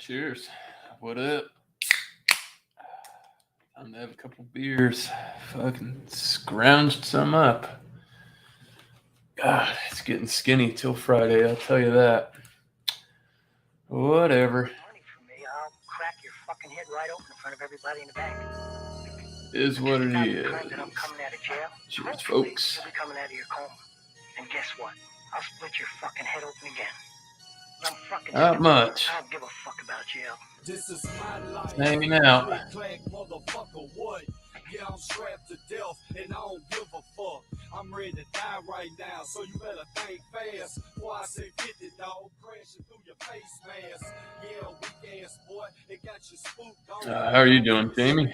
Cheers. What up? Time to have a couple beers. Fucking scrounged some up. God, it's getting skinny till Friday, I'll tell you that. Whatever. Money for me, I'll crack your fucking head right open in front of everybody in the bank. Is what it is. That I'm coming out of jail. Cheers, folks. You'll be coming out of your coma. And guess what? I'll split your fucking head open again. I'm fucking Not stupid. much. I don't give a fuck about jail. This is my life. Hanging out. Motherfucker, what? Yeah, I'm strapped to death and I don't give a fuck. I'm ready to die right now, so you better think fast. Before I say 50, dog, crashing through your face mask. Yeah, weak ass boy, it got you spooked. How are you doing, Jamie?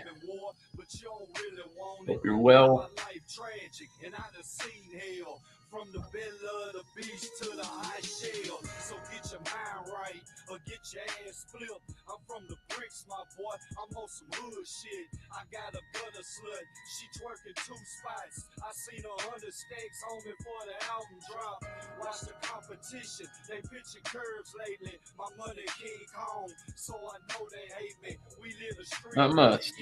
But you don't really want Hope you're well. My life tragic, and I done seen hell. From the belly of the beach to the high shell. So get your mind right or get your ass flipped. I'm from the bricks, my boy. I'm on some hood shit. I got a gutter slut. She twerking 2 spots. I seen 100 stacks on me for the album drop. Watch the competition. They pitching curves lately. My money King Kong. So I know they hate me. We live the street. Not much.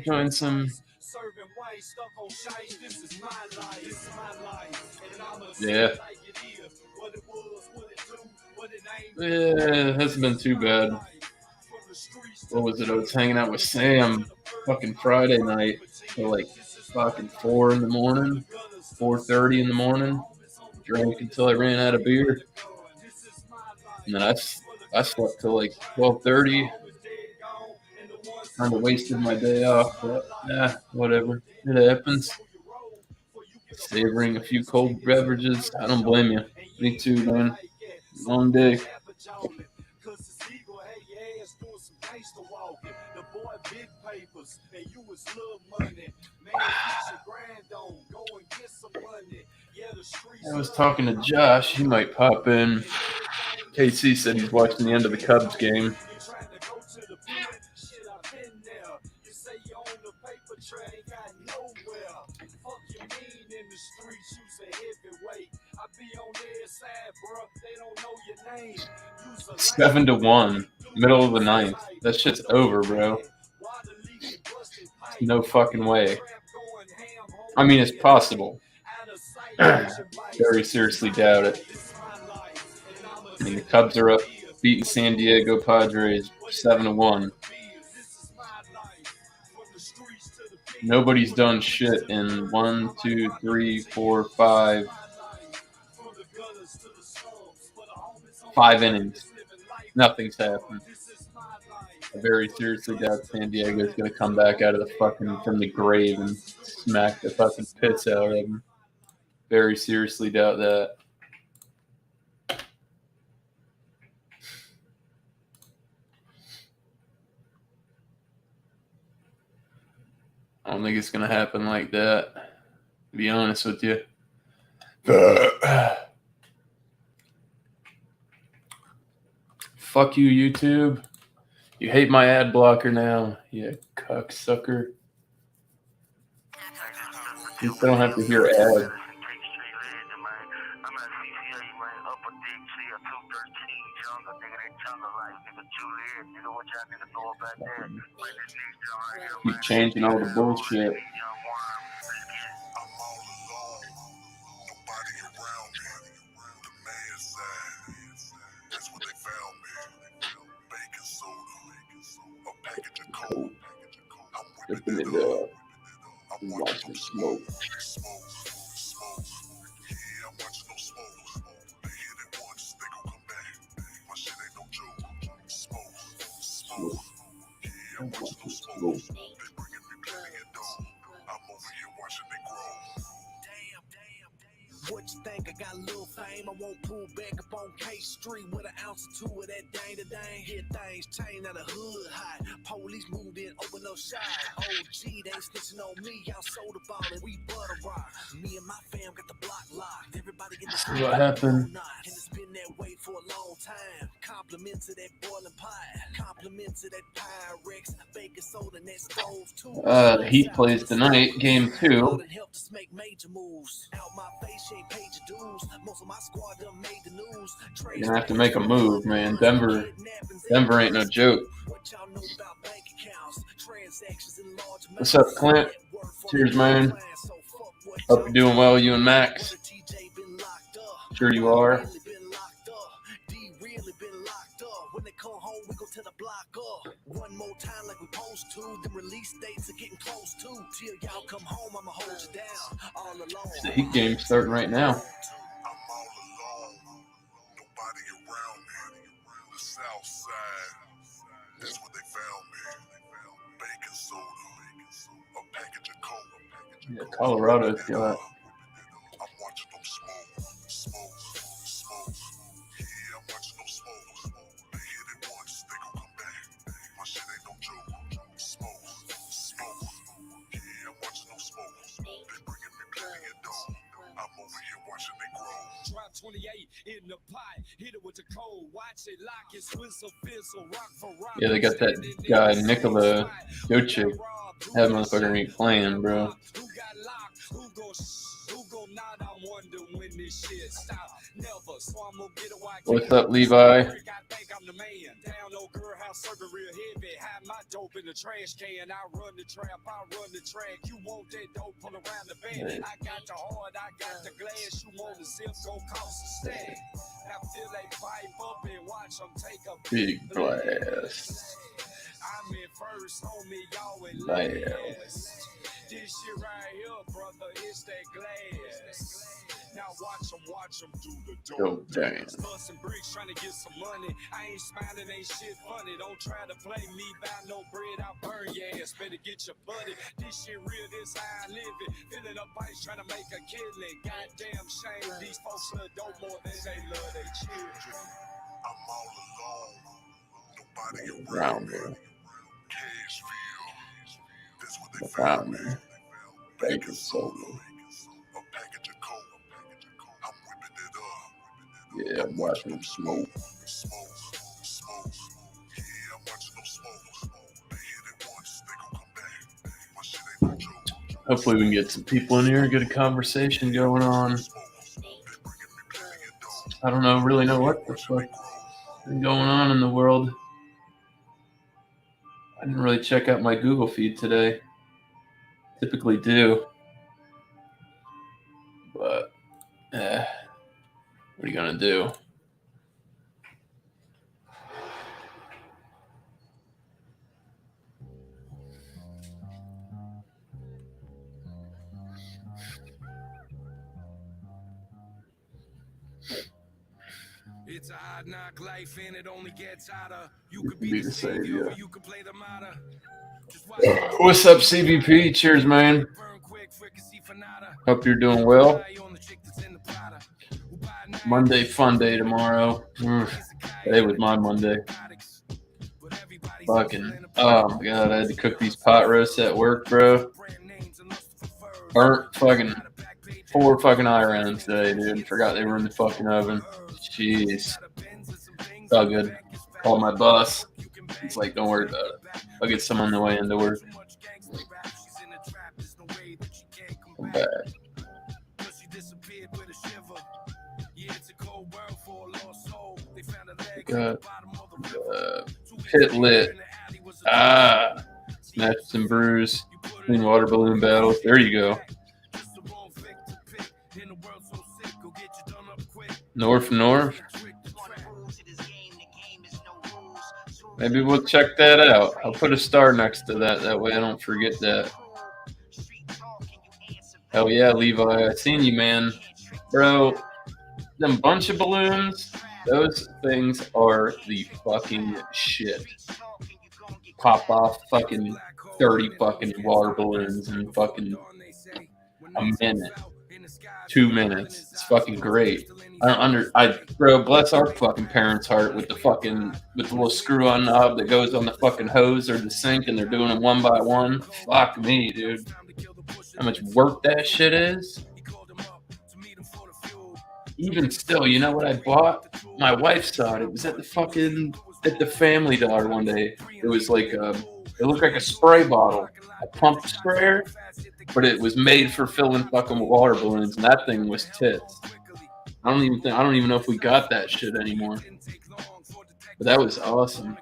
Join some. Serving white, stuck on shite. This is my life. This is my life. Yeah. Yeah, it hasn't been too bad. What was it? I was hanging out with Sam fucking Friday night till like fucking 4 in the morning, 4:30 in the morning. Drank until I ran out of beer. And then I slept till like 12:30. Kind of wasted my day off, but whatever. It happens. Savoring a few cold beverages. I don't blame you. Me too, man. Long day. I was talking to Josh. He might pop in. KC said he's watching the end of the Cubs game. It's 7-1, middle of the 9th. That shit's over, bro. No fucking way. I mean, it's possible. Very seriously doubt it. I mean, the Cubs are up, beating San Diego Padres 7-1. Nobody's done shit in 1, 2, 3, 4, 5 innings. Nothing's happened. I very seriously doubt San Diego's going to come back out of from the grave and smack the fucking piss out of them. Very seriously doubt that. I don't think it's going to happen like that, to be honest with you. Fuck you, YouTube. You hate my ad blocker now, you cucksucker. You don't have to hear ads. Keep changing all the bullshit. Dipping it up. Watch me smoke. What you think? I got a little fame. I won't pull back up on K Street with an ounce or 2 of that dang to dang. Hear things change out of hood hot. Police moved in, open up shop. OG, they ain't snitching on me. Y'all sold about it. We butter rock. Me and my fam got the block locked. Everybody get the what happened? And it's been that way for a long time. Compliments to that boiling pot. Compliments to that Pyrex. Baking soda and that stove too. The Heat plays tonight, game 2. You're gonna have to make a move, man. Denver Denver ain't no joke. What's up, Clint? Cheers, man. Hope you're doing well, you and Max. Sure you are. When they come home, we go to the block up. One more time like we supposed to. The release dates are getting close to. Till y'all come home, I'ma hold you down. All alone. The Heat game's starting right now. I'm all alone. Nobody around me. The South Side. That's where they found me. Baking soda. A package of coke. Yeah, Colorado's got. I'm watching them smoke. Yeah, I'm watching them smoke. They hit it once, they gon' come back. My shit ain't no joke. Smoke. Yeah, I'm watching them smoke. They bringing me plenty of dough. I'm over here watching they grow. Drop 28 in the pot, hit it with the cold. Watch it lock it, swizzle, fizzle, rock for rock. Yeah, they got that guy Nikola Jokic. That motherfucker ain't playing, bro. Who got locked? Who go not? I wonder when this shit stop. Never, so I'm gonna get a white. What's up, Levi? I think I'm the man. Down old girl house, serving real heavy. Hide my dope in the trash can. I run the trap, I run the track. You want that dope, pull around the bend. I got the hard, I got the glass. You want the zip, go cost a stack. I feel like pipe up and watch them take a big blast. I'm in first, homie, y'all in last. This shit right here, brother, it's that glass. Now watch them do the dope dance. Bustin' bricks trying to get some money. I ain't smiling, ain't shit funny. Don't try to play me, buy no bread, I'll burn your ass. Better get your buddy. This shit real, this how I live it. Filling up ice, trying to make a killing. Goddamn shame, these folks love dope more than they love their children. I'm all alone, nobody around me. Cashville, that's what they found me. Baking soda. A package of coke. I'm whipping it up. Yeah, I'm watching them smoke. Smoke. Yeah, I'm watching them smoke. They hit it once, they gon' come back. My shit ain't no joke. Hopefully we can get some people in here, get a conversation going on. I don't really know what the fuck is going on in the world. I didn't really check out my Google feed today. Typically do. But, what are you going to do? It's a hard knock life and it only gets harder. You could be the savior, or you could play the martyr. What's up, CVP? Cheers, man. Hope you're doing well. Monday fun day tomorrow. Today was my Monday. Fucking, oh my god, I had to cook these pot roasts at work, bro. Burnt fucking 4 fucking irons today, dude. Forgot they were in the fucking oven. Jeez. It's all good. Called my boss. It's like, don't worry about it. I'll get some on the way into work. I'm back. Got pit lit. Smashed and brews. Clean water balloon battles. There you go. North. Maybe we'll check that out. I'll put a star next to that. That way I don't forget that. Hell yeah, Levi. I seen you, man. Bro, them bunch of balloons, those things are the fucking shit. Pop off fucking 30 fucking water balloons in fucking a minute. 2 minutes. It's fucking great. Bro, bless our fucking parents' heart with the little screw-on knob that goes on the fucking hose or the sink, and they're doing them one by one. Fuck me, dude. How much work that shit is. Even still, you know what I bought? My wife saw it. It was at the Family Dollar one day. It was like it looked like a spray bottle, a pump sprayer, but it was made for filling fucking water balloons, and that thing was tits. I don't even know if we got that shit anymore. But that was awesome.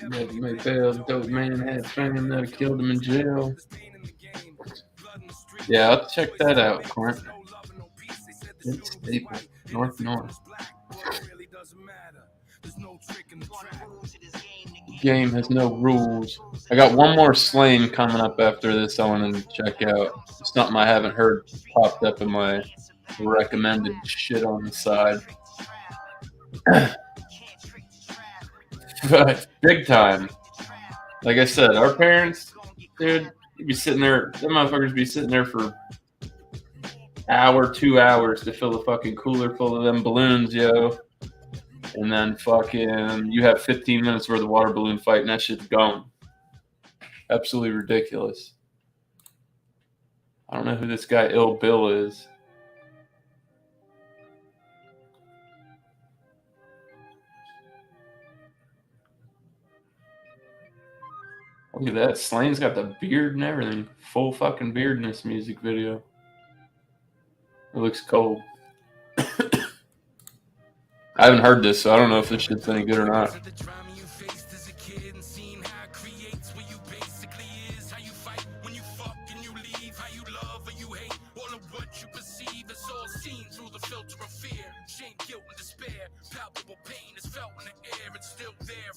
May bail, dope man had fame that killed him in jail. Yeah, I'll check that out, Clint. It's Staple, North. Game has no rules. I got one more Slain coming up after this I want to check out. Something I haven't heard popped up in my recommended shit on the side. But big time. Like I said, our parents, dude, you'd be sitting there, them motherfuckers be sitting there for hour, 2 hours to fill a fucking cooler full of them balloons, yo. And then fucking you have 15 minutes worth of water balloon fight and that shit's gone. Absolutely ridiculous. I don't know who this guy Ill Bill is. Look at that. Slane's got the beard and everything. Full fucking beard in this music video. It looks cold. I haven't heard this, so I don't know if this shit's any good or not.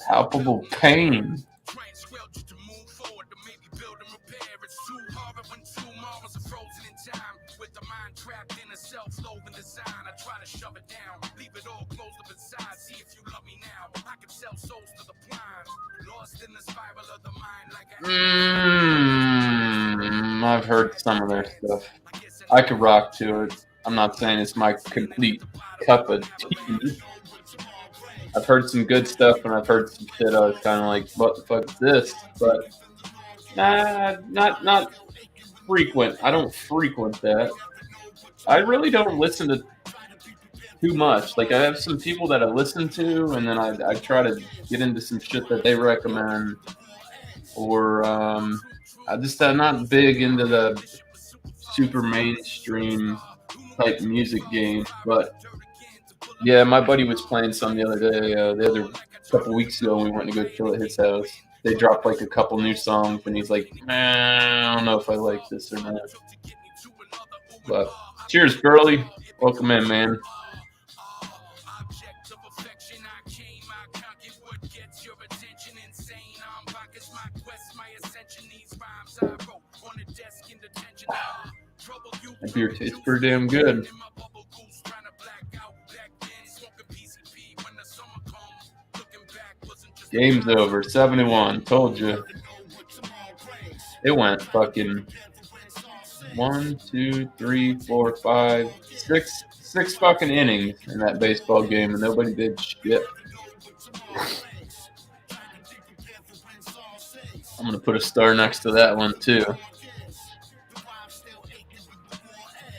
Palpable pain. I've heard some of their stuff. I could rock to it. I'm not saying it's my complete cup of tea. I've heard some good stuff and I've heard some shit. I was kind of like, what the fuck is this? But not frequent. I don't frequent that. I really don't listen to too much. Like I have some people that I listen to, and then I try to get into some shit that they recommend. Or I'm not big into the super mainstream type music game. But yeah, my buddy was playing some the other day. The other couple weeks ago, when we went to go chill at his house. They dropped like a couple new songs, and he's like, "Man, I don't know if I like this or not." But cheers, Burley. Welcome in, man. That beer tastes pretty damn good. Game's over. 71. Told you. It went fucking 1, 2, 3, 4, 5, 6 fucking innings in that baseball game, and nobody did shit. I'm gonna put a star next to that one too.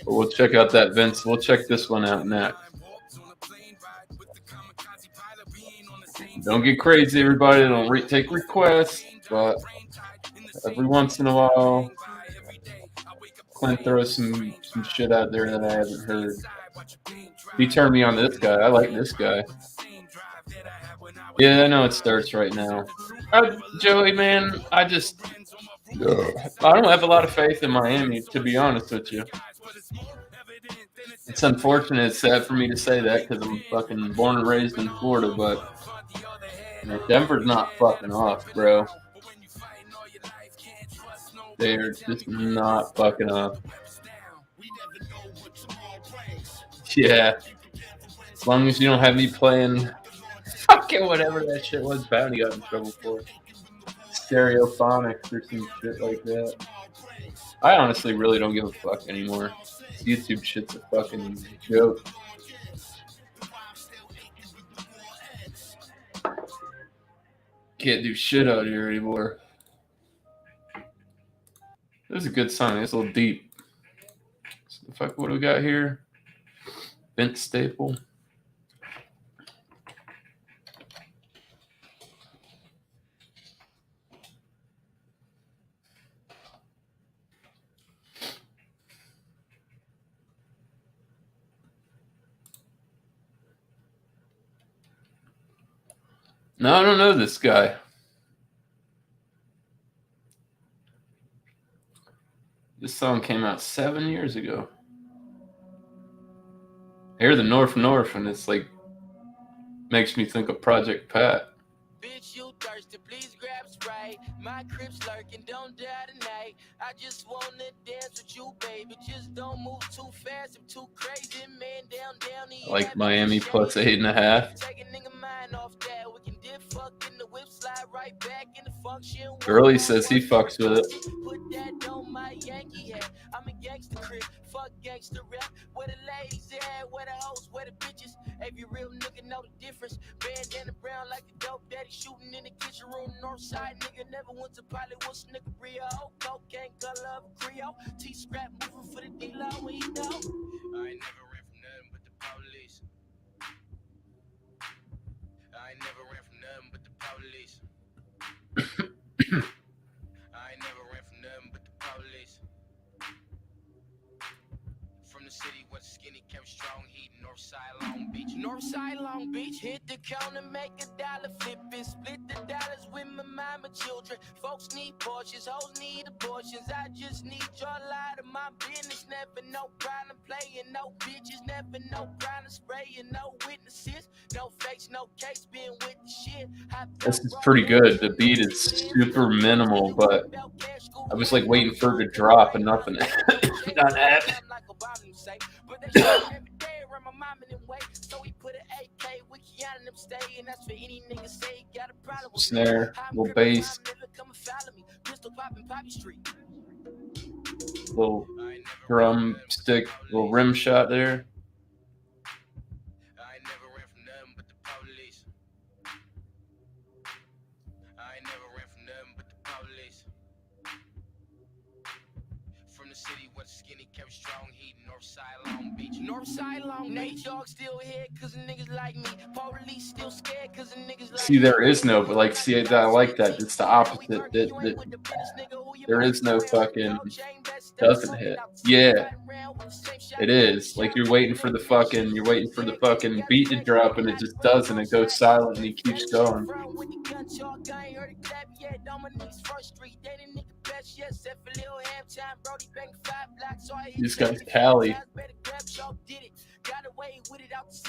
But we'll check out that Vince. We'll check this one out next. Don't get crazy, everybody. Don't take requests, but every once in a while, Clint throws some shit out there that I haven't heard. He turned me on to this guy. I like this guy. Yeah, I know it starts right now. Joey, man, I don't have a lot of faith in Miami, to be honest with you. It's unfortunate. It's sad for me to say that because I'm fucking born and raised in Florida, but Denver's not fucking off, bro. They're just not fucking off. Yeah. As long as you don't have me playing fucking whatever that shit was Bounty got in trouble for. Stereophonics or some shit like that. I honestly really don't give a fuck anymore. This YouTube shit's a fucking joke. Can't do shit out here anymore. This is a good song. It's a little deep. So the fuck, what do we got here? Vince Staple. No, I don't know this guy. This song came out 7 years ago. I hear the North and it's like makes me think of Project Pat. Bitch, you thirsty, please grab Sprite. My crib's lurking, don't die tonight. I just wanna dance with you, baby. Just don't move too fast, I'm too crazy, man. Down, I like Miami plus 8.5. Take a nigga mind off that. We can dip fuck in the whip, slide right back in the function. Girlie says he fucks with it. Put that on my Yankee hat. I'm a gangster crib, fuck gangster rap. Where the ladies at, where the hoes, where the bitches. Every real nigga know the difference. Bandana brown like a dope daddy shooting in the kitchen room. Northside nigga never went to Hollywood, nigga Rio. Cocaine color of Creole. T-scrap moving for the D-Lo, we know. I ain't never ran from nothing but the police. I ain't never ran from nothing but the police. I ain't never ran from nothing but the police. From the city where the skinny kept strong heat. Northside Long Beach. Northside Long Beach. Hit the counter, make $1, flip it, split the dollars with my mama children. Folks need Porsches, hoes need abortions. I just need your light of my business. Never no problem playing, no bitches. Never no problem spraying, no witnesses. No fakes, no case, being with the shit. This is pretty good. The beat is super minimal, but I was like waiting for it to drop and nothing. Not that. But they shoot every day around my mom and them way. So we put an AK with Keanu and them stay. And that's for any nigga say got a problem with snare, little bass, little drum stick, little rim shot there. I ain't never ran from nothing but the police. I ain't never ran from nothing but the police. From the city where the skinny kept strong heat. Northside Long Beach. Northside Long Beach. Dog still here cause niggas like me. Police still scared cause niggas like See, there is no, but like, see, I like that. It's the opposite. There is no fucking doesn't hit. Yeah, it is. Like you're waiting for the fucking beat to drop and it just doesn't. It goes silent and he keeps going. This guy's Cali.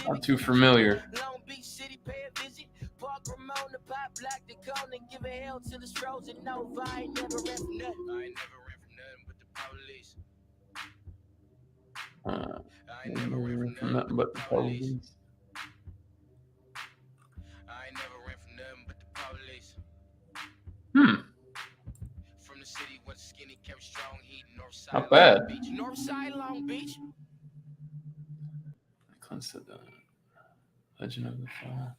Not too familiar. Never ran from nothing but the police. I ain't never ran from nothing but the police. From the city where the skinny kept strong heat. Northside Not bad. Long Beach. Northside Long Beach. Cleanse the Legend of the Fall.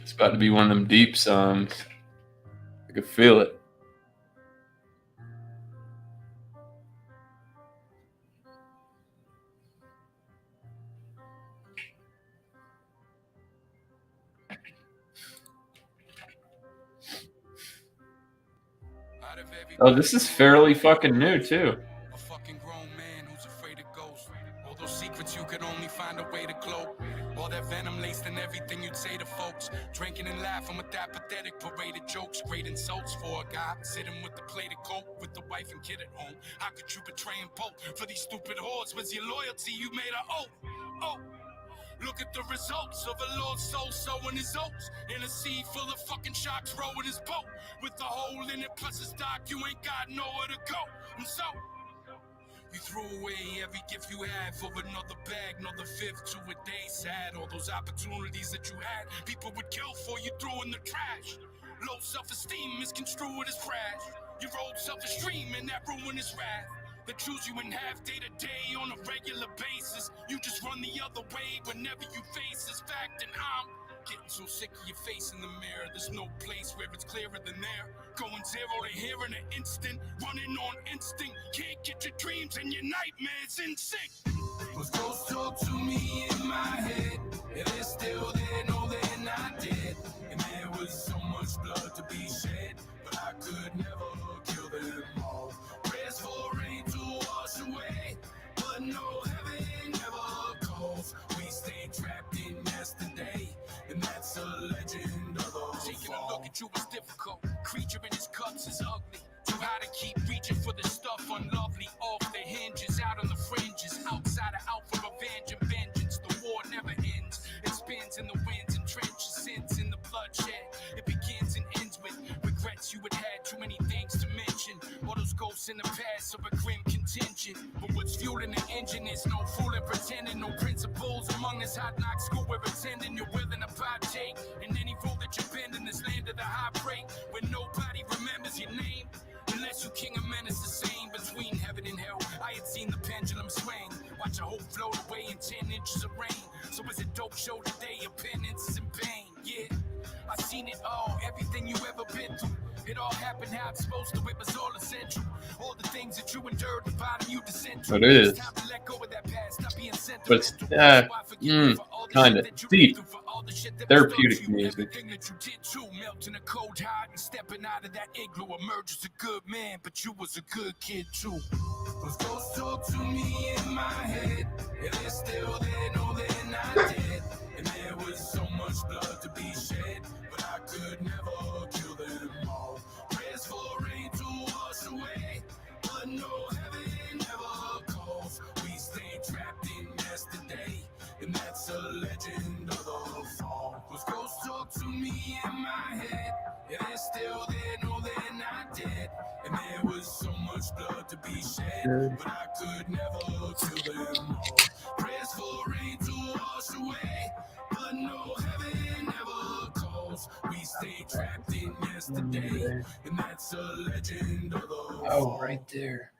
It's about to be one of them deep songs. I could feel it. Oh, this is fairly fucking new too. A fucking grown man who's afraid of ghosts. All those secrets you could only find a way to cloak. All that venom laced in everything you'd say to folks. Drinking and laughing with that pathetic parade of jokes. Great insults for a guy sitting with the plate of coke with the wife and kid at home. How could you betray and poke for these stupid whores? Was your loyalty you made an oath? Oh. Look at the results of a Lord's soul sowing his oats in a sea full of fucking sharks rowing his boat with a hole in it plus a stock you ain't got nowhere to go. And so you threw away every gift you had for another bag, another fifth to a day. Sad all those opportunities that you had, people would kill for you threw in the trash. Low self-esteem misconstrued as crash. You rode self-esteem and that ruined his wrath. That choose you in half day to day on a regular basis. You just run the other way whenever you face this fact. And I'm Getting so sick of your face in the mirror. There's no place where it's clearer than there. Going zero to here in an instant. Running on instinct. Can't get your dreams and your nightmares in sync. Those ghosts talk to me in my head. If they're still there, no, they're not dead. And there was so much blood to be shed, but I could never kill them all. Prayers for rain to wash away, but no heaven never calls. We stay trapped in yesterday, and that's a legend of the taking a look at you is difficult. Creature in his cups is ugly. Too high to keep reaching for the stuff unlovely. Off the hinges, out on the fringes. Outsider out for revenge and vengeance. The war never ends. It spins in the winds and trenches. Sins in the bloodshed. It begins and ends with regrets you had had. Too many things to mention. All those ghosts in the past are a grim contingent. But what's fueling the engine is no fooling, pretending. No principles among this hot knock school we're attending. You're willing to partake in any rule that you bend in this land of the high break, where nobody remembers your name. Unless you king of men, it's the same between heaven and hell. I had seen the pendulum swing. Watch a hope float away in 10 inches of rain. So is it dope show today? Your penance is in pain. Yeah, I seen it all. Everything you ever been through. It all happened how it's supposed to. It was all essential. All the things that you endured, the bottom you descend to. It is. It's time to let go of that past, not being But it's kind of deep, therapeutic music. Melting a cold heart and stepping out of that igloo. Emerges a good man, but you was a good kid too. Those ghosts talk to me in my head. Yeah, they're still there, no, they're not dead. And there was so much blood to be shed, but I could never kill them all. Prayers for rain to wash away, but no heaven never calls. We stay trapped in yesterday, and that's a legend of the fall. Those ghosts talk to me in my head. Yeah, they're still there, no, they're not dead. And there was so much blood to be shed, but I could never kill them all. Prayers for rain to wash away, but no heaven never calls. We stay trapped in yesterday, and that's a legend of the fall. Oh, right there.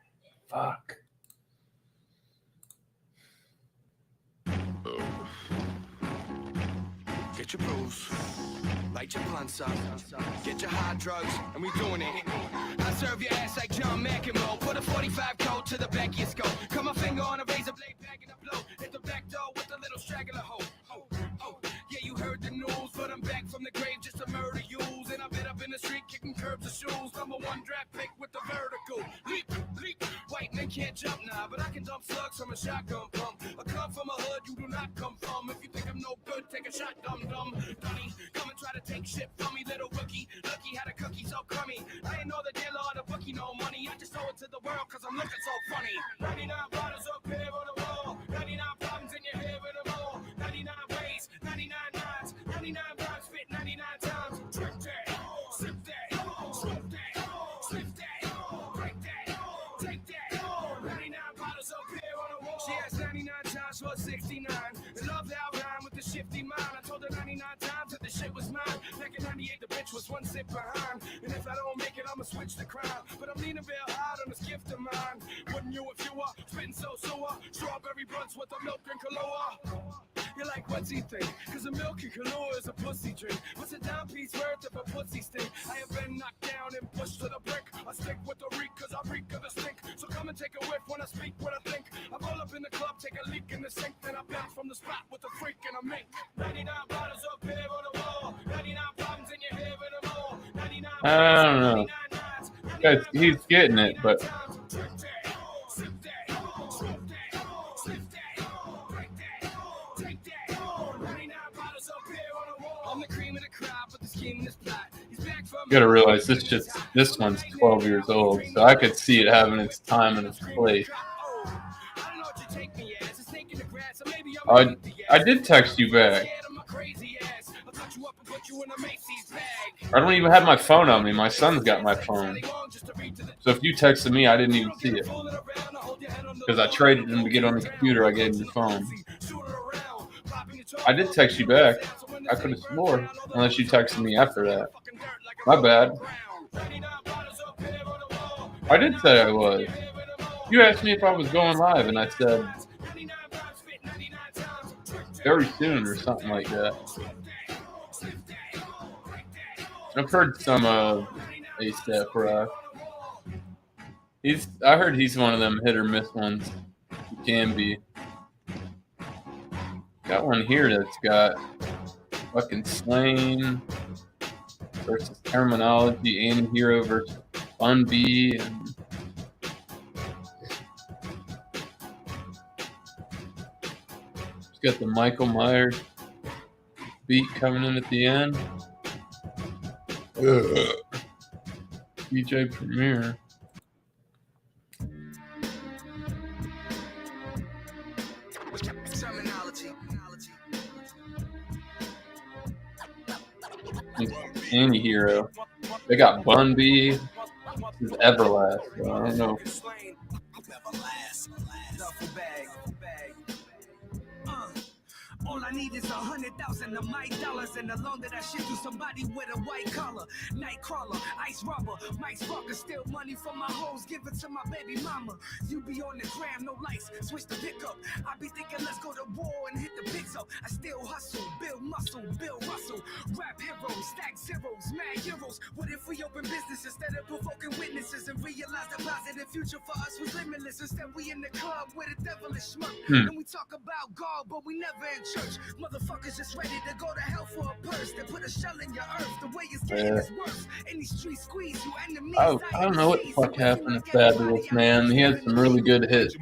Fuck. Get your brews, light your blunts up, get your hard drugs, and we doing it. I serve your ass like John McEnroe. Put a 45 coat to the back of your skull. Cut my finger on a razor blade, back in the blow. Hit the back door with a little straggler hole. Oh, yeah, you heard the news, but I'm back from the grave just to murder yous. And I've been up in the street kicking curbs of shoes. #1 draft pick with the vertical. Leap, leap. White men can't jump now, but I can dump slugs from a shotgun pump. I come from a hood you do not come from. If you think I'm no good, take a shot, dum-dum. Dunny, come and try to take shit from me, little rookie. Lucky had a cookie so crummy. I ain't know the dealer or the bookie no money. I just owe it to the world cause I'm looking so funny. 99 bottles up here on the wall. 99 problems in your head with them all. 99 ways, 99 nines. 99 rhymes fit 99 times. Drink that, sip that, smoke that, slip that, break that, take that. 99 bottles up here on the wall. She has 99 times for 69. And love how I rhyme with the shifty mind. I told her 99 times that the shit was mine. Back in 98, the bitch was one sip behind. And if I don't make it, I'ma switch the crime. But I'm leaning real hard on this gift of mine. Wouldn't you if you were spitting so sour? Strawberry blunts with the milk and Kahlua. You're like, what's he think? Cause the milk and Kahlua is a pussy drink. What's a down piece worth of a pussy stink? I have been knocked down and pushed to the brick. I stick with the reek cause I reek of the stink. So come and take a whiff when I speak what I think. I roll up in the club, take a leak in the sink. Then I bounce from the spot with a freak and a mink. 99 bottles up here on the wall. 99 problems in your head with them all. 99 I don't know. Guys, he's getting it, but you gotta realize this one's 12 years old, so I could see it having its time and its place. I did text you back. I don't even have my phone on me. My son's got my phone. So if you texted me, I didn't even see it. Because I traded him to get on the computer. I gave him the phone. I did text you back. I could have swore. Unless you texted me after that. My bad. I did say I was. You asked me if I was going live, and I said very soon or something like that. I've heard some ASAP Rock. I heard he's one of them hit or miss ones. He can be. Got one here that's got fucking Slain versus Terminology, Anti-Hero versus Bun B, and it's got the Michael Myers beat coming in at the end. DJ Premier. Anti-Hero. They got Bun B. This is Everlast. So I don't know. All I need is 100,000 of my dollars, and the longer that shit to somebody with a white collar, night crawler, ice robber, Mike Sparker, steal money from my hoes, give it to my baby mama. You be on the gram, no likes, switch the pickup. I be thinking let's go to war and hit the picks up. I still hustle, build muscle, build Russell, rap heroes, stack zeros, mad heroes. What if we open business instead of provoking witnesses and realize the positive future for us was limitless? Instead we in the club with a devilish smirk, and we talk about God, but we never in church. Motherfuckers just ready to go to hell for a purse. They put a shell in your earth. The way it's getting is worse. Any street squeeze you enemies. I don't know what the fuck happened to Fabulous, man. He had some really good hits.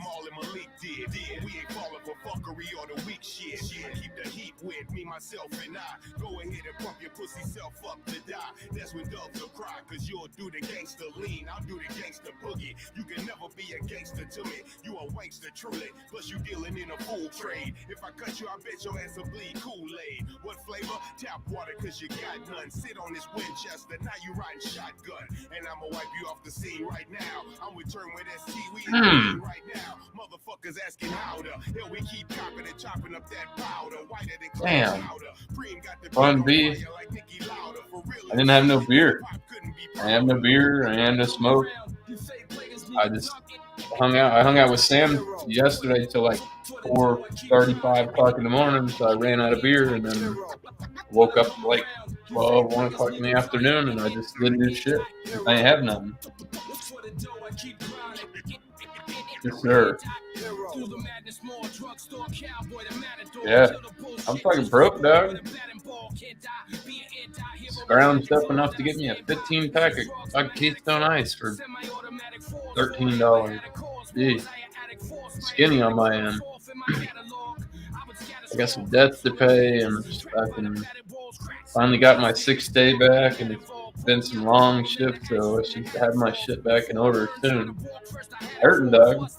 With me, myself, and I go ahead and pump your pussy self up to die. That's when doves will cry, cause you'll do the gangster lean, I'll do the gangster boogie. You can never be a gangster to me, you a wankster truly. Plus you dealing in a fool trade. If I cut you, I bet your ass will bleed Kool-Aid. What flavor? Tap water, cause you got none. Sit on this Winchester, now you riding shotgun. And I'ma wipe you off the scene right now. I'm with Turn with ST, we in the scene right now. Motherfuckers asking how to. Hell, we keep chopping and chopping up that powder. Whiter than damn. Bun B. I didn't have no beer. I had no beer. I had no smoke. I just hung out. I hung out with Sam yesterday till like 4:35 o'clock in the morning. So I ran out of beer and then woke up like 12, 1 o'clock in the afternoon, and I just didn't do shit. I ain't have nothing. Yes, sir. Yeah, I'm fucking broke, dog. Scrounged up enough to get me a 15-pack of Keystone Ice for $13. Jeez. Skinny on my end. I got some debts to pay, and I can finally got my 6th day back, and it's been some long shifts, so I should have my shit back in order soon. Hurting, dog.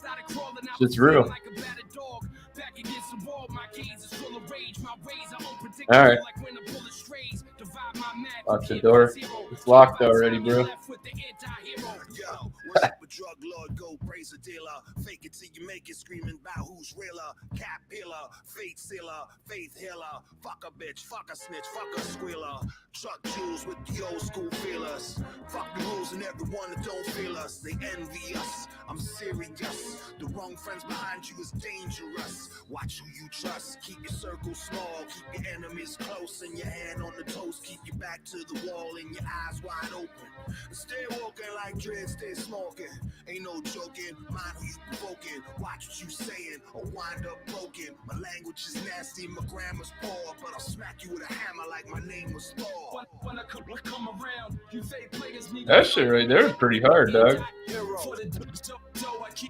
It's real. All right. Lock the door. It's locked already, bro. Drug lord, go brazier dealer, fake it till you make it, screaming about who's realer, cap pillar, fate sealer, faith healer, fuck a bitch, fuck a snitch, fuck a squealer, truck jewels with the old school feelers, fuck the rules and everyone that don't feel us, they envy us, I'm serious, the wrong friends behind you is dangerous, watch who you trust, keep your circle small, keep your enemies close, and your hand on the toast, keep your back to the wall and your eyes wide open, stay walking like dread, stay smoking. Ain't no joking, mind who you provoking. Watch what you saying, or wind up broken. My language is nasty, my grammar's poor, but I'll smack you with a hammer like my name was Thor. That shit right there is pretty hard, dog.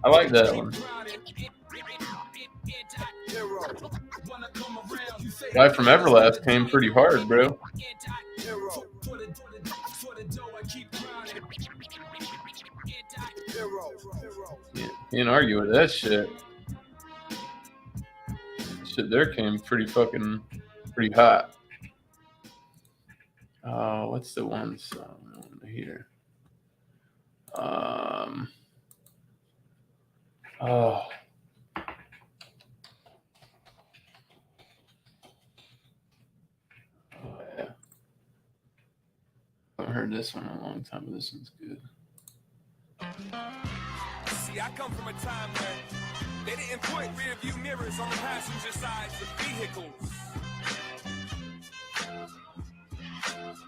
I like that one. Guy from Everlast came pretty hard, bro. Yeah, can't argue with that shit. Shit there came pretty hot. What's the one song here? Oh yeah. I haven't heard this one in a long time, but this one's good. See, I come from a time when they didn't put rear view mirrors on the passenger sides of vehicles.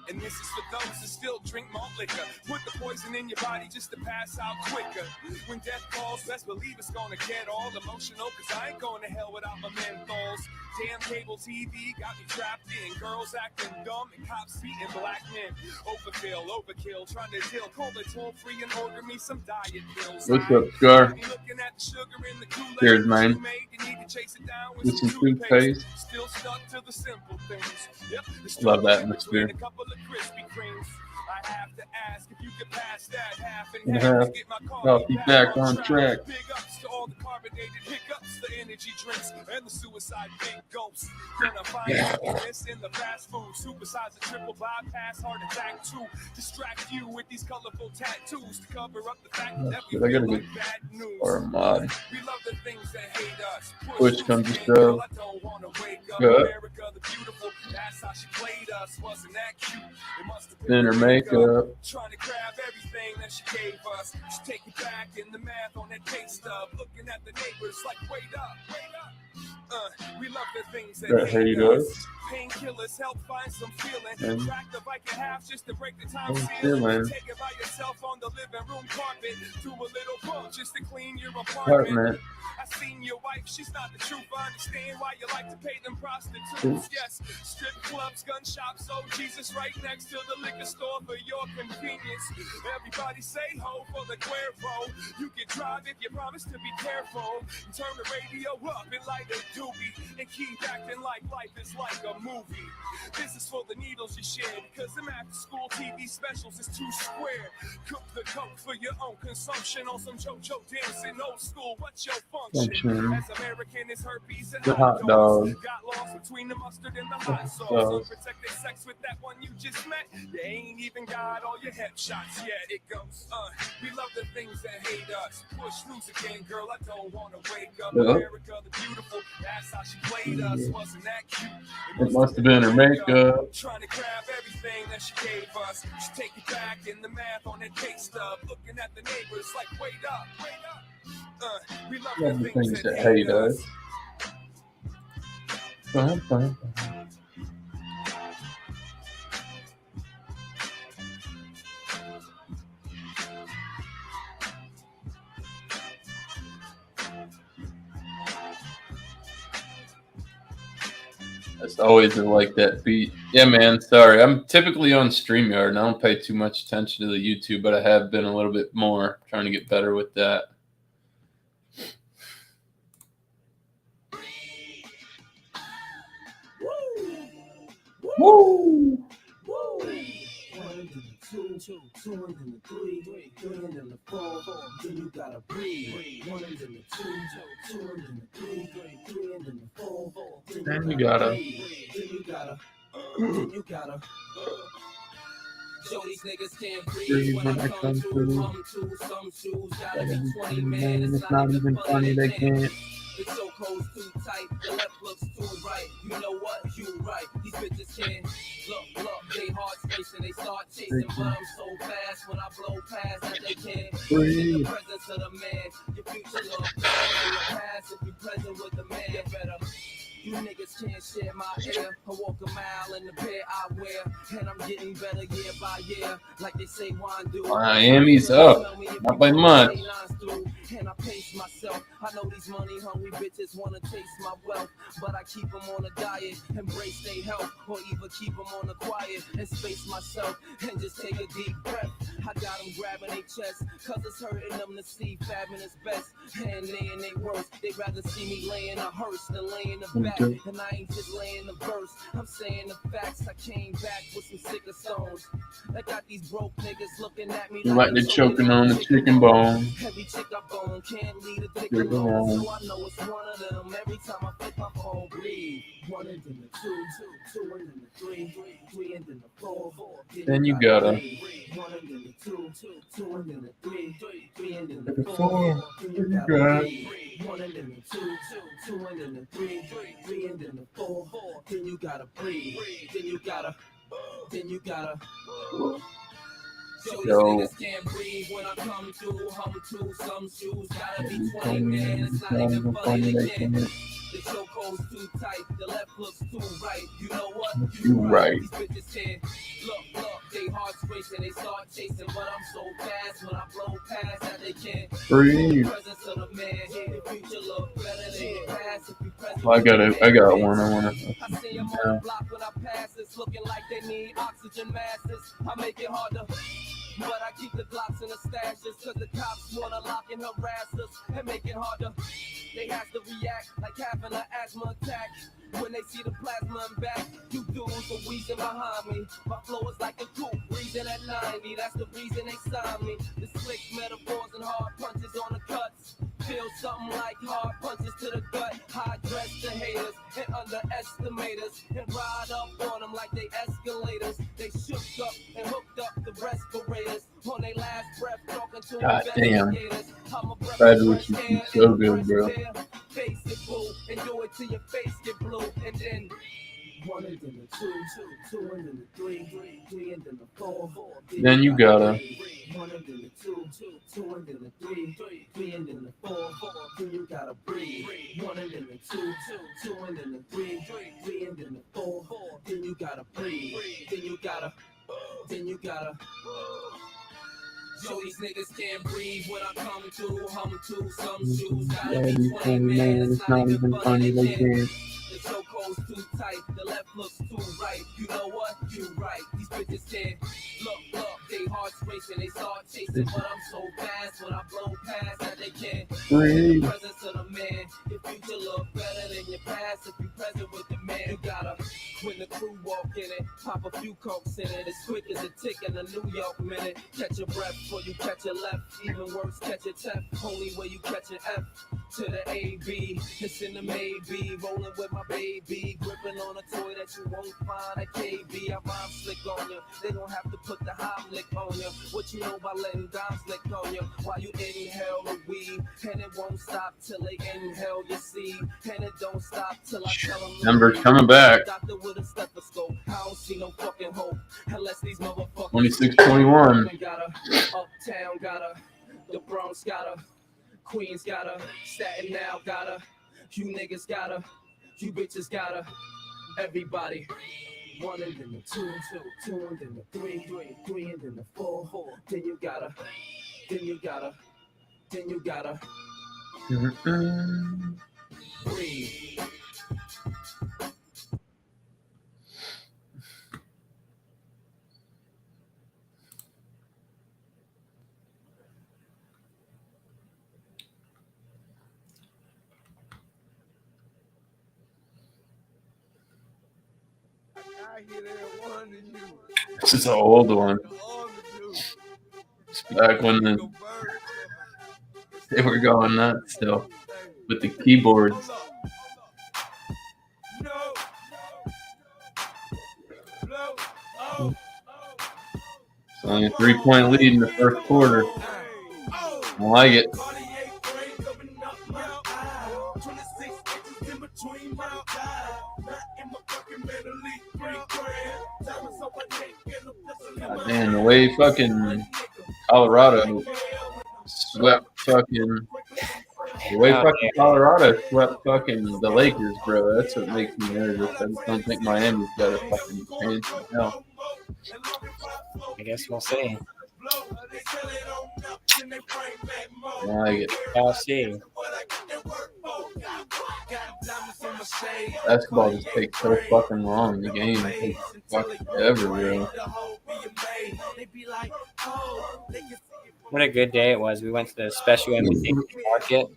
And And this is for those that still drink malt liquor. Put the poison in your body just to pass out quicker. When death falls, best believe it's gonna get all emotional, cause I ain't going to hell without my menthols. Damn cable TV got me trapped in. Girls acting dumb and cops beating black men. Overkill, trying to deal. Call the toll free and order me some diet pills. What's up, Scar? Looking at the sugar in the Kool-Aid. Cheers, man. You need to chase it down With some toothpaste. Still stuck to the simple things. Yep. Love that atmosphere. A couple of Krispy Kremes. I have to ask if you could pass that half and half. Get my coffee back on track. Big ups to all the carbonated hiccups, the energy drinks, and the suicide big ghosts. Gonna find happiness in the fast food. Supersize a triple bypass, heart attack too. Distract you with these colorful tattoos to cover up the fact that we I gotta feel get like bad news. or a mod. We love the things that hate us. Which comes to show. I don't wanna wake up. Yeah. America the beautiful. That's how she played us. Wasn't that cute? It must have Then her makeup. Trying to grab everything that she gave us. She take it back in the math on that pay stub. Looking at the neighbors like, wait up. We love the things that hate us. Painkillers help find some feeling. Crack the bike in half just to break the time ceiling. Take it by yourself on the living room carpet. Do a little bump just to clean your apartment. I seen your wife, she's not the truth. I understand why you like to pay them prostitutes. Yes, strip clubs, gun shops, oh Jesus, right next to the liquor store for your convenience. Everybody say ho for the Cuervo. You can drive if you promise to be careful. Turn the radio up and light a doobie and keep acting like life is like a movie. This is for the needles you shed, because them after school TV specials is too square. Cook the coke for your own consumption on some JoJo dancing old school. What's your function? As American is herpes and the hot dog. Got lost between the mustard and the hot sauce. Unprotected sex with that one you just met. You ain't even got all your head shots yet. It goes, we love the things that hate us. Push loose again, girl, I don't want to wake up. America the beautiful, that's how she played us. Wasn't that cute? It must have been her makeup. Trying to grab everything that she gave us. She take it back in the math on that pay stub. Looking at the neighbors like, wait up. We love the things that hate us. That's always like that beat. Yeah, man. Sorry. I'm typically on StreamYard and I don't pay too much attention to the YouTube, but I have been a little bit more trying to get better with that. Woo! Two and then the three and then the four, then you gotta breathe. One and then the two and then the three and then the four, Then you gotta. So these niggas can't breathe when I come through. Some shoes gotta be 20, man. It's not even funny, they can't. The chokehold's too tight, the left looks too right. You know what? You right. These bitches can't look. They hearts racing, they start chasing, but I'm so fast when I blow past that they can't. In the presence of the man, your future looks in your past. If you present with the man, you better. You niggas can't share my air. I walk a mile in the pair I wear, and I'm getting better year by year, like they say wine do. Miami's up, not by much. And I pace myself. I know these money hungry bitches wanna taste my wealth, but I keep them on a diet, embrace their health, or even keep them on the quiet and space myself and just take a deep breath. I got them grabbing their chest, cause it's hurting them to see fabbing is best, and they in their worst. They'd rather see me laying a hearse than laying a back, and I ain't just laying the verse, I'm saying the facts. I came back with some sicker stones. I got these broke niggas looking at me like they're choking on the chicken bone. Heavy chick I bone, can't lead a dick alone, so I know it's one of them. Every time I flip my phone, breathe. One and then the two and then the three and then the four. Then you gotta. One and then the two and then the three and then the four. Then you gotta. One and then the two and then the three and then the four. Then you gotta breathe. Then you gotta. So these niggas can't breathe when I come through. Hum to some shoes gotta be 20, man. It's not even funny, they can't. The chokehold's too tight, the left looks too right. You know what? You right. These bitches can't look. Breathe. Well, I got one. I want to. But I keep the Glocks in the stashes, cause the cops wanna lock and harass us and make it harder. They have to react like having an asthma attack when they see the plasma and back. You dudes are wheezing behind me. My flow is like a coupe, breathing at 90. That's the reason they signed me. The slick metaphors and hard punches on the cuts. Feel something like hard punches to the gut. High dress the haters and underestimators and ride up on them like they escalators. They shook up and hooked up the respirators on their last breath talking to God damn. investigators. Fried Roots is so good, bro. Face it, boo, and do it till your face get blue, and then 1 and then the 2, 2 and then the 3, 3 and then the 4. Then you gotta. 1 and then the 2, 2 and then the 3, 3 and then the 4. Then you gotta breathe. 1 and then the 2, 2 and then the 3, 3 and then the 4. Then you gotta breathe. Then you gotta. Yo, these niggas can't breathe when I come to hum to some shoes. Gotta be 20 man, it's not even funny, they can't. The chokehold's too tight, the left looks too right. You know what? You right. These bitches can't look, they hearts racing, they start chasing, but I'm so fast when I blow past that they can't. The presence of the man, your future look better than your past. If you present with the man, you gotta. When the crew walk in it, pop a few cokes in it, as quick as a tick in a New York minute. Catch your breath before you catch your left. Even worse, catch your tap. Only way you catch an F to the AB. It's in the maybe. Rolling with my baby. Gripping on a toy that you won't find at KB. I rhyme slick on you. They don't have to put the Heimlich on you. What you know about letting dimes lick on you? While you inhale the weed. And it won't stop till they inhale your seed. And it don't stop till I tell them. Numbers coming back. With a stethoscope. I don't see no fucking hope unless these motherfuckers 26-21. Gotta uptown, gotta the Bronx, gotta Queens, gotta Staten now, gotta you niggas, gotta you bitches, gotta everybody. 1 and then the 2, 2 and then the 3, 3 and then the 4. Then you gotta. Breathe. This is an old one. It's back when they were going nuts still with the keyboards. It's only a 3-point lead in the first quarter. I like it. God damn, the way fucking Colorado swept fucking. The way fucking Colorado swept fucking the Lakers, bro. That's what makes me nervous. I just don't think Miami's got a fucking chance in hell. I guess we'll see. I like it. I'll see. Basketball just takes so fucking long. The game takes fucking forever, bro. What a good day it was. We went to the special invitation market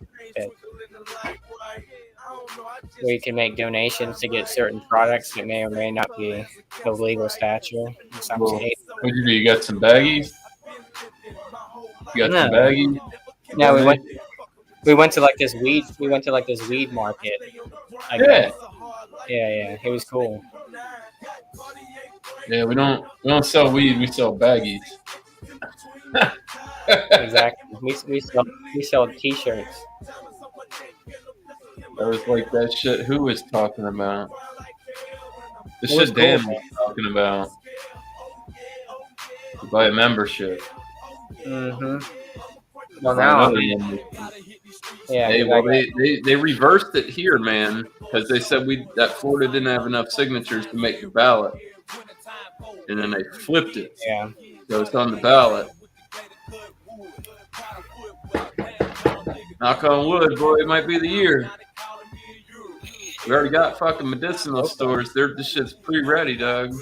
where you can make donations to get certain products that may or may not be of legal stature in some states. What'd you do? You got some baggies? You got some baggies? No, we went to like this weed. We went to like this weed market. Yeah. Yeah. It was cool. Yeah, we don't sell weed. We sell baggies. Exactly. We sell T-shirts. That was like that shit. Who was talking about? The It was shit Dan cool. was talking about. You buy a membership. Well, now, yeah. Hey, well, they reversed it here, man, because they said that Florida didn't have enough signatures to make the ballot. and then they flipped it. Yeah. So it's on the ballot. Knock on wood, boy, it might be the year. We already got fucking medicinal stores. This shit's pre-ready, dog.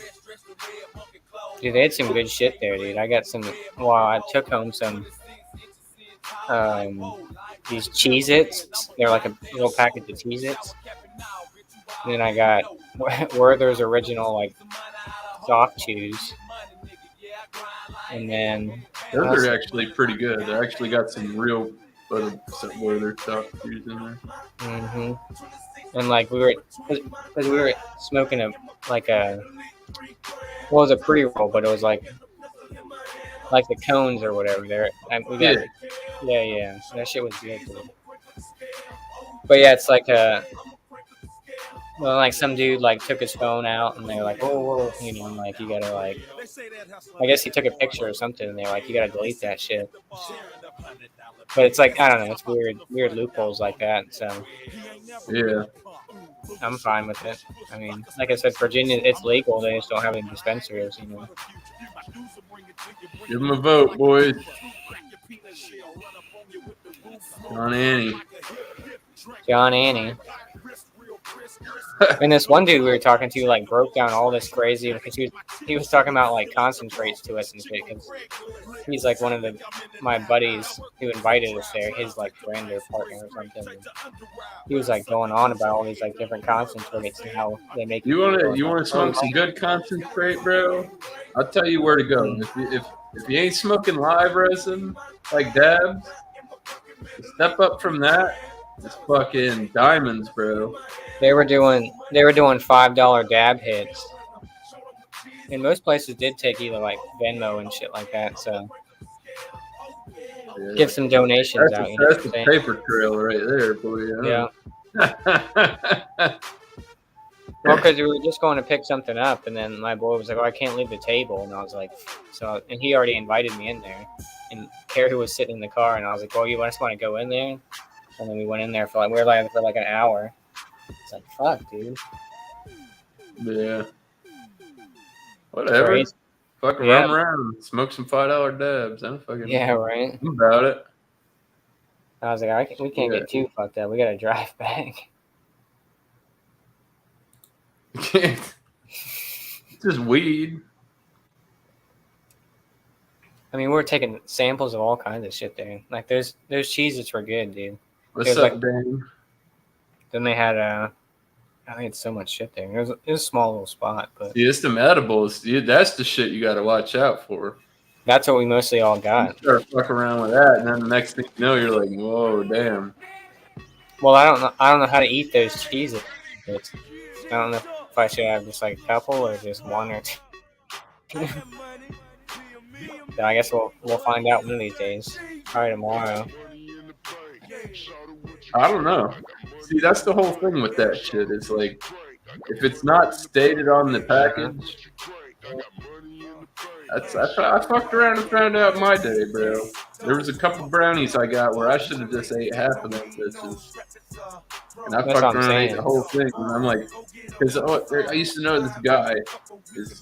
Dude, they had some good shit there, dude. I got some. Well, I took home some. These Cheez-Its. They're like a little package of Cheez-Its. And then I got Werther's original like soft chews. And then those are actually pretty good. They actually got some real Werther soft chews in there. Mm-hmm. And like we were smoking a well, it was a pre-roll, but it was like the cones or whatever. We got yeah. That shit was good. Dude. But yeah, it's like like some dude like took his phone out and they're like, whoa, you know, like you gotta like, I guess he took a picture or something and they're like, you gotta delete that shit. But it's like, I don't know, it's weird loopholes like that. So yeah, I'm fine with it. I mean, like I said, Virginia, it's legal. They just don't have any dispensaries, you know. Give them a vote, boys. John Annie. And this one dude we were talking to like broke down all this crazy because he was talking about like concentrates to us and shit because he's like one of my buddies who invited us there, his like friend or partner or something. And he was like going on about all these like different concentrates and how they make. You want to smoke some good concentrate, bro? I'll tell you where to go. If you ain't smoking live resin like dabs, step up from that. It's fucking diamonds, bro. They were doing $5 dab hits, and most places did take either like Venmo and shit like that. So get some donations out. That's a paper trail right there, boy. Yeah. Well, because we were just going to pick something up, and then my boy was like, "Oh, I can't leave the table," and I was like, "So," and he already invited me in there, and Carrie was sitting in the car, and I was like, "Well, you just want to go in there?" And then we went in there we were like for like an hour. It's like, fuck, dude. Yeah. Whatever. Crazy. Fucking run around, smoke some $5 dabs. I'm fucking right. I'm about it. I was like, we can't get too fucked up. We gotta drive back. You can't. It's just weed. I mean, we were taking samples of all kinds of shit there. Like those Cheez-Its were good, dude. What's up, Dan? Then they had I think it's so much shit there. It was a small little spot, but it's them edibles. That's the shit you got to watch out for. That's what we mostly all got. You start fucking around with that, and then the next thing you know, you're like, whoa, damn. Well, I don't know how to eat those Cheez-Its. I don't know if I should have just like a couple or just one or two. So I guess we'll find out one of these days. Probably tomorrow. I don't know. See, that's the whole thing with that shit. It's like, if it's not stated on the package, I fucked around and found out my day, bro. There was a couple brownies I got where I should have just ate half of them bitches. And I fucked around and ate the whole thing. And I'm like, because I used to know this guy.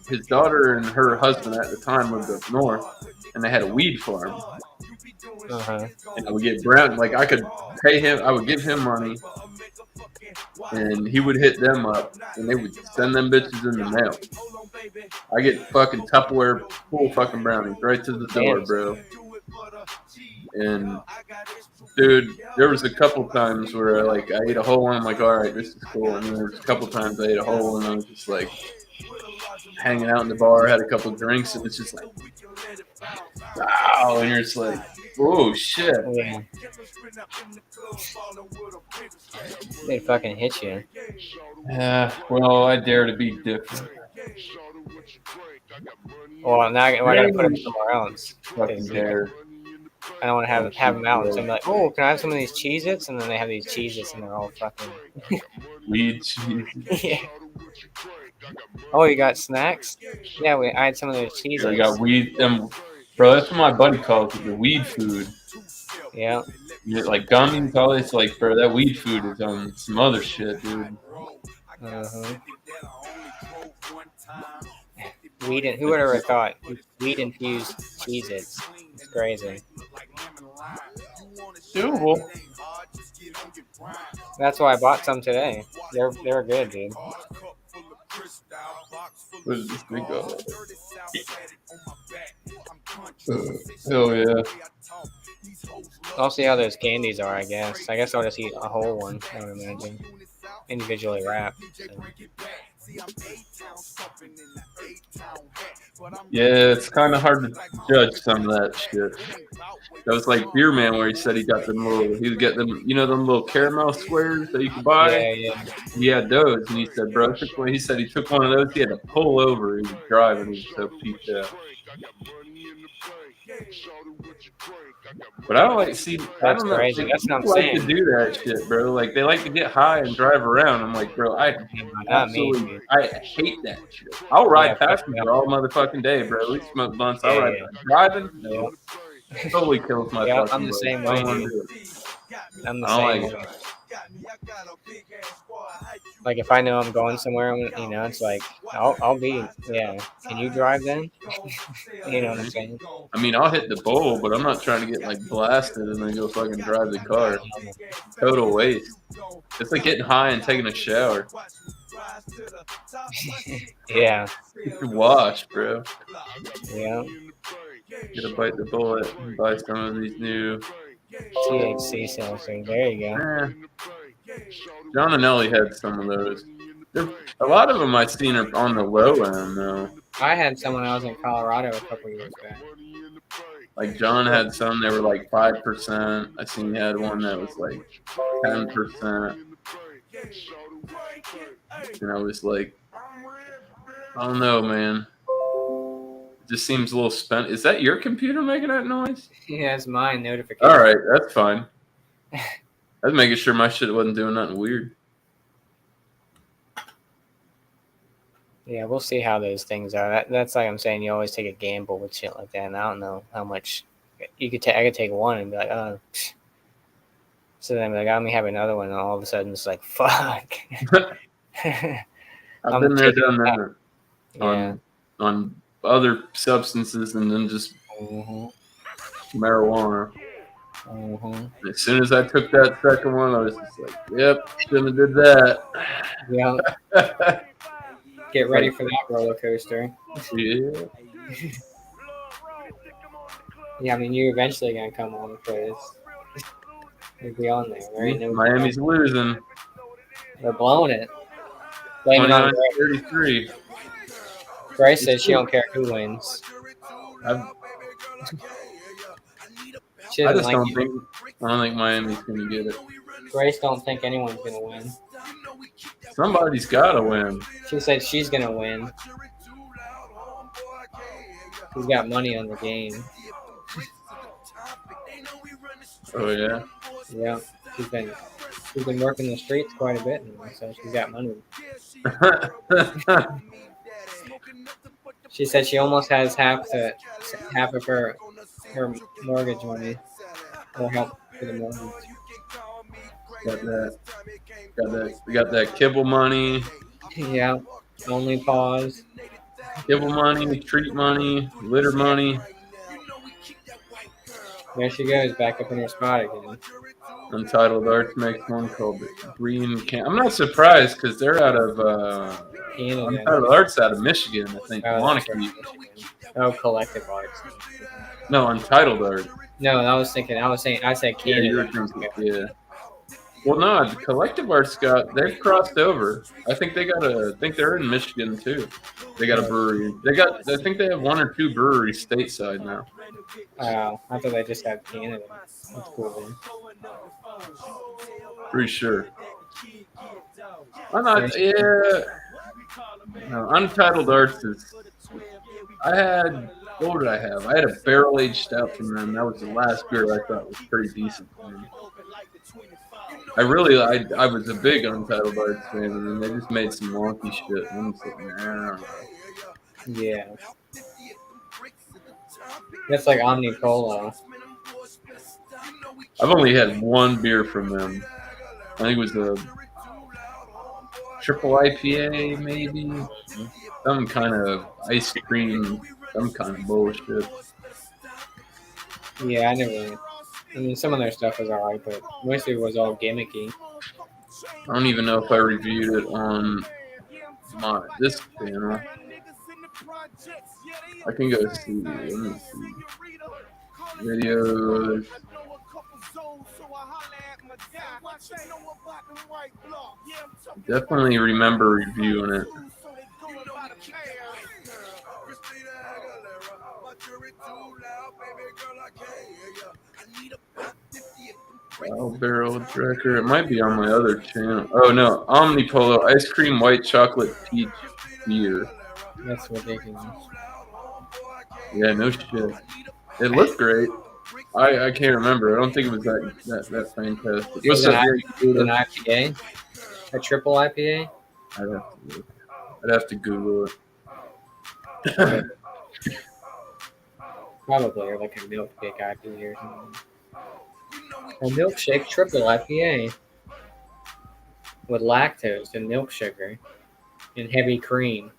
His daughter and her husband at the time lived up north, and they had a weed farm. And I would get like I could pay him, I would give him money, and he would hit them up, and they would send them bitches in the mail. I get fucking Tupperware full fucking brownies right to the door, bro. And dude, there was a couple times where I ate a whole one. I'm like, all right, this is cool. And then there was a couple times I ate a whole one. And I was just like hanging out in the bar, had a couple drinks, and it's just like, wow. And you're just like, oh shit. Yeah. They fucking hit you. Yeah. Well, I dare to be different. Well, now I gotta put them somewhere else. Fucking dare. I don't want to have them out. So I'm like, oh, can I have some of these Cheez-Its? And then they have these Cheez-Its and they're all fucking weed Cheez-Its. Yeah. Oh, you got snacks? Yeah, I had some of those Cheez-Its. I got weed. Bro, that's what my buddy calls it, the weed food. Yeah. Like gummies, all this. Like, bro, that weed food is on some other shit, dude. Weed and who would have ever thought weed infused Cheez-Its? It's crazy. Doable. That's why I bought some today. They're good, dude. What does this big go? Hell yeah. I'll see how those candies are, I guess. I guess I'll just eat a whole one, I would imagine. Individually wrapped. So. Yeah, it's kind of hard to judge some of that shit. That was like Beer Man, where he said he got them little, he would get them, you know, them little caramel squares that you could buy. Yeah. He had those, and he said, bro, he said he took one of those. He had to pull over. He was driving. He was so peaked out. But I don't like I That's don't know. crazy. That's what I'm People like saying. to do that shit, bro. Like they like to get high and drive around. I'm like, bro, I Not me, absolutely, dude. I hate that shit. I'll ride Yeah, past fuck you yeah. all motherfucking day, bro. We smoke blunts. I'll Yeah, ride. yeah. Driving, no, totally kills my Yeah, fucking I'm the blood. same I don't way, wanna dude. do it. I'm the I don't same like way. it. Like if I know I'm going somewhere, you know, it's like I'll be Can you drive then? You know what I'm saying? I mean, I'll hit the bowl, but I'm not trying to get like blasted and then go fucking drive the car. Total waste. It's like getting high and taking a shower. Yeah. You can wash, bro. Yeah. Gotta bite the bullet and buy some of these new. THC seltzer. There you go. John and Ellie had some of those. A lot of them I've seen are on the low end though. I had someone I was in Colorado a couple years back. Like John had some that were like 5%. I seen he had one that was like 10%. And I was like, I don't know, man. It just seems a little spent. Is that your computer making that noise? Yeah, it's mine notification. All right, that's fine. I was making sure my shit wasn't doing nothing weird. Yeah, we'll see how those things are. That's like I'm saying. You always take a gamble with shit like that, and I don't know how much you could take. I could take one and be like, oh. So then I'm like, let me have another one, and all of a sudden it's like, fuck. I've been there, done that. Yeah. On other substances, and then just marijuana. As soon as I took that second one, I was just like, yep, shouldn't have did that. Yeah. Get ready for that roller coaster. Yeah. Yeah, I mean, you're eventually going to come on because you'll be on there, right? Miami's losing. They're blowing it. Blame it on 33. Grace says she don't care who wins. I She doesn't just like don't you. think. I don't think Miami's going to get it. Grace don't think anyone's going to win. Somebody's got to win. She said she's going to win. She's got money on the game. Oh yeah. Yeah, she's been working the streets quite a bit now, so she's got money. She said she almost has half of her mortgage money, or help for the mortgage. Got that kibble money. Yeah, only pause. Kibble money, treat money, litter money. There she goes, back up in her spot again. Untitled Arts makes one called the Green Can. I'm not surprised because they're out of Canada. Untitled Arts out of Michigan, I think. Oh, Want that's to keep. Oh, Collective Arts. No, Untitled Art. No, I said Canada. Yeah, you were thinking, yeah. Well, no, the Collective Arts they've crossed over. I think they're in Michigan too. They got a brewery. I think they have one or two breweries stateside now. Oh, I thought they just had Canada. That's cool, then. Pretty sure. I'm not. Yeah. No, Untitled Arts is. What did I have? I had a barrel aged stout from them. That was the last beer I thought was pretty decent. I was a big Untitled Arts fan, and then they just made some wonky shit. And I'm just like, nah, I don't know. Yeah. That's like Omnicola. I've only had one beer from them. I think it was a triple IPA, maybe. Some kind of ice cream, some kind of bullshit. Yeah, I never. I mean, some of their stuff was alright, but most of it was all gimmicky. I don't even know if I reviewed it on this channel. I can go see. Let me see. Videos. Definitely remember reviewing it. Wow, barrel tracker. It might be on my other channel. Oh no, Omnipolo ice cream white chocolate peach beer. That's ridiculous. Yeah, no shit. It looked great. I can't remember. I don't think it was that fantastic. It was What's an, up, Gary? an IPA, a triple IPA. I'd have to look. I'd have to Google it. Probably, or like a milkshake IPA or something. A milkshake triple IPA with lactose and milk sugar and heavy cream.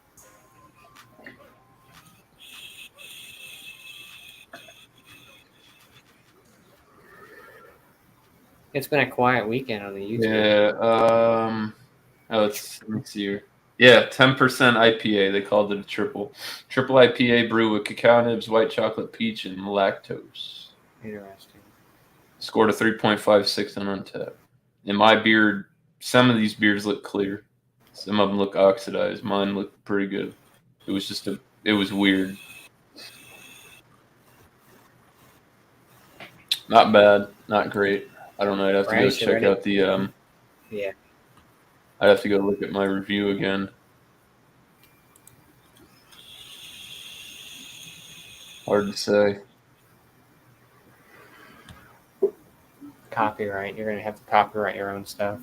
It's been a quiet weekend on the YouTube. Yeah. Let me see here. Yeah, 10% IPA. They called it a triple. Triple IPA brew with cacao nibs, white chocolate peach, and lactose. Interesting. Scored a 3.56 on Untappd. In my beer, some of these beers look clear. Some of them look oxidized. Mine looked pretty good. It was just it was weird. Not bad, not great. I don't know. I'd have to go check out the Yeah. I'd have to go look at my review again. Hard to say. Copyright. You're gonna have to copyright your own stuff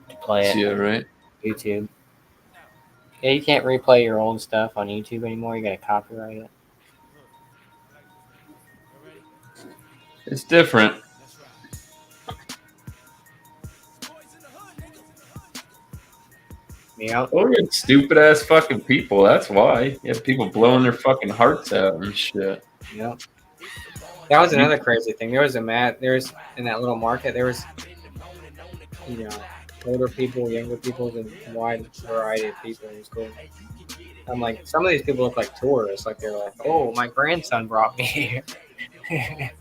to play it. Yeah, right. YouTube. Yeah, you can't replay your old stuff on YouTube anymore. You gotta copyright it. It's different. Yeah. Oh, you stupid ass fucking people. That's why. You have people blowing their fucking hearts out and shit. Yeah. That was another crazy thing. There was in that little market, there was, older people, younger people, and a wide variety of people. It was cool. I'm like, some of these people look like tourists. Like, they're like, oh, my grandson brought me here. I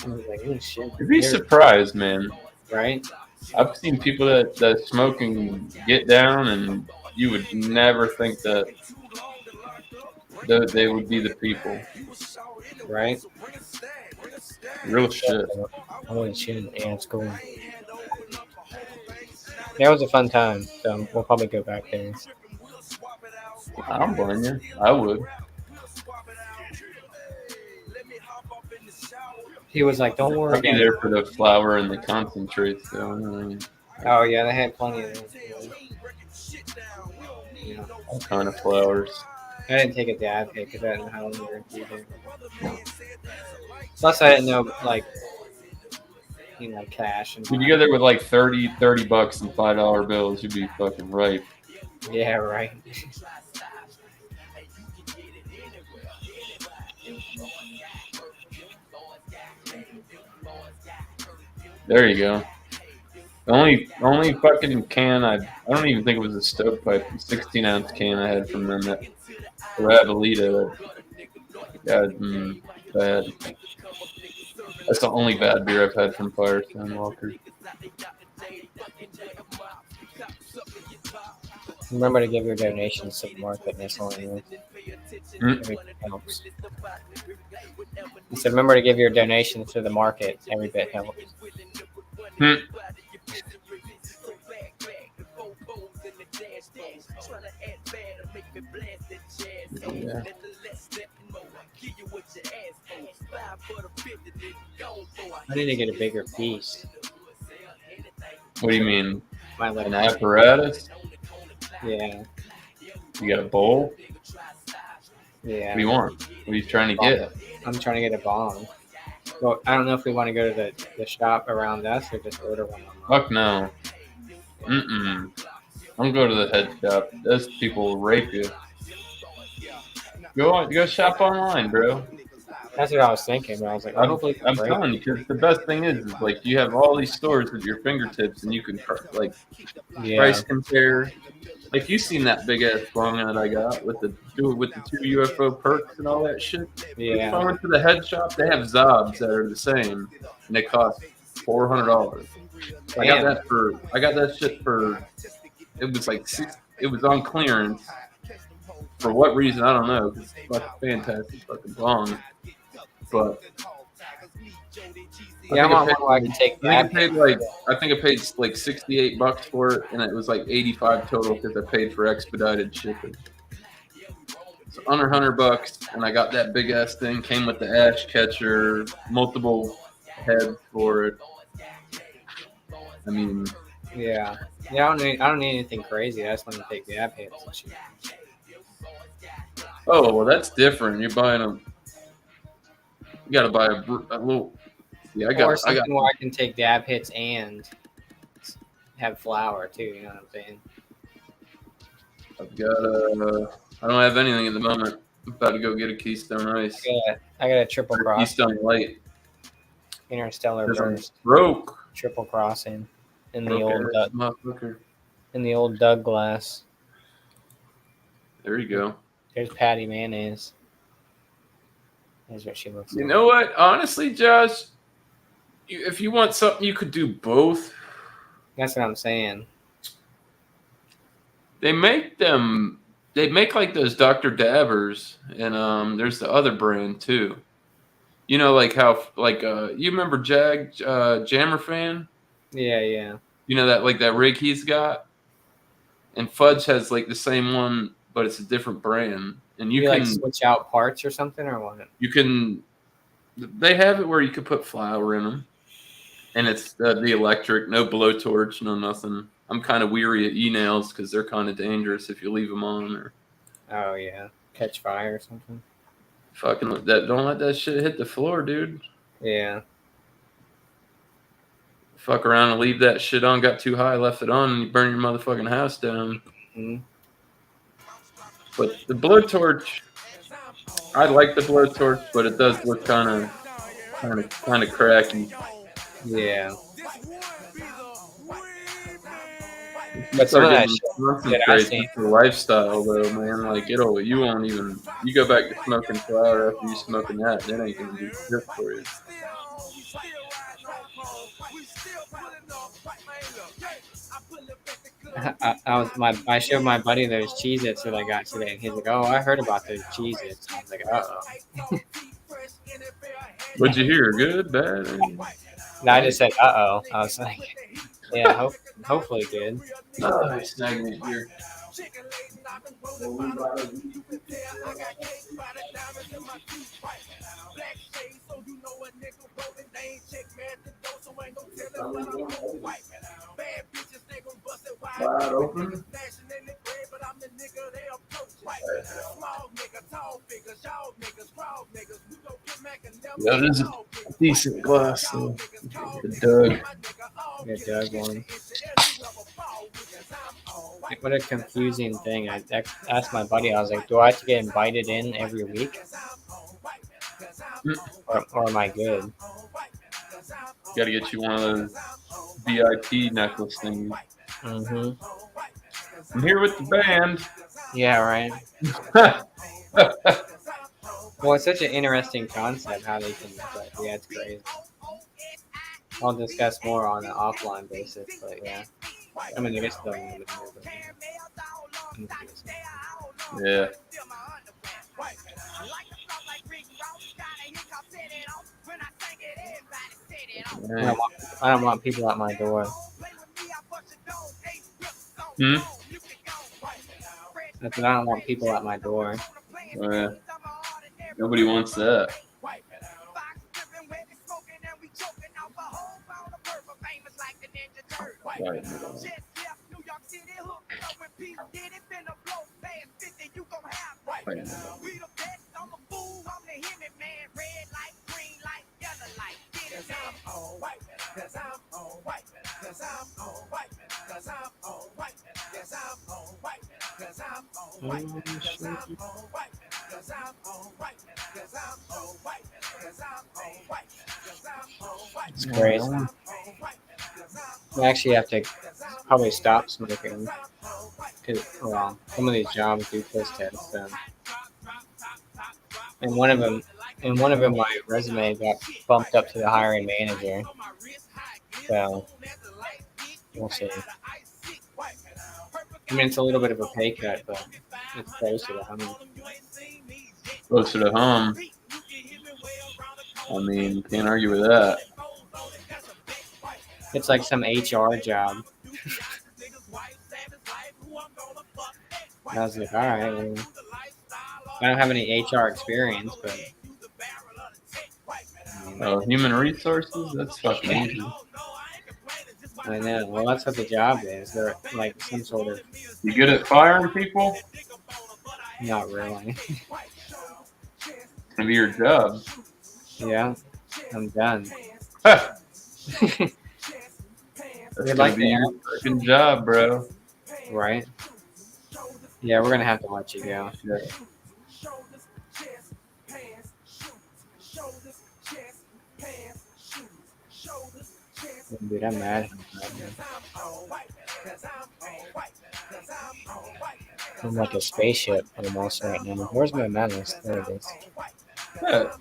was like, oh, shit. You'd be surprised, man. Right? I've seen people that smoke and get down, and you would never think that they would be the people. Right? Real shit. Holy shit. Yeah, it's cool. That was a fun time, so we'll probably go back there. I don't blame you. I would. He was like, don't worry. I'd be there for the flour and the concentrates, though. Oh, yeah, they had plenty of them. Yeah. All kind of flowers. I didn't take a dab hit because I didn't know how long we were going to be there. Plus, I didn't know, cash. And If you go there with like $30 and $5 bills, you'd be fucking right. Yeah, right. There you go. The only fucking can I don't even think it was a stovepipe, 16-ounce can I had from them that Ravelita. Bad. That's the only bad beer I've had from Firestone Walker. Remember to give your donations to the market. That's all I know. Everything helps. He said, remember to give your donations to the market. Every bit helps. Yeah. I need to get a bigger piece. What do you mean? An An apparatus? Yeah. You got a bowl? Yeah. What do you want? What are you trying to get? I'm trying to get a bong. Well, I don't know if we want to go to the shop around us or just order one online. Fuck no. Don't go to the head shop. Those people will rape you. Go shop online, bro. That's what I was thinking. But I was like, well, hopefully I'm it's break. telling you, because the best thing is like you have all these stores at your fingertips, and you can like Yeah, price compare. Like you seen that big ass bong that I got with the two UFO perks and all that shit. If I yeah, went to the head shop, they have Zobs that are the same, and they cost $400. damn. I got that shit for it was like it was on clearance. For what reason I don't know. 'Cause it's fucking fantastic fucking bong, but Yeah, I'm on one where I can take I think I dab paid hits. like I think I paid like $68 for it, and it was like 85 total because I paid for expedited shipping. So under $100, and I got that big ass thing. Came with the ash catcher, multiple heads for it. I mean, Yeah, yeah. I don't need anything crazy. I just want to take dab hits and shit. oh well, that's different. You're buying a, you got to buy a little. Yeah, Or I got. something where I can take dab hits and have flour too. You know what I'm saying? I've got I don't have anything at the moment. I'm about to go get a Keystone Ice I got a triple or cross, Keystone Light interstellar because I'm burst, broke. triple crossing in the Broke old ass motherfucker. Doug glass. There you go. There's Patty mayonnaise. Here's what she looks You like. know what? Honestly, Josh, if you want something, you could do both. That's what I'm saying. They make them. They make like those Dr. Dabbers, and there's the other brand too. You know, like how like you remember Jammer Fan? Yeah, yeah. You know that like that rig he's got, and Fudge has like the same one, but it's a different brand. And You like switch out parts or something or what? you can they have it where you could put flour in them, and it's the electric, no blowtorch, no nothing. I'm kind of weary of e-nails because they're kind of dangerous if you leave them on or Oh yeah, catch fire or something. fucking that. Don't let that shit hit the floor, dude. Yeah. Fuck around and leave that shit on. Got too high, left it on, and you burn your motherfucking house down. Mm-hmm. But the blowtorch, I like the blowtorch, but it does look kind of cracky. Yeah. But some of that shit that I've seen- for lifestyle though, man. Like you won't even you go back to smoking flower after you smoking that, that ain't gonna do shit for you. I showed my buddy those Cheez-Its that I got today, and he's like, "Oh, I heard about those Cheez-Its." I was like, "Uh-oh." What'd you hear? Good, bad? And I just said, "Uh-oh." I was like, "Yeah, hopefully good." Oh, stagnant here. Wide open. Yeah, it is a decent glass though. The Doug. The Doug one. Like, what a confusing thing. I asked my buddy, I was like, "Do I have to get invited in every week? Or am I good?" Got to get you one of those VIP necklace things. Mm-hmm. I'm here with the band. Yeah, right. Well, it's such an interesting concept how they can, but yeah, it's crazy. I'll discuss more on an offline basis, but yeah. I mean, I guess they'll need it more, but Yeah. I don't want people at my door. Hmm? I said I don't want people at my door. Yeah. Nobody wants that. Right. It's crazy. I actually have to probably stop smoking. Cause, well, some of these jobs do piss tests. So. And one of them, my resume got bumped up to the hiring manager. So we'll see. I mean, it's a little bit of a pay cut, but it's closer to home. Closer to home. I mean, can't argue with that. It's like some HR job. I was like, all right, well, I don't have any HR experience, but Human resources? That's fucking easy. I know. Well, that's what the job is. They're like some sort of. You good at firing people? Not really. It's gonna be your job. Yeah, I'm done. That's They'd gonna like be to, your fucking job, bro. right? Yeah, we're gonna have to let you go. Yeah. Dude, I'm mad. I'm like a spaceship almost right now. Where's my mouse? There it is. Yeah.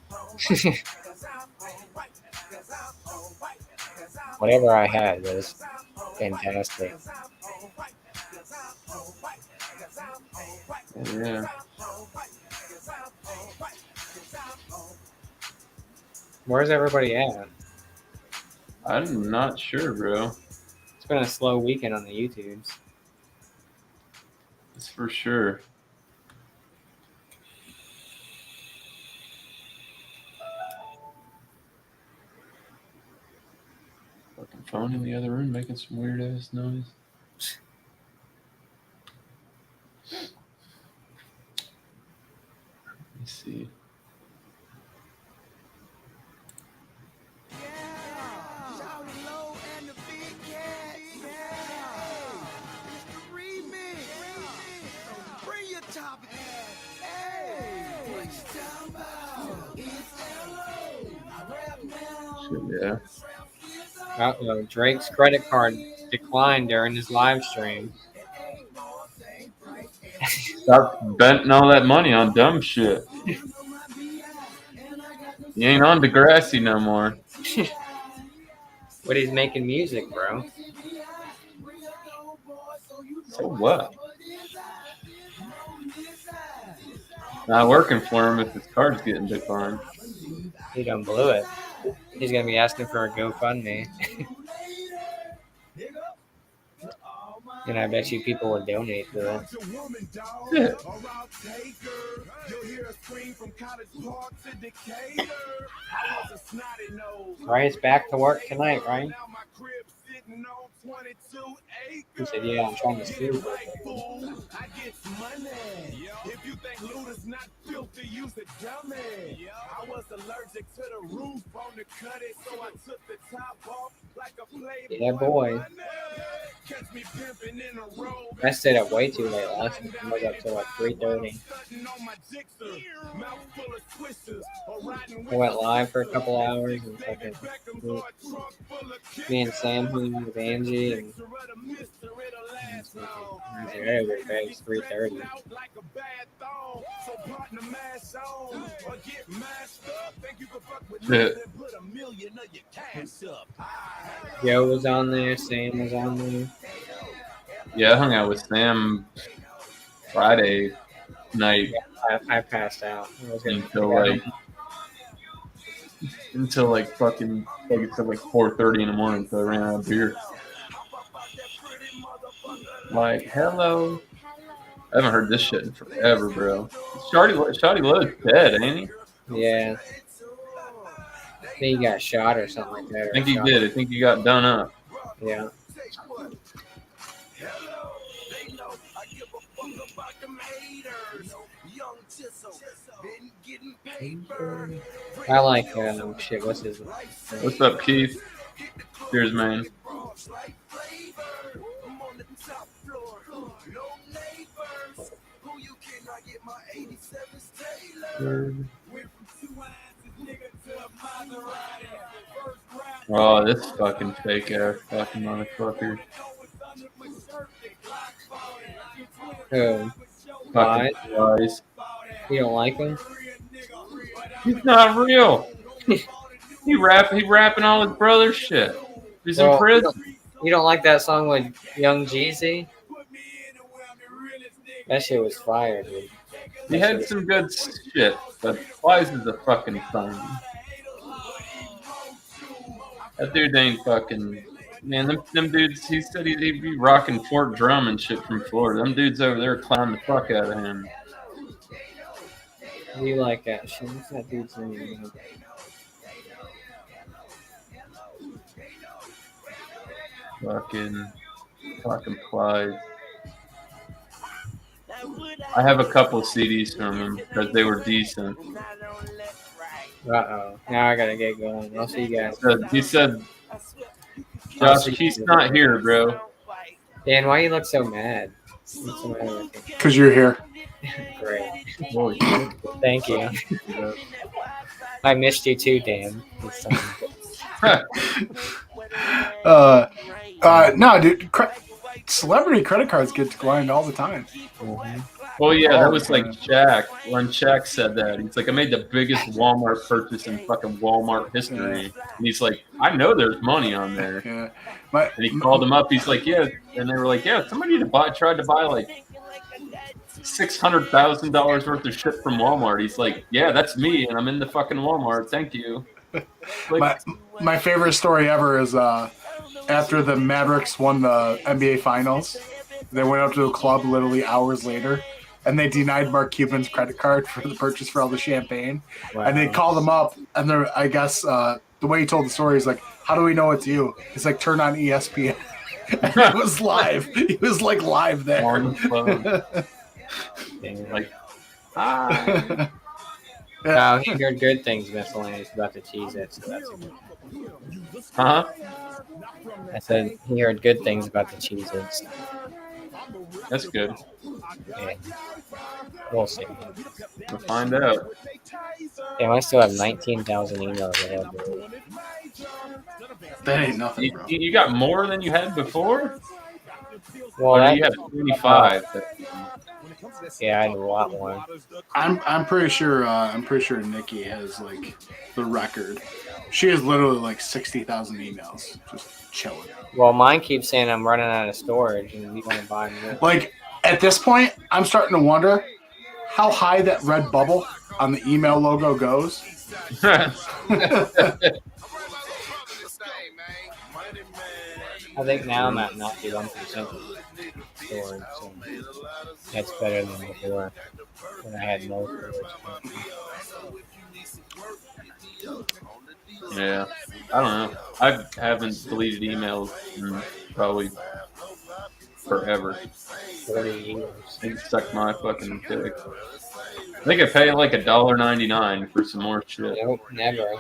Whatever I had was fantastic. Yeah. Where's everybody at? I'm not sure, bro. It's been a slow weekend on the YouTubes. That's for sure. Fucking phone in the other room making some weird ass noise. Let me see. Yeah. Uh-oh, Drake's credit card declined during his live stream. Stop betting all that money on dumb shit. You ain't on Degrassi no more. But he's making music, bro. So what? Not working for him if his card's getting declined. He done blew it. He's gonna be asking for a GoFundMe. And I bet you people would donate to it. Yeah. Ryan's back to work tonight, right? He said, yeah, I'm trying to sleep. If you think loot is not filthy, use a dummy. I was allergic to the roof on the cut it, so I took the top off like a Playboy. Yeah, boy. Catch me pimping in a robe. I stayed up way too late last night. I was up till like 3:30. I went live for a couple hours and fucking me and Sam hung out with Angie and I was like, I gotta go to bed. It's 3:30. Yeah. Joe was on there, Sam was on there. Yeah, I hung out with Sam Friday night. Yeah, I passed out. I was until like fucking like it's like 4:30 in the morning, so I ran out of beer. Like, hello. I haven't heard this shit in forever, bro. Shawty Lowe's dead, ain't he? Yeah. I think he got shot or something like that. I think he did. I think he got done up. Yeah. I like shit. What's his name? What's up, Keith? Cheers, man. Oh, this fucking fake ass fucking motherfucker. Who? Fucking Why? lies. You don't like him? He's not real. He rapping all his brother's shit. He's in Well, prison. you don't like that song with Young Jeezy? That shit was fire, dude. He had some good shit, but Lies is a fucking thing. That dude ain't fucking. Man, them dudes, he said he'd be rocking Fort Drum and shit from Florida. Them dudes over there clown the fuck out of him. What do you like that shit? What's that dude's name? Fucking Plies. I have a couple CDs from him because they were decent. Uh-oh. Now I gotta get going. I'll see you guys. He said, Josh, he's not here, bro. Dan, why you look so mad? What's the matter with you? Because you're here. Great. Holy shit. Thank you. I missed you too, Dan. No, dude. Celebrity credit cards get declined all the time. Well, yeah, that was like Shaq. When Shaq said that, he's like, I made the biggest Walmart purchase in fucking Walmart history. And he's like, I know there's money on there. Yeah. And he called him up. He's like, yeah. And they were like, yeah, somebody tried to buy like $600,000 worth of shit from Walmart. He's like, yeah, that's me. And I'm in the fucking Walmart. Thank you. Like, my favorite story ever is after the Mavericks won the NBA Finals, they went up to a club literally hours later, and they denied Mark Cuban's credit card for the purchase for all the champagne. Wow. And they called him up, and I guess the way he told the story is like, how do we know it's you? He's like, turn on ESPN. And it was live. He was like live there. On the phone. Like, hi. Oh, he heard good things, miscellaneous about the Cheez-Its, so that's a good thing. Huh? I said he heard good things about the Cheez-Its. That's good. Yeah. We'll see. We'll find out. Yeah, I still have 19,000 emails available. That ain't nothing, bro. You got more than you had before? Well, you have 25. Yeah, I had a lot more. I'm pretty sure Nikki has like the record. She has literally like 60,000 emails just chilling. Well, mine keeps saying I'm running out of storage and you want to buy more. Like at this point, I'm starting to wonder how high that red bubble on the email logo goes. I think now I'm at 91% storage, so that's better than before when I had no storage. Yeah, I don't know. I haven't deleted emails in probably forever. 40 years. They suck my fucking dick. I think I pay like $1.99 for some more shit. Nope, never.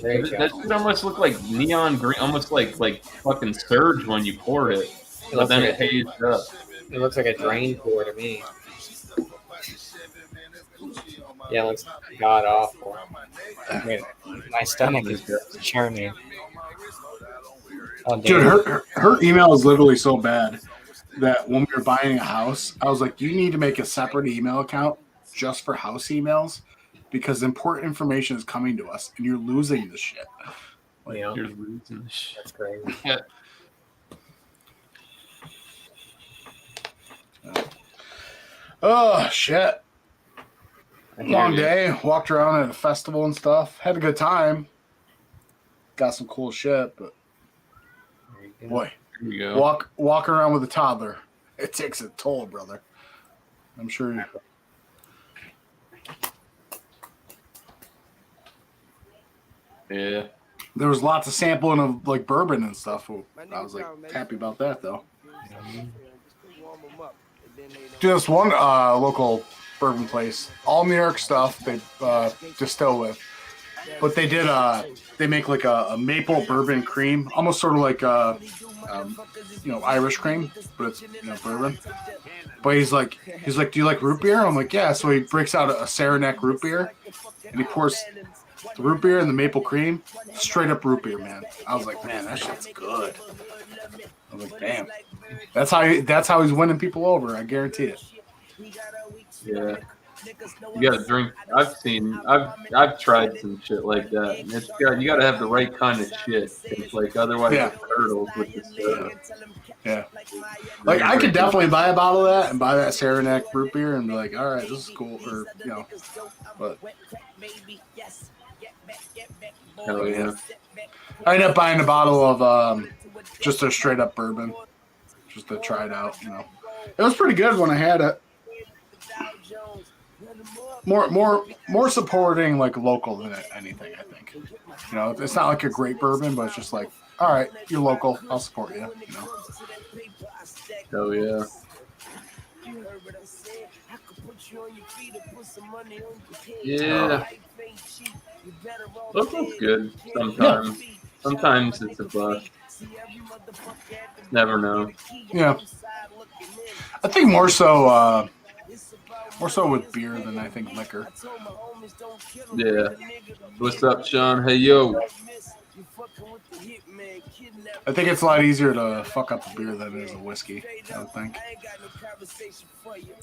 That should almost look like neon green, almost like fucking Surge when you pour it. But then it hazed up. It looks like a drain pour to me. Yeah, it looks god awful. My stomach is churning. Oh, dude, her email is literally so bad that when we were buying a house, I was like, you need to make a separate email account just for house emails because important information is coming to us and you're losing the shit. Like, yeah. You're losing the shit. That's crazy. Yeah. Oh, shit. Long day. Walked around at a festival and stuff. Had a good time. Got some cool shit, but boy, here you go. Walk around with a toddler. It takes a toll, brother. I'm sure you. Yeah. There was lots of sampling of like bourbon and stuff. I was like happy about that though. Dude, this one local bourbon place, all New York stuff they distill with, but they did they make like a maple bourbon cream, almost sort of like Irish cream, but it's bourbon. But he's like, do you like root beer? I'm like, yeah. So he breaks out a Saranac root beer, and he pours the root beer and the maple cream, straight up root beer, man. I was like, man, that shit's good. I was like, damn. That's how he's winning people over. I guarantee it. Yeah. You gotta drink. I've tried some shit like that, and you gotta have the right kind of shit. It's like otherwise Yeah. it curdles with the soda. Yeah. Like I could definitely buy a bottle of that and buy that Saranac root beer and be like, all right, this is cool, or but Hell yeah. I ended up buying a bottle of just a straight up bourbon, just to try it out. It was pretty good when I had it. More supporting like local than anything, I think. It's not like a great bourbon, but it's just like, all right, you're local, I'll support you. Hell yeah. Yeah. Local's good sometimes. Sometimes it's a bust. Never know. Yeah. I think more so with beer than I think liquor. Yeah. What's up, Sean? Hey, yo. I think it's a lot easier to fuck up a beer than it is a whiskey, I would think.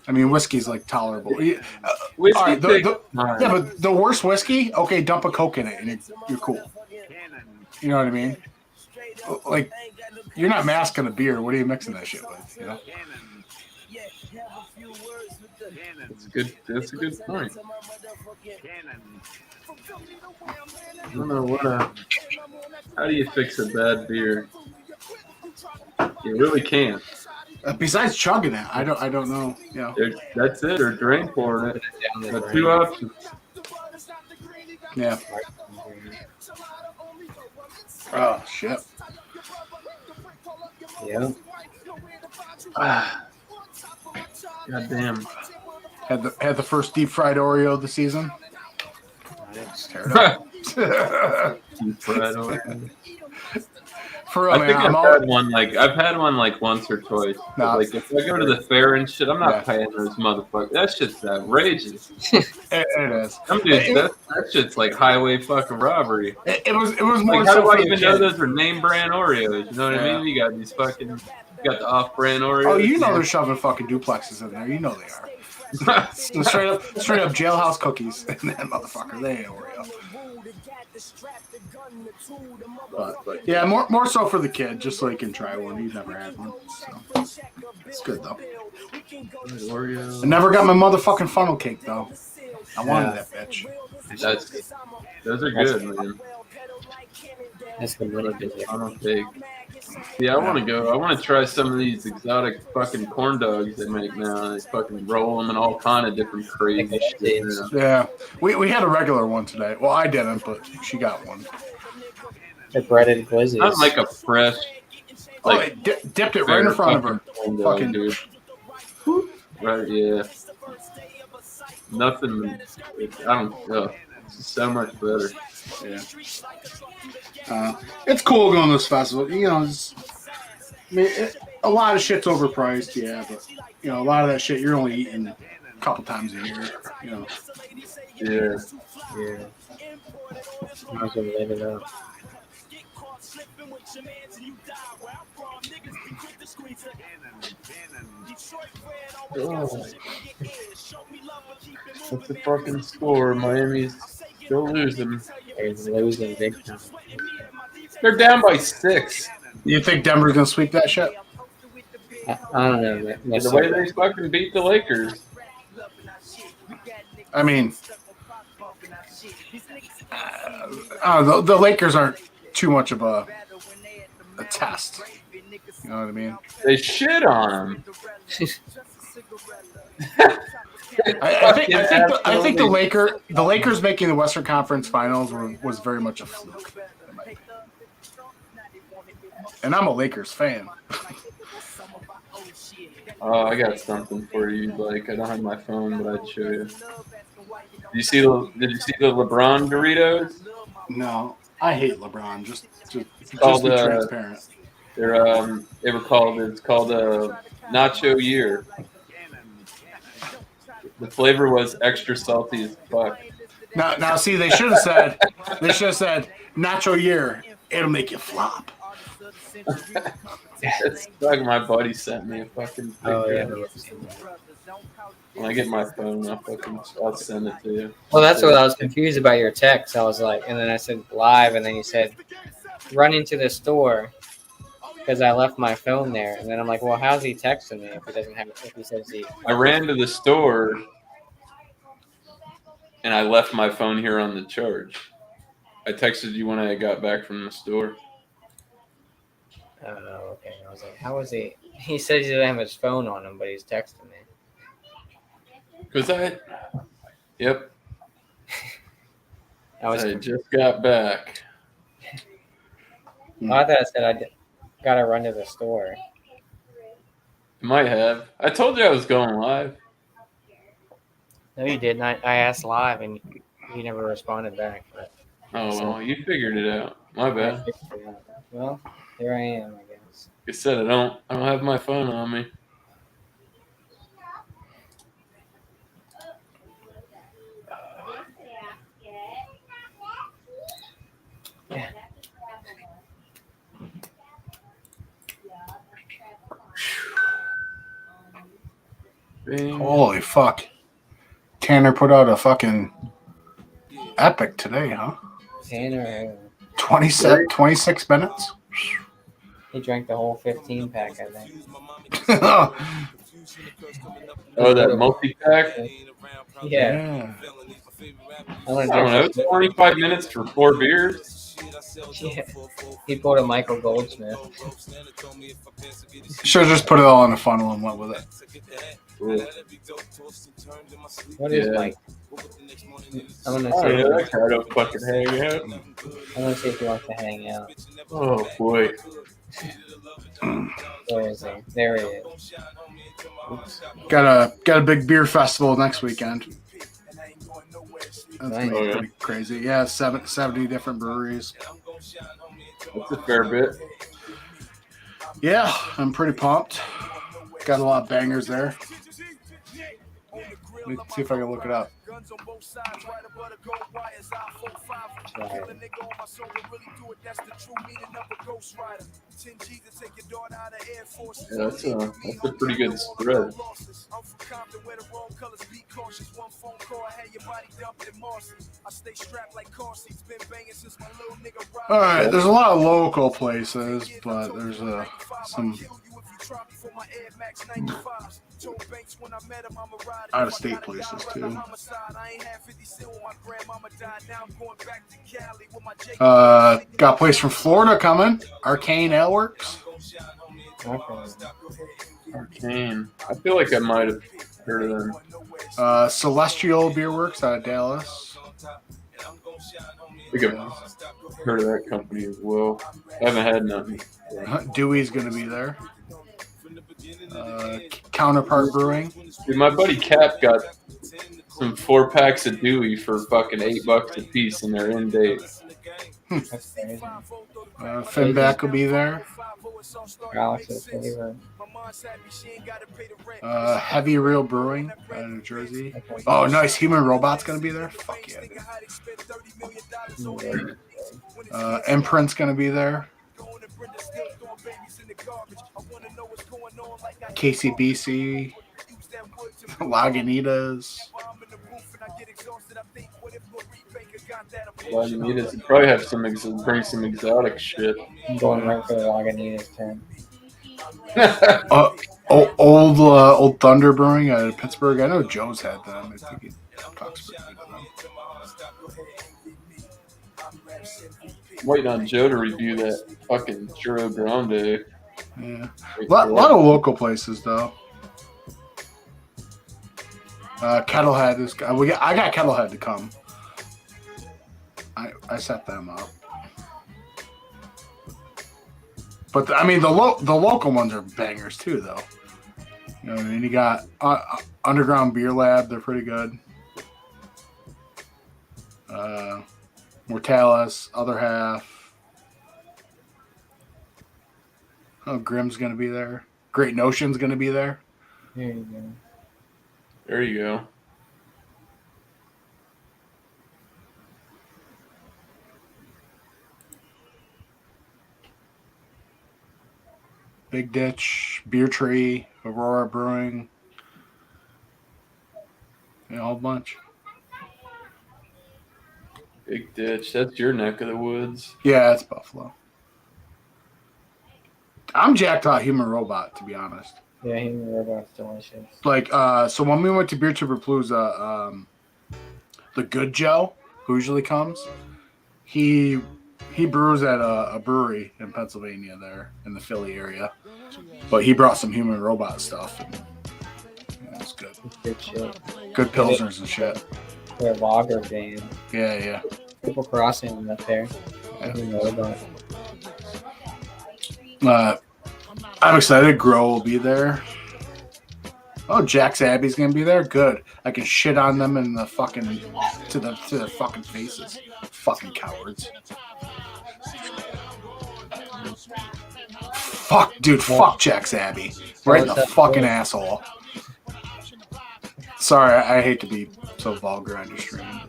I mean, whiskey's like tolerable. Whiskey all right, yeah, but the worst whiskey, okay, dump a Coke in it and you're cool. You know what I mean? Like, you're not masking a beer. What are you mixing that shit with? That's a good point. I don't know how do you fix a bad beer? You really can't. Besides chugging it, I don't know. That's it, or drain pouring it. Got two options. Yeah. Oh shit. Yeah. God damn. Had the first deep fried Oreo of the season. Tear it up. Deep fried Oreo. For real, I think man, I've had one like once or twice. Nah. Like if I go to the fair and shit, I'm not paying those motherfuckers. That shit's outrageous. It is. That shit's like highway fucking robbery. It was more. Like, how do I even know those are name brand Oreos? You know what I mean? You got these fucking, you got the off brand Oreos. Oh, you know they're shoving fucking duplexes in there. You know they are. straight up jailhouse cookies in that motherfucker. They ain't Oreo. But yeah, more so for the kid, just so he can try one. He's never had one, so it's good though. Oreo. I never got my motherfucking funnel cake though. I wanted that bitch. Those are good, man. That's a little bit Funnel cake. Yeah, I want to go. I want to try some of these exotic fucking corn dogs they make now. They fucking roll them in all kind of different crazy shit. Yeah, we had a regular one today. Well, I didn't, but she got one. The breaded glizzies. Not like a fresh. Like, dipped it right in front of her. Fucking dude. Right? Yeah. Nothing. I don't know. It's so much better. Yeah. It's cool going to this festival. A lot of shit's overpriced, yeah, but a lot of that shit you're only eating a couple times a year. Yeah. Might as well live it up. Oh. What's the fucking score? Miami's still losing. They're losing big time. They're down by 6. You think Denver's gonna sweep that shit? I don't know. The way they fucking beat the Lakers. I mean, the Lakers aren't too much of a test. You know what I mean? They shit on them. I think the Lakers making the Western Conference Finals was very much a fluke. And I'm a Lakers fan. Oh, I got something for you. Like, I don't have my phone, but I'd show you. Did you see the LeBron Doritos? No, I hate LeBron. Just be transparent. It's called Nacho Year. The flavor was extra salty as fuck. Now, see, they should have said nacho year. It'll make you flop. It's like my buddy sent me a fucking Oh yeah. picture. When I get my phone, I'll send it to you. Well, that's what I was confused about your text. I was like, and then I said live, and then you said run into the store because I left my phone there. And then I'm like, well, how's he texting me if he doesn't have? If he says he. I ran to the store and I left my phone here on the charge. I texted you when I got back from the store. Oh, okay. I was like, how is he? He says he doesn't have his phone on him, but he's texting me. Yep. I just got back. I thought I said gotta run to the store. You might have. I told you I was going live. No, you didn't. I asked live, and you never responded back. But, well, you figured it out. My bad. Well, here I am, I guess. Like I said, I don't have my phone on me. Holy fuck. Tanner put out a fucking epic today, huh? Tanner. 26 minutes? He drank the whole 15 pack, I think. Oh, that multi-pack? Yeah. I don't know. It's 25 minutes for 4 beers. Yeah. He pulled a Michael Goldsmith. Should have just put it all in a funnel and went with it. Cool. What is Mike? I'm gonna see. That guy don't fucking hang out. I'm gonna see if he wants to hang out. Oh boy. Where is he? There he is. Oops. Got a big beer festival next weekend. That's Nice. pretty crazy. Yeah, 70 different breweries. That's a fair bit. Yeah, I'm pretty pumped. Got a lot of bangers there. Let me see if I can look it up. Yeah, that's a pretty good spread. All right, there's a lot of local places, but there's some out of state places too. Got a place from Florida coming. Arcane Ale Works. Arcane. I feel like I might have heard of them. Celestial Beer Works out of Dallas. I think I've heard of that company as well. I haven't had nothing. Dewey's going to be there. Counterpart Brewing. Dude, my buddy Cap got some 4 packs of Dewey for fucking $8 a piece, and they're in date. That's crazy. Finback will be there. Alex's favorite. Heavy Real Brewing out of New Jersey. Oh, nice. Human Robot's going to be there. Fuck yeah, dude. Imprint's going to be there. KCBC. Lagunitas. Lagunitas would probably have bring some exotic shit. I'm going right for the Lagunitas tent. Old Thunder Brewing out of Pittsburgh. I know Joe's had them. I think he talks pretty good to them. Waiting on Joe to review that fucking Churro Grande. Yeah, a lot of local places though. Kettlehead is. I got Kettlehead to come. I set them up. But I mean, the local ones are bangers too, though. You know what I mean? You got Underground Beer Lab; they're pretty good. Mortalis, Other Half. Oh, Grimm's gonna be there. Great Notion's gonna be there. There you go. There you go. Big Ditch, Beer Tree, Aurora Brewing. A whole bunch. Big Ditch. That's your neck of the woods. Yeah, it's Buffalo. I'm jacked on Human Robot, to be honest. Yeah, Human Robot's delicious. Like, so when we went to Beer Tripper Palooza, the Good Joe, who usually comes, he brews at a brewery in Pennsylvania there in the Philly area. But he brought some Human Robot stuff. And it was good. Good shit. Good pilsners and shit. They're a lager band. Yeah. Triple Crossing them up there. Human Robot. I'm excited. Grow will be there. Oh, Jack's Abbey's gonna be there. Good. I can shit on them in the fucking to their fucking faces. Fucking cowards. Fuck, dude. Fuck Jack's Abbey. Right in the fucking asshole. Sorry, I hate to be so vulgar on your stream.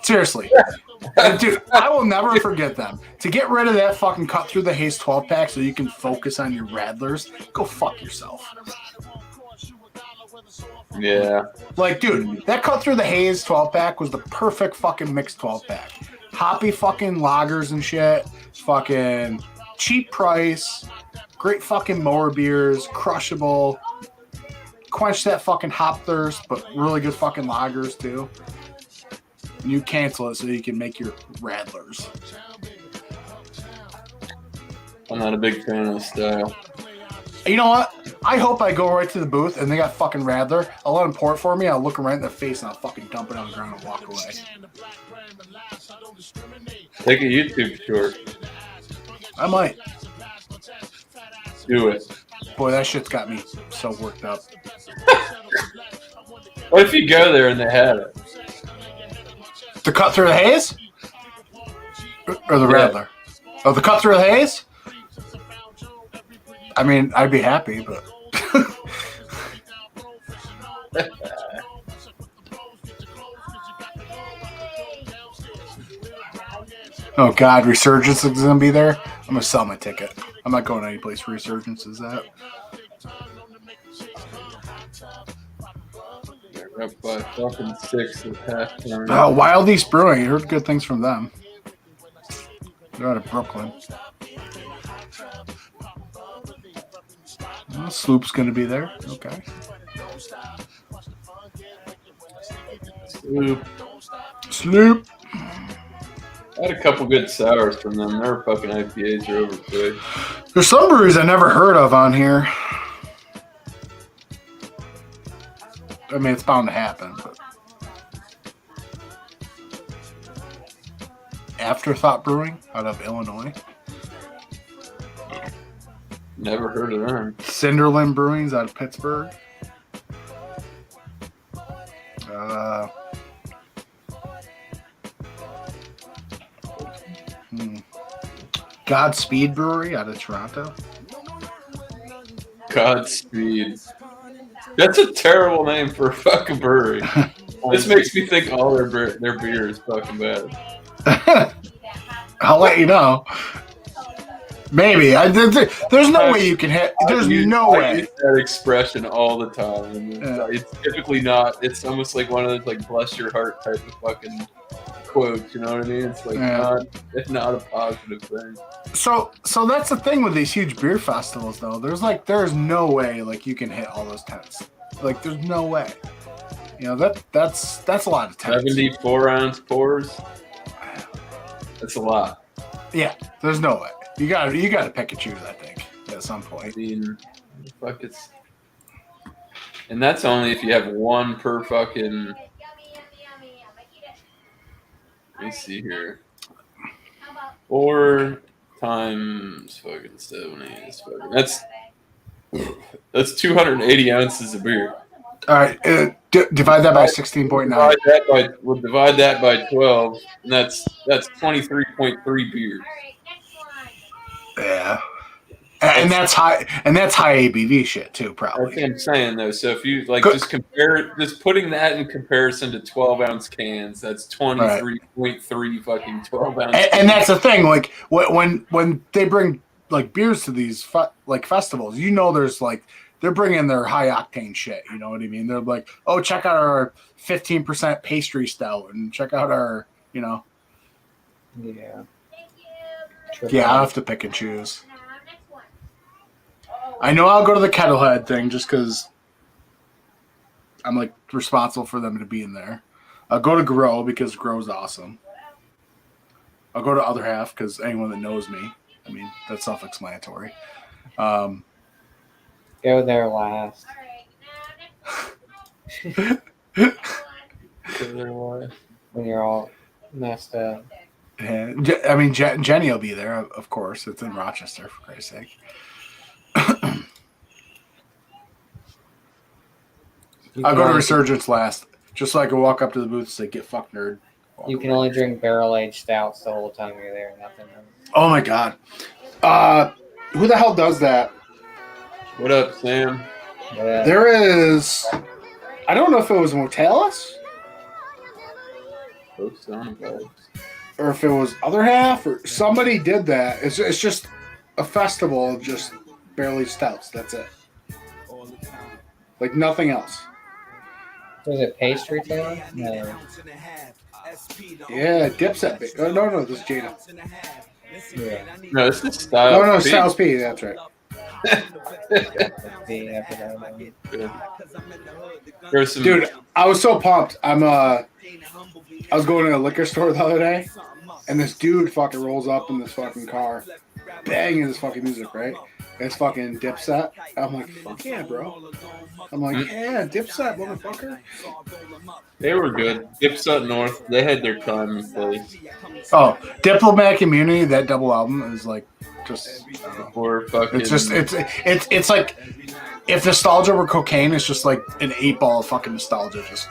Seriously. Dude, I will never forget them. To get rid of that fucking cut through the haze 12 pack so you can focus on your Radlers, go fuck yourself. Yeah. Like, dude, that cut through the haze 12 pack was the perfect fucking mixed 12 pack. Hoppy fucking lagers and shit. Fucking cheap price. Great fucking mower beers. Crushable. Quench that fucking hop thirst, but really good fucking lagers too. And you cancel it so you can make your Radlers. I'm not a big fan of the style. You know what? I hope I go right to the booth and they got fucking Radler. I'll let them pour it for me. I'll look them right in the face and I'll fucking dump it on the ground and walk away. Take a YouTube short. I might. Do it. Boy, that shit's got me so worked up. What if you go there and they have it? The cut through the haze? Or the Radler? Oh, the cut through the haze? I mean, I'd be happy, but... Oh, God, Resurgence is going to be there? I'm going to sell my ticket. I'm not going any place Resurgence is at. They're up by fucking 6 at halftime. Oh, Wild East Brewing. I heard good things from them. They're out of Brooklyn. Well, Sloop's going to be there. Okay. Sloop. I had a couple good sours from them. Their fucking IPAs are over quick. There's some breweries I never heard of on here. I mean, it's bound to happen. But Afterthought Brewing out of Illinois. Never heard of them. Cinderland Brewing's out of Pittsburgh. Godspeed Brewery out of Toronto. Godspeed. That's a terrible name for a fucking brewery. This makes me think all their beer is fucking bad. I'll let you know. Maybe. There's no way you can hit. There's no way. I use that expression all the time. And it's typically not. It's almost like one of those like bless your heart type of fucking quotes. You know what I mean? It's like it's not a positive thing. So that's the thing with these huge beer festivals, though. There's no way like you can hit all those tents. Like there's no way. You know that's a lot of tents. 74-ounce pours. That's a lot. Yeah, there's no way. You gotta pick and choose, I think, at some point. I mean, fuck it's, and that's only if you have one per fucking. Let me see here. 4 times fucking 70 is fucking. That's 280 ounces of beer. All right, divide that by 16.9. Divide that by 12, and that's 23.3 beers. Yeah, and that's high ABV shit too, probably. That's what I'm saying though. So if you just putting that in comparison to 12-ounce cans, that's 23.3 fucking 12-ounce. And that's the thing. Like when they bring like beers to these like festivals, you know, there's like they're bringing their high octane shit. You know what I mean? They're like, oh, check out our 15% pastry stout, and check out our, you know. Yeah. Yeah, I have to pick and choose. I know I'll go to the Kettlehead thing just because I'm like responsible for them to be in there. I'll go to Grow because Grow's awesome. I'll go to Other Half because anyone that knows me, I mean, that's self-explanatory. Go there last. When you're all messed up. Yeah, I mean, Jenny will be there, of course. It's in Rochester, for Christ's sake. I'll go to Resurgence last, just so I can walk up to the booth and say, get fucked, nerd. You can only drink barrel-aged stouts the whole time you're there. Nothing else. Oh, my God. Who the hell does that? What up, Sam? Yeah. There is... I don't know if it was Motalis or if it was Other Half or somebody did that. It's just a festival of just barely stouts. That's it. Like nothing else. Was it Pastry Taylor? No. Yeah, Dipset. No, this is Jada. Yeah. No, this is Styles. No, P. Styles P. That's right. Dude, I was so pumped. I was going to a liquor store the other day, and this dude fucking rolls up in this fucking car, banging his fucking music, right? It's fucking Dipset. I'm like, fuck yeah, bro. I'm like, yeah, Dipset, motherfucker. They were good. Dipset North, they had their time and place. Oh, Diplomatic Immunity, that double album is like just. Or fucking. It's like if nostalgia were cocaine, it's just like an 8-ball of fucking nostalgia. Just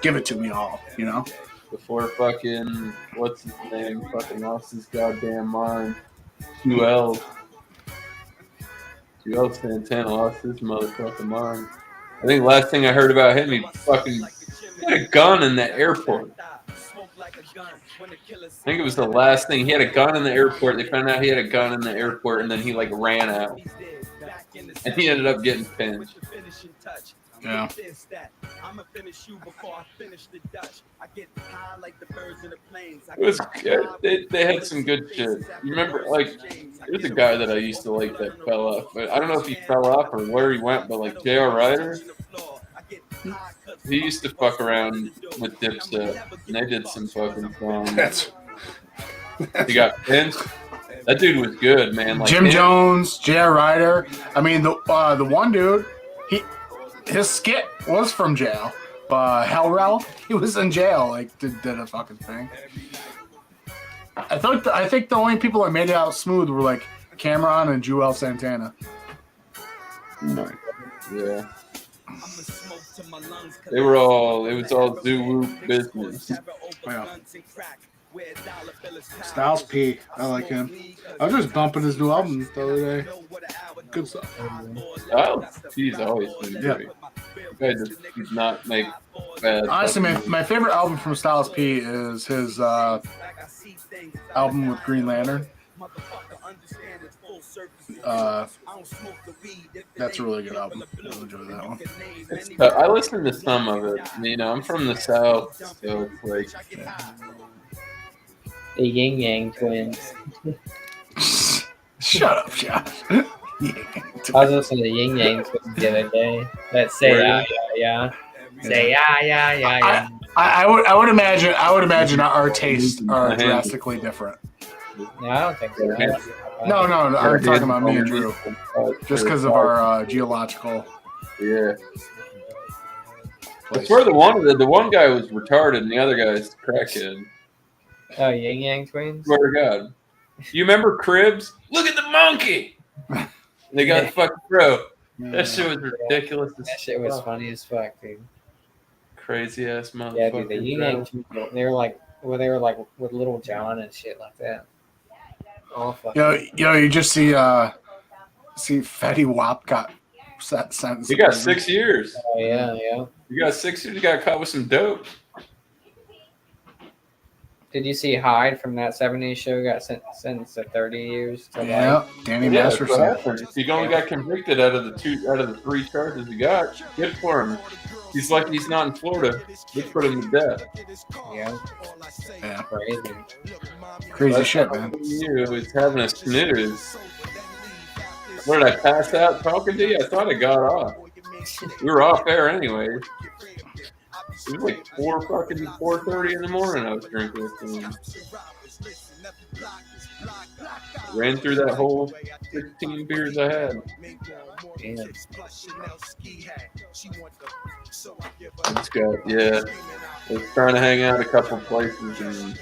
give it to me all, you know. Before fucking what's his name? Fucking lost his goddamn mind. 2L. 2L Santana lost his motherfucking mind. I think last thing I heard about him, he had a gun in the airport. I think it was the last thing. He had a gun in the airport. They found out he had a gun in the airport, and then he like ran out. And he ended up getting pinched. Yeah. It was good. They had some good shit. You remember, like, there's a guy that I used to like that fell off. But I don't know if he fell off or where he went, but like J.R. Ryder, he used to fuck around with Dipset, and they did some fucking songs. He got pinched. That dude was good, man. Like Jim Jones, J.R. Ryder. I mean, the one dude, his skit was from jail. Hell Ralph, he was in jail. Like did a fucking thing. I think the only people that made it out smooth were like Cameron and Joel Santana. Yeah. It was all zoo business. Yeah. Styles P, I like him. I was just bumping his new album the other day. Good stuff. Styles P's always been great. Guy does not make bad. Honestly, my favorite album from Styles P is his album with Green Lantern. That's a really good album. I enjoy that one. I listened to some of it. You know, I'm from the South, so like. The Yin Yang Twins. Shut up, Josh. I was listening to the Yin Yang Twins the other day. That say yeah. Say yeah. I would imagine our tastes are drastically different. No, I don't think so. No. I'm talking about me and Drew. Just because of our geological. Yeah. I swear the one guy was retarded and the other guy's crackhead. Oh, Yin Yang Twins? Swear to God. You remember Cribs? Look at the monkey! They got fucking bro. That shit was ridiculous. That shit was funny as fuck, dude. Crazy ass motherfucker. Yeah, dude, the Yin Yang Twins, they were like with Little John and shit like that. Oh, fuck. You just see Fetty Wap got sentenced. He got 6 years. Oh, yeah. You got 6 years. You got caught with some dope. Did you see Hyde from that '70s show got sentenced to 30 years to Yeah, life? Danny Yeah, that's what Masterson. happened. He only got convicted out of the 3 charges he got. Good for him. He's lucky he's not in Florida. They put him to death. Yeah, Yeah, crazy. crazy Last shit, time I man. seen you was having a snooze. What did I pass out talking to you? I thought I got off. We were off air anyway. It was like 4:30 in the morning. I was drinking with him. Ran through that whole 16 beers I had. Yeah. I just got I was trying to hang out a couple places and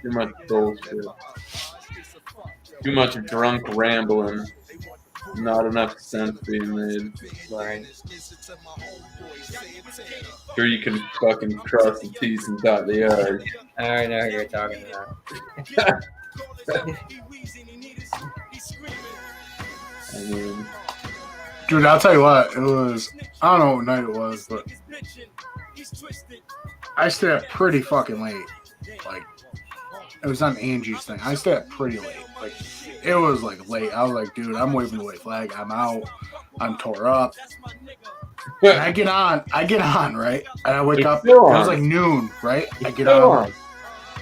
too much bullshit. Too much drunk rambling. Not enough sense being made. Right. Sure you can fucking cross the T's and dot the I's. I already know who you're talking about. I mean, Dude, I'll tell you what, it was, I don't know what night it was, but I stayed up pretty fucking late. Like, it was on Angie's thing. I stayed up pretty late. Like, it was like late. I was like, dude, I'm waving the white flag. I'm out. I'm tore up. And I get on, right? And I wake up. It was like noon, right? I get on.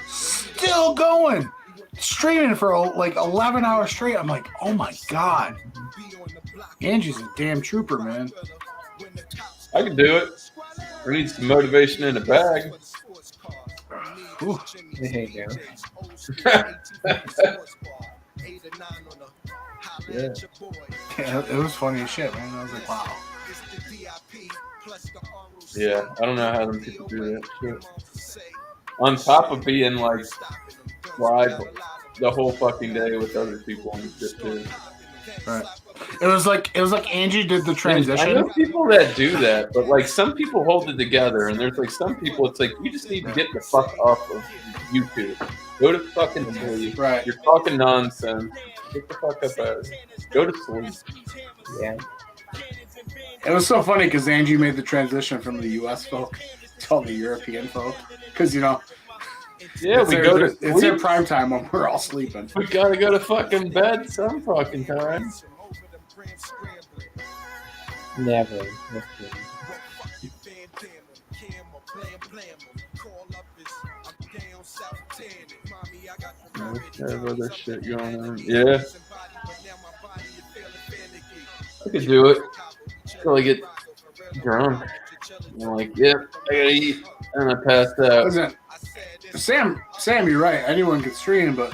Still going. Streaming for like 11 hours straight. I'm like, oh my God. Angie's a damn trooper, man. I can do it. I need some motivation in a bag. Ooh. There you go. Yeah. Yeah, it was funny as shit, man. I was like, wow. Yeah, I don't know how them people do that shit. On top of being like live the whole fucking day with other people and shit too. Right. It was like Angie did the transition. I know people that do that, but like some people hold it together, and there's like some people. It's like you just need to get the fuck off of YouTube. Go to fucking sleep. Right. You're talking nonsense. Get the fuck up out of it. Go to sleep. Yeah. It was so funny because Angie made the transition from the U.S. folk to all the European folk. Because, you know, Yeah, we go to it's sleep. their prime time when we're all sleeping. We gotta go to fucking bed some fucking time. Never. I have other shit going on. Yeah. I could do it. Till I get drunk. I'm like, yep, I gotta eat. And I passed out. Listen, Sam, you're right. Anyone can stream, but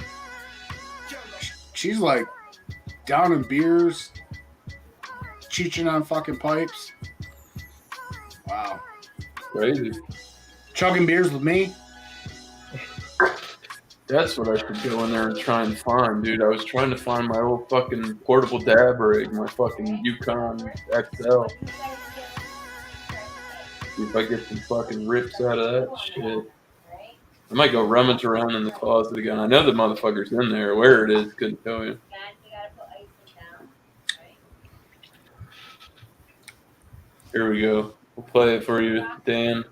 she's like down in beers, cheeching on fucking pipes. Wow. Crazy. Chugging beers with me. That's what I should go in there and try and find, dude. I was trying to find my old fucking portable dab rig, my fucking Yukon XL. See if I get some fucking rips out of that shit. I might go rummage around in the closet again. I know the motherfucker's in there. Where it is, couldn't tell you. Here we go. We'll play it for you, Dan.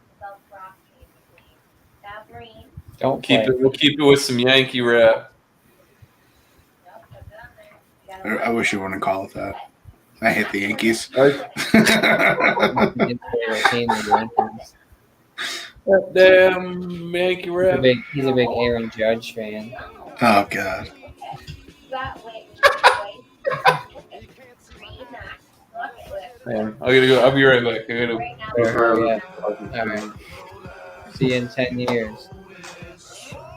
Don't play. We'll keep it with some Yankee rap. I wish you wouldn't call it that. I hate the Yankees. Damn Yankee rap. He's a big Aaron Judge fan. Oh, God. Man, I gotta go. I'll be right back. I gotta Yeah. All right. See you in 10 years.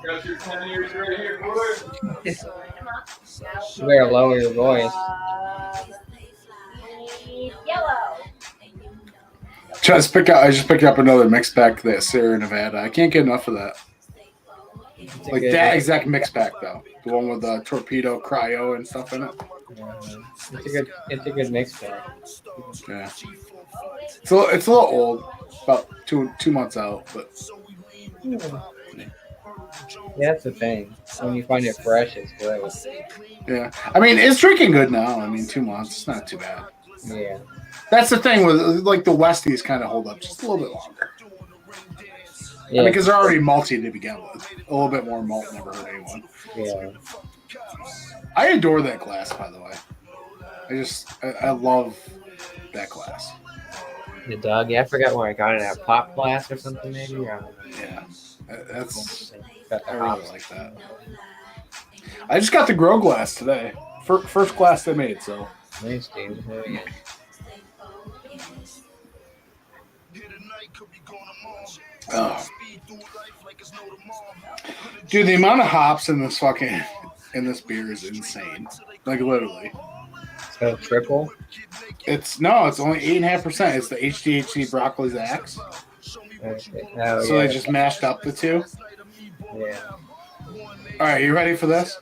Got your 10 years right here, boy. You better lower your voice. Yellow. I just picked up another mix pack, that Sierra Nevada. I can't get enough of that. Like that exact mix pack though, the one with the torpedo, cryo, and stuff in it. It's a good mix pack. Yeah, it's a little old, about two months out, but Yeah, that's the thing. When you find it fresh, it's good. yeah. I mean, it's drinking good now. I mean, 2 months, it's not too bad. Yeah. That's the thing with like the Westies kind of hold up just a little bit longer. I mean, because they're already malty to begin with. A little bit more malt never hurt anyone. Yeah. I adore that glass, by the way. I love that glass. The dog. Yeah, I forgot where I got it at. Pop glass or something, maybe. I don't know. Yeah, that's. Got the I really hops. like that. I just got the grow glass today. First glass they made, so. Nice, dude. Hell yeah. Oh. Dude, the amount of hops in this beer is insane. Like literally. So triple. It's only 8.5%. It's the HDHC Broccoli's Axe. Okay. Oh, So they just mashed up the two. Yeah. All right, you ready for this?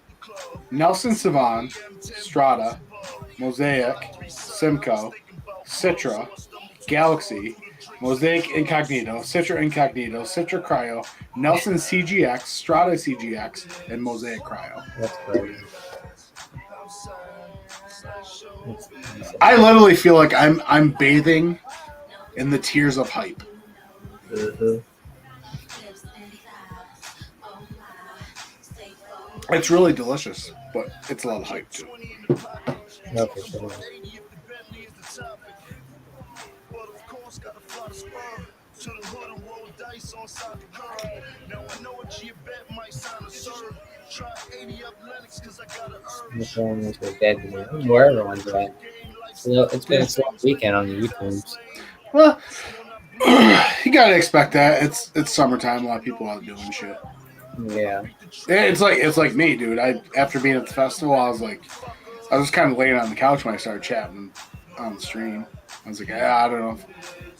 Nelson Sauvin, Strata, Mosaic, Simcoe, Citra, Galaxy, Mosaic Incognito, Citra Incognito, Citra Cryo, Nelson CGX, Strata CGX, and Mosaic Cryo. That's crazy. I literally feel like I'm bathing in the tears of hype. Mm-hmm. It's really delicious, but it's a lot of hype too. No, for sure. What's wrong with the dead man? Where everyone's at. It's been a slow weekend on the YouTubes. Well, you gotta expect that. It's summertime. A lot of people out doing shit. Yeah. It's like me, dude. After being at the festival, I was kind of laying on the couch when I started chatting on the stream. I was like, I don't know.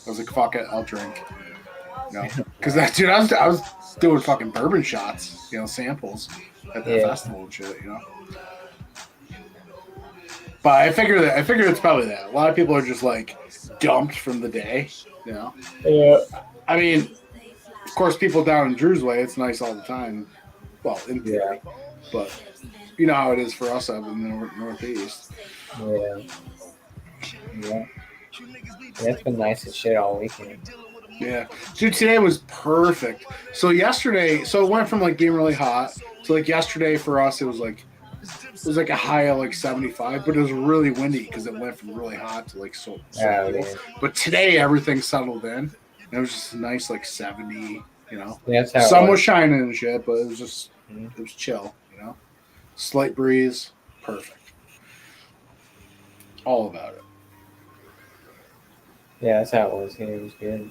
I was like, fuck it, I'll drink. Because dude, I was doing fucking bourbon shots, samples at the festival and shit, But I figure it's probably that. A lot of people are just like dumped from the day, Yeah. I mean, of course, people down in Drew's Way, it's nice all the time. Well, in theory, but you know how it is for us up in the Northeast. Yeah. Yeah. It's been nice as shit all weekend. Yeah, dude, today was perfect. So yesterday, it went from like being really hot to like yesterday for us, it was like a high of like 75, but it was really windy because it went from really hot to like so cool. But today everything settled in. And it was just a nice like 70, Yeah, that's how sun was shining and shit, but it was just it was chill, Slight breeze, perfect. All about it. Yeah, that's how it was. Yeah, it was good.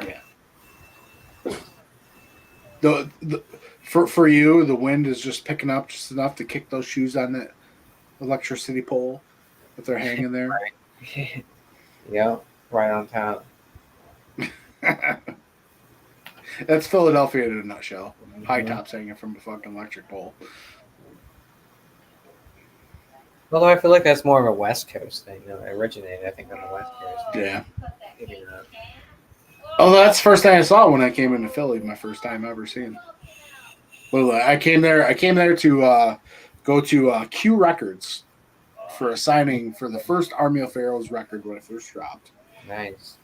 Yeah. For you, the wind is just picking up just enough to kick those shoes on that electricity pole that they're hanging there. Right. Yeah, right on top. That's Philadelphia in a nutshell. Mm-hmm. High tops hanging from a fucking electric pole. Although I feel like that's more of a West Coast thing. It originated, I think, on the West Coast. Yeah. Oh, that's the first thing I saw when I came into Philly. My first time ever seeing. Well, I came there to go to Q Records for a signing for the first Army of Pharaohs record when it first dropped. Nice.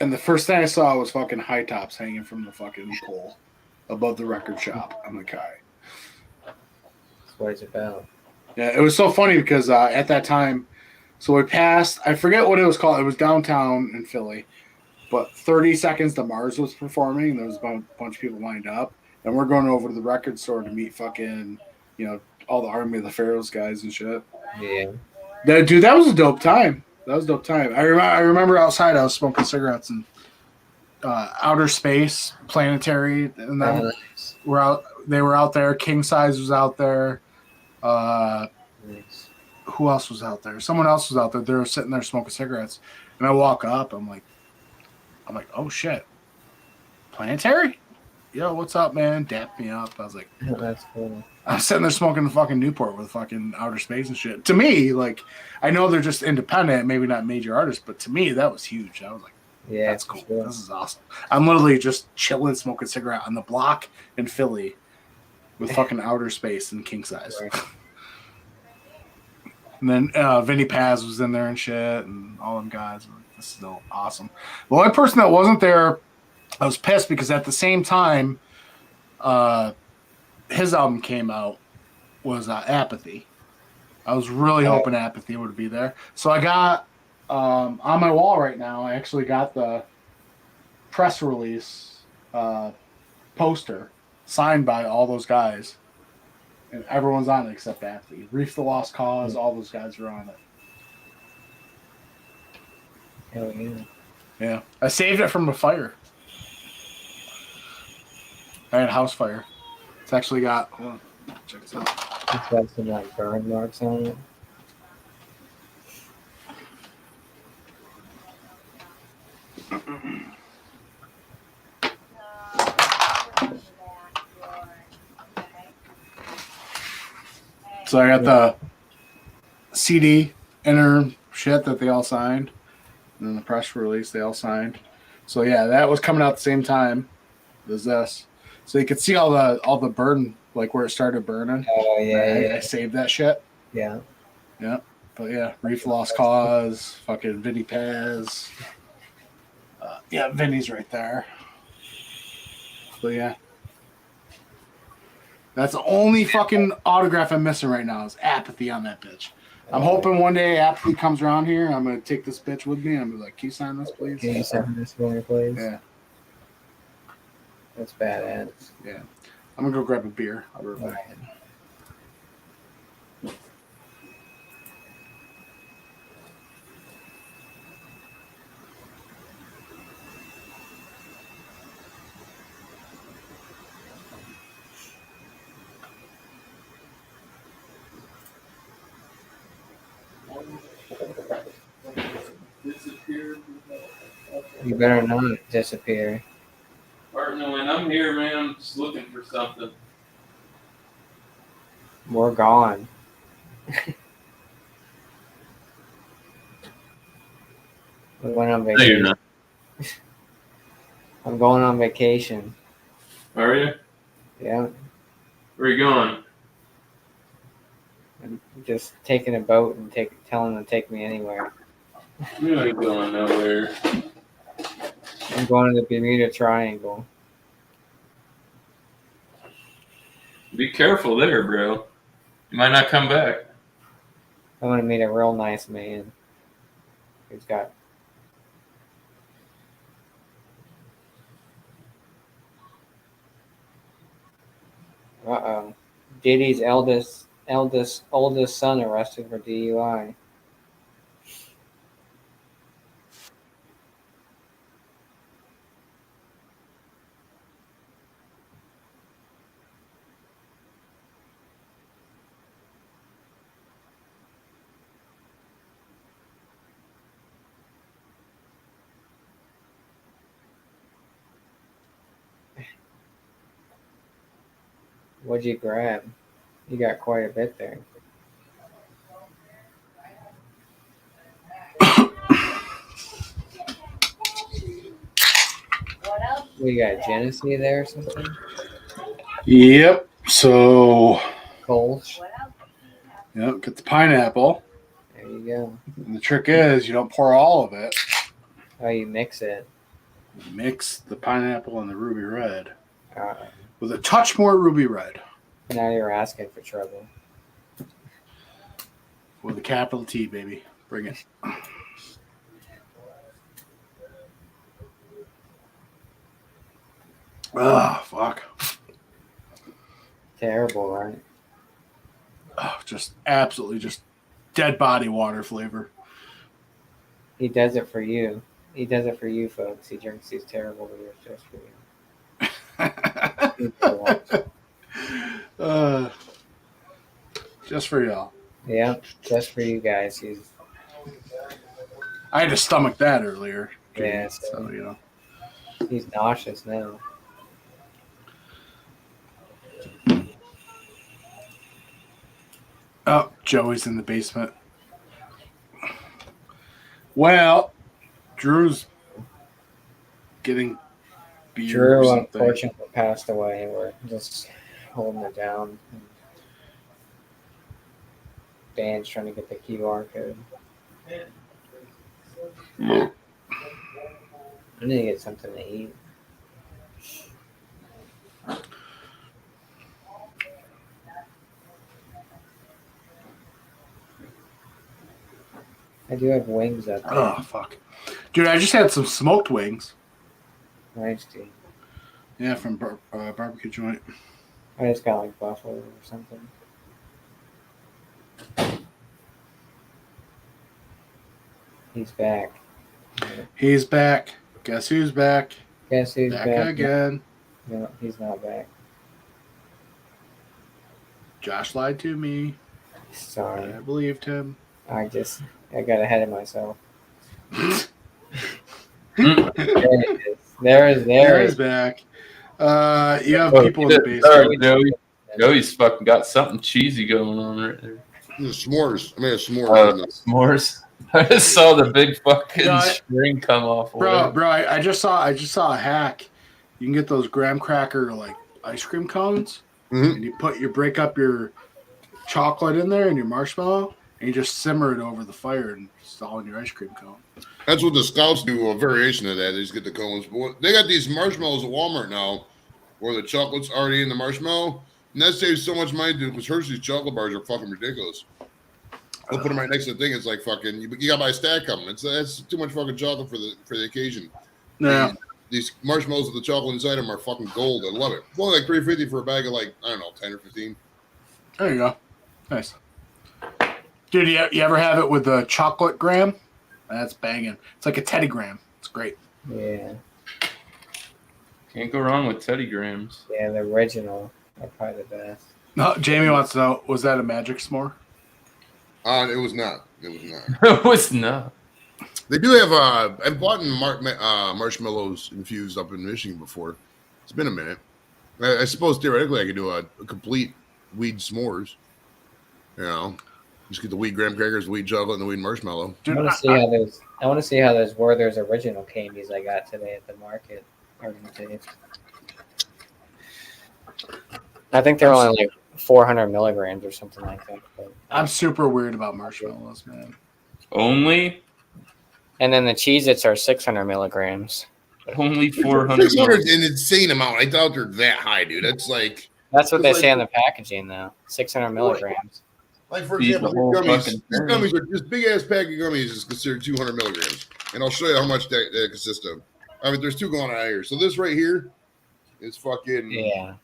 And the first thing I saw was fucking high tops hanging from the fucking pole above the record shop. I'm like, all right. That's what it's about. Yeah, it was so funny because at that time, so we passed, I forget what it was called. It was downtown in Philly. But 30 Seconds to Mars was performing. There was a bunch of people lined up. And we're going over to the record store to meet fucking, all the Army of the Pharaohs guys and shit. Yeah. Dude, that was a dope time. I remember outside I was smoking cigarettes and Outer Space, Planetary, and then were out. They were out there. King Size was out there. Nice. Who else was out there? Someone else was out there. They were sitting there smoking cigarettes. And I walk up. I'm like, oh shit, Planetary? Yo, what's up, man? Dap me up. I was like, oh, that's cool. I'm sitting there smoking the fucking Newport with fucking Outer Space and shit. To me, like, I know they're just independent, maybe not major artists, but to me, that was huge. I was like, yeah, that's cool. Sure. This is awesome. I'm literally just chilling, smoking a cigarette on the block in Philly with fucking Outer Space and King Size. Right. And then Vinny Paz was in there and shit, and all them guys. This is awesome. The only person that wasn't there I was pissed because at the same time, his album came out was Apathy. I was really hoping Apathy would be there. So I got on my wall right now. I actually got the press release poster signed by all those guys, and everyone's on it except Apathy. Reef the Lost Cause, all those guys are on it. Hell yeah. Yeah, I saved it from a fire. I had a house fire. It's actually got. Hold on, check this out. It's got some like burn marks on it. So I got the CD inner shit that they all signed, and then the press release they all signed. So yeah, that was coming out at the same time as this. So you could see all the burn, like where it started burning. Oh yeah, I saved that shit. yeah. Yeah. But yeah, Reef Lost Cause, fucking Vinny Paz. Yeah, Vinny's right there. So yeah. That's the only fucking autograph I'm missing right now is Apathy on that bitch. I'm hoping one day Apathy comes around here and I'm going to take this bitch with me. I'm going to be like, can you sign this, please? Can you sign this for me, please? Yeah. That's badass. Yeah. I'm going to go grab a beer. I'll be right back. You better not disappear. Partner, when I'm here, man, I'm just looking for something. We're gone. We went on No, you're vacation. not. I'm going on vacation. Are you? Yeah. Where are you going? I'm just taking a boat and telling them to take me anywhere. You ain't going nowhere. I'm going to the Bermuda Triangle. Be careful there, bro. You might not come back. I want to meet a real nice man who's got. Diddy's oldest son arrested for DUI. What'd you grab? You got quite a bit there. We got Genesee there or something? Yep. So. Kolsch. Yep. Get the pineapple. There you go. And the trick is you don't pour all of it. Oh, you mix it. You mix the pineapple and the ruby red Uh, with a touch more ruby red. Now you're asking for trouble. With a capital T, baby. Bring it. Ah, fuck. Terrible, right? Oh, just absolutely just dead body water flavor. He does it for you. He does it for you, folks. He drinks these terrible beers just for you. Just for y'all. Yeah, just for you guys. I had to stomach that earlier. Yeah, so you know. He's nauseous now. Oh, Joey's in the basement. Well, Drew's getting beer. Drew unfortunately passed away. We're just holding it down. Dan's trying to get the QR code. I need to get something to eat. I do have wings up there. Oh, fuck. Dude, I just had some smoked wings. Nice, dude. Yeah, from barbecue joint. I just got like buffalo or something. He's back. He's back. Guess who's back? Guess who's back? Again. No, he's not back. Josh lied to me. Sorry. I believed him. I got ahead of myself. There it is. There He's back. You have people in the basement. Sorry, Joey. Joey's fucking got something cheesy going on right there. S'mores. I made a s'more. S'mores. I just saw the big fucking string come off. Bro, I just saw a hack. You can get those graham cracker like ice cream cones, and you break up your chocolate in there and your marshmallow, and you just simmer it over the fire and it's all in your ice cream cone. That's what the Scouts do. A variation of that. They just get the cones. But they got these marshmallows at Walmart now, where the chocolate's already in the marshmallow, and that saves so much money, dude. Because Hershey's chocolate bars are fucking ridiculous. I'll put them right next to the thing. It's like fucking. You got to buy a stack of them. That's too much fucking chocolate for the occasion. Yeah. These marshmallows with the chocolate inside them are fucking gold. I love it. It's only like $3.50 for a bag of like, I don't know, 10 or 15. There you go. Nice. Dude, you ever have it with the chocolate graham? That's banging. It's like a Teddy Graham. It's great. Yeah. Can't go wrong with Teddy Grahams. Yeah, the original are probably the best. No, Jamie wants to know, was that a magic s'more? It was not. It was not. It was not. They do have I've bought marshmallows infused up in Michigan before. It's been a minute. I suppose theoretically I could do a complete weed s'mores. You know, just get the wheat graham crackers, the wheat chocolate, and the wheat marshmallow. Dude, I want to see how those Werther's original candies I got today at the market are going to taste. I think they're only like 400 milligrams or something like that. But I'm super weird about marshmallows, man. Only? And then the Cheez-Its are 600 milligrams. Only 400. 600 is an insane amount. I doubt they're that high, dude. That's like... That's what they say on the packaging, though. 600 milligrams. Like, for example, these gummies are this big-ass pack of gummies is considered 200 milligrams. And I'll show you how much that consists of. I mean, there's two going on here. So this right here is fucking... Yeah.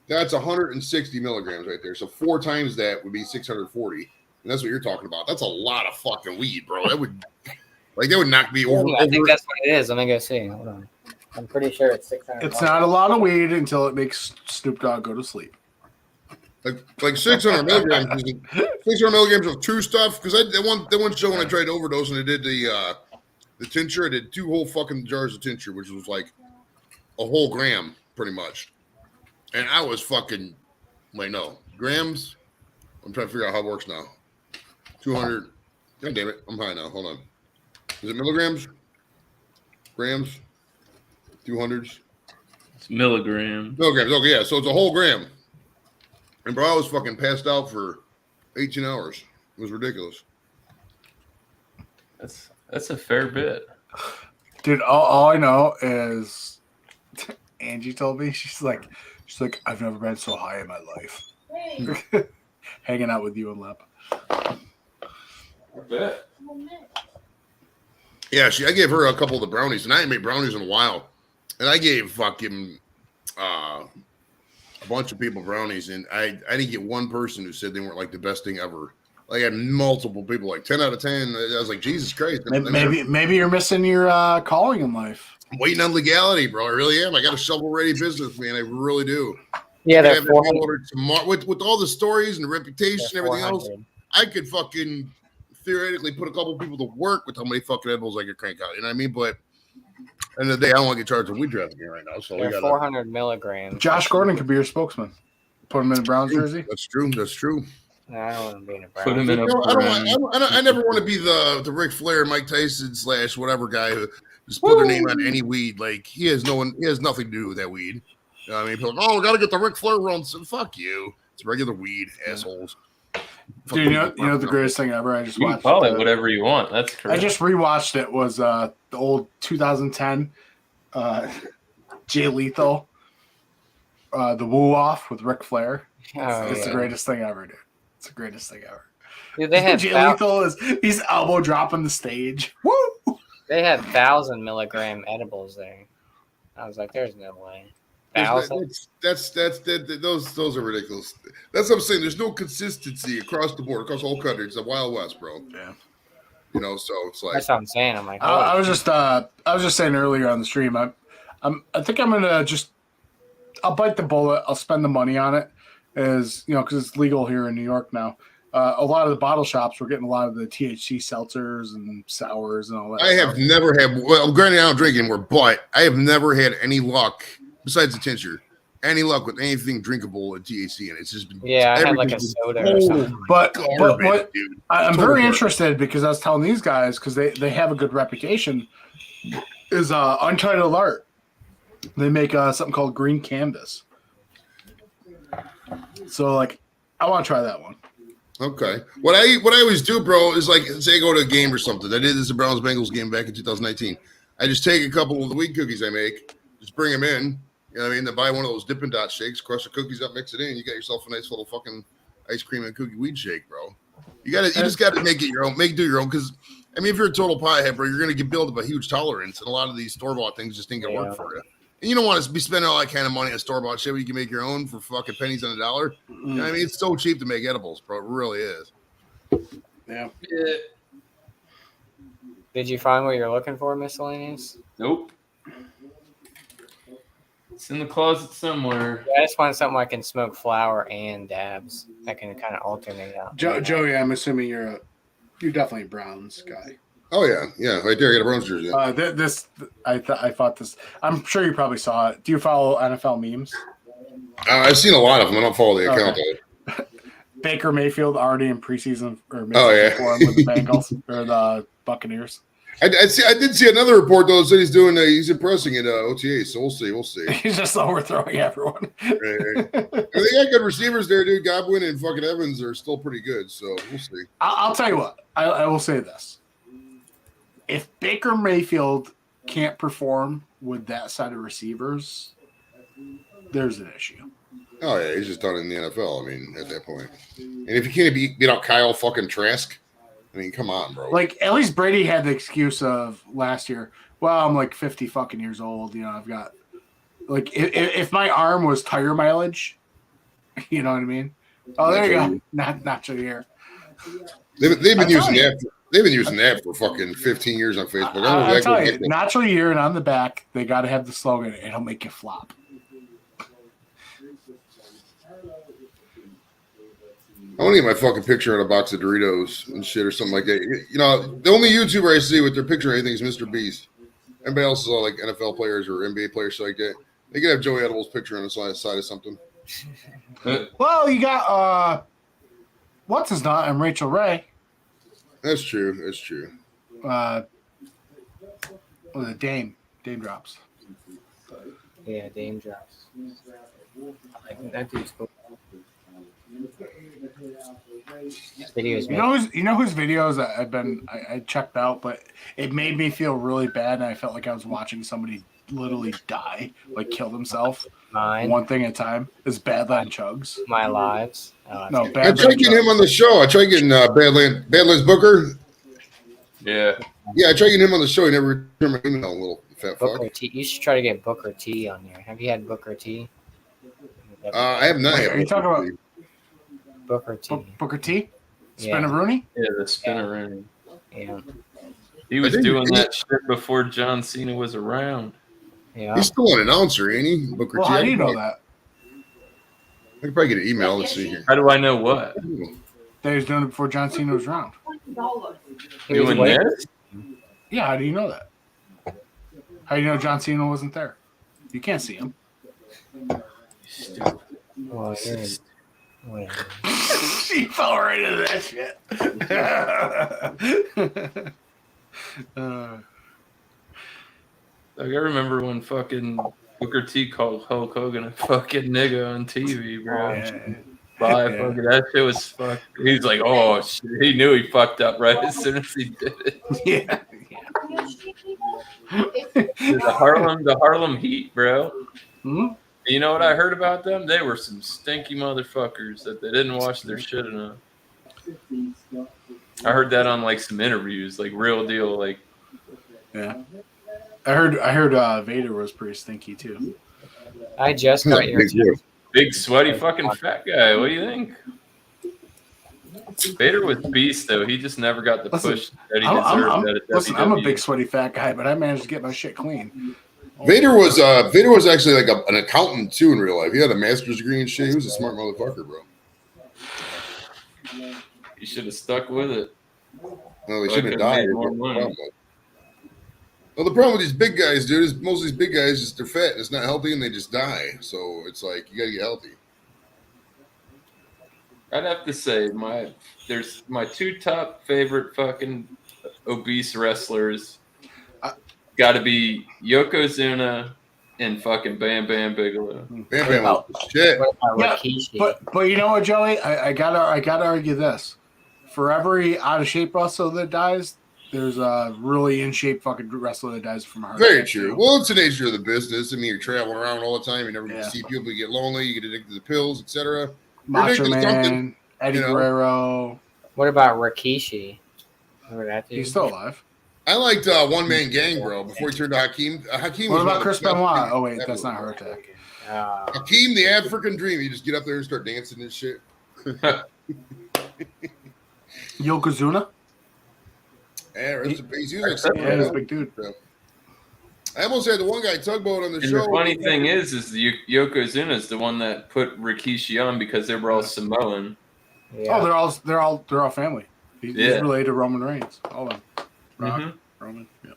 That's 160 milligrams right there. So 4 times that would be 640. And that's what you're talking about. That's a lot of fucking weed, bro. That would... Like, that would knock me over. I think that's what it is. Let me go see. Hold on. I'm pretty sure it's 600. It's not a lot of weed until it makes Snoop Dogg go to sleep. Like 600 milligrams. 600 milligrams of true stuff. Because that one show when I tried to overdose and I did the tincture, I did 2 whole fucking jars of tincture, which was like a whole gram, pretty much. And I was fucking, like, no. Grams? I'm trying to figure out how it works now. 200. God damn it. I'm high now. Hold on. Is it milligrams? Grams? 200s? It's milligrams. Milligrams. Okay, yeah. So it's a whole gram. And bro, I was fucking passed out for 18 hours. It was ridiculous. That's a fair bit. Dude, all I know is Angie told me, she's like, I've never been so high in my life. Hey. Hanging out with you and Lep. I bet. Yeah, I gave her a couple of the brownies, and I ain't made brownies in a while. And I gave fucking a bunch of people brownies, and I didn't get one person who said they weren't like the best thing ever. Like, I had multiple people, like 10 out of 10. I was like, Jesus Christ. Maybe you're missing your calling in life. I'm waiting on legality, bro. I really am. I got a shovel-ready business, man. I really do. Yeah, they're 400. With all the stories and the reputation and everything else, I could fucking theoretically put a couple people to work with how many fucking edibles I could crank out. You know what I mean? But at the end of the day, I don't want to get charged with weed trafficking right now. So they're 400 milligrams. Josh Gordon could be your spokesman. Put him in a Browns jersey. That's true. That's true. No, I don't want to be in a Browns. Put him in a I never want to be the Ric Flair, Mike Tyson / whatever guy who just put their name on any weed. Like, he has nothing to do with that weed. You know what I mean? People are like, we got to get the Ric Flair run. So fuck you. It's regular weed, assholes. Dude, you know the greatest thing ever? I just watched. You can call it whatever you want. That's correct. I just rewatched it. Was the old 2010 Jay Lethal, the woo off with Ric Flair. Oh, It's the yeah. greatest thing ever, dude. It's the greatest thing ever. Dude, they had Jay thou- Lethal he's elbow dropping the stage. Woo! they had 1,000 milligram edibles there. I was like, there's no way. 1,000? Those are ridiculous. That's what I'm saying. There's no consistency across the board, across the whole country. It's the Wild West, bro. Yeah. You know, so it's like That's what I'm saying. I'm like, I was holy just saying earlier on the stream. I think I'm gonna I'll bite the bullet. I'll spend the money on it, as you know, because it's legal here in New York now. A lot of the bottle shops were getting a lot of the THC seltzers and sours and all that. I have never had. Well, granted, I don't drink anymore, but I have never had any luck besides the tincture. Any luck with anything drinkable with THC in it. It's just been Yeah, I had like a everything's soda been or something. But garbage, what dude. I'm Total very garbage. interested, because I was telling these guys, because they have a good reputation, is Untitled Art. They make something called Green Canvas. So like, I want to try that one. Okay. What I always do, bro, is like, say I go to a game or something. I did this at Browns Bengals game back in 2019. I just take a couple of the weed cookies I make, just bring them in. You know what I mean? Then buy one of those Dippin' Dot shakes, crush the cookies up, mix it in. You got yourself a nice little fucking ice cream and cookie weed shake, bro. You just got to make it your own. Do your own, because I mean, if you're a total piehead, bro, you're gonna build up a huge tolerance, and a lot of these store bought things just ain't gonna work for you. And you don't want to be spending all that kind of money on store bought shit where you can make your own for fucking pennies on the dollar. You know what I mean, it's so cheap to make edibles, bro. It really is. Yeah. Did you find what you're looking for, miscellaneous? Nope. It's in the closet somewhere. Yeah, I just want something I can smoke flower and dabs. I can kind of alternate out. Joey, I'm assuming you're definitely a Browns guy. Oh yeah, right there. I got a Browns jersey. I thought this. I'm sure you probably saw it. Do you follow NFL memes? I've seen a lot of them. I don't follow the account. Okay. Baker Mayfield already in preseason or form with the Bengals or the Buccaneers. I did see another report though that said he's impressing at OTA. So we'll see. He's just overthrowing everyone. Right. They got good receivers there, dude. Godwin and fucking Evans are still pretty good. So we'll see. I'll tell you what. I will say this. If Baker Mayfield can't perform with that side of receivers, there's an issue. Oh yeah, he's just done in the NFL. I mean, at that point, and if you can't beat out Kyle fucking Trask, I mean, come on, bro. Like, at least Brady had the excuse of last year. Well, I'm like 50 fucking years old. You know, I've got like if my arm was tire mileage, you know what I mean? Oh, there you go. Not your year. They've been using that. They've been using that for fucking 15 years on Facebook. I'll tell you, natural year, and on the back, they got to have the slogan, it'll make you flop. I want to get my fucking picture on a box of Doritos and shit or something like that. You know, the only YouTuber I see with their picture or anything is Mr. Beast. Everybody else is all like NFL players or NBA players, shit like that. They could have Joey Edibles' picture on the side of something. Well, you got, what's his name? I'm Rachel Ray. That's true. The Dame drops. Yeah, Dame drops. That dude's cool. Videos, you know whose videos I checked out, but it made me feel really bad, and I felt like I was watching somebody literally die, like kill themselves. Mine. One thing at a time is Badland Chugs. My lives. No, I Badland tried getting him on the show. I tried getting Badlands Booker. Yeah. Yeah, I tried getting him on the show. He never returned my email, little fat fuck. Booker T. You should try to get Booker T on here. Have you had Booker T? I have not. Are you talking about Booker T? Booker T? Spinneroonie? Yeah, the Spinneroonie. Yeah. He was doing that shit before John Cena was around. Yeah. He's still an announcer, ain't he? Booker Well, T. how do you know that? I could probably get an email. Let's see here. How do I know what? That he was doing it before John Cena was around. Doing this? Yeah, how do you know that? How do you know John Cena wasn't there? You can't see him. Stupid. Well, whatever. She fell right into that shit. Like, I remember when fucking Booker T called Hulk Hogan a fucking nigga on TV, bro. Fucking that shit was fucked. He's like, oh shit. He knew he fucked up right as soon as he did it. Yeah. The Harlem Heat, bro. Hmm? You know what I heard about them? They were some stinky motherfuckers that they didn't wash their shit enough. I heard that on like some interviews, like real deal, like Yeah. I heard Vader was pretty stinky too. I just got your big sweaty fucking fat guy. What do you think? Vader was beast though. He just never got the push that he deserved. Listen, I'm a big sweaty fat guy, but I managed to get my shit clean. Vader was actually like an accountant too in real life. He had a master's degree and shit. He was a smart motherfucker, bro. He should have stuck with it. No, he shouldn't have died. Well, the problem with these big guys, dude, is most of these big guys just they're fat and it's not healthy and they just die. So it's like you gotta get healthy. I'd have to say there's my two top favorite fucking obese wrestlers. Got to be Yokozuna and fucking Bam Bam Bigelow. Bam Bam was shit. Yeah, but you know what, Joey? I gotta argue this. For every out of shape wrestler that dies, there's a really in shape fucking wrestler that dies from a heart Very attack. true. Well, it's the nature of the business. I mean, you're traveling around all the time. You never get to see people. You get lonely. You get addicted to pills, etc. Macho Man, Eddie Guerrero. What about Rikishi? Remember that dude? He's still alive. I liked One Man Gang, bro. Before he turned to Hakeem. Hakeem. What about Chris Benoit? Oh wait, that's not heart attack. Hakeem, the African Dream. You just get up there and start dancing and shit. Yokozuna. Yeah, rest in peace. He was yeah, he's a big dude. I almost had the one guy tugboat on the show. The funny thing is Yokozuna is the one that put Rikishi on because they were all Samoan. Yeah. Oh, they're all family. He's related to Roman Reigns. All of them. Rock, Roman. Yeah.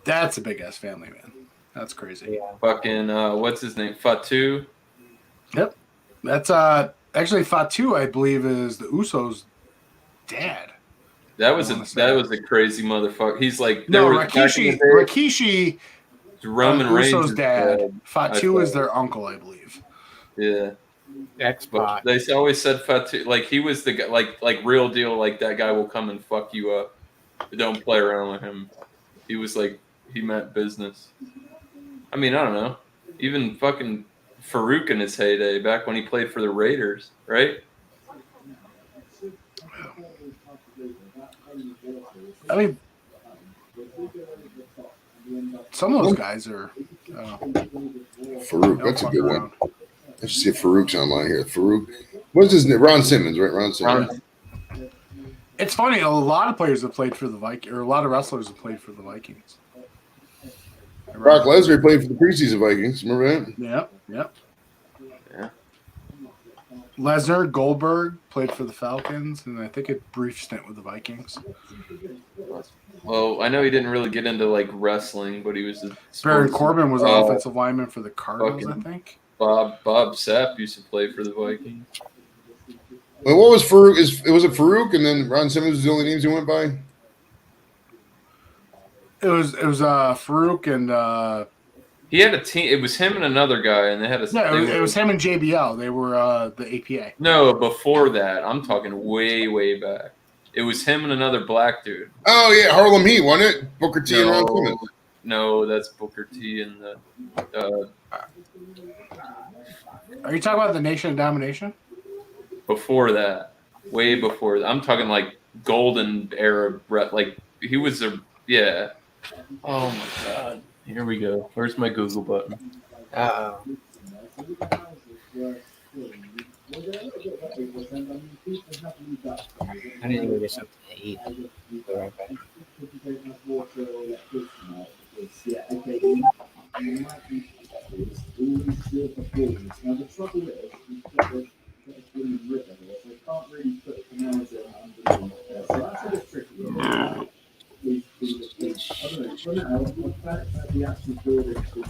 That's a big ass family, man. That's crazy. Yeah. Fucking what's his name? Fatu. Yep. That's actually Fatu, I believe, is the Usos' dad. That was a crazy motherfucker. He's like Rikishi Roman Reigns' Usos' dad. Fatu is their uncle, I believe. Yeah. X-Pac. They always said Fatu, like he was the guy, like real deal, like that guy will come and fuck you up. Don't play around with him. He was like, he meant business. I mean, I don't know. Even fucking Farouk in his heyday, back when he played for the Raiders, right? I mean, some of those guys are. Farouk, that's a good one. Let's see if Farouk's online here. Farouk. What's his name? Ron Simmons, right? Ron Simmons. It's funny. A lot of players have played for the Vikings, or a lot of wrestlers have played for the Vikings. Brock Lesnar played for the preseason Vikings. Remember that? Yeah. Lesnar, Goldberg played for the Falcons, and I think a brief stint with the Vikings. Well, I know he didn't really get into like wrestling, but he was a Baron Corbin was an offensive lineman for the Cardinals, I think. Bob Sapp used to play for the Vikings. Well, what was Farouk? Was it Farouk, and then Ron Simmons was the only names he went by? It was Farouk and he had a team. It was him and another guy, and they had a. No, it was him and JBL. They were the APA. No, before that, I'm talking way back. It was him and another black dude. Oh yeah, Harlem Heat, wasn't it? Booker T and Ron Simmons. No, that's Booker T and the. Are you talking about the Nation of Domination? Before that, way before that. I'm talking like golden era. Like he was yeah. Oh my god. Here we go. Where's my Google button? Uh-oh. I need to go get something to eat. Be right back.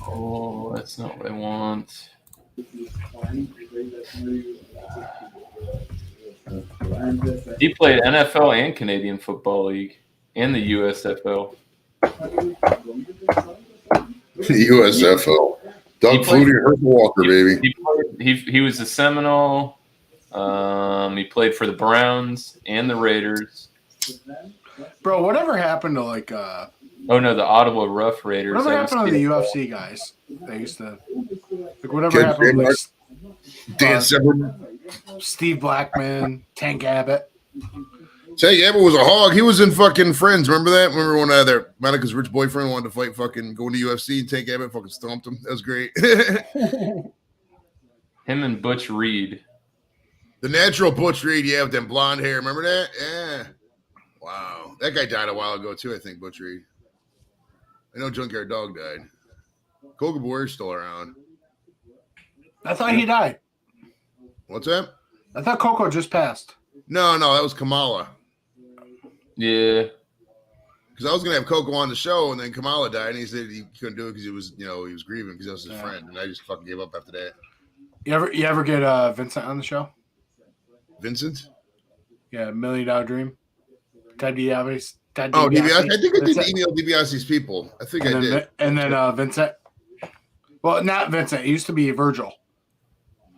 Oh, that's not what I want. He played NFL and Canadian Football League and the USFL. The USFL. Doug Flutie and Herschel Walker, baby. He was a Seminole. He played for the Browns and the Raiders. Bro, whatever happened to like Oh no, the Ottawa Rough Raiders. Whatever I was happened to the kidding. UFC guys? They used to like whatever happened to like, Dan Severn. Steve Blackman, Tank Abbott. Tank Abbott was a hog. He was in fucking Friends. Remember that? Remember when their Monica's rich boyfriend wanted to fight fucking going to UFC and Tank Abbott fucking stomped him? That was great. Him and Butch Reed. The natural Butch Reed, yeah, with them blonde hair. Remember that? Yeah. Wow. That guy died a while ago too, I think, Butch Reed. I know Junkyard Dog died. Coca Boyer's still around. I thought he died. What's that? I thought Coco just passed. No, that was Kamala. Yeah. Because I was gonna have Coco on the show, and then Kamala died, and he said he couldn't do it because he was grieving because that was his friend, and I just fucking gave up after that. You ever get Vincent on the show? Vincent? Yeah, $1 Million Dream. Ted DiBiase. Oh, DiBiase. I think I did email DiBiase's people. I think I did. And then Vincent. Well, not Vincent. It used to be Virgil.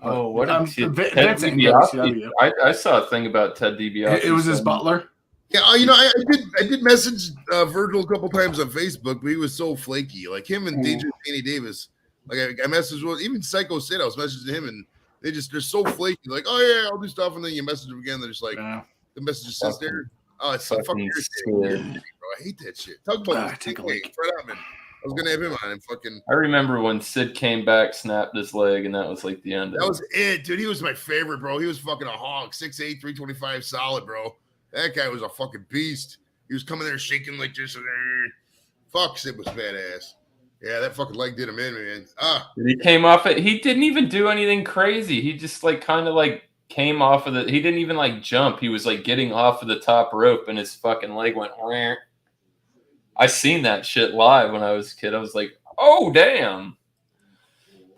Oh, what Vincent Ted in DiBiase. WCW. I saw a thing about Ted DiBiase. It was his butler. Yeah, I did message Virgil a couple times on Facebook, but he was so flaky. Like him and DJ Danny Davis. Like I messaged even Psycho Sid. I was messaging him, and they're so flaky. Like, oh yeah, I'll do stuff, and then you message them again. They're just like the message just sits there. Oh, it's so fucking irritating, bro. I hate that shit. Talk about take a leak. Fred Ottman. I was gonna have him on and fucking. I remember when Sid came back, snapped his leg, and that was like the end. That was it, dude. He was my favorite, bro. He was fucking a hog, 6'8", 325 solid, bro. That guy was a fucking beast. He was coming there shaking like this. Fuck, Sid was badass. Yeah, that fucking leg did him in, man. He came off it. He didn't even do anything crazy. He just like kind of like came off of he didn't even like jump. He was like getting off of the top rope, and his fucking leg went. Rah. I seen that shit live when I was a kid. I was like, oh damn.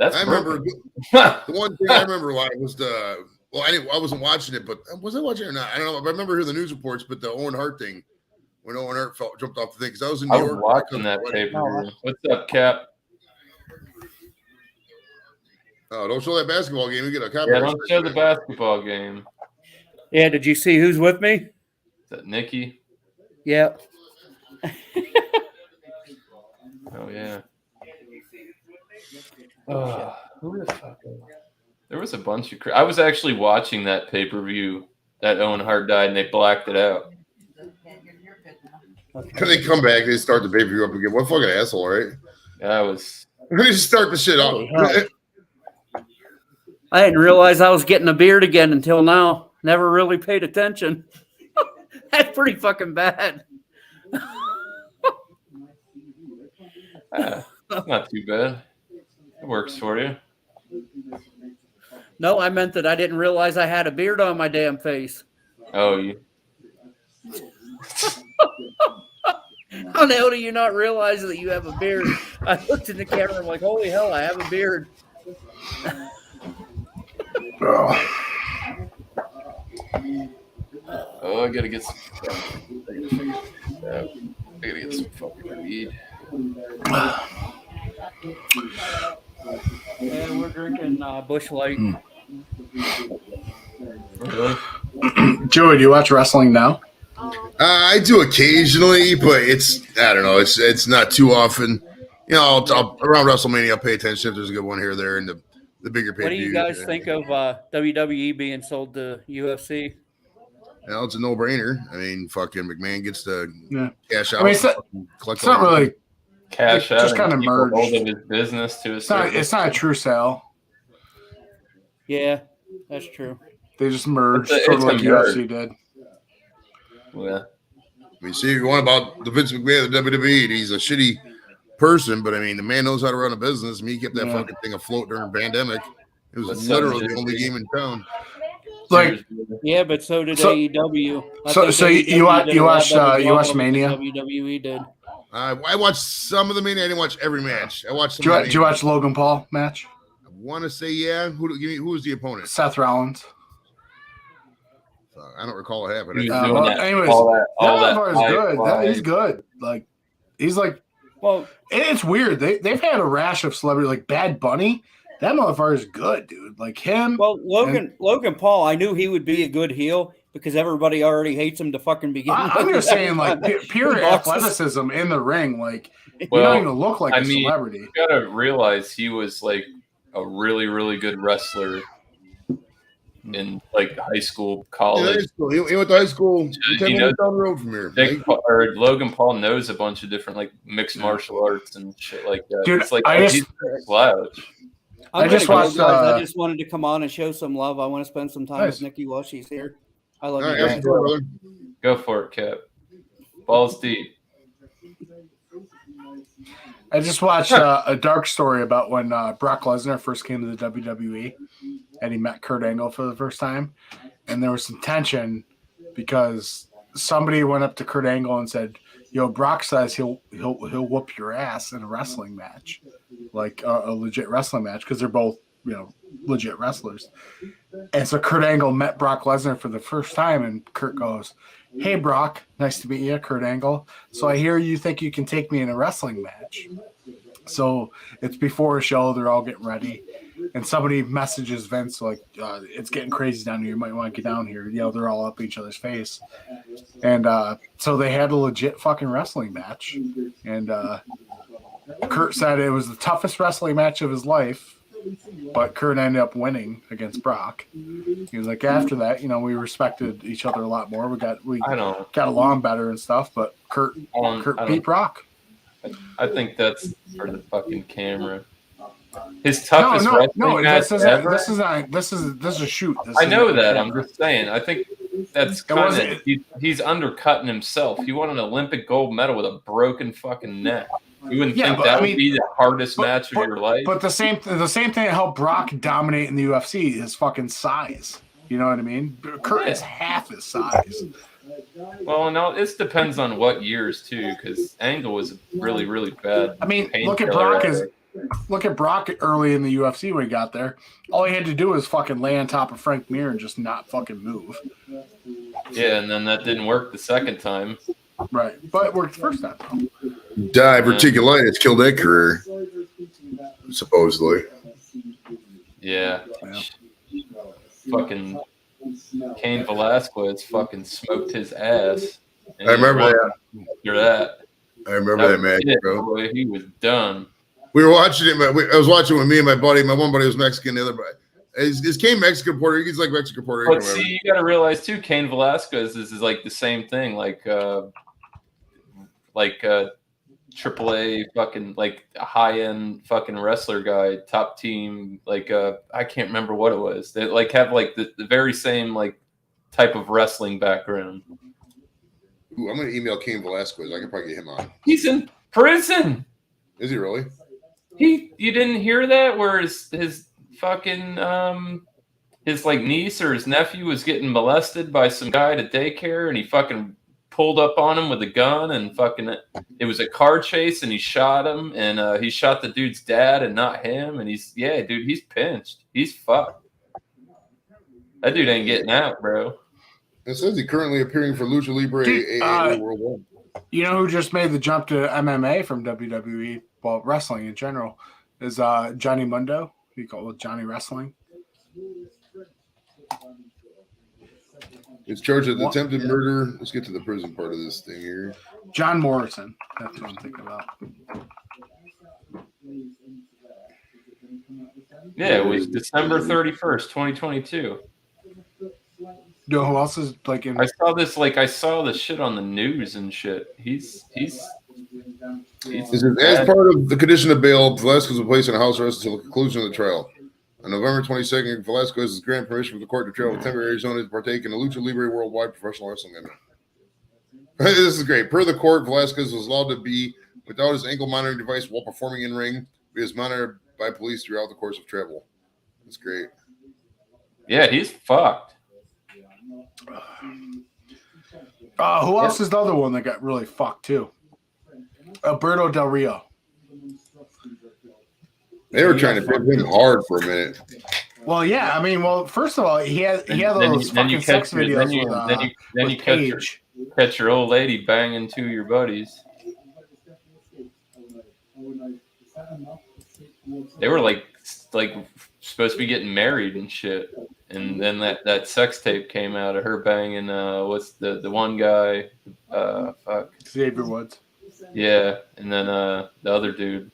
I remember the one thing I remember live was I wasn't watching it, but was I watching it or not? I don't know. I remember hearing the news reports, but the Owen Hart thing, when Owen Hart jumped off the thing, because I was in New York. I was watching that paper. What's up, Cap? Oh, don't show that basketball game. You get a copy. Yeah, don't show the basketball game. Yeah, did you see who's with me? Is that Nikki? Yeah. Oh yeah. Who the fuck? There was a bunch of. I was actually watching that pay-per-view that Owen Hart died, and they blacked it out. When they come back, they start the pay-per-view up again. What fucking asshole, right? That was. They just start the shit off. I didn't realize I was getting a beard again until now. Never really paid attention. That's pretty fucking bad. Not too bad. It works for you. No, I meant that I didn't realize I had a beard on my damn face. Oh, you. How the hell do you not realize that you have a beard? I looked in the camera and I'm like, holy hell, I have a beard. Oh, I gotta get some. I gotta get some fucking weed. Yeah, we're drinking Busch Light. Really? Joey, do you watch wrestling now? I do occasionally, but I don't know. It's not too often. You know, I'll around WrestleMania, I'll pay attention if there's a good one here or there, and the bigger pay. What do you guys think of WWE being sold to UFC? Well, it's a no-brainer. I mean, fucking McMahon gets to cash out. I mean, it's not really cash out. Just kind of merged. Hold of his business to it's not a true sale. Yeah, that's true. They just merged, sort of like UFC did. Yeah. I mean, see, you're going about the Vince McMahon of the WWE. He's a shitty person, but I mean, the man knows how to run a business. I mean, he kept that fucking thing afloat during the pandemic. It was literally the only game in town. Like, yeah, but so did AEW. So you watched Mania? WWE did. I watched some of the Mania. I didn't watch every match. I watched. Did you watch Logan Paul match? I want to say yeah. Who was the opponent? Seth Rollins. I don't recall what happened. Anyways, that motherfucker's good. He's good. Like, he's like, well, it's weird. They've had a rash of celebrity like Bad Bunny. That motherfucker's good, dude. Like him. Well, Logan Paul, I knew he would be a good heel, because everybody already hates him to fucking begin with. I'm just saying, like, pure Boxes. athleticism in the ring. Like, you Well, don't even look like I a mean, celebrity. You gotta realize he was like a really, really good wrestler in like high school, Yeah, college. high school. He went to high school 10 You know, minutes down the road from here. Logan Paul knows a bunch of different like mixed martial arts and shit like that. Dude, it's like he's a slouch. I just watched, I just wanted to come on and show some love. I want to spend some time Nice. with Nikki while she's here. I love All right, you ask guys. him for it, brother. Go for it, Cap. Balls deep. I just watched a dark story about when Brock Lesnar first came to the WWE and he met Kurt Angle for the first time. And there was some tension because somebody went up to Kurt Angle and said, "Yo, Brock says he'll whoop your ass in a wrestling match, like a legit wrestling match, because they're both, you know, legit wrestlers." And so Kurt Angle met Brock Lesnar for the first time, and Kurt goes, "Hey, Brock, nice to meet you, Kurt Angle. So I hear you think you can take me in a wrestling match." So it's before a show, they're all getting ready. And somebody messages Vince like, "It's getting crazy down here. You might want to get down here." You know, they're all up each other's face. And so they had a legit fucking wrestling match. And Kurt said it was the toughest wrestling match of his life, but Kurt ended up winning against Brock. He was like, after that, you know, we respected each other a lot more. We got along better and stuff. But Kurt beat Brock. I think that's for the fucking camera. His toughest wrestling match ever. This is a shoot. I know that. I'm just saying. I think that's kind of he's undercutting himself. He won an Olympic gold medal with a broken fucking neck. You wouldn't think that would be the hardest match of your life. But the same thing that helped Brock dominate in the UFC is fucking size. You know what I mean? Kurt is half his size. Well, no, it depends on what years too, because Angle was really, really bad. I mean, look at Brock early in the UFC when he got there. All he had to do was fucking lay on top of Frank Mir and just not fucking move. Yeah, and then that didn't work the second time. Right, but it worked the first time. Diverticulitis killed that career, supposedly. Yeah. Fucking Cain Velasquez fucking smoked his ass. I remember that. After that. I remember that match, bro. Boy, he was done. We were watching it. I was watching with me and my buddy. My one buddy was Mexican. The other buddy is Cain Mexican Puerto Rican. He's like Mexican Puerto Rican. But see, you got to realize too, Cain Velasquez is like the same thing, like AAA fucking like a high end fucking wrestler guy, top team. Like I can't remember what it was. They like have like the very same like type of wrestling background. Ooh, I'm gonna email Cain Velasquez. I can probably get him on. He's in prison. Is he really? You didn't hear that? Where his fucking his like niece or his nephew was getting molested by some guy at a daycare, and he fucking pulled up on him with a gun, and fucking it was a car chase, and he shot him, and he shot the dude's dad and not him, and he's pinched. He's fucked. That dude ain't getting out, bro. It says he's currently appearing for Lucha Libre AA Worldwide. You know who just made the jump to MMA from WWE? Well, wrestling in general is Johnny Mundo. He called it Johnny Wrestling. It's charged with attempted murder. Let's get to the prison part of this thing here. John Morrison. That's what I'm thinking about. Yeah, it was December 31st, 2022. You know who else is like in? I saw the shit on the news and shit. He's as part of the condition of bail, Velasquez was placed in a house arrest until the conclusion of the trial. On November 22nd, Velasquez is granted permission from the court to travel to Denver, Arizona to partake in the Lucha Libre Worldwide Professional Wrestling event. This is great. Per the court, Velasquez was allowed to be without his ankle monitoring device while performing in ring. He was monitored by police throughout the course of travel. That's great. Yeah, he's fucked. Who else is the other one that got really fucked too? Alberto Del Rio. They were trying to put him hard for a minute. Well, yeah, I mean, first of all, he had those fucking sex videos then you catch your old lady banging two of your buddies. They were like supposed to be getting married and shit. And then that sex tape came out of her banging what's the one guy? Fuck. Xavier Woods. Yeah, and then the other dude.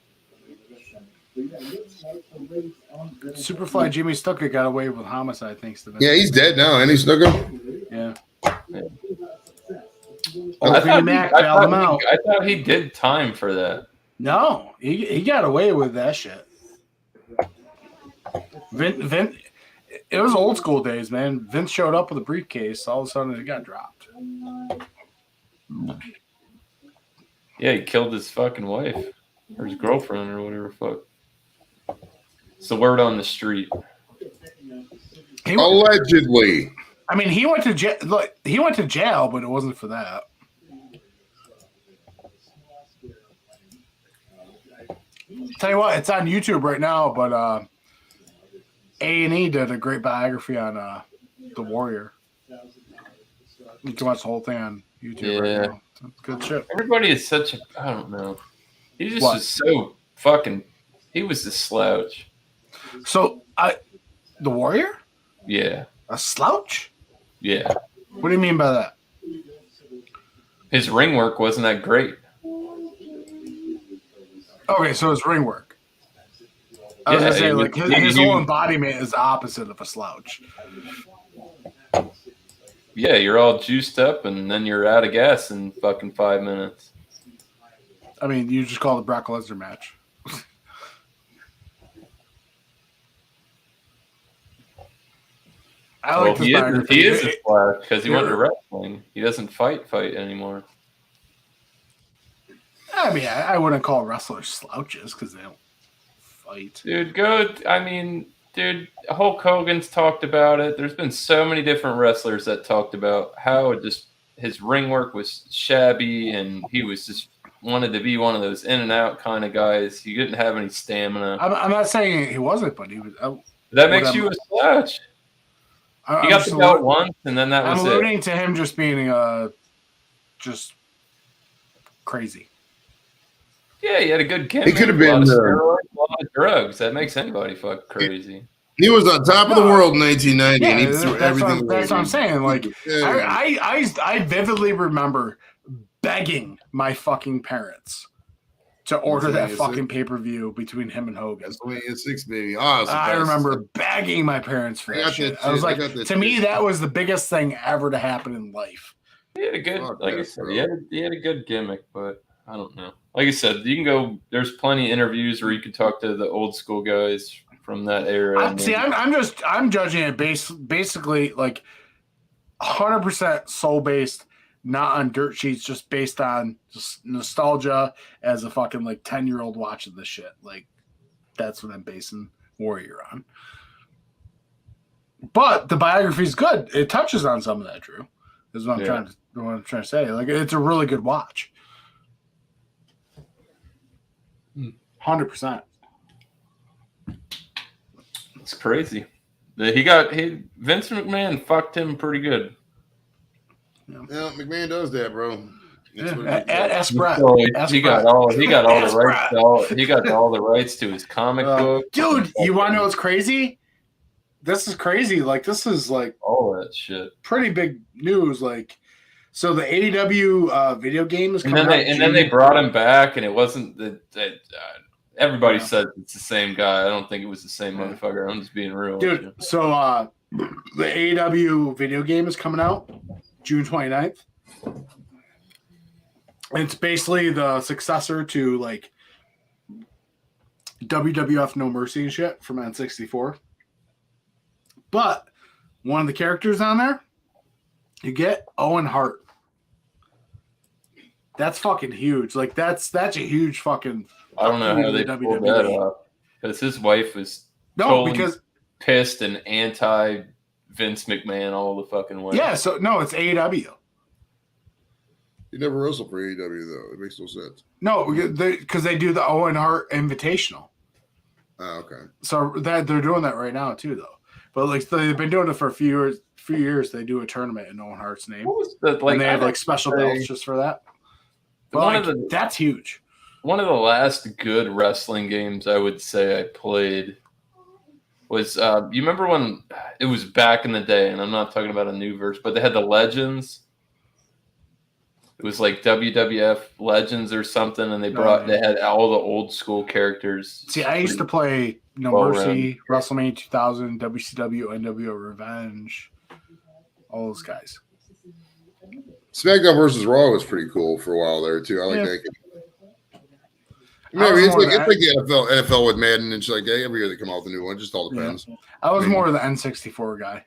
Superfly Jimmy Snuka got away with homicide thanks to that. Yeah, he's dead now, and he's Snooker. Yeah. I thought he did time for that. No, he got away with that shit. Vince, it was old school days, man. Vince showed up with a briefcase. All of a sudden, it got dropped. Yeah, he killed his fucking wife or his girlfriend or whatever. Fuck. It's the word on the street. Allegedly. I mean, he went to jail. Look, he went to jail, but it wasn't for that. Tell you what, it's on YouTube right now. But A&E did a great biography on the Warrior. You can watch the whole thing on YouTube right now. It's good shit. Everybody is such a I don't know. He just was so fucking. He was a slouch. So the Warrior? Yeah. A slouch? Yeah. What do you mean by that? His ring work wasn't that great. Okay, so his ring work. I was gonna say, like his whole embodiment is the opposite of a slouch. Yeah, you're all juiced up, and then you're out of gas in fucking 5 minutes. I mean, you just call the Brock Lesnar match. I like this biography. He is a slouch because he went to wrestling. He doesn't fight anymore. I mean, I wouldn't call wrestlers slouches because they don't fight. Dude, Hulk Hogan's talked about it. There's been so many different wrestlers that talked about how his ring work was shabby and he was just wanted to be one of those in and out kind of guys. He didn't have any stamina. I'm not saying he wasn't, but he was. That makes you a slouch. He got the belt once, and then that was it. I'm alluding to him just being just crazy. Yeah, he had a good gimmick. He could have been a lot of drugs. That makes anybody fuck crazy. He was on top of the world in 1990, and he threw everything. That's what I'm saying. Like, I vividly remember begging my fucking parents to order that fucking pay-per-view between him and Hogan. That's 26, baby. Oh, I remember begging my parents for that shit. I was like, to me, that was the biggest thing ever to happen in life. He had a good, I said, he had a good gimmick, but I don't know. Like I said, you can go. There's plenty of interviews where you can talk to the old school guys from that era. I'm judging it basically like 100% soul based, not on dirt sheets, just based on just nostalgia as a fucking like 10-year-old watching this shit. Like that's what I'm basing Warrior on. But the biography is good. It touches on some of that, Drew. Is what I'm trying to say. Like it's a really good watch. 100%. It's crazy. Vince McMahon fucked him pretty good. Yeah, McMahon does that, bro. Ask Brett. He got all the rights to his comic book. Dude, you want to know what's crazy? This is crazy. Like this is like all that shit. Pretty big news. Like, so the AEW video game is coming out. And then they brought him back, and it wasn't everybody said it's the same guy. I don't think it was the same motherfucker. I'm just being real. Dude, so the AEW video game is coming out June 29th. And it's basically the successor to like WWF No Mercy and shit from N64. But one of the characters on there, you get Owen Hart. That's fucking huge. Like that's a huge fucking. I don't know how they pulled that off because his wife was pissed and anti Vince McMahon all the fucking way. Yeah, so no, it's AEW. He never wrestled for AEW though. It makes no sense. No, because they do the Owen Hart Invitational. Oh, okay. So they're doing that right now too, though. But like they've been doing it for a few years. They do a tournament in Owen Hart's name, and they have like special belts just for that. But that's huge. one of the last good wrestling games I would say I played was you remember when it was back in the day, and I'm not talking about a new version, but they had the Legends. It was like WWF Legends or something, and they had all the old school characters. See, I used to play No Mercy, WrestleMania 2000, WCW, NWO Revenge, all those guys. SmackDown versus Raw was pretty cool for a while there too. I like that game. It's like the NFL with Madden and shit like that. Every year they come out with a new one. Just all depends. Yeah. I was more of the N64 guy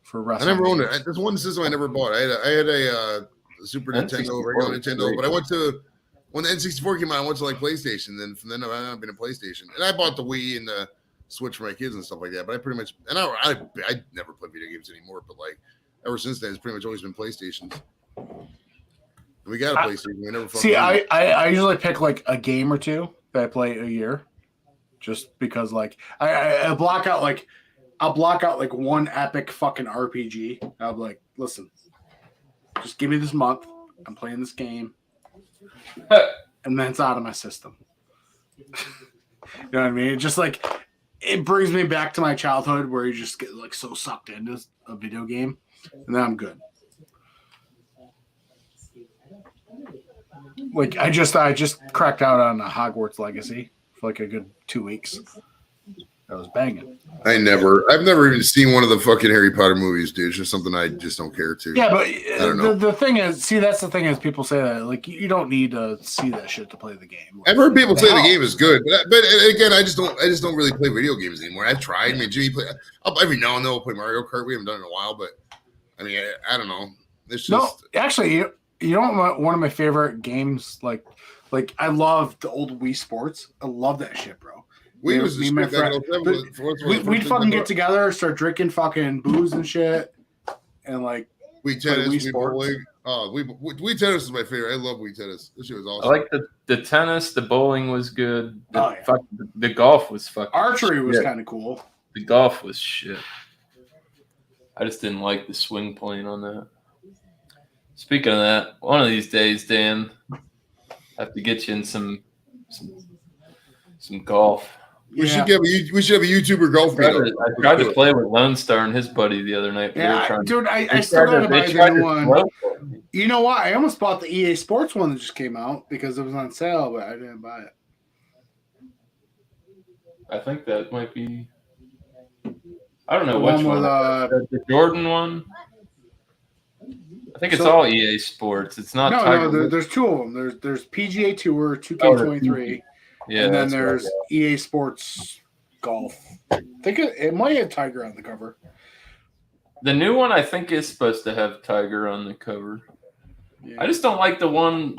for wrestling. I never owned it. There's one system I never bought. I had a Super Nintendo, regular Nintendo, but I went to when the N64 came out. I went to like PlayStation. Then from then on, I've been a PlayStation, and I bought the Wii and the Switch for my kids and stuff like that. But I pretty much I never play video games anymore. But like ever since then, it's pretty much always been PlayStations. We got a PlayStation. We never see. I usually pick like a game or two that I play a year, just because like I'll block out like one epic fucking RPG. I'll be like, listen, just give me this month. I'm playing this game, and then it's out of my system. You know what I mean? Just like it brings me back to my childhood where you just get like so sucked into a video game, and then I'm good. Like I just cracked out on a Hogwarts Legacy for like a good 2 weeks. That was banging. I've never even seen one of the fucking Harry Potter movies, dude. It's just something I just don't care to. Yeah, but the thing is, that's the thing is, people say that like you don't need to see that shit to play the game. Like, I've heard people say the game is good, but again, I just don't really play video games anymore. I've tried. I mean, Jimmy every now and then I'll play Mario Kart. We haven't done it in a while, but I mean, I don't know. It's just actually. You know what? One of my favorite games, like I love the old Wii Sports. I love that shit, bro. We'd fucking get together, start drinking fucking booze and shit, and like Wii tennis, Wii bowling. Oh, Wii tennis is my favorite. I love Wii tennis. This shit was awesome. I like the tennis. The bowling was good. The golf was fucking. Archery was kind of cool. The golf was shit. I just didn't like the swing plane on that. Speaking of that, one of these days, Dan, I have to get you in some golf. We should have a YouTuber golf meetup. I tried to play with Lone Star and his buddy the other night. Dude, I still gotta buy the new one. You know what? I almost bought the EA Sports one that just came out because it was on sale, but I didn't buy it. I think that might be. I don't know which one. The Jordan one. I think it's all EA Sports. It's not. No. There's two of them. There's PGA Tour, 2K23, and then there's EA Sports Golf. I think it might have Tiger on the cover. The new one I think is supposed to have Tiger on the cover. Yeah. I just don't like the one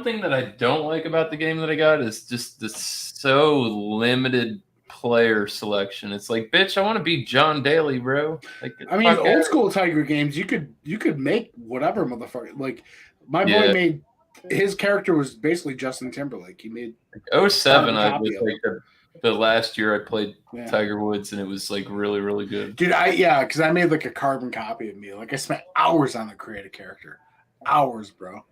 thing that I don't like about the game that I got is just the so limited player selection. It's like, bitch, I want to be John Daly, bro. Like, I mean, old school Tiger games, you could make whatever, motherfucker. Like my boy made his character was basically Justin Timberlake. He made 07. I was like the last year I played Tiger Woods, and it was like really, really good. Dude, because I made like a carbon copy of me. Like I spent hours on the creative character, hours, bro.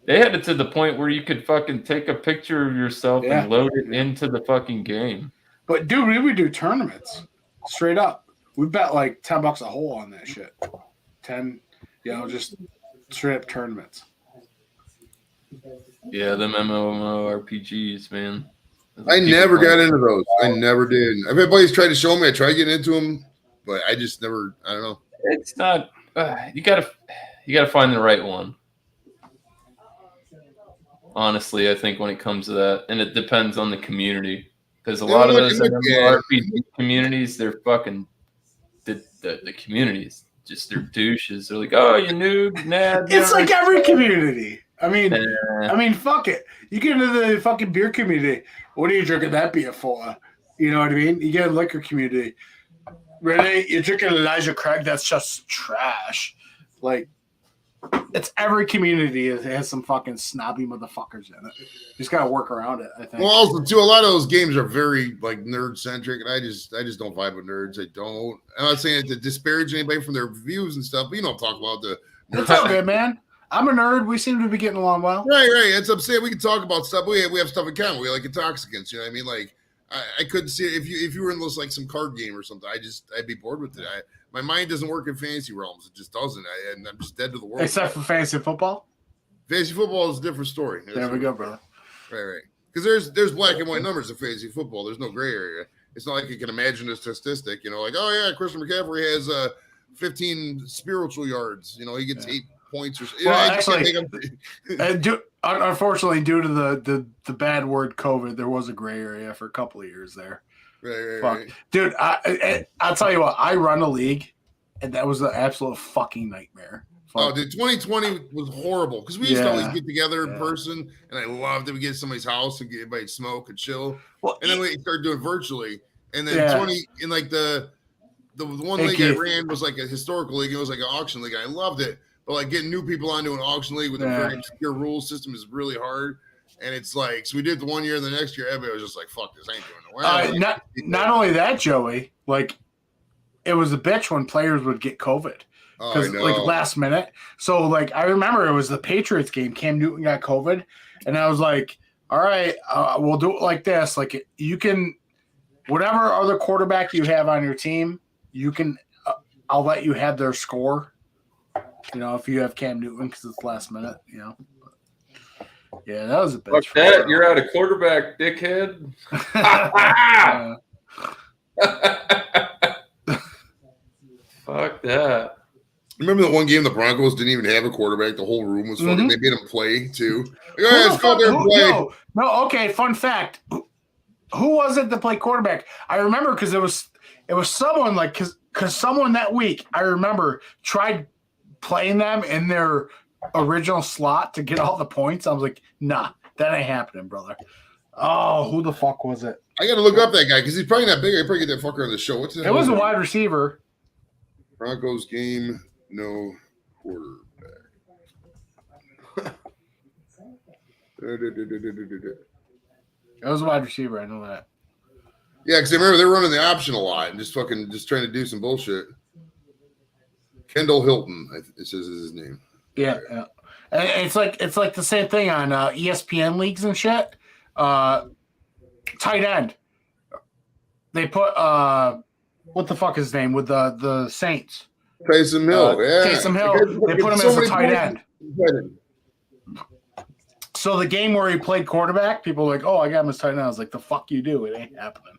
They had it to the point where you could fucking take a picture of yourself and load it into the fucking game. But dude, we would do tournaments straight up. We bet like $10 a hole on that shit. 10, just straight up tournaments. Yeah, them MMORPGs, man. I never got into those. I never did. Everybody's tried to show me. I tried getting into them, but I just never. I don't know. It's not. You gotta find the right one. Honestly, I think when it comes to that, and it depends on the community, because a lot of those RPG communities, they're fucking the communities, just they're douches. They're like, oh, you noob, nah. It's like every community. I mean, fuck it. You get into the fucking beer community. What are you drinking that beer for? You know what I mean? You get a liquor community. Really? You're drinking Elijah Craig? That's just trash. Like, it's every community that has some fucking snobby motherfuckers in it. You just gotta work around it, I think. Well, also too, a lot of those games are very like nerd centric, and I just don't vibe with nerds. I don't. I'm not saying it to disparage anybody from their views and stuff, but you don't talk about the. It's all good, man. I'm a nerd. We seem to be getting along well. Right. That's what I'm saying. We can talk about stuff. We have stuff in common. We like intoxicants. You know what I mean? Like, I couldn't see it if you were in like some card game or something. I'd be bored with it. My mind doesn't work in fantasy realms. It just doesn't. And I'm just dead to the world. Except for fantasy football. Fantasy football is a different story. There we go, brother. Right. Because there's black and white numbers in fantasy football. There's no gray area. It's not like you can imagine a statistic. You know, like, oh yeah, Christian McCaffrey has 15 spiritual yards. You know, he gets 8 points or. Well, actually, unfortunately, due to the bad word COVID, there was a gray area for a couple of years there. Right. Dude, I'll tell you what. I run a league, and that was an absolute fucking nightmare. Oh, dude, 2020 was horrible because we used to always get together in person, and I loved it. We get to somebody's house and get everybody smoke and chill. Well, and then we started doing virtually, and then 20 in like the one league I ran was like a historical league. It was like an auction league. I loved it, but like getting new people onto an auction league with a very obscure rule system is really hard. And it's like, so we did the 1 year, and the next year everybody was just like, "Fuck this, I ain't doing it." Not only that, Joey, like it was a bitch when players would get COVID. Because like last minute. So like I remember it was the Patriots game. Cam Newton got COVID, and I was like, all right, we'll do it like this. Like you can, whatever other quarterback you have on your team, you can. I'll let you have their score. You know, if you have Cam Newton because it's last minute. You know. Yeah, that was a bitch. Fuck that! You're out of quarterback, dickhead. Fuck that. Remember the one game the Broncos didn't even have a quarterback? The whole room was fucking. They made him play too. Like, let's go there and play. No. Okay. Fun fact: who was it that played quarterback? I remember because it was someone like because someone that week I remember tried playing them in their original slot to get all the points. I was like, nah, that ain't happening, brother. Oh, who the fuck was it? I got to look up that guy because he's probably not big. I probably get that fucker on the show. What's his name? It was a wide receiver. Broncos game. No quarterback. It was a wide receiver. I know that. Yeah, because I remember they're running the option a lot and just trying to do some bullshit. Kendall Hilton, it says is his name. Yeah. And it's like the same thing on ESPN leagues and shit. Tight end. They put what the fuck is his name with the Saints. Taysom Hill, Taysom Hill. They put him as a tight end. So the game where he played quarterback, people were like, "Oh, I got him as tight end." I was like, "The fuck you do? It ain't happening."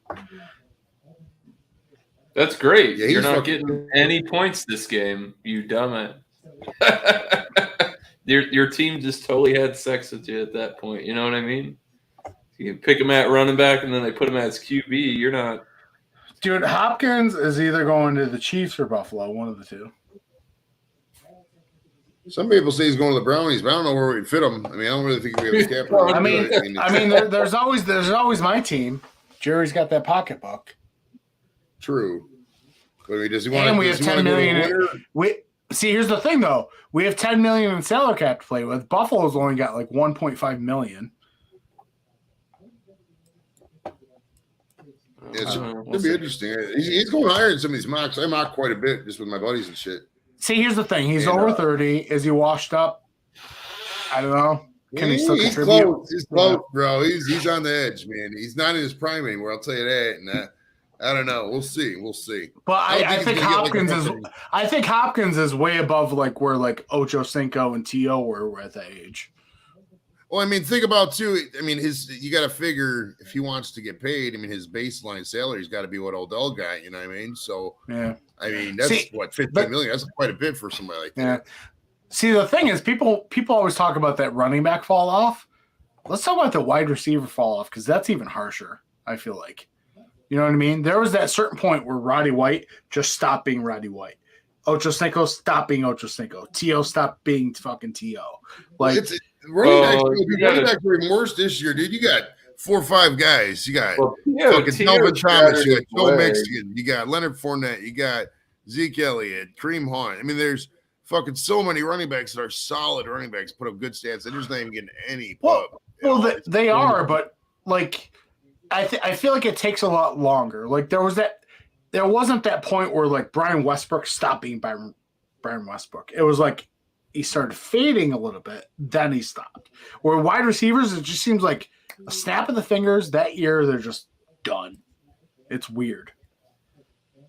That's great. Yeah, you're not getting any points this game, you dumb it. Your team just totally had sex with you at that point. You know what I mean? You can pick him at running back, and then they put him as QB. You're not. Dude, Hopkins is either going to the Chiefs or Buffalo, one of the two. Some people say he's going to the Brownies, but I don't know where we'd fit him. I mean, I don't really think we have a cap. I mean, there's always my team. Jerry's got that pocketbook. True. But does he want? And we have $10 million. See, here's the thing, though. We have $10 million in salary cap to play with. Buffalo's only got like $1.5 million. Yeah, it'll be interesting. He's going higher than some of these mocks. I mock quite a bit just with my buddies and shit. See, here's the thing. He's over 30. Is he washed up? I don't know. Can he still contribute? Close. He's close, bro. He's on the edge, man. He's not in his prime anymore. I'll tell you that. And I don't know. We'll see. But I think Hopkins is way above like where like Ocho Cinco and T.O. were at that age. Well, I mean, think about too. I mean, you got to figure if he wants to get paid. I mean, his baseline salary's got to be what Odell got. You know what I mean? So yeah. I mean, that's $15 million. That's quite a bit for somebody like that. Yeah. See, the thing is, people always talk about that running back fall off. Let's talk about the wide receiver fall off because that's even harsher. I feel like, you know what I mean. There was that certain point where Roddy White just stopped being Roddy White. Ocho Cinco stopped being Ocho Cinco. T.O. stopped being fucking T.O. Like. Running backs were worse this year, dude. You got 4 or 5 guys. You got fucking Melvin Thomas. You got Joe Mixon. You got Leonard Fournette. You got Zeke Elliott, Kareem Hunt. I mean, there's fucking so many running backs that are solid running backs, put up good stats. They're just not even getting any pub. Well, they are, but like, I feel like it takes a lot longer. Like there wasn't that point where like Brian Westbrook stopped being Brian Westbrook. It was like he started fading a little bit. Then he stopped. Where wide receivers, it just seems like a snap of the fingers. That year, they're just done. It's weird.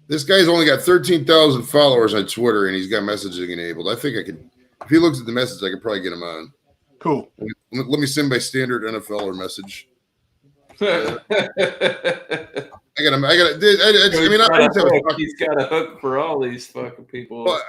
This guy's only got 13,000 followers on Twitter, and he's got messaging enabled. I think I could, if he looks at the message, I could probably get him on. Cool. Let me send my standard NFLer message. I got him. I mean, he's got a hook for all these fucking people. Well,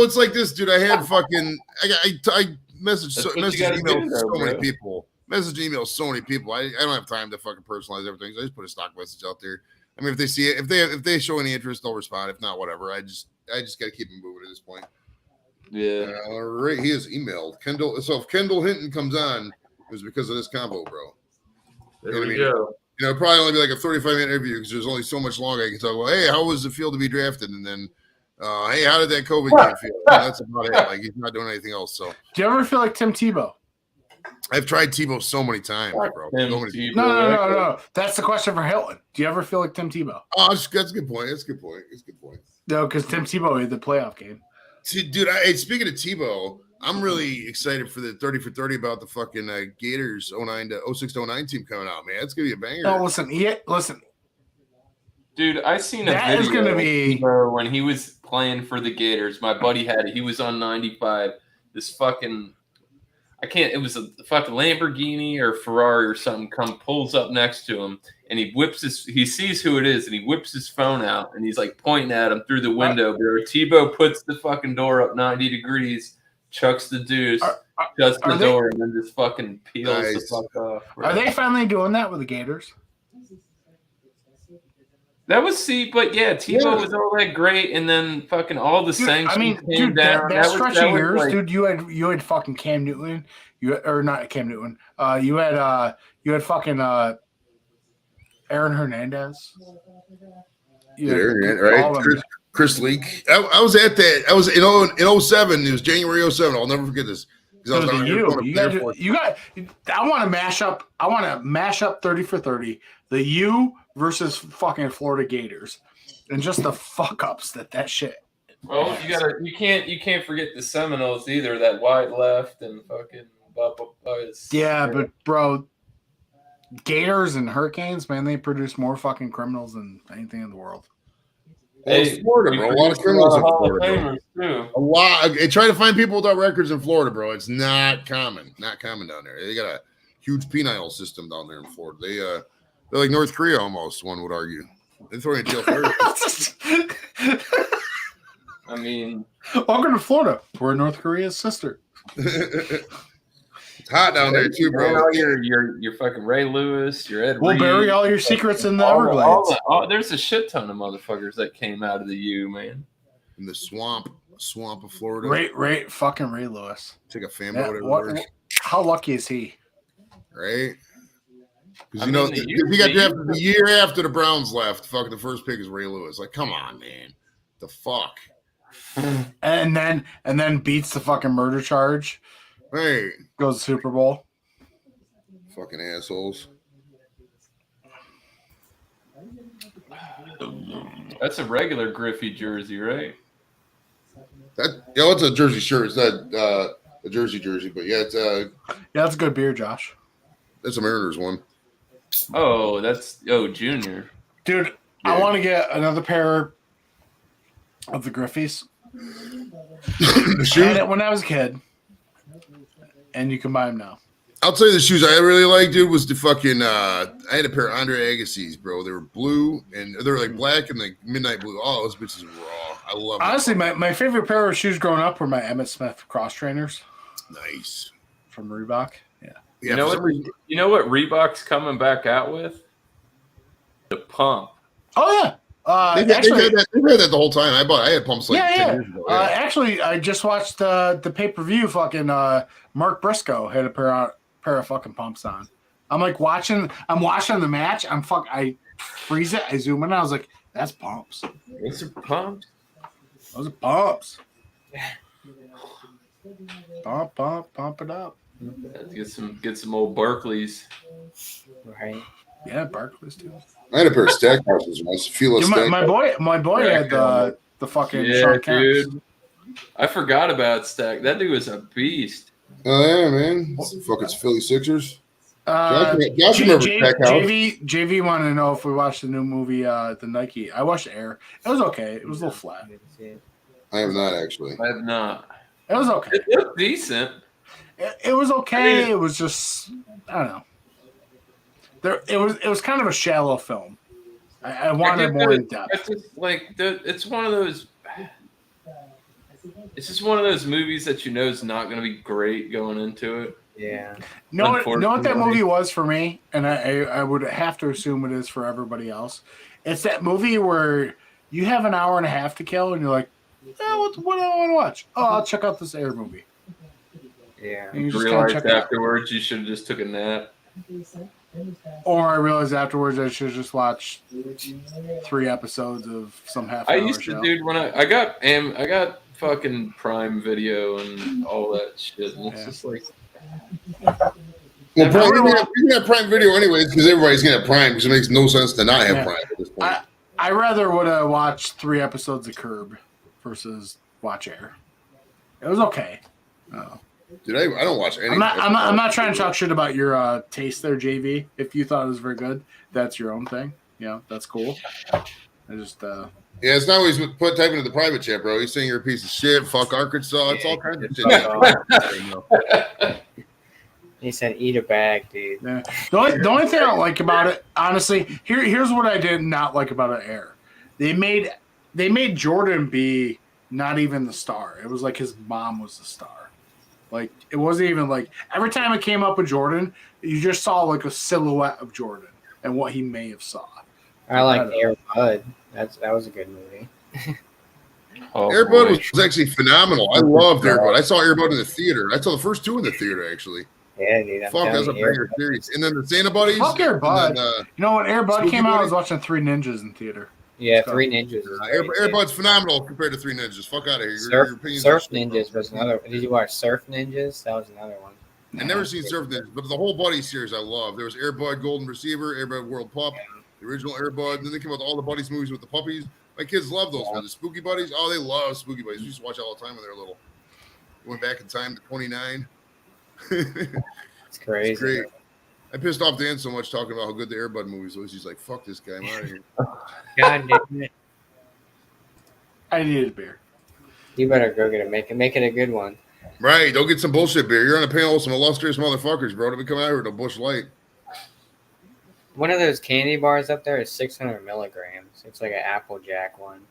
it's like this, dude. I had fucking. I messaged emailed so many people. Message emails so many people. I don't have time to fucking personalize everything. So I just put a stock message out there. I mean, if they see it, if they show any interest, they'll respond. If not, whatever. I just got to keep them moving at this point. Yeah. All right. He is emailed Kendall. So if Kendall Hinton comes on, it was because of this combo, bro. There we go. You know, probably only be like a 35-minute interview because there's only so much longer I can talk about. Hey, how was it feel to be drafted? And then, hey, how did that COVID game feel? And that's about it. Like, he's not doing anything else. So, do you ever feel like Tim Tebow? I've tried Tebow so many times, bro. No. That's the question for Hilton. Do you ever feel like Tim Tebow? Oh, that's a good point. That's a good point. No, because Tim Tebow made the playoff game. Dude, speaking of Tebow, I'm really excited for the 30 for 30 about the fucking Gators 06 to 09 team coming out, man. It's gonna be a banger. No, listen. Dude, I seen a that video is gonna be when he was playing for the Gators. My buddy had it. He was on 95. This fucking it was a fucking Lamborghini or Ferrari or something pulls up next to him, and he sees who it is, and he whips his phone out, and he's like pointing at him through the window. Tebow puts the fucking door up 90 degrees, chucks the deuce, shuts the door, and then just fucking peels the fuck off. Bro. Are they finally doing that with the Gators? That was but yeah, Tebow was all that great, and then fucking all the sanctions came down. That stretch of years, dude. You had fucking Cam Newton. Not Cam Newton. You had fucking Aaron Hernandez. Right? Chris Leak. I was at that. I was in 07. It was January 07. I'll never forget this. I want to mash up 30 for 30. The U versus fucking Florida Gators, and just the fuck ups that shit. Well, you can't forget the Seminoles either. That wide left and fucking but bro, Gators and Hurricanes, man, they produce more fucking criminals than anything in the world. Hey, Florida, bro. A lot of criminals in Florida. A lot. Try to find people without records in Florida, bro. It's not common. Not common down there. They got a huge penile system down there in Florida. They're like North Korea almost, one would argue. They throw you in jail first. I mean, welcome to Florida. We're North Korea's sister. It's hot down there too, bro. You're fucking Ray Lewis. You're Ed. We'll bury all your secrets in the Everglades. There's a shit ton of motherfuckers that came out of the U, man. In the swamp of Florida. Ray Lewis. Take a fan boat everywhere. How lucky is he? Right. Because he got drafted the year after the Browns left. Fucking the first pick is Ray Lewis. Like, come on, man. The fuck. And then beats the fucking murder charge. Hey. Goes to Super Bowl. Fucking assholes. That's a regular Griffey jersey, right? It's a jersey shirt. It's not a jersey, but yeah, it's that's a good beer, Josh. That's a Mariners one. Oh, that's Junior. Dude, yeah. I want to get another pair of the Griffies. The shoes? I had it when I was a kid, and you can buy them now. I'll tell you the shoes I really liked, dude, was the fucking I had a pair of Andre Agassi's, bro. They were blue, and they were like black and like midnight blue. Oh, those bitches were raw. I love them. Honestly, my favorite pair of shoes growing up were my Emmitt Smith cross trainers. Nice. From Reebok. Yeah. You know what Reebok's coming back out with? The pump. Oh yeah. They've had that the whole time. I had pumps 10 years ago. Yeah. Actually, I just watched the pay-per-view. Fucking Mark Briscoe had a pair of fucking pumps on. I'm watching the match. I freeze it. I zoom in. I was like, that's pumps. Those are pumps. Those are pumps. Pump it up. Get some old Barclays. Right. Yeah, Barclays too. I had a pair of Stackhouses once. My boy had the fucking Sean Kemps. I forgot about Stack. That dude was a beast. Oh yeah, man. Fucking Philly Sixers. Josh J- remembers J- Stackhouse. JV wanted to know if we watched the new movie, the Nike. I watched Air. It was okay. It was a little flat. I have not actually. I have not. It was okay. It looked decent. It was okay. It was just, I don't know. It was kind of a shallow film. I wanted more in depth. It's just like it's one of those. It's just one of those movies that you know is not going to be great going into it. Yeah. Know what that movie was for me, and I would have to assume it is for everybody else. It's that movie where you have an hour and a half to kill, and you're like, what do I want to watch? Oh, I'll check out this Air movie. Yeah. And you just realized check it out. afterwards you should have just took a nap. Or I realized afterwards I should just watch 3 episodes of some half-hour I used to, show. dude, when I got fucking Prime Video and all that shit, and it's just like. Well, you can have Prime Video anyways because everybody's gonna have Prime because it makes no sense to not have Prime at this point. I rather would have watched 3 episodes of Curb versus watch Air. It was okay. Dude, I don't watch any. I'm not trying to talk shit about your taste there, JV. If you thought it was very good, that's your own thing. That's cool. I just yeah, it's not always typing into the private chat, bro. He's saying you're a piece of shit. Fuck Arkansas. It's all kinds of shit. He said, "Eat a bag, dude." Yeah. The only thing I don't like about it, honestly, here's what I did not like about Air. They made Jordan be not even the star. It was like his mom was the star. Like it wasn't even like every time it came up with Jordan, you just saw like a silhouette of Jordan and what he may have saw. I like Air Bud. That was a good movie. Air Bud was actually phenomenal. I loved Air Bud. I saw Air Bud in the theater. I saw the first 2 in the theater actually. Yeah, dude. Fuck, that's a banger series. And then the Santa Buddies. Fuck Air Bud. Then, when Air Bud came out, I was watching 3 Ninjas in theater. Yeah, 3 Ninjas. Air Bud's phenomenal compared to 3 Ninjas. Fuck out of here. Surf Ninjas was another. Did you watch Surf Ninjas? That was another one. I've never seen Surf Ninjas, but the whole Buddy series I love. There was Air Bud Golden Receiver, Air Bud World Pup, the original Air Bud. And then they came out with all the Buddies movies with the puppies. My kids love those, man. The Spooky Buddies. Oh, they love Spooky Buddies. We used to watch all the time when they were little. Went back in time to 29. It's crazy. It's great. I pissed off Dan so much talking about how good the Air Bud movies was. He's like, fuck this guy. I'm out of here. God damn it. I needed a beer. You better go get it. Make it a good one. Right. Don't get some bullshit beer. You're on a panel with some illustrious motherfuckers, bro. Don't be coming out here with a Bush Light. One of those candy bars up there is 600 milligrams. It's like an Applejack one.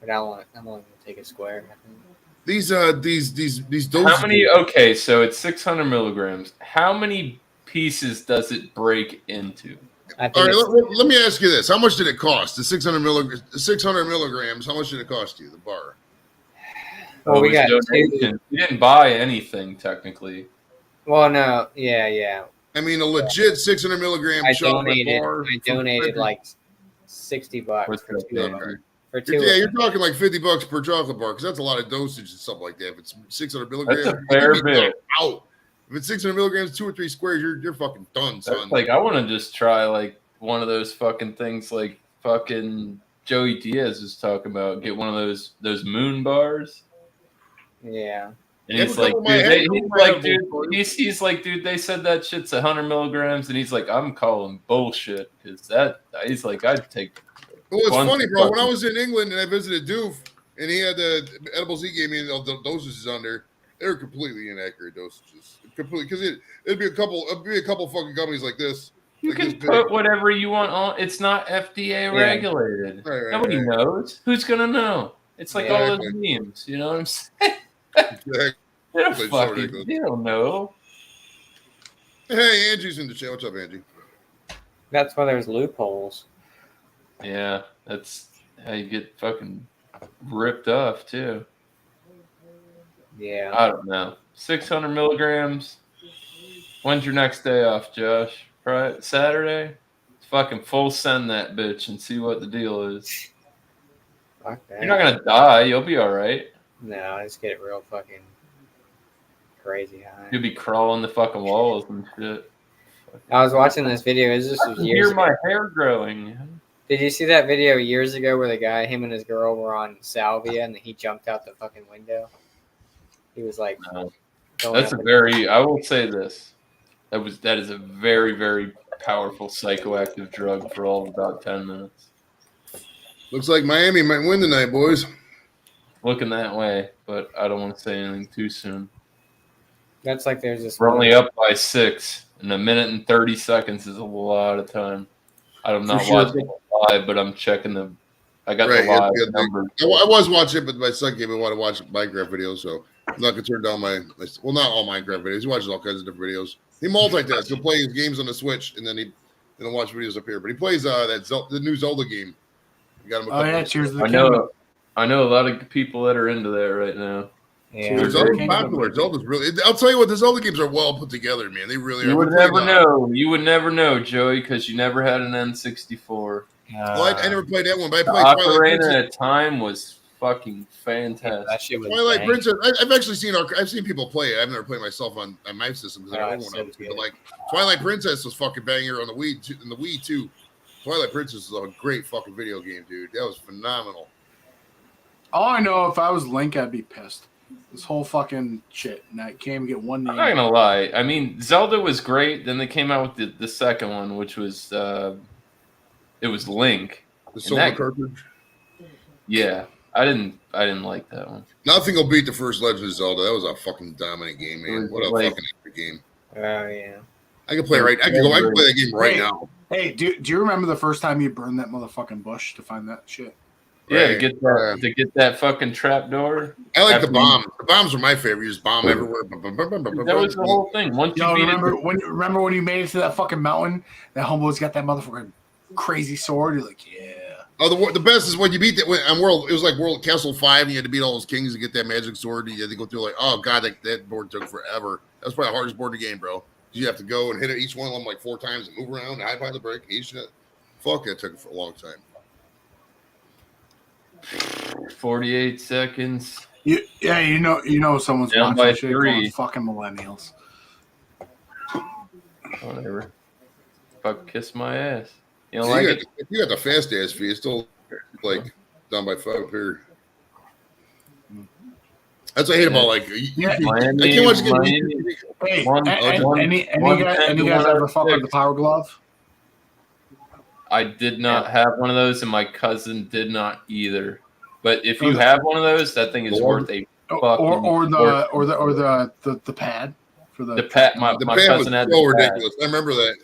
But I'm only going to take a square, I think. These doses. How many? Okay, so it's 600 milligrams. How many pieces does it break into? All right, let me ask you this: how much did it cost? The 600 milligrams. How much did it cost you? The bar. Well, we got donation. You didn't buy anything technically. Well, no, yeah. I mean, a legit 600 milligram chocolate bar. I donated like $60 for 2. For 2. Yeah, you're talking like $50 per chocolate bar because that's a lot of dosage and stuff like that. If it's 600 milligrams, that's a fair bit. Out. If it's 600 milligrams, 2 or 3 squares, you're fucking done, son. That's like I want to just try like one of those fucking things like fucking Joey Diaz is talking about. Get one of those moon bars. Yeah. And he's like, dude, they said that shit's 100 milligrams, and he's like, I'm calling bullshit because he's like, I'd take. Well, it's funny, bro. When I was in England and I visited Doof, and he had the edibles he gave me the dosages under, they were completely inaccurate dosages. Completely, because it'd be a couple fucking gummies like this. You like can put whatever you want on. It's not FDA regulated. Right, Nobody knows. Who's gonna know? It's like all those memes. You know what I'm saying? Exactly. They don't know. Hey, Angie's in the chat. What's up, Angie? That's why there's loopholes. Yeah, that's how you get fucking ripped off too. Yeah. I don't know. 600 milligrams. When's your next day off, Josh? Friday, Saturday? Fucking full send that bitch and see what the deal is. Fuck that. You're not gonna die. You'll be all right. No, I just get real fucking crazy high. You'll be crawling the fucking walls and shit. I was watching this video. This was years ago. My hair growing. Did you see that video years ago where him and his girl were on salvia and he jumped out the fucking window? He was like, No. going That's up a and- very. I will say this. That is a very, very powerful psychoactive drug for all of about 10 minutes. Looks like Miami might win tonight, boys. Looking that way, but I don't want to say anything too soon. That's like there's this We're one. only up by 6, and a minute and 30 seconds is a lot of time. I'm not sure. watching it live, but I'm checking the. I got Right, the live yeah, numbers. I was watching it, but my son gave me want to watch Minecraft videos, so I'm not gonna turn down my well, not all Minecraft videos. He watches all kinds of different videos. He multitasks. He'll play his games on the Switch, and then he'll watch videos up here. But he plays the new Zelda game. We got him a Oh couple yeah, of- Tears of the I Kingdom. know a lot of people that are into that right now. Yeah. Tears Zelda's Kingdom, popular. baby. Zelda's really. I'll tell you what, the Zelda games are well put together, man. They really are. You would We played, never know. You would never know, Joey, because you never had an N64. Well, I never played that one, but I The played Twilight Ocarina Princess. at time was fucking fantastic. That shit was Twilight bang. Princess. I've actually seen I've seen people play it. I've never played myself on my system because I don't own one. so But like Twilight Princess was fucking banger on the Wii too. Twilight Princess is a great fucking video game, dude. That was phenomenal. All I know, if I was Link, I'd be pissed. This whole fucking shit, and I can't even get one I'm name. not gonna lie. I mean, Zelda was great. Then they came out with the second one, which was it was Link. The And Solar that- cartridge. Yeah, I didn't like that one. Nothing will beat the first Legend of Zelda. That was a fucking dominant game, man. What a fucking epic game. Oh yeah. I can play I can play that game right now. Hey, do you remember the first time you burned that motherfucking bush to find that shit? Yeah, Right. to get that fucking trapdoor. I like After the bombs. The bombs were my favorite. You just bomb everywhere. That was the whole thing. Once you Yo, beat remember when you made it to that fucking mountain? That homeboy's got that motherfucking crazy sword. You're like, yeah. Oh, the best is when you beat that on World. It was like World Castle 5, and you had to beat all those kings to get that magic sword. And you had to go through like, oh god, that board took forever. That was probably the hardest board in the game, bro. You have to go and hit it each one of them like 4 times and move around and hide behind the brick. Fuck, that took a long time. 48 seconds. You know someone's Down watching by shit 3. going fucking millennials. Whatever. Fuck, kiss my ass. You don't See, like you, it? got, you got the fast ass fee. It's still like down by 5 here. That's what I hate about like. Yeah. Miami, I can't watch it. Miami. Hey, One- any guys ever fuck with the Power Glove? I did not have one of those, and my cousin did not either. But if you have one of those, that thing is worth a fucking Or the pad for the pad. My The pad was cousin had so the pad. ridiculous. I remember that.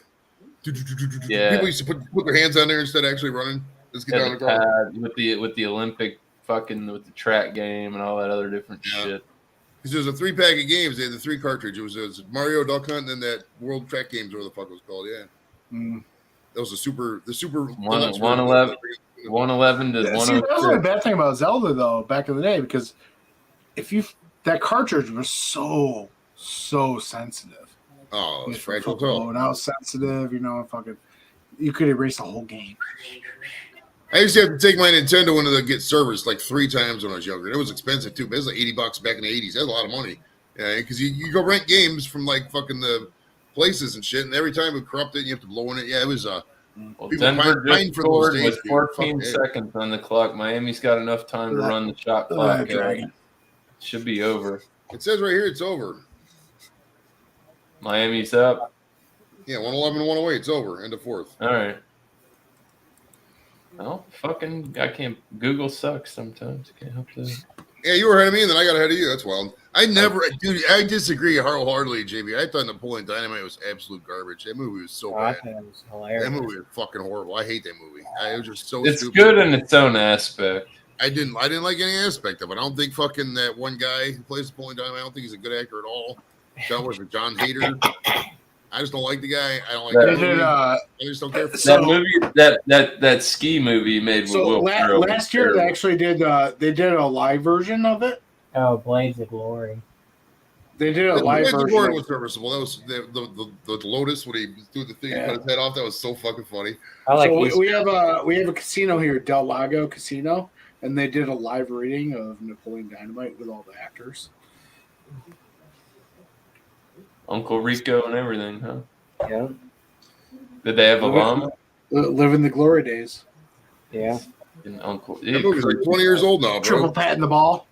Yeah. People used to put their hands on there instead of actually running. Let's get Yeah, down the the ground. pad with the Olympic fucking with the track game and all that other different Yeah. shit. Because there was a 3-pack of games. They had the 3 cartridge. It was Mario Duck Hunt and then that World Track Games, whatever the fuck it was called. Yeah. That was the super 111 to 106. See, that was the bad thing about Zelda though back in the day, because that cartridge was so sensitive. Oh, it was It fragile fucking as hell. blowing out sensitive, you could erase the whole game. I used to have to take my Nintendo into the get service like 3 times when I was younger. It was expensive too, but it was like $80 back in the 80s. That's a lot of money. Yeah, because you go rent games from like fucking the places and shit, and every time it corrupted, you have to blow in it. Yeah, it was Well, people Denver pine just for those scored days, with dude. 14 Fuck, yeah. seconds on the clock. Miami's got enough time to run the shot clock. Dragon. Should be over. It says right here it's over. Miami's up. Yeah, 111 to 108. It's over. End of 4th. All right. Well, fucking, I can't. Google sucks sometimes. Can't help that. Yeah, you were ahead of me, and then I got ahead of you. That's wild. Dude, I disagree wholeheartedly, JB. I thought Napoleon Dynamite was absolute garbage. That movie was so I bad. thought it was hilarious. That movie was fucking horrible. I hate that movie. It was just so It's stupid. good in its own aspect. I didn't like any aspect of it. I don't think fucking that one guy who plays Napoleon Dynamite, I don't think he's a good actor at all. John Hader. I just don't like the guy. I don't like They the did, movie. I just don't care for so- That movie, that ski movie made with So Will Ferrell. was last year they terrible. actually did they did a live version of it. Oh, Blades of Glory. They did a The live Blades of version. Glory of- was serviceable. That was the Lotus when he threw the thing and Yeah. cut his head off. That was so fucking funny. I like So Easter. we have a casino here, Del Lago Casino, and they did a live reading of Napoleon Dynamite with all the actors. Uncle Rico and everything, huh? Yeah. Did they have a mom? Living the glory days. Yeah. And Uncle. That movie's like 20 years old now, bro. Triple pat in the ball.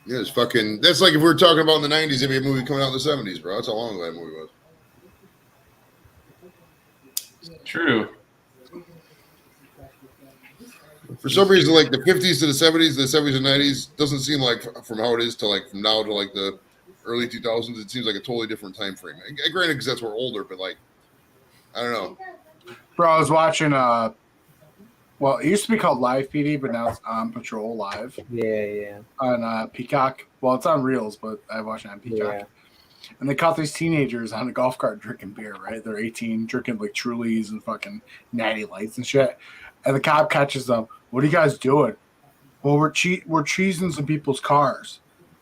Yeah, it's fucking. That's like if we were talking about in the '90s, it'd be a movie coming out in the '70s, bro. That's how long ago that movie was. True. For some reason, like the '50s to the '70s, the '70s and '90s doesn't seem like from how it is to like from now to like the early 2000s. It seems like a totally different time frame. And granted, because that's we're older, but like I don't know. Bro, I was watching. Well, it used to be called Live PD, but now it's On Patrol Live Yeah. on Peacock. Well, it's on Reels, but I watch it on Peacock. Yeah. And they caught these teenagers on a golf cart drinking beer, right? They're 18, drinking like Trulies and fucking Natty Lights and shit. And the cop catches them. What are you guys doing? Well, we're cheesing some people's cars.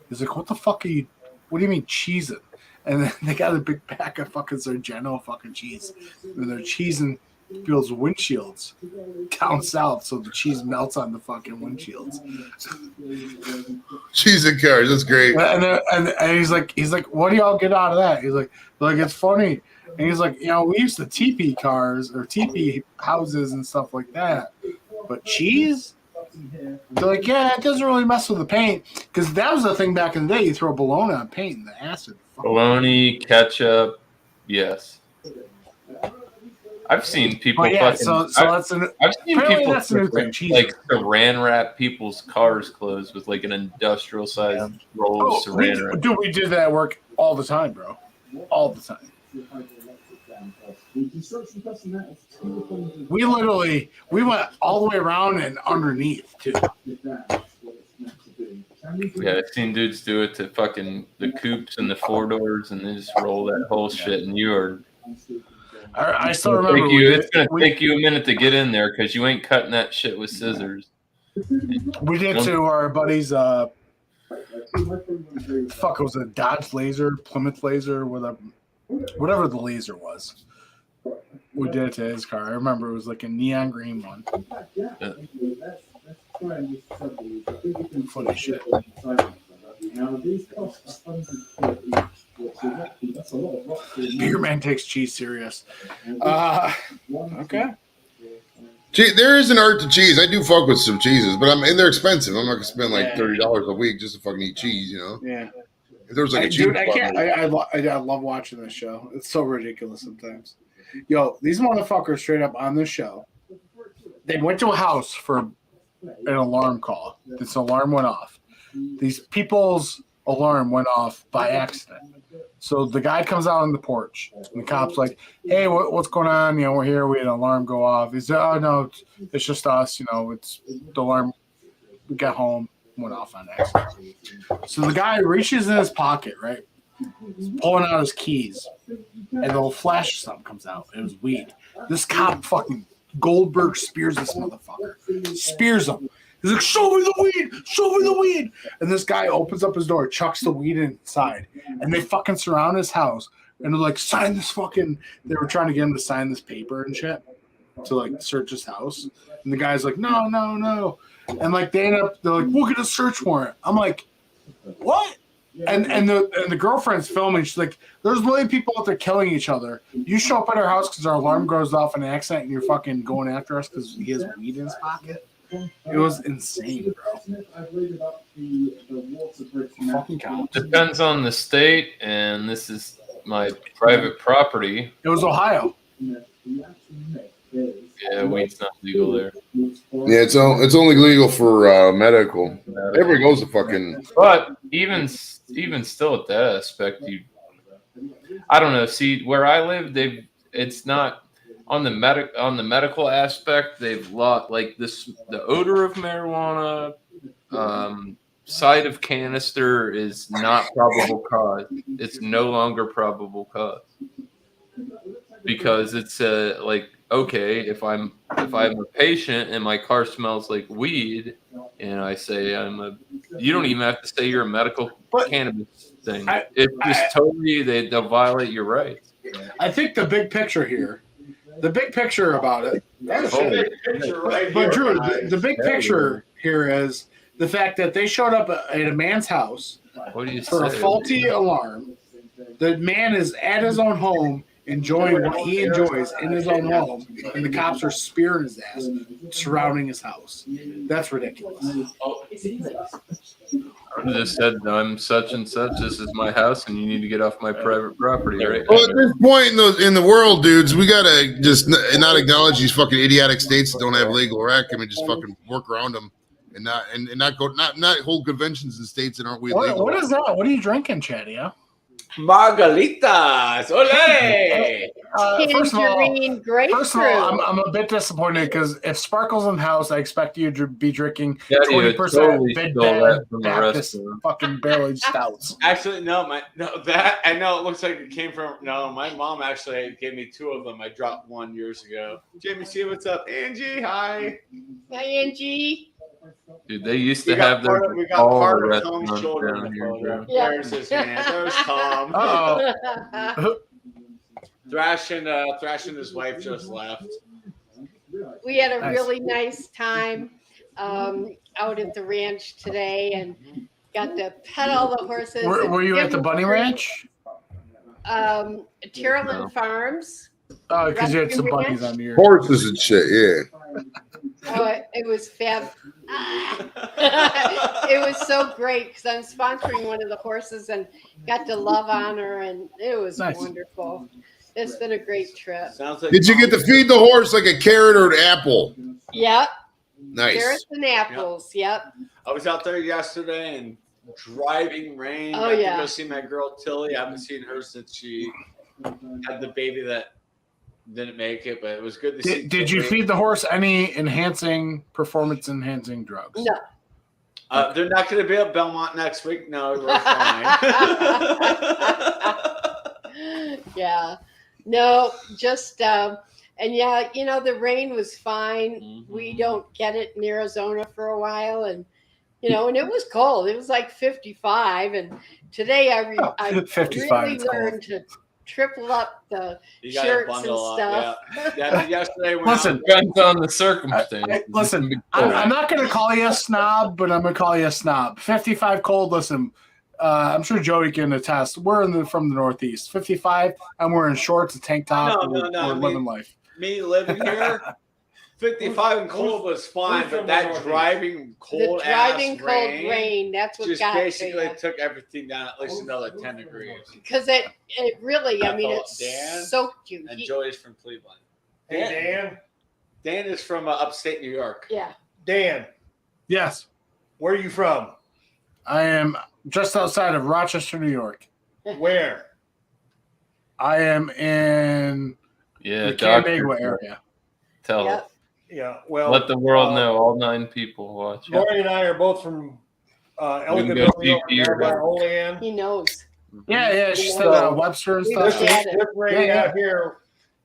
He's like, what the fuck are you? What do you mean cheesing? And then they got a big pack of fucking Sargento fucking cheese. And they're cheesing people's windshields down south, so the cheese melts on the fucking windshields. Cheese and cars, that's great. And he's like, what do y'all get out of that? He's like, it's funny. And he's like, we used to TP cars or TP houses and stuff like that, but cheese? They're like, yeah, it doesn't really mess with the paint, because that was the thing back in the day. You throw bologna on paint and the acid. Bologna, ketchup, yes. I've seen people. Oh, yeah, so that's an. I've seen people that's a new thing. Cheese. Like saran wrap people's cars closed with like an industrial sized roll of saran wrap. Dude, we did that at work all the time, bro. All the time. We went all the way around and underneath too. Yeah, I've seen dudes do it to fucking the coupes and the 4-doors, and they just roll that whole shit. And you are. I still remember. It's gonna take you a minute to get in there because you ain't cutting that shit with scissors. We did to our buddies. Fuck, it was a Dodge Laser, Plymouth Laser, whatever the laser was. We did it to his car. I remember it was like a neon green one. Yeah. Funny shit. Beer man takes cheese serious. Okay. Gee, there is an art to cheese. I do fuck with some cheeses, but they're expensive. I'm not gonna spend like $30 a week just to fucking eat cheese, Yeah. If there was like a cheese, dude, I love watching this show. It's so ridiculous sometimes. Yo, these motherfuckers straight up on this show. They went to a house for an alarm call. This alarm went off. These people's alarm went off by accident. So the guy comes out on the porch, and the cop's like, "Hey, what's going on? We're here. We had an alarm go off." He said, "Oh no, it's just us. It's the alarm. We got home, went off on accident." So the guy reaches in his pocket, right, he's pulling out his keys, and a little flash of something comes out. It was weed. This cop fucking Goldberg spears this motherfucker. Spears him. He's like, "Show me the weed! Show me the weed!" And this guy opens up his door, chucks the weed inside, and they fucking surround his house. And they're like, "Sign this fucking." They were trying to get him to sign this paper and shit to like search his house. And the guy's like, "No, no, no." And like they're like, "We'll get a search warrant." I'm like, "What?" And the girlfriend's filming. She's like, "There's really people out there killing each other. You show up at our house because our alarm goes off in an accident, and you're fucking going after us because he has weed in his pocket." It was insane, bro. Fucking cops. Depends on the state, and this is my private property. It was Ohio. Yeah, weed's not legal there. Yeah, it's only legal for medical. Everybody goes to fucking. But even still, at that aspect, I don't know. See, where I live, it's not. On the medical aspect, they've like this. The odor of marijuana, side of canister is not probable cause. It's no longer probable cause because it's like okay, if I'm a patient and my car smells like weed, and I say you don't even have to say you're a medical cannabis thing. It's just totally they'll violate your rights. I think the big picture here. The big picture about it. But Drew, the big picture here is the fact that they showed up at a man's house for a faulty alarm. The man is at his own home enjoying what he enjoys in his own home, and the cops are spearing his ass, surrounding his house. That's ridiculous. All I just said I'm such and such. This is my house, and you need to get off my private property, right? Well, at this point in the world, dudes, we gotta just not acknowledge these fucking idiotic states that don't have legal rec. I mean, just fucking work around them and not hold conventions in states that aren't legal. What is that? What are you drinking, Chadia? Margaritas, ole! First of all, Tangerine grapefruit. I'm a bit disappointed because if Sparkle's in the house, I expect you to be drinking Yeah, you 20% totally Big stole Bad that from the Baptist restaurant. fucking barrel stouts. Actually, no, that I know it looks like it came from. No, my mom actually gave me 2 of them. I dropped one years ago. Jamie C, what's up? Angie, hi. Hi, Angie. Dude, they used to We got have their part of- we got all part the of Tom's restaurants shoulder in down the here, photo. bro. Yeah. There's his hand. There's Tom. Uh-oh. Thrash and his wife just left. We had a Nice. really nice time out at the ranch today and got to pet all the horses. Were you Give at the them Bunny treats. Ranch? Tyrrell No. Farms. Oh, because you had some Rescue bunnies Ranch? on your. Horses and shit, yeah. Oh, it was fab. It was so great because I'm sponsoring one of the horses and got to love on her, and it was Nice. wonderful. It's been a great trip. Sounds like Did you get to feed the horse like a carrot or an apple? Yep, Nice. carrots and apples. Yep. I was out there yesterday and driving rain. Oh, Got to yeah. go see my girl Tilly. I haven't seen her since she had the baby that didn't make it, but it was good to see. Did you Tilly. feed the horse any performance enhancing drugs? No. They're not going to be at Belmont next week. No, we're fine. Yeah. No, just and yeah, the rain was fine. Mm-hmm. We don't get it in Arizona for a while, and and it was cold. It was like 55, and today I 55, really it's cold. learned to triple up the You got to shirts and bundle stuff. up. Yeah, yesterday when Listen, Depends on the circumstance. Listen, I'm not going to call you a snob, but I'm going to call you a snob. 55 cold. Listen, I'm sure Jody can attest. We're from the Northeast. 55. I'm wearing shorts, a tank top. No, We're I living mean, life. me living here, 55 and cold was fine, who's but from that the Northeast? driving The cold driving ass cold rain, that's what just got basically me. took everything down at least another 10 degrees. Because it really, I mean, it Dan soaked you. And Joey's from Cleveland. Hey, Dan. Dan is from upstate New York. Yeah. Dan, Yes, where are you from? I am just outside of Rochester, New York. Where? I am in Yeah, the doctor, Canandaigua area. tell Yep. us. Yeah, well. Let the world know. All 9 people watch. Lori and I are both from go Ellicottville, New York, see down by Peter. Olean. He knows. Yeah, she said Webster and We stuff. looked This, at it. this rain Yeah. out here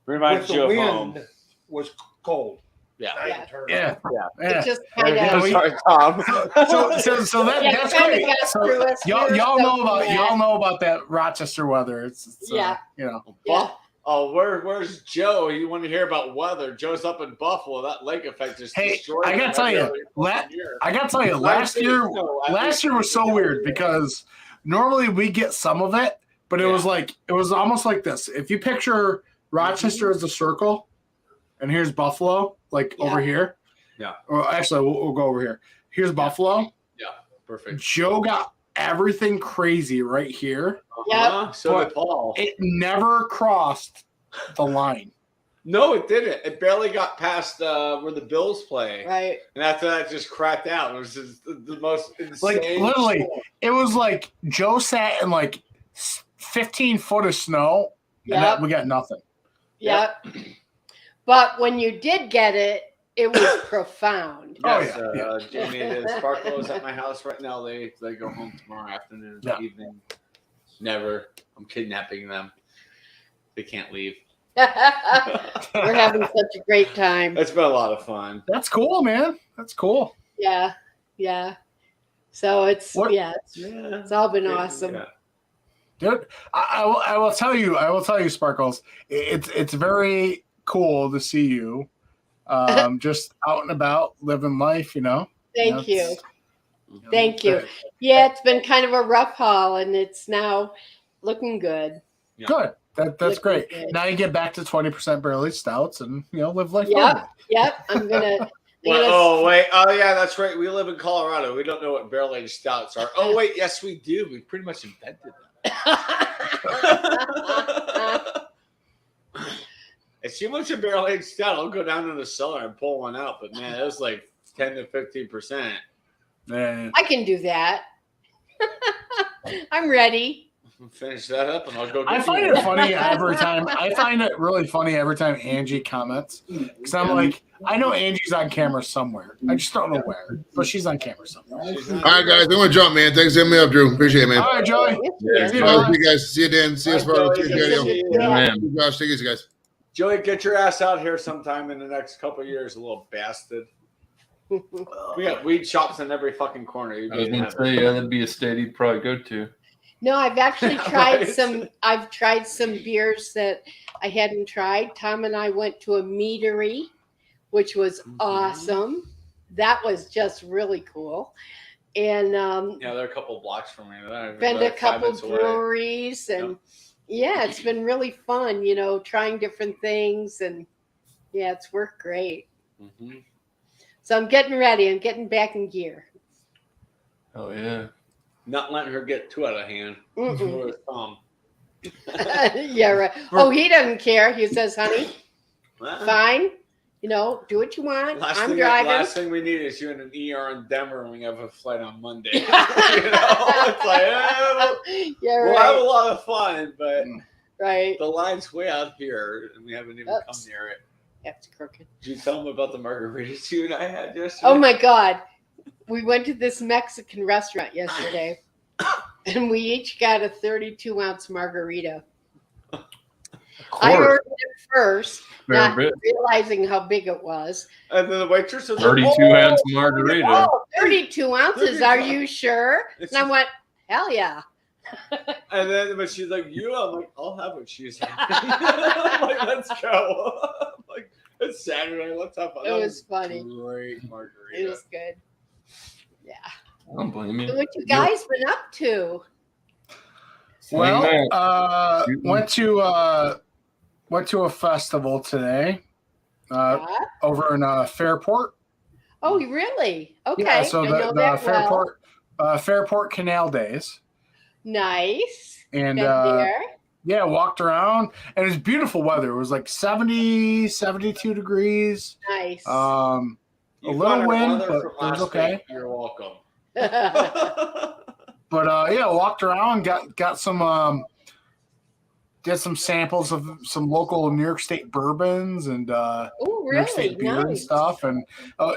Reminds with you the of home. wind was cold. Yeah. Now you Yeah. turn it Yeah, up. yeah. It just kind Yeah, of. we- Sorry, Tom. So that's kinda great. got So through us. y'all We were know so about glad. y'all know about that Rochester weather. It's Yeah. Yeah. Oh, where's Joe? You want to hear about weather? Joe's up in Buffalo. That lake effect just Hey, destroyed I gotta him tell you, every fucking year. I gotta tell you, last year was so weird because normally we get some of it, but it was almost like this. If you picture Rochester as a circle, and here's Buffalo, like over here. Yeah. Or actually, we'll go over here. Here's Buffalo. Perfect. Joe got everything crazy right here. So But did Paul. It never crossed the line. No, it didn't. It barely got past where the Bills play. Right. And after that, it just cracked out. It was just the most insane. Like literally, storm. it was like Joe sat in like 15 foot of snow, and Yep. we got nothing. Yep. But when you did get it, it was profound. Oh, Yes, yeah. Jimmy and Sparkle is at my house right now. They go home tomorrow afternoon, Yeah. evening. Never. I'm kidnapping them. They can't leave. We're having such a great time. It's been a lot of fun. That's cool, man. That's cool. Yeah. Yeah. So it's What- it's all been awesome. Yeah. Dude, I will tell you, Sparkles. It's very cool to see you, just out and about, living life. Thank you. It's- Thank you. Yeah, it's been kind of a rough haul, and it's now looking good. Good. That's Looking great. good. Now you get back to 20% barley stouts and live life. Yep. normally. Yep. I'm Oh wait. Oh yeah, that's right. We live in Colorado. We don't know what barrel-aged stouts are. Oh wait, yes we do. We pretty much invented them. If she wants a barrel-aged stout, I'll go down to the cellar and pull one out. But man, it was like 10 to 15%. I can do that. I'm ready. Finish that up, and I'll go. I find it funny every time. I find it really funny every time Angie comments, because I'm like, I know Angie's on camera somewhere. I just don't know where, but she's on camera somewhere. All right, guys, I'm gonna jump, man. Thanks for having me up, Drew. Appreciate it, man. All right, Joey. Yeah, see you guys. See you, Dan. See you, Sparrow. See you, Josh. Take it easy, guys. Joey, get your ass out here sometime in the next couple of years, a little bastard. We got weed shops in every fucking corner. I was gonna say, yeah, that'd be a state he'd probably go to. No, I've actually tried some. I've tried some beers that I hadn't tried. Tom and I went to a meadery, which was awesome. That was just really cool. And yeah, they're a couple blocks from me. Been to a couple breweries, and yeah, it's been really fun. You know, trying different things, and yeah, it's worked great. Mm-hmm. So I'm getting ready. I'm getting back in gear. Oh yeah. Not letting her get too out of hand. Yeah, right. Oh, he doesn't care. He says, honey, fine. You know, do what you want. I'm driving. Last thing we need is you in an ER in Denver when we have a flight on Monday. You know, it's like, yeah, right. We'll have a lot of fun, but right. The line's way out here, and we haven't even come near it. That's crooked. Did you tell them about the margaritas you and I had yesterday? Oh, my God. We went to this Mexican restaurant yesterday, and we each got a 32-ounce margarita. I ordered it first, not realizing how big it was. And then the waitress was 32-ounce margarita. Oh, 32 ounces, are you sure? And I went, hell yeah. And then when she's like, I'm like, I'll have what she's having. I'm like, let's go. I'm like, it's Saturday, let's have fun. It was funny. Great margarita. It was good. Yeah. I don't blame you. So what you guys been up to? Well, went to a festival today over in Fairport. Oh, really? Okay. Yeah, so I know the that Fairport well. Fairport Canal Days. Nice. And there. yeah, walked around, and it was beautiful weather. It was like 70, 72 degrees. Nice. A little wind, but it was okay. Week. You're welcome. But yeah, walked around, got some did some samples of some local New York State bourbons and Ooh, New York State beer and stuff, and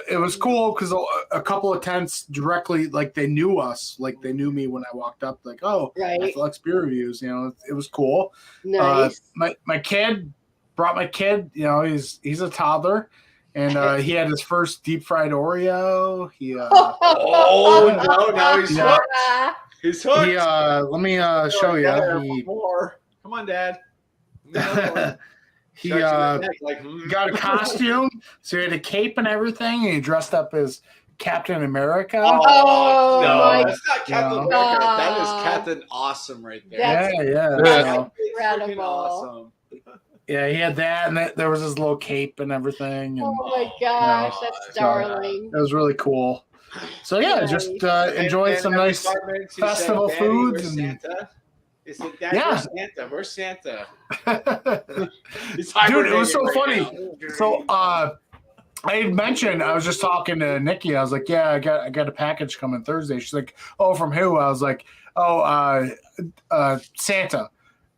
it was cool because a couple of tents directly, like they knew us, like they knew me when I walked up, like, oh, right. Flex Beer Reviews, you know, it was cool. Nice. My kid brought my kid, you know, he's a toddler. And he had his first deep fried Oreo. He now he's hooked. He's hooked. Let me show you. Come on, Dad. He got a costume, so he had a cape and everything, and he dressed up as Captain America. Oh no, that's not Captain America. That is Captain Awesome right there. That's incredible. Awesome. Yeah, he had that, and there was his little cape and everything. And, oh my gosh, that's darling. It was really cool. So yeah, just enjoyed some nice festival foods. Santa. He said, Dad, where's Santa? Dude, it was so funny. So I had mentioned, I was just talking to Nikki. I was like, yeah, I got a package coming Thursday. She's like, oh, from who? I was like, oh, Santa.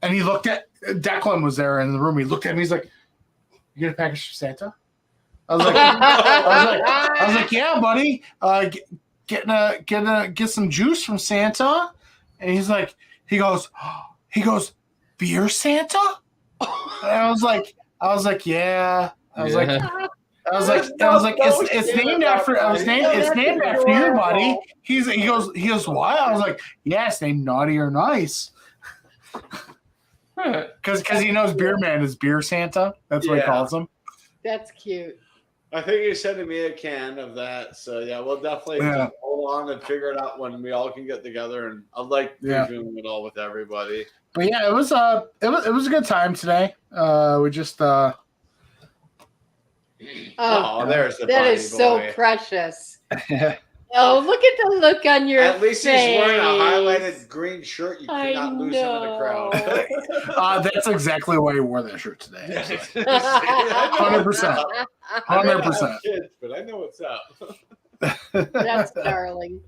And he looked at Declan was there in the room. He looked at me. He's like, "You get a package for Santa?" I was like, I was like, yeah, buddy. Get some juice from Santa. And he goes, beer Santa? And I was like, yeah. I was like, it's named after. It's named after you, buddy. He goes, what? I was like, yeah, it's named Naughty or Nice. Because he knows Beer Man is Beer Santa. That's what he calls him. That's cute. I think you're sending me a can of that. So yeah, we'll definitely hold on and figure it out when we all can get together. And I'd like reviewing it all with everybody. But yeah, it was a good time today. We just Oh, there's the that buddy is so boy. precious. Oh, look at the look on your At least face. he's wearing a highlighted green shirt. You I cannot lose him in the crowd. That's exactly why he wore that shirt today. Actually. 100%. 100%. Kids, but I know what's up. That's darling.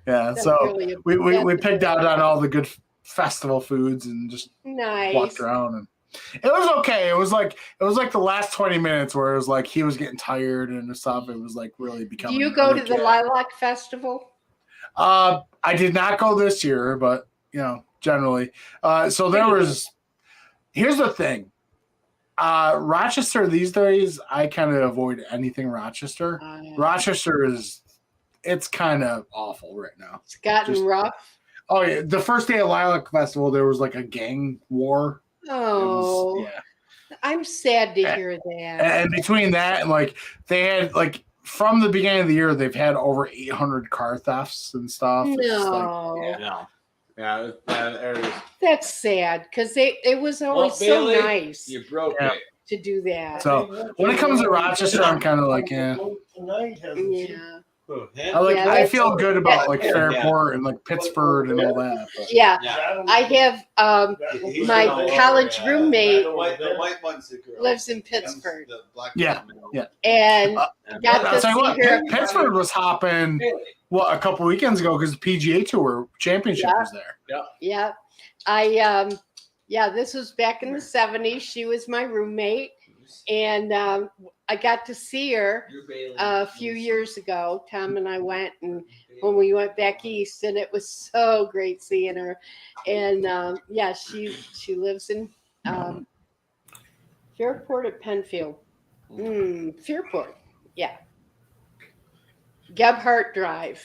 Yeah, That's so really we picked out on all the good festival foods and just nice. walked around, and it was okay. It was like the last 20 minutes where it was like he was getting tired and stuff. It was like really Do becoming. you go to the Lilac Festival? I did not go this year, but generally. So there was. Here's the thing. Rochester these days, I kind of avoid anything Rochester. Yeah. Rochester it's kind of awful right now. It's gotten rough. Oh yeah, the first day of Lilac Festival, there was like a gang war. Oh, I'm sad to hear that. And between that and like they had like from the beginning of the year, they've had over 800 car thefts and stuff. No. Yeah, that's sad because it was always so Bailey, nice. You broke Yeah. it. To do that. So when it comes to Rochester, I'm kind of like, Yeah. I feel good about like Fairport and like Pittsburgh and all that. But. Yeah, I have my college roommate The white one's the girl. lives in Pittsburgh. The black Yeah. And got I'll to tell you what, see her. Pittsburgh was hopping a couple weekends ago because the PGA Tour Championship was there. Yeah. This was back in the 70s. She was my roommate. And I got to see her a few years ago. Tom and I went, and when we went back east, and it was so great seeing her. And she lives in Fairport at Penfield. Fairport, yeah. Gebhardt Drive.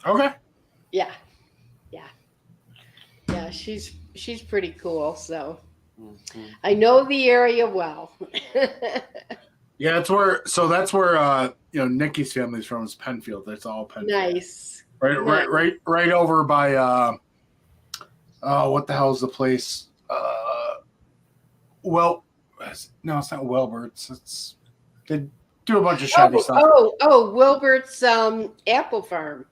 Okay. Yeah. She's pretty cool. So I know the area well. Yeah, that's where Nikki's family's from is Penfield. That's all Penfield. Nice. Right over by what the hell is the place? No, it's not Wilbert's. They do a bunch of Chevy stuff. Wilbert's apple farm.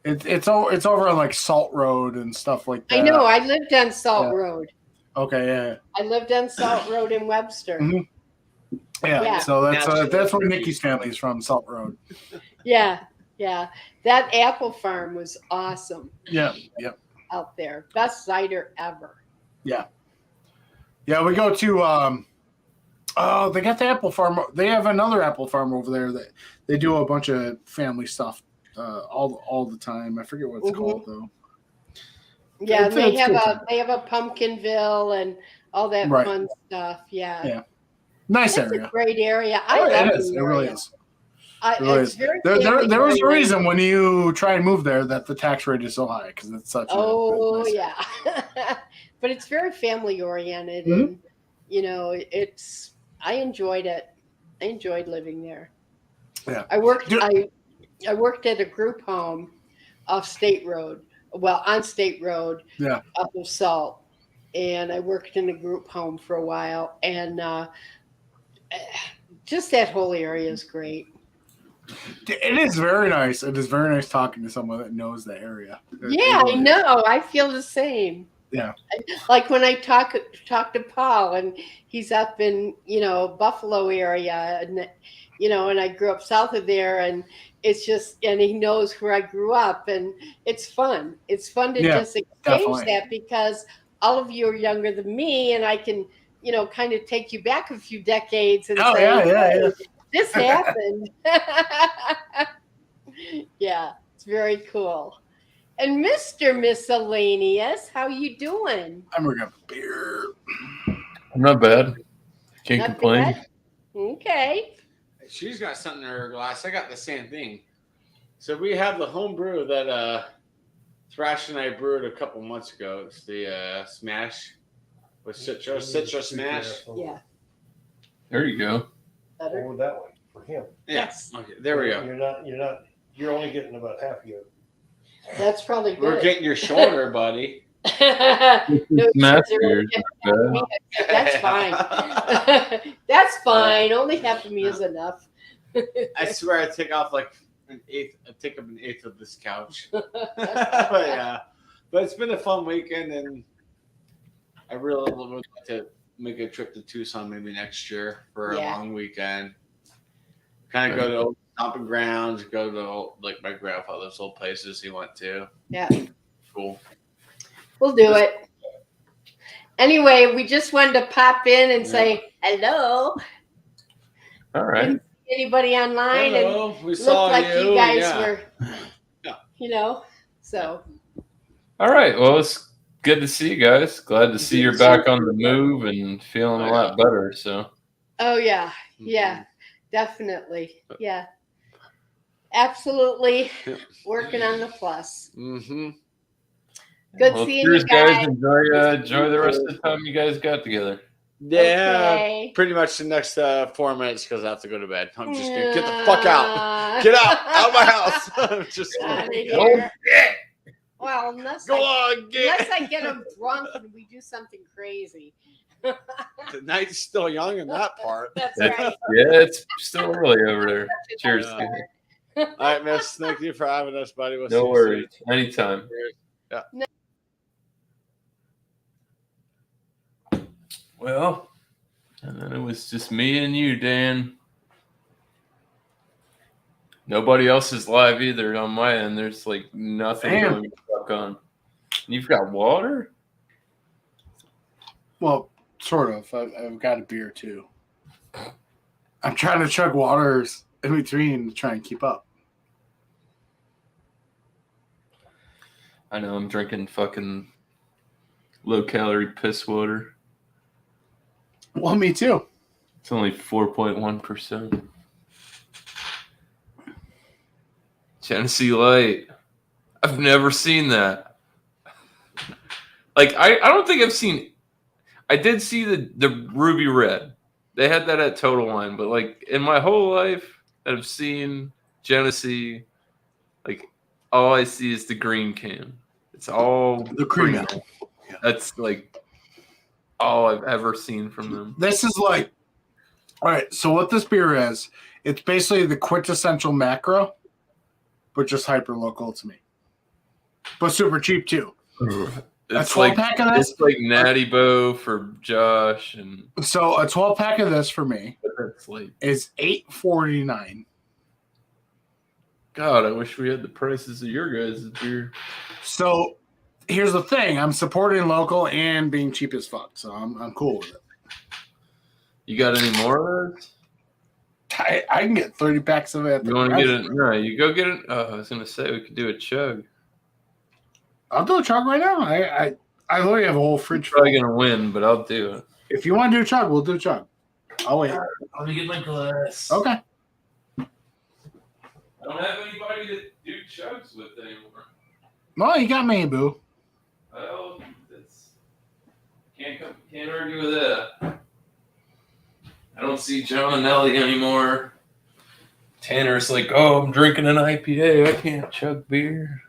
It's over on like Salt Road and stuff like that. I know. I lived on Salt Road. Okay, yeah. I lived on Salt Road in Webster. Mm-hmm. Yeah, so that's where Nikki's family is from, Salt Road. Yeah. That apple farm was awesome. Yeah. Out there, best cider ever. Yeah. We go to they got the apple farm. They have another apple farm over there that they do a bunch of family stuff all the time. I forget what it's called though. Yeah, they have a Pumpkinville and all that fun stuff. Yeah. Nice It's area. A great area. I love it. It really is. Very there was a reason when you try and move there that the tax rate is so high because it's such. Yeah, but it's very family oriented, and I enjoyed it. I enjoyed living there. Yeah, I worked at a group home off State Road. Well, on State Road, up of Salt, and I worked in a group home for a while, and just that whole area is great. It is very nice. It is very nice talking to someone that knows the area. I know. I feel the same. Yeah. Like when I talk to Paul, and he's up in Buffalo area, and and I grew up south of there, and it's just, and he knows where I grew up, and it's fun. It's fun to just exchange that because all of you are younger than me, and I can kind of take you back a few decades and say, this happened. Yeah, it's very cool. And Mr. Miscellaneous, how you doing? I'm gonna have a beer. I'm not bad. Can't complain. Bad? Okay. She's got something in her glass. I got the same thing. So we have the home brew that Thrash and I brewed a couple months ago. It's the Smash with citrus smash. Yeah. There you go. Better. Over that way for him. Yes. Okay, there we go. You're only getting about half of it. That's probably good. We're getting your shoulder, buddy. No, Smash they're beer. only half of me. That's fine. That's fine. Only half of me is enough. I swear I take off like an eighth. I take up an eighth of this couch. But yeah, but it's been a fun weekend, and I really would like to make a trip to Tucson maybe next year for a long weekend. Kind of go to old stomping grounds, go to like my grandfather's old places he went to. Yeah. Cool. We'll do it. Anyway, we just wanted to pop in and say hello. All right. Didn't see anybody online, Hello. and We looked saw like you guys yeah. were, Yeah. you know. So. All right. Well, it's good to see you guys. Glad to see you're back on the move and feeling a lot better. So. Oh yeah, yeah, definitely, yeah, absolutely. Working on the plus. Mm-hmm. Good Well, seeing cheers, you guys. Enjoy the rest of the time you guys got together. Yeah, Okay. pretty much the next 4 minutes because I have to go to bed. I'm just gonna get the fuck out. Get out of my house. I'm just Outta kidding. here. Well, unless I get them drunk and we do something crazy. The night's still young in that part. That's right. Yeah, it's still early over there. Cheers. All right, miss. Thank you for having us, buddy. We'll see No you worries. soon. Anytime. Yeah. Well, and then it was just me and you, Dan. Nobody else is live either on my end. There's like nothing going to fuck on. You've got water? Well, sort of. I've got a beer too. I'm trying to chug waters in between to try and keep up. I know I'm drinking fucking low-calorie piss water. Well, me too. It's only 4.1%. Genesee Light. I've never seen that. Like, I don't think I've seen... I did see the Ruby Red. They had that at Total Wine, but like in my whole life that I've seen Genesee, like all I see is the green can. It's all the cream. Yeah. That's like all I've ever seen from them. This is like, all right. So what this beer is, it's basically the quintessential macro, but just hyper local to me, but super cheap too. It's 12 like pack of this? It's like Natty Bow for Josh, and so a 12 pack of this for me like, is $8.49. God, I wish we had the prices of your guys' beer. So here's the thing: I'm supporting local and being cheap as fuck, so I'm cool with it. You got any more of those? I can get 30 packs of it. You want to get it? No, you go get it. Oh, I was gonna say we could do a chug. I'll do a chug right now. I literally have a whole fridge. Probably gonna win, but I'll do it. If you want to do a chug, we'll do a chug. I'll wait. Let me get my glass. Okay. I don't have anybody to do chugs with anymore. No, you got me, boo. Well, can't argue with that. I don't see John and Ellie anymore. Tanner's like, oh, I'm drinking an IPA. I can't chug beer.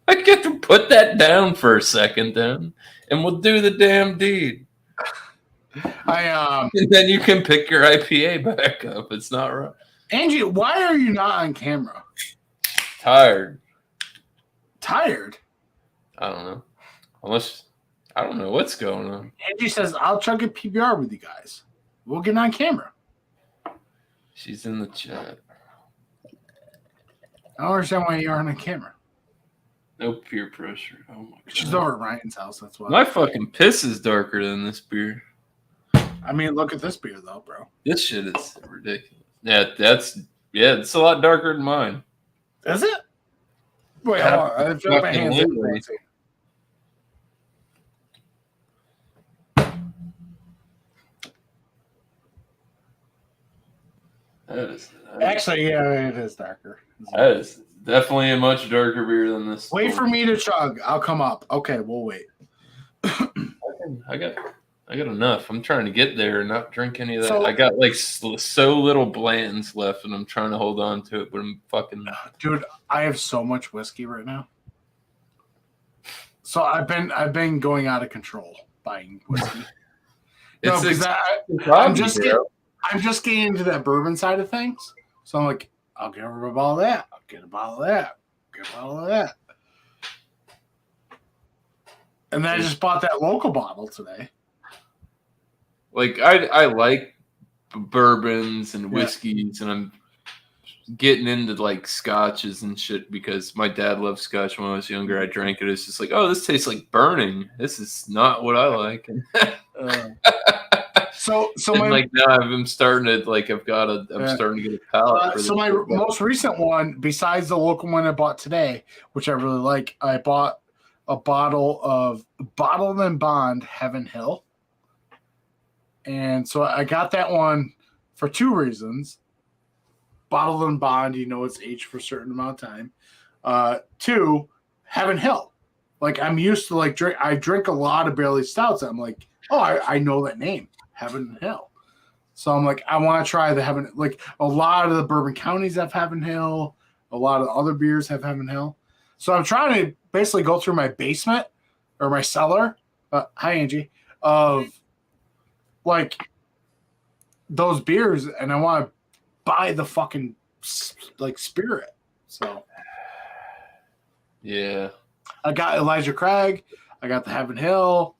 I get to put that down for a second then, and we'll do the damn deed. And then you can pick your IPA back up. It's not right. Angie, why are you not on camera? Tired. Tired? I don't know. Unless, I don't know what's going on. Angie says, I'll chug a PBR with you guys. We'll get on camera. She's in the chat. I don't understand why you aren't on camera. No peer pressure. Oh my God. She's over at Ryan's house. That's why. My fucking piss is darker than this beer. I mean, look at this beer, though, bro. This shit is ridiculous. Yeah, it's a lot darker than mine. Is it? Wait, hold on. I feel like my hands Literally. Actually, yeah, it is darker. That is definitely a much darker beer than this. Wait for me to chug. I'll come up. Okay, we'll wait. I got enough. I'm trying to get there and not drink any of that. So- I got like so little Blanton's left, and I'm trying to hold on to it, but I'm fucking. Dude, I have so much whiskey right now. So I've been going out of control buying whiskey. No, It's because I'm just getting into that bourbon side of things. So I'm like, I'll get a bottle of that. I'll get a bottle of that. Get a bottle of that. And then I just bought that local bottle today. like I like bourbons and whiskeys, and I'm getting into like scotches and shit because my dad loved scotch when I was younger. I drank it. It's just like, oh, this tastes like burning. This is not what I like. So and my like now I'm starting to like I'm starting to get a palate for this. so my shit. most recent one, besides the local one I bought today, which I really like, I bought a bottle of Bottled and Bond Heaven Hill. And so I got that one for two reasons. Bottled and Bond, it's aged for a certain amount of time. Two, Heaven Hill. Like I'm used to I drink a lot of barley stouts. I'm like, oh, I know that name, Heaven Hill. So I'm like, I want to try the Heaven. Like a lot of the bourbon counties have Heaven Hill. A lot of other beers have Heaven Hill. So I'm trying to basically go through my basement or my cellar. Hi, Angie. Of like those beers, and I want to buy the fucking like spirit. So Yeah. I got Elijah Craig. I got the Heaven Hill.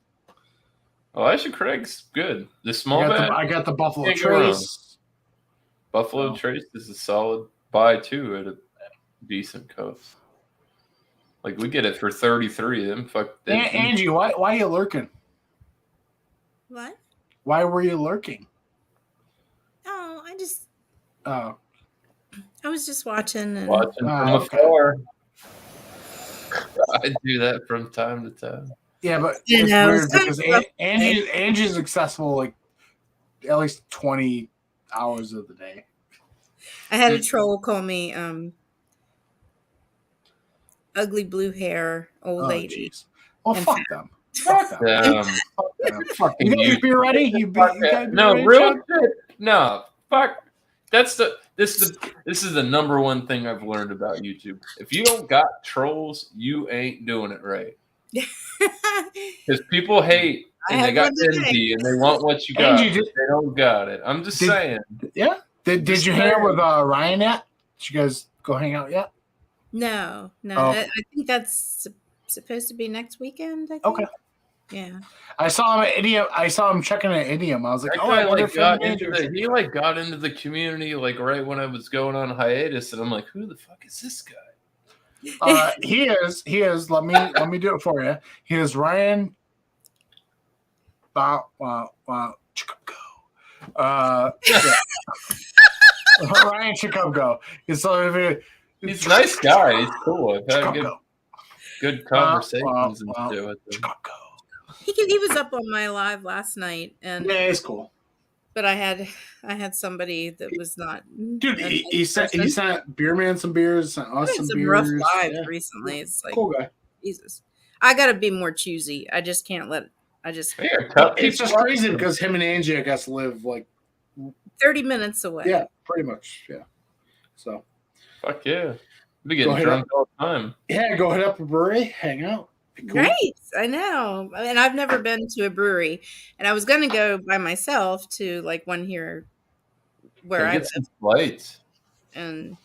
Elijah Craig's good. The small I got the Buffalo Can't go wrong. Trace. Buffalo Trace is a solid buy too at a decent cost. Like we get it for 33. Them Angie, why are you lurking? What? Why were you lurking? Oh, Oh, I was just watching. And watching from afar. I do that from time to time. Yeah, but You it's know, weird it's kind because of rough. Angie's accessible like at least 20 hours of the day. I had a troll call me ugly blue hair old lady. Geez. Well, And fuck them. Fuck them. Fucking You got your beer ready? You got your beer no, ready, real Chuck? shit. No, fuck. This is the number one thing I've learned about YouTube. If you don't got trolls, you ain't doing it right. Because people hate and they got envy and they want what you got. Angie, they don't got it. I'm just saying. Yeah. Did you hang out with Ryan yet? Did you guys go hang out yet? No. Oh. I think that's supposed to be next weekend. I think. Okay. Yeah. I saw him at Idiom. I saw him checking at Idiom. I was like, That oh, guy I wonder like if got into got into the community like right when I was going on hiatus, and I'm like, who the fuck is this guy? He is. Let me do it for you. He is Ryan. Wow. Ryan Chicubgo. He's a nice guy. He's cool. I've had good conversations and shit with him. He was up on my live last night, and yeah, it's cool. But I had somebody that was not. Dude, he sent Beer Man some beers, sent us some beers. Rough lives recently. It's like, cool guy. Jesus, I got to be more choosy. I just can't let. It's just crazy because him and Angie, I guess, live like 30 minutes away. Yeah, pretty much. Yeah. So. Fuck yeah. Be getting drunk all the time. Yeah, go hit up a brewery, hang out. Cool. Great, I know. And I've never been to a brewery, and I was going to go by myself to like one here where I get some flights. And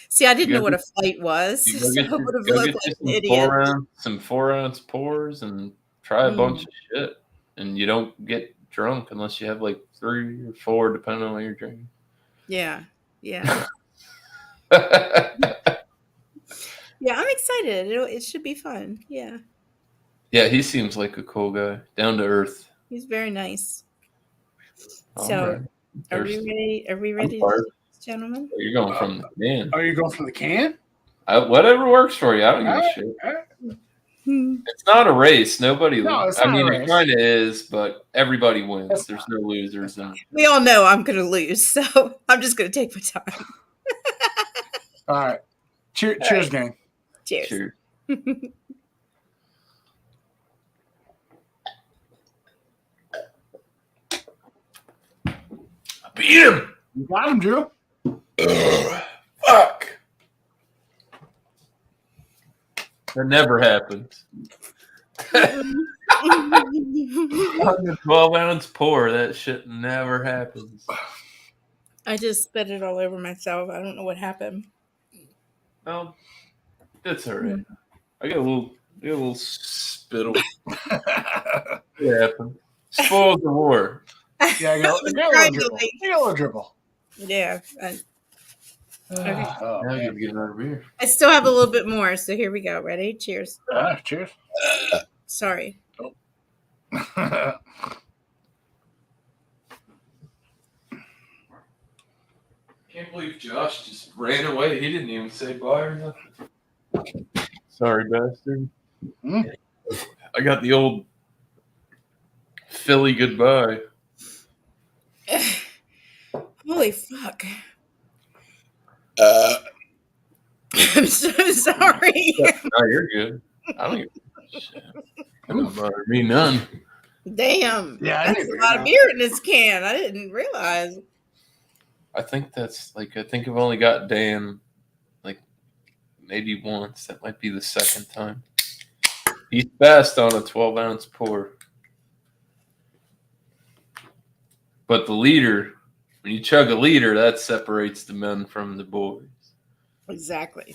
see, I didn't know what a flight was, so I would have looked like an idiot. Some 4-ounce pours and try a bunch of shit, and you don't get drunk unless you have like 3 or 4, depending on what you're drinking. Yeah. Yeah, I'm excited. It should be fun. Yeah. Yeah, he seems like a cool guy, down to earth. He's very nice. All so, right. are we ready? Are we ready, gentlemen? You're going from the can. Are you going from the can? Whatever works for you. I don't give a shit. It's not a race. Nobody loses. I mean, it kind of is, but everybody wins. There's no losers. We all know I'm going to lose, so I'm just going to take my time. All right. Cheers, gang. Cheers. Beat him. You got him, Drew. Fuck. That never happens. On the 12-ounce pour, that shit never happens. I just spit it all over myself. I don't know what happened. Well, that's all right. I got a little spittle. It happened. Spoils the war. Yeah, I got a little dribble. I got a little dribble. Yeah. Okay. Oh, Now I man. gotta get another beer. I still have a little bit more, so here we go. Ready? Cheers. Cheers. Sorry. Can't believe Josh just ran away. He didn't even say bye or nothing. Sorry, bastard. I got the old Philly goodbye. Holy fuck. I'm so sorry. No, you're good. I don't give a shit. That don't bother me none. Damn. Yeah, that's a lot of beer in this can. I didn't realize. I think I've only got Dan like maybe once. That might be the second time. He's best on a 12-ounce pour. But the liter, when you chug a liter, that separates the men from the boys. Exactly.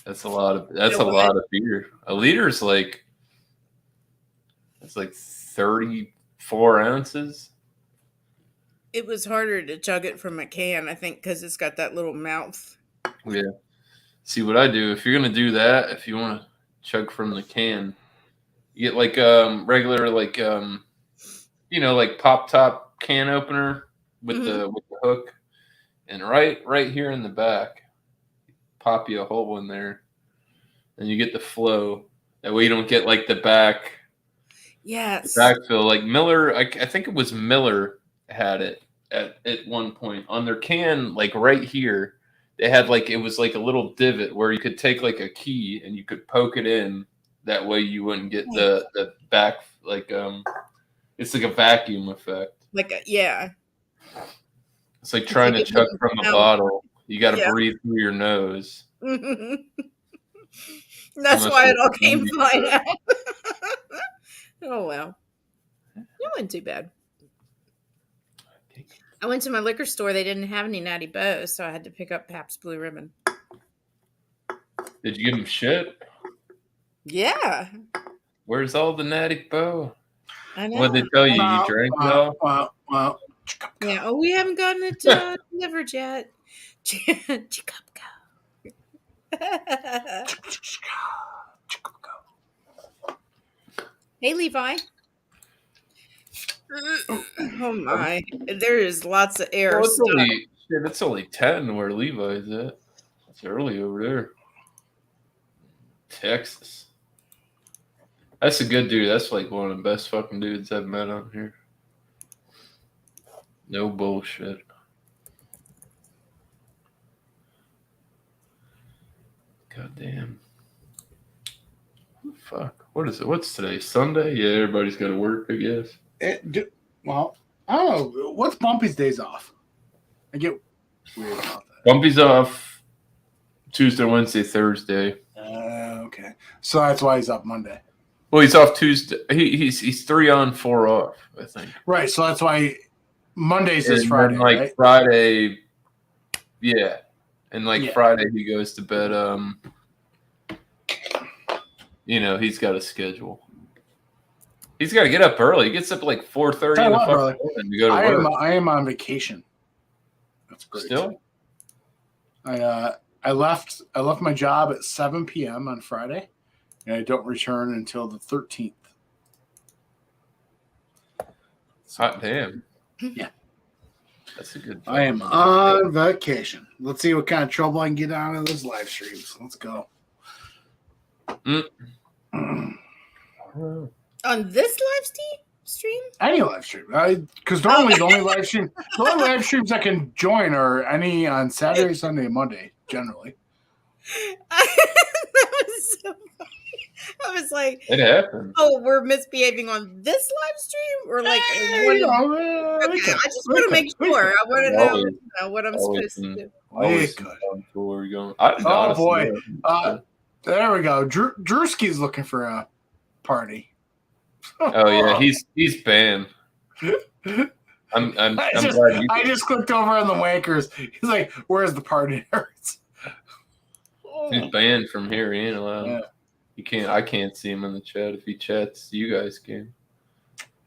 That's a lot of beer. A liter is like 34 ounces. It was harder to chug it from a can, I think, because it's got that little mouth. Yeah. See what I do, if you're gonna do that, if you want to chug from the can, you get like regular like like pop top can opener with the hook, and right here in the back, pop you a hole in there, and you get the flow. That way you don't get like the back. Yes. Backfill. Like Miller, I think it was Miller had it at one point on their can, like right here. They had it was like a little divot where you could take like a key and you could poke it in. That way you wouldn't get the back it's like a vacuum effect. Yeah. It's like trying to chug from a bottle. You got to breathe through your nose. That's why it all came flying out. Oh, well. It wasn't too bad. I went to my liquor store. They didn't have any Natty Bows, so I had to pick up Pabst Blue Ribbon. Did you give them shit? Yeah. Where's all the Natty Bow? I know. What did they tell you? You drank it all? Well. Yeah. Oh, we haven't gotten it delivered yet. Hey, Levi. Oh my! There is lots of air. Well, it's only 10 where Levi's at. It's early over there. Texas. That's a good dude. That's like one of the best fucking dudes I've met on here. No bullshit. God damn. Fuck. What is it? What's today? Sunday? Yeah, everybody's got to work, I guess. Well, I don't know. What's Bumpy's days off? I get weird about that. Bumpy's off Tuesday, Wednesday, Thursday. Okay. So that's why he's off Monday. Well, he's off Tuesday. He's 3 on, 4 off, I think. Right. So that's why Monday's his Friday. Right? Friday, yeah. And Friday he goes to bed. He's got a schedule. He's got to get up early. He gets up at 4:30 in the fucking morning to go to work. I am on vacation. That's great. Still? I left my job at 7 p.m. on Friday, and I don't return until the 13th. Hot damn. Yeah. That's a good. I am on vacation. Let's see what kind of trouble I can get out of those live streams. Let's go. On this live stream? Any live stream. Because normally the only live streams I can join are any on Saturday, Sunday, and Monday, generally. That was so funny. I was like, it happened. Oh, we're misbehaving on this live stream? Or I just want to make sure. I want to know what I'm supposed to do. Where are you going? Oh, boy. There we go. Drewski's looking for a party. Oh yeah, he's banned. I'm glad you. I just clicked over on the wankers. He's like, "Where's the party nerds?" He's banned from here. He ain't allowed. Yeah. You can't. I can't see him in the chat. If he chats, you guys can.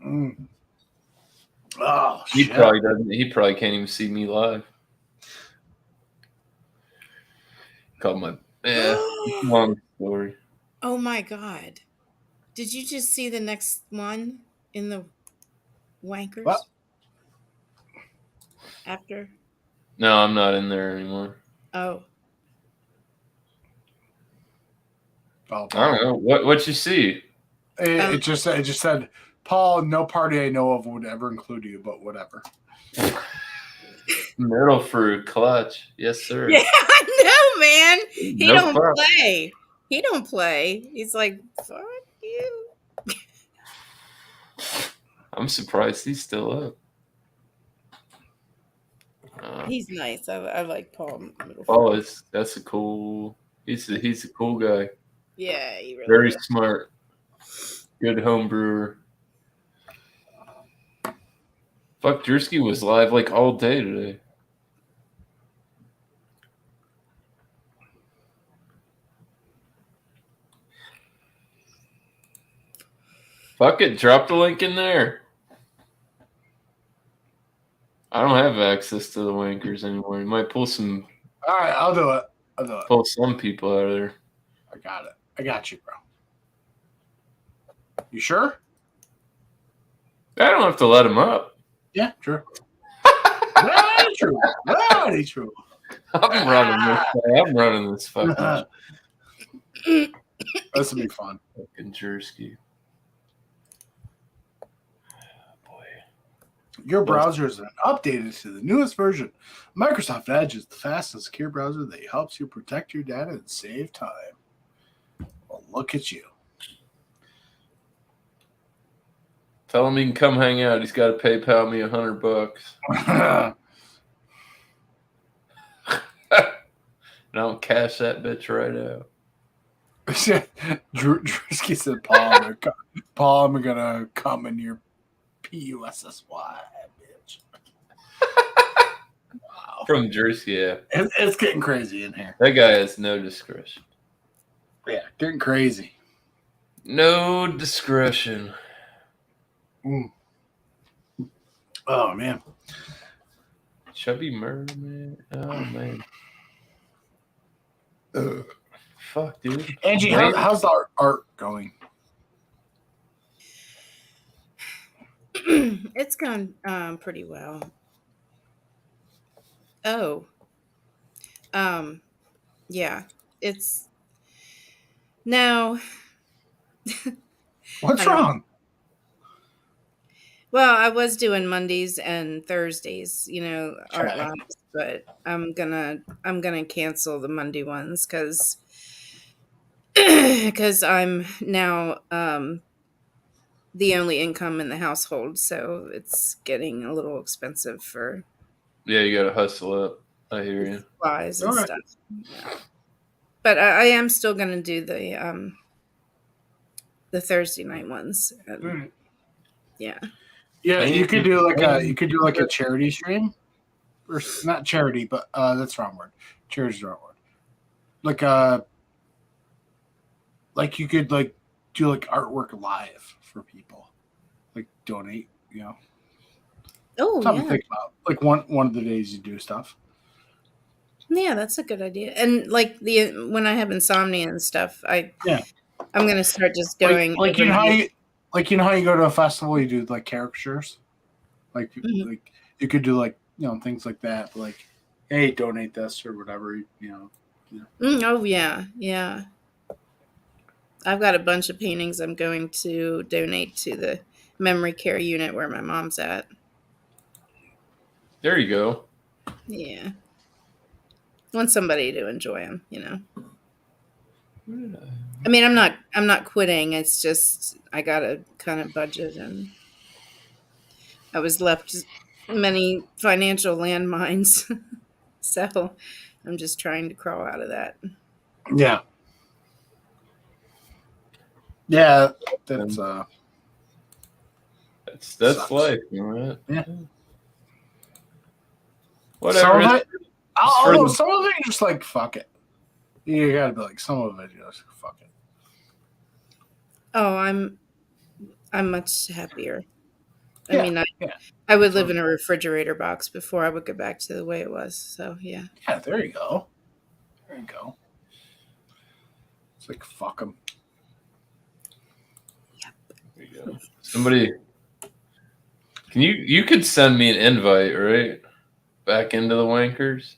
Mm. Oh, He shit. probably doesn't. He probably can't even see me live. Called my long story. Oh my god! Did you just see the next one in the wankers? What? After? No, I'm not in there anymore. Oh. Oh, I don't know what you see. It just said, Paul, no party I know of would ever include you, but whatever. Middle fruit clutch, yes sir. Yeah, I know, man. He No don't problem. play. He don't play. He's like, fuck you. I'm surprised he's still up. He's nice. I like Paul. Oh, that's a cool. He's a cool guy. Yeah, he really Very is. smart. Good home brewer. Fuck, Drewski was live like all day today. Fuck it, drop the link in there. I don't have access to the wankers anymore. You might pull some. All right, I'll do it. Pull some people out of there. I got it. I got you, bro. You sure? I don't have to let him up. Yeah, true. Very true. Very true. I'm running this fucking. This will be fun. Fucking Jersey. Your browser is updated to the newest version. Microsoft Edge is the fast and secure browser that helps you protect your data and save time. Well, look at you. Tell him he can come hang out. He's got to PayPal me $100. And I'll cash that bitch right out. Drewski said, Paul, I'm going to come in your PUSSY, bitch. Wow. From Jersey, yeah. It's getting crazy in here. That guy has no discretion. Yeah, getting crazy. No discretion. Mm. Oh, man. Chubby merman. Oh, man. Fuck, dude. Angie, how's the art going? It's gone pretty well. Oh. Yeah. It's now. What's wrong? Well, I was doing Mondays and Thursdays, art Okay. labs, but I'm gonna cancel the Monday ones because I'm now the only income in the household, so it's getting a little expensive for Yeah, you gotta hustle up. I hear you. supplies and stuff. Yeah. But I am still gonna do the Thursday night ones. Yeah. Yeah, you could do like a charity stream, or not charity, but that's the wrong word. Charity's the wrong word. Like you could do artwork live for people, like donate. Oh, something yeah. to think about. Like one of the days you do stuff. Yeah, that's a good idea. And when I have insomnia and stuff, I'm gonna start just going. Like you know how you go to a festival, you do like caricatures, like you could do things like that. Like, hey, donate this or whatever. Oh yeah. I've got a bunch of paintings I'm going to donate to the memory care unit where my mom's at. There you go. Yeah. Want somebody to enjoy them, I mean, I'm not quitting. It's just I got to kind of budget, and I was left many financial landmines. So I'm just trying to crawl out of that. Yeah. Yeah, that's That's sucks. life, you know. Yeah. Whatever. Some of it, it's for although the- some of it, you're just like fuck it. You gotta be like some of it, you just fuck it. Oh, I'm much happier. I Yeah, mean, yeah. I would live in a refrigerator box before I would go back to the way it was. So yeah. Yeah, there you go. There you go. It's like fuck them. There you go. Somebody, can you could send me an invite, right? Back into the wankers.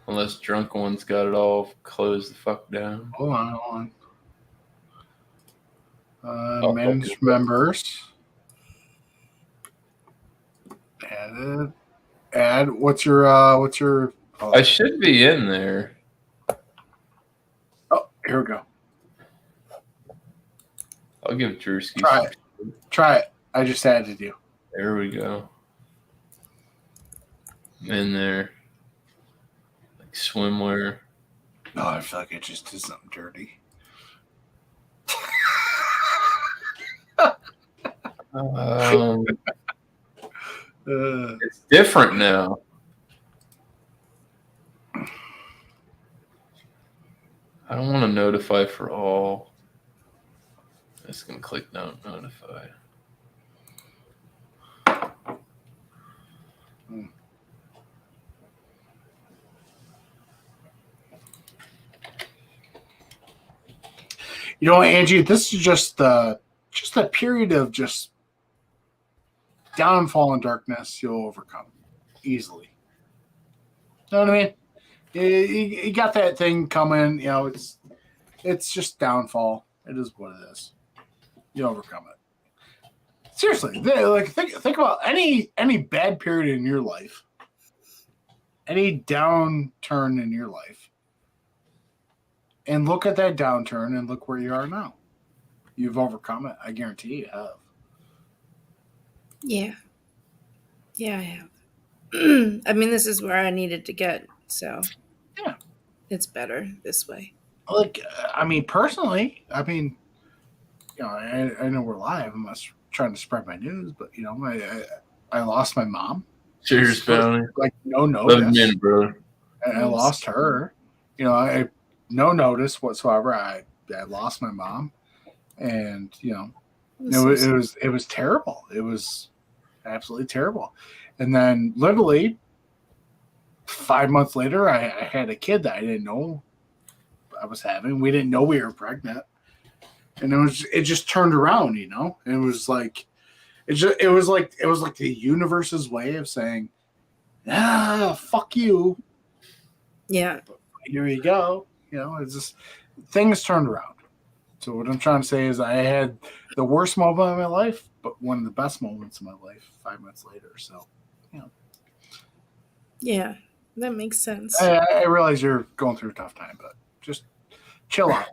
Unless drunk ones got it all closed the fuck down. Hold on. Oh, Manage okay. members. Added. Add. What's your? Oh. I should be in there. Oh, here we go. I'll give Drewski. Try it. I just added you. There we go. I'm in there. Like swimwear. Oh, I feel like I just did something dirty. It's different now. I don't want to notify for all. I'm just going to click notify. You know, Angie, this is just a period of just downfall and darkness. You'll overcome easily. You know what I mean? You got that thing coming. You know, it's just downfall. It is what it is. You overcome it. Seriously, like think about any bad period in your life, any downturn in your life, and look at that downturn and look where you are now. You've overcome it. I guarantee you have. Yeah. Yeah, I have. I mean, this is where I needed to get, so yeah, it's better this way. Like, I mean, personally, I mean, you know, I know we're live. I'm not trying to spread my news, but you know, I lost my mom. Cheers, family. Like no notice. Love you, brother. And I lost her. You know, I no notice whatsoever. I lost my mom, and you know, it was terrible. It was absolutely terrible. And then literally 5 months later, I had a kid that I didn't know I was having. We didn't know we were pregnant, and it just turned around. You know, it was like it was like the universe's way of saying, fuck you. Yeah. Here you go. You know, it's just things turned around. So what I'm trying to say is I had the worst moment of my life, but one of the best moments of my life 5 months later. So, you know. Yeah, that makes sense. I realize you're going through a tough time, but just chill out.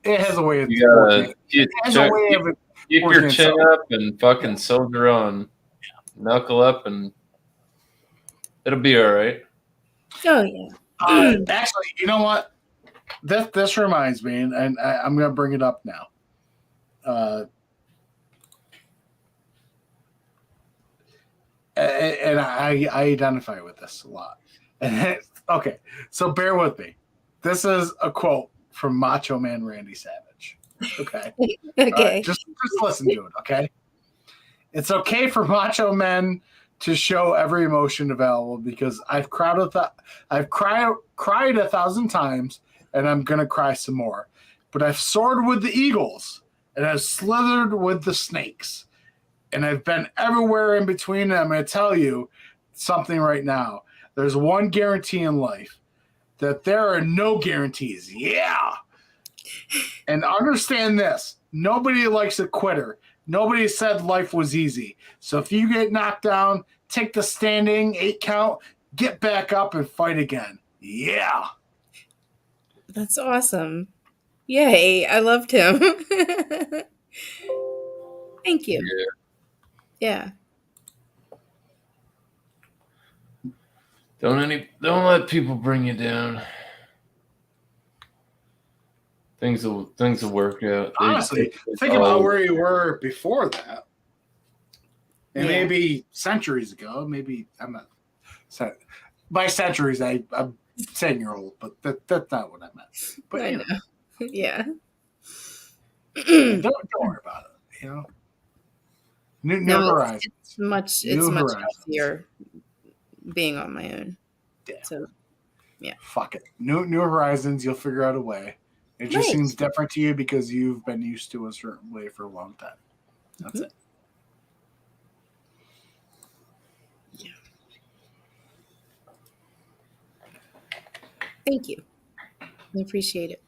It has a way of working. Keep your chin up and fucking soldier on. Knuckle up and it'll be all right. Oh, yeah. Actually, you know what? This reminds me, and I'm going to bring it up now. And I identify with this a lot. Okay, so bear with me. This is a quote from Macho Man Randy Savage. Okay. Okay. Just listen to it, okay? It's okay for macho men to show every emotion available because I've cried 1,000 times and I'm gonna cry some more. But I've soared with the eagles and I've slithered with the snakes. And I've been everywhere in between. And I'm gonna tell you something right now. There's one guarantee in life, that there are no guarantees. Yeah. And understand this. Nobody likes a quitter. Nobody said life was easy. So if you get knocked down, take the standing 8 count, get back up and fight again. Yeah. That's awesome. Yay. I loved him. Thank you. Yeah. Don't let people bring you down. Things will work out. Honestly, think about where you were before that. And Yeah. maybe centuries ago, maybe I'm not. By centuries, I'm saying you're old, but that's not what I meant. But I know. Yeah. don't worry about it. You know, new No, horizons. it's much healthier being on my own. Yeah. So, yeah. Fuck it. New horizons. You'll figure out a way. It just seems different to you because you've been used to a certain way for a long time. That's it. Yeah. Thank you. I appreciate it.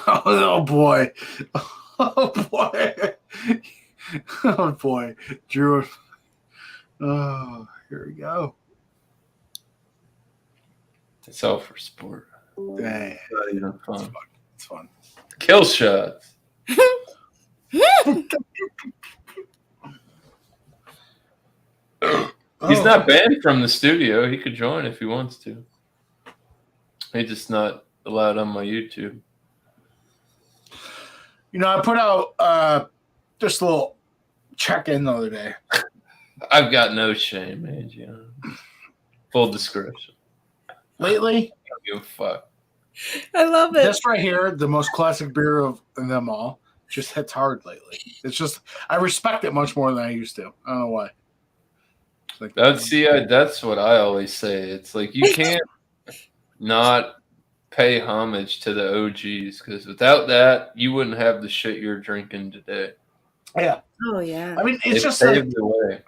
Oh boy. Oh boy. Oh boy. Drew. Oh, here we go. It's all for sport. Dang. It's not even fun. It's fun. Kill shots. He's not banned from the studio. He could join if he wants to. He's just not allowed on my YouTube. You know, I put out just a little check-in the other day. I've got no shame, man. You know, full discretion. Lately, I don't give a fuck. I love it. This right here, the most classic beer of them all, just hits hard lately. It's just I respect it much more than I used to. I don't know why. Like That's what I always say. It's like you can't not pay homage to the OGs because without that, you wouldn't have the shit you're drinking today. Yeah. Oh yeah. I mean, it's just like the way.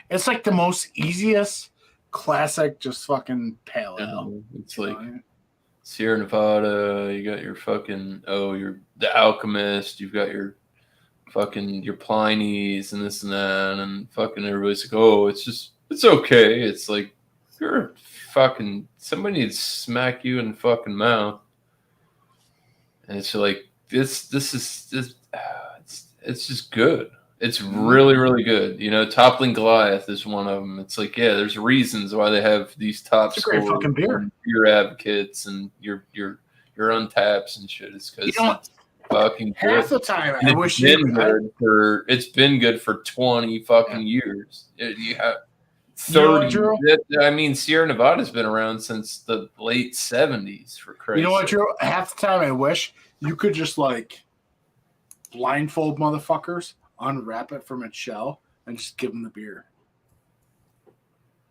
It's like the most easiest classic, just fucking pale ale. It's like Sierra Nevada. You got your fucking you're the Alchemist. You've got your fucking your Pliny's and this and that, and fucking everybody's like, it's okay. It's like you're fucking somebody needs to smack you in the fucking mouth, and it's like it's just good. It's really, really good. You know, Toppling Goliath is one of them. It's like, yeah, there's reasons why they have these top great fucking beer. Beer advocates and your untaps and shit. It's because it's fucking good. Half the time, And I wish it's been good for 20 fucking years. You have 30. I mean, Sierra Nevada's been around since the late 70s. For Christ's You know what, sake. Drew? Half the time, I wish you could just like blindfold motherfuckers, unwrap it from its shell, and just give them the beer.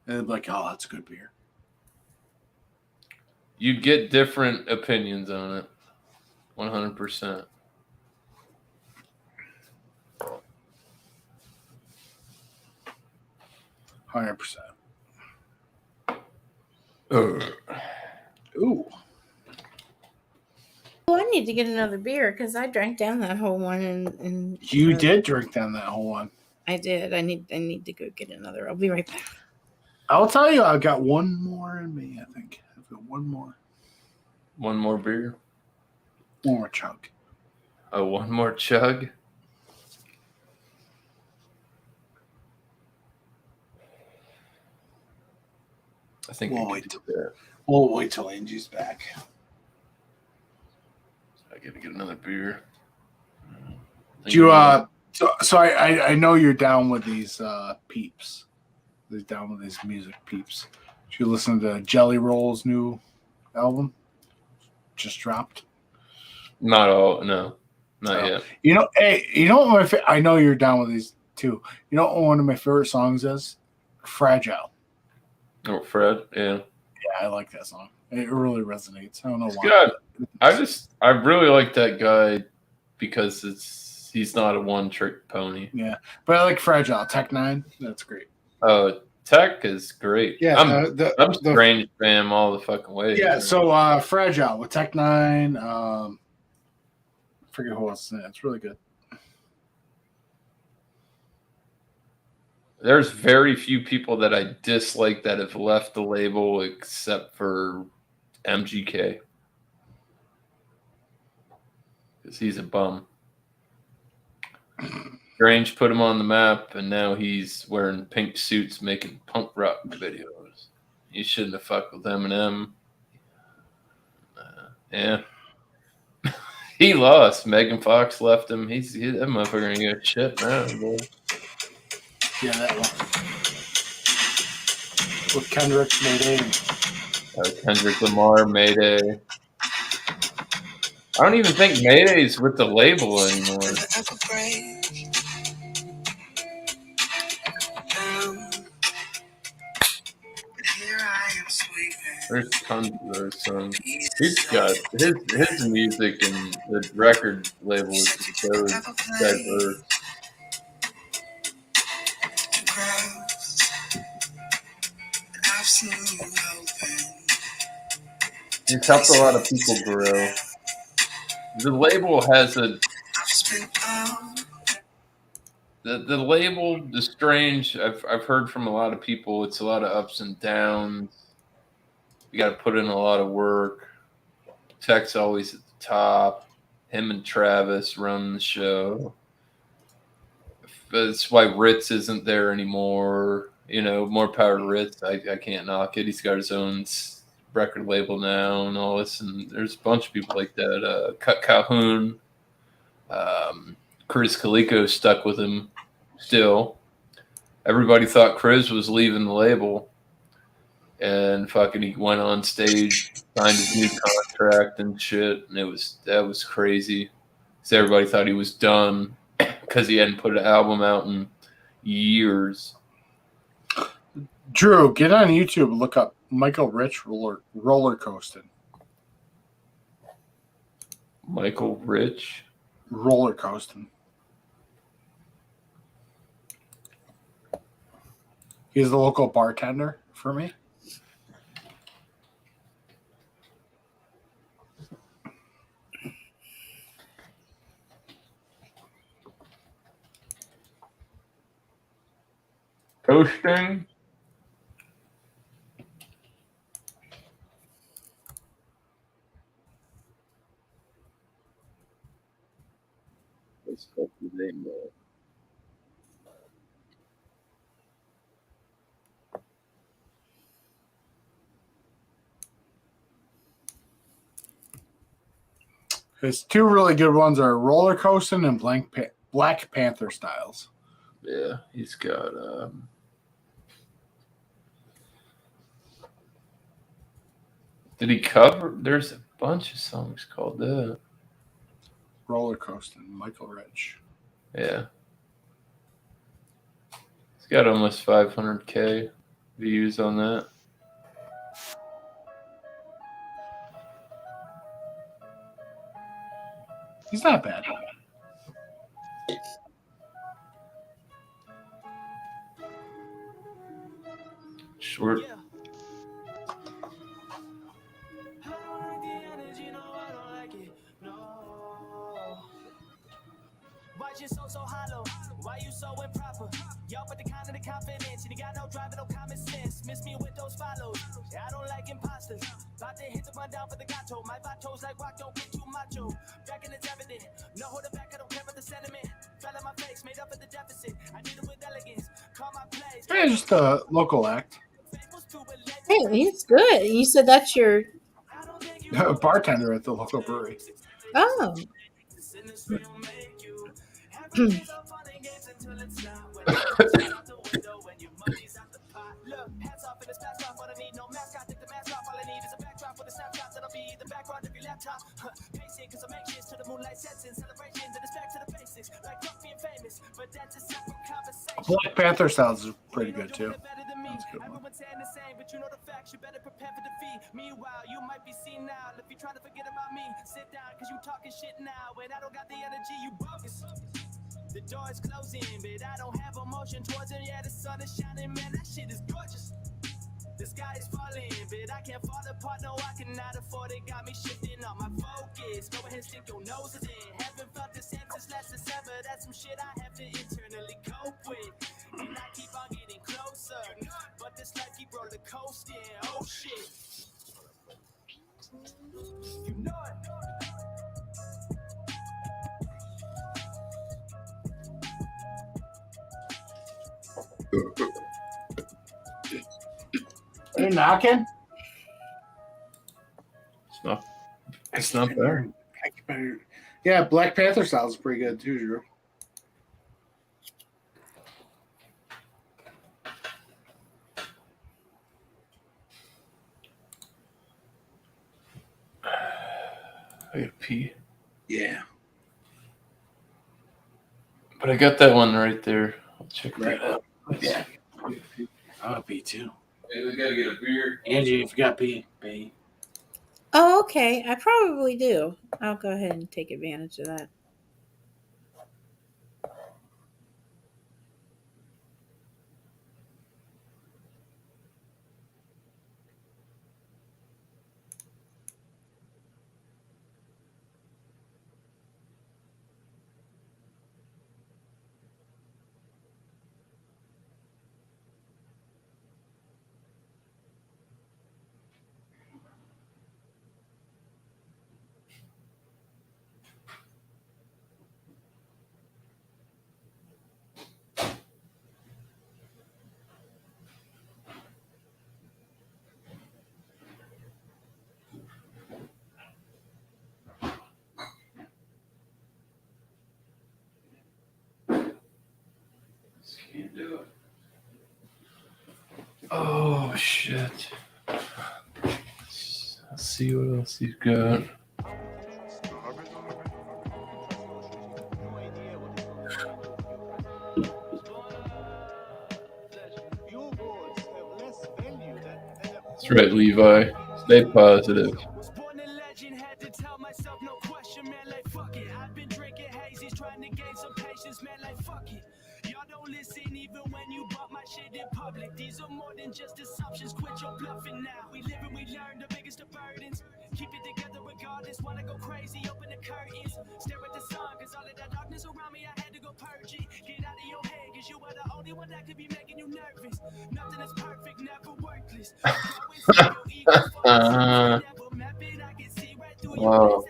And they'd be like, oh, that's good beer. You'd get different opinions on it. 100%. Ooh. Well, I need to get another beer because I drank down that whole one, and You did drink down that whole one. I did. I need to go get another. I'll be right back. I'll tell you, I've got one more in me. I think I've got one more. One more beer. One more chug. Oh, one more chug. I think we'll wait till Angie's back. I gotta get another beer. Do you so I know you're down with these peeps. You're down with these music peeps. Did you listen to Jelly Roll's new album? Just dropped? Not all, no. Not yet. You know, hey, you know what I know you're down with these too. You know what one of my favorite songs is? Fragile. Oh, Fred, yeah. Yeah, I like that song. It really resonates. I don't know It's why. good. I really like that guy because he's not a one-trick pony. Yeah, but I like Fragile. Tech 9, that's great. Oh, Tech is great. Yeah, I'm strange fam all the fucking way. Yeah, so Fragile with Tech 9. I forget who else is in it. It's really good. There's very few people that I dislike that have left the label except for MGK. Because he's a bum. Strange put him on the map, and now he's wearing pink suits making punk rock videos. You shouldn't have fucked with Eminem. Yeah. He lost. Megan Fox left him. That motherfucker ain't got shit now, boy. Yeah, that one. With Kendrick Mayday. Kendrick Lamar, Mayday. I don't even think Mayday's with the label anymore. There's tons of those songs. He's got his music and the record label is just so diverse. He's helped a lot of people grow. The label has the label, the Strange. I've heard from a lot of people. It's a lot of ups and downs. You got to put in a lot of work. Tech's always at the top. Him and Travis run the show. That's why Ritz isn't there anymore. More power to Ritz. I can't knock it. He's got his own record label now and all this. And there's a bunch of people like that. Cut Calhoun. Chris Calico stuck with him still. Everybody thought Chris was leaving the label. And fucking he went on stage, signed his new contract and shit. And that was crazy. So everybody thought he was done because he hadn't put an album out in years. Drew, get on YouTube and look up Michael Rich roller coasting. Michael Rich? Roller coasting. He's the local bartender for me. Coasting? What's the name of it? His two really good ones are roller coasting and Black Panther styles. Yeah, he's got did he cover? There's a bunch of songs called that. Roller coasting, Michael Rich. Yeah. He's got almost 500K views on that. He's not bad. Short. Why you so hollow? Why you so improper? Y'all put the kind of the confidence. You got no drive and no common sense. Miss me with those follows. I don't like imposters. About to hit the run down for the gato. My vatos like rock, don't get too macho. Back in it's evident. No hold it back, I don't care about the sentiment. Fell in my face, made up for the deficit. I did it with elegance. Call my plays. Yeah, just a local act. Hey, he's good. You said that's your Bartender at the local brewery. oh. Black Panther sounds pretty good too. That's a good one. But you know the facts, you better prepare for defeat. Meanwhile, you might be seen now. If you try to forget about me, sit down, cause you talking shit now. And I don't got the energy, you bogus. The door is closing, but I don't have emotion towards it. Yeah, the sun is shining, man, that shit is gorgeous. The sky is falling, but I can't fall apart. No, I cannot afford it. Got me shifting on my focus. Go ahead, stick your noses in. Haven't felt the same since last December. That's some shit I have to internally cope with. And I keep on getting closer, but this life keep roller coasting. Oh shit. You know it. Are you knocking? It's not bad. Yeah, Black Panther style is pretty good too, Drew. I gotta pee. Yeah. But I got that one right there. I'll check that out. Yeah. I'll pee too. Hey, we gotta get a beer. Angie, if you got pee. Oh, okay. I probably do. I'll go ahead and take advantage of that. Can't do it. Oh shit. Let's see what else he's got. That's right, Levi. Stay positive. These are more than just assumptions. Quit your bluffing now. We live and we learn the biggest of burdens. Keep it together regardless. Wanna go crazy? Open the curtains. Stare at the sun, cause all of that darkness around me, I had to go purge it. Get out of your head, cause you are the only one that could be making you nervous. Nothing is perfect, never worthless. Wow.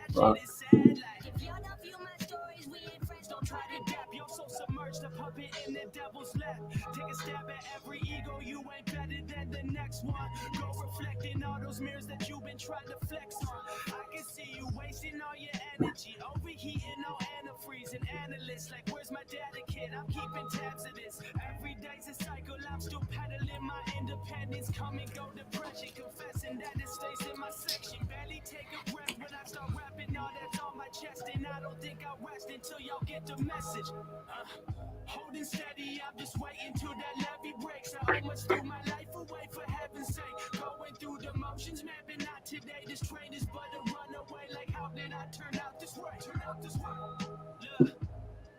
The puppet in the devil's lap. Take a stab at every ego. You ain't better than the next one. Go reflect in all those mirrors that you've been trying to flex on. I can see you wasting all your energy, overheating, no antifreeze and analysts. Like, where's my data kid? I'm keeping tabs of this. Every day's a cycle. I'm still peddling my independence. Come and go depression. Confessing that it stays in my section. Barely take a breath when I start rapping. All that's on my chest, and I don't think I'll rest until y'all get the message. Holding steady, I'm just waiting till that levee breaks. I almost threw my life away for heaven's sake. Going through the motions, man, but not today. This train is but a runaway. Like, how did I turn out this way? Look,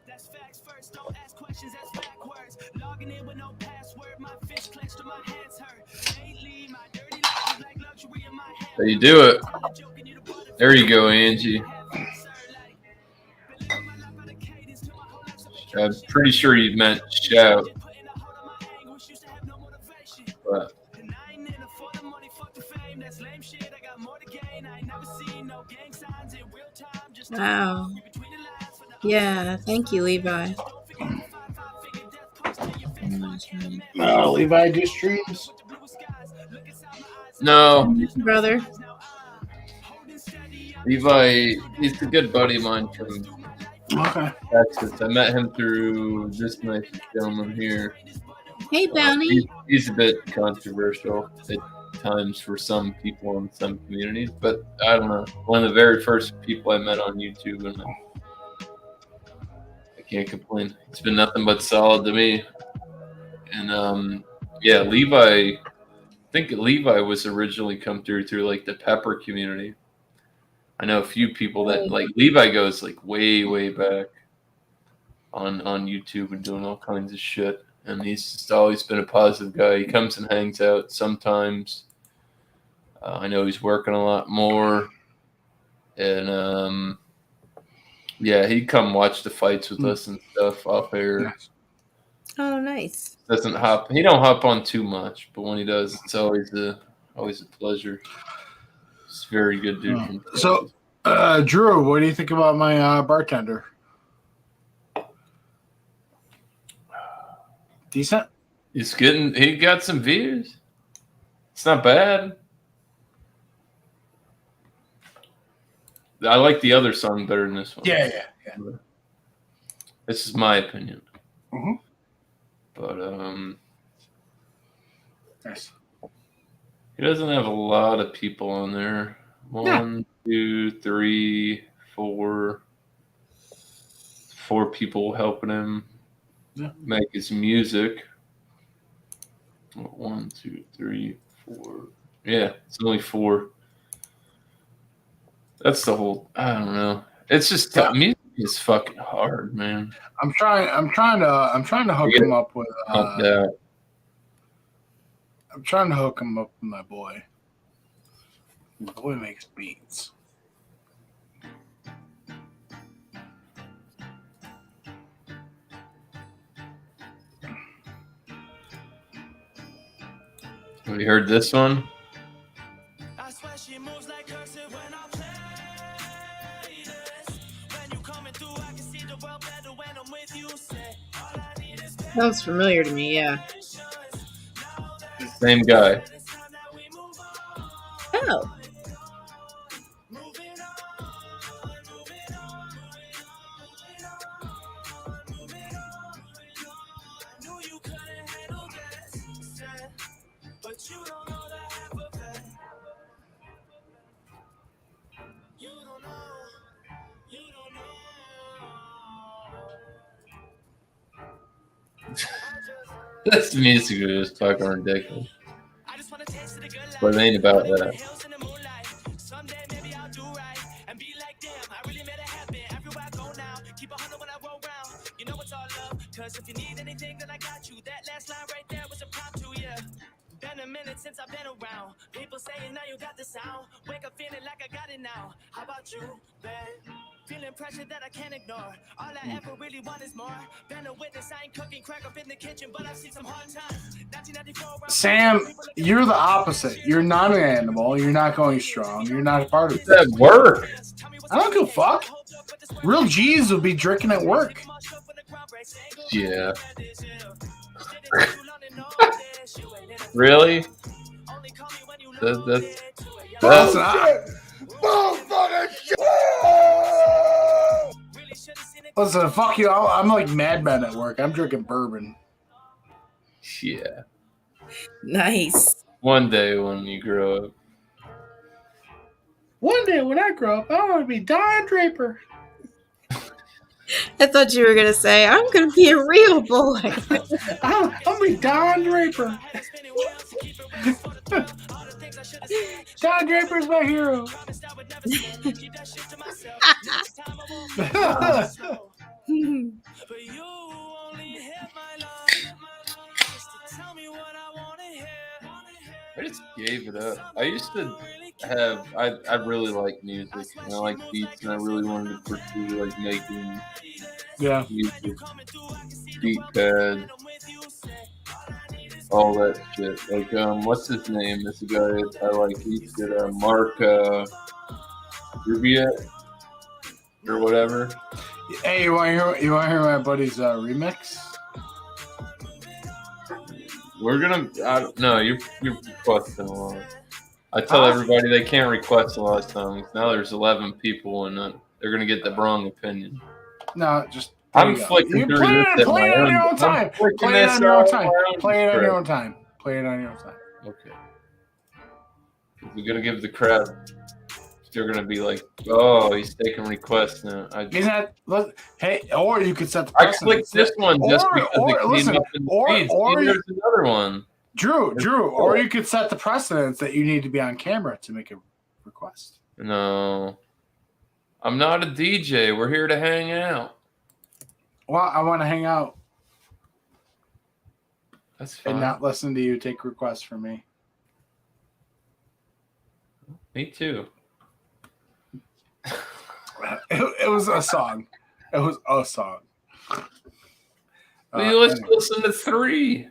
that's facts first. Don't ask questions, that's backwards. Logging in with no password. My fist clenched and my hands hurt. Lately, my dirty life is like luxury in my hand. There you do it. There you go, Angie. I'm pretty sure you meant shout. But Wow. Yeah, thank you, Levi. No, Levi do streams. no, Brother. Levi, he's a good buddy of mine from Texas. I met him through this nice gentleman here. Hey, Bounty. He's a bit controversial at times for some people in some communities, but I don't know. One of the very first people I met on YouTube, and I can't complain. It's been nothing but solid to me. And yeah, Levi. I think Levi was originally come through like the Pepper community. I know a few people that like Levi goes like way back on YouTube and doing all kinds of shit. And he's just always been a positive guy. He comes and hangs out sometimes. I know he's working a lot more. And yeah, he'd come watch the fights with us and stuff off air. Oh, nice. Doesn't hop. He don't hop on too much, but when he does, it's always a pleasure. It's a very good dude. So, Drew, what do you think about my bartender? Decent? He got some views. It's not bad. I like the other song better than this one. Yeah. This is my opinion. Mm-hmm. But Nice. he doesn't have a lot of people on there. 1, 2, 3, 4. 4 people helping him make his music. 1, 2, 3, 4. Yeah, it's only 4. That's the whole. I don't know. It's just music is fucking hard, man. I'm trying to hook him up with. I'm trying to hook him up with my boy. My boy makes beats. Have you heard this one? Sounds familiar to me, yeah. Same guy. Oh. This music is fucking ridiculous. But it ain't about that. Cause if you need anything, then I got you. That last line right there was impromptu, yeah. Been a minute since I've been around. People saying now you got the sound. Wake up feeling like I got it now. How about you, babe? Feeling pressure that I can't ignore. All I ever really want is more. Been a witness, I ain't cooking crack up in the kitchen, but I've seen some hard times. 1994. Sam, you're the opposite. You're not an animal. You're not going strong. You're not a part of it. That work. I don't give a fuck. Real G's would be drinking at work. Yeah. Really? That's Listen, fuck you. I'm like Mad Men at work. I'm drinking bourbon. Yeah. Nice. One day when you grow up. One day when I grow up, I want to be Don Draper. I thought you were going to say, I'm going to be a real boy. I'm going to be Don Draper. Don Draper's my hero. I just gave it up. I used to have. I really like music. And I like beats, and I really wanted to pursue like making music, beat pad, all that shit. Like what's his name? This guy I like. He's good. Mark Rubia or whatever. Hey, you want to hear my buddy's remix? We're gonna. No, you're requesting a lot. I tell everybody they can't request a lot of songs. Now there's 11 people, and they're gonna get the wrong opinion. No, just. I'm flicking through this. Play it on your own time. Play it on your own time. Play it on your own time. Play it on your own time. Okay. We're gonna give the crowd. They're gonna be like, "Oh, he's taking requests now." Hey, or you could set the precedent. I clicked this one just because it came up in the feed. There's another one. Drew, or you could set the precedence that you need to be on camera to make a request. No, I'm not a DJ. We're here to hang out. Well, I want to hang out. That's fine. And not listen to you take requests from me. Me too. It was a song. It was a song. Let's listen to 3.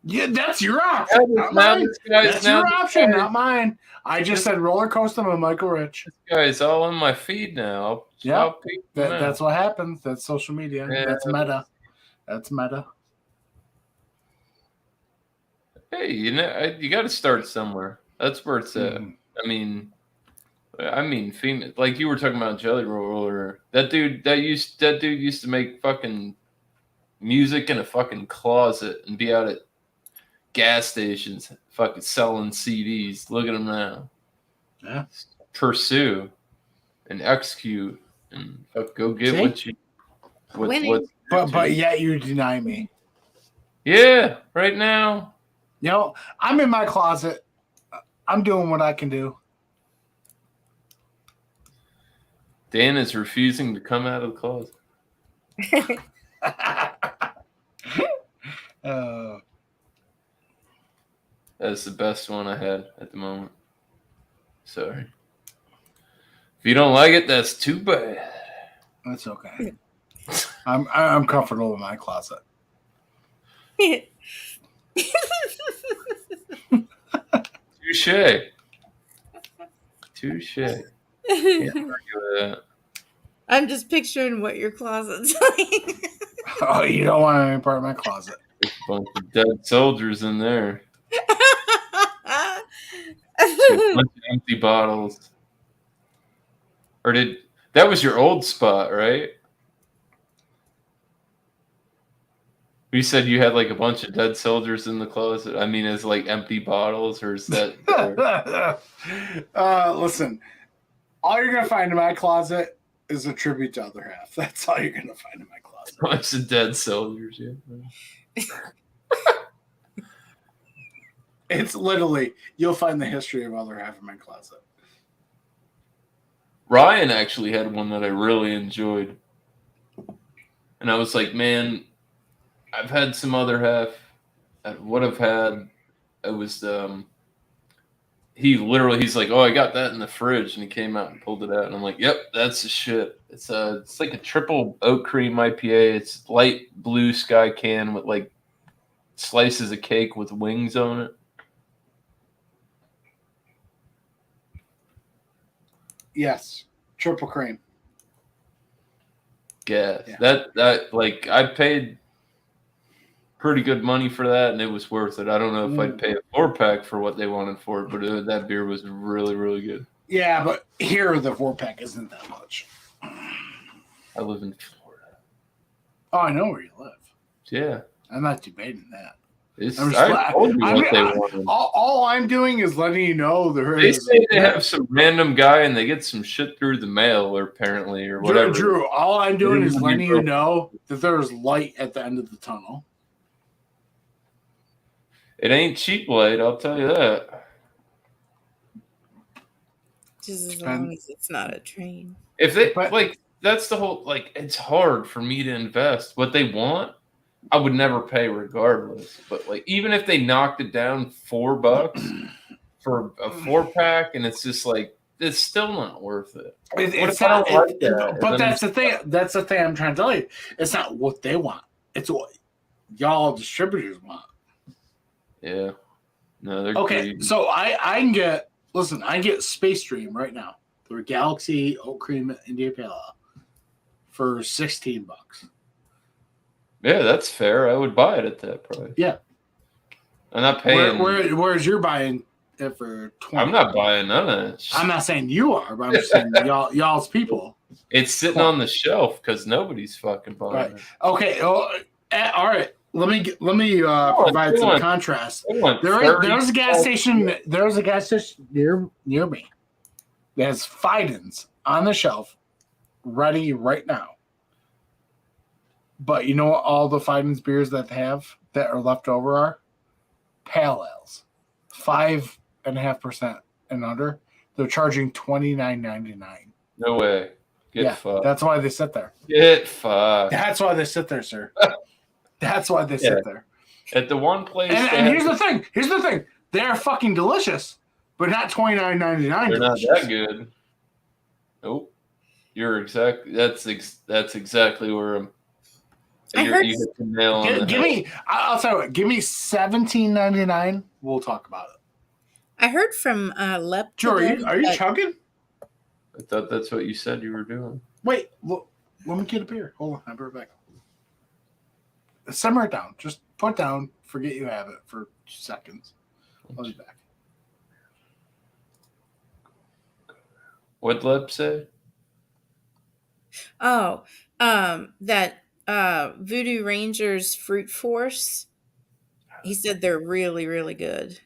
Yeah, that's your option. Not mine. That's your option, not mine. I just said roller coaster with Michael Rich. This guy's all on my feed now. Yeah, that's what happens. That's social media. Yeah. That's meta. That's meta. Hey, you got to start somewhere. That's where it's at. Mhm. I mean, female. Like you were talking about Jelly Roll, or that dude used to make fucking music in a fucking closet and be out at gas stations, fucking selling CDs. Look at him now. Yeah. Pursue and execute and go get See? what you. Winning. But yet you deny me. Yeah, right now. You know, I'm in my closet. I'm doing what I can do. Dan is refusing to come out of the closet. That's the best one I had at the moment. Sorry. If you don't like it, that's too bad. That's okay. I'm comfortable in my closet. Touche. Can't argue with that. I'm just picturing what your closet's like. Oh, you don't want any part of my closet. There's a bunch of dead soldiers in there. A bunch of empty bottles. Or that was your old spot, right? You said you had like a bunch of dead soldiers in the closet. I mean, as like empty bottles, or is that? Listen, all you're gonna find in my closet is a tribute to Other Half. That's all you're gonna find in my closet. A bunch of dead soldiers, yeah. It's literally, you'll find the history of Other Half in my closet. Ryan actually had one that I really enjoyed. And I was like, man, I've had some Other Half. What I've had, it was, he's like, oh, I got that in the fridge. And he came out and pulled it out. And I'm like, yep, that's the shit. It's like a triple oat cream IPA. It's light blue sky can with like slices of cake with wings on it. Yes, triple cream. Yeah. That like I paid pretty good money for that, and it was worth it. I don't know if I'd pay a 4-pack for what they wanted for it, but that beer was really, really good. Yeah, but here the 4-pack isn't that much. I live in Florida. Oh, I know where you live. Yeah, I'm not debating that. I told you what they wanted. All I'm doing is letting you know They say they have some random guy and they get some shit through the mail, or apparently, or whatever. Drew, all I'm doing is letting you know that there's light at the end of the tunnel. It ain't cheap light, I'll tell you that. Just as long as it's not a train. If they that's the whole it's hard for me to invest. What they want, I would never pay regardless. But even if they knocked it down $4 for a 4-pack, and it's just it's still not worth it. It's not, but that's the thing. That's the thing I'm trying to tell you. It's not what they want. It's what y'all distributors want. Yeah. No, they're okay. greedy. So I can get Space Dream right now. They're Galaxy Oat Cream India Pale Ale for $16. Yeah, that's fair. I would buy it at that price. Yeah. I'm not paying. Where's you're buying it for $20? I'm not buying none of it. I'm not saying you are, but I'm just saying y'all's people. It's sitting on the shelf because nobody's fucking buying it. Okay. All right. Let me provide some contrast. There's a gas station. There's a gas station near me that has Fidens on the shelf, ready right now. But you know what? All the Fidens beers that are left over are pale ales, 5.5% and under. They're charging $29.99. No way. Get fucked. That's why they sit there. Get fucked. That's why they sit there, sir. That's why they sit there. At the one place. And here's the thing. They are fucking delicious, but not $29.99. They're not that good. Nope. You're exactly. That's exactly where I'm. You hit the nail on the head. I'll tell you what. Give me $17.99. We'll talk about it. I heard from Lep. Joe, are you chugging? I thought that's what you said you were doing. Wait, look, let me get a beer. Hold on, I'll be right back. simmer it down. Just put it down. Forget you have it for 2 seconds. I'll be back. What'd Leb say? Oh, that Voodoo Rangers Fruit Force. He said they're really, really good.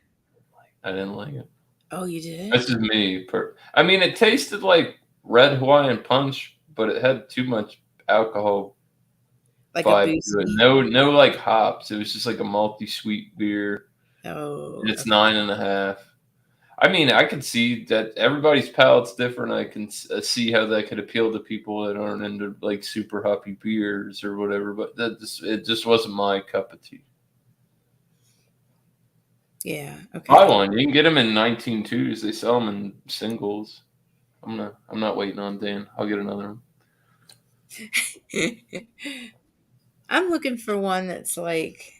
I didn't like it. Oh, you did? This is me. I mean, it tasted like Red Hawaiian Punch, but it had too much alcohol Like vibe a to boozy. it. No, like hops. It was just like a malty sweet beer. Oh, And it's 9.5. I mean, I could see that everybody's palate's different. I can see how that could appeal to people that aren't into like super hoppy beers or whatever. But it just wasn't my cup of tea. yeah. Okay. Buy one. You can get them in 19.2s. They sell them in singles. I'm not waiting on Dan. I'll get another one. I'm looking for one that's like.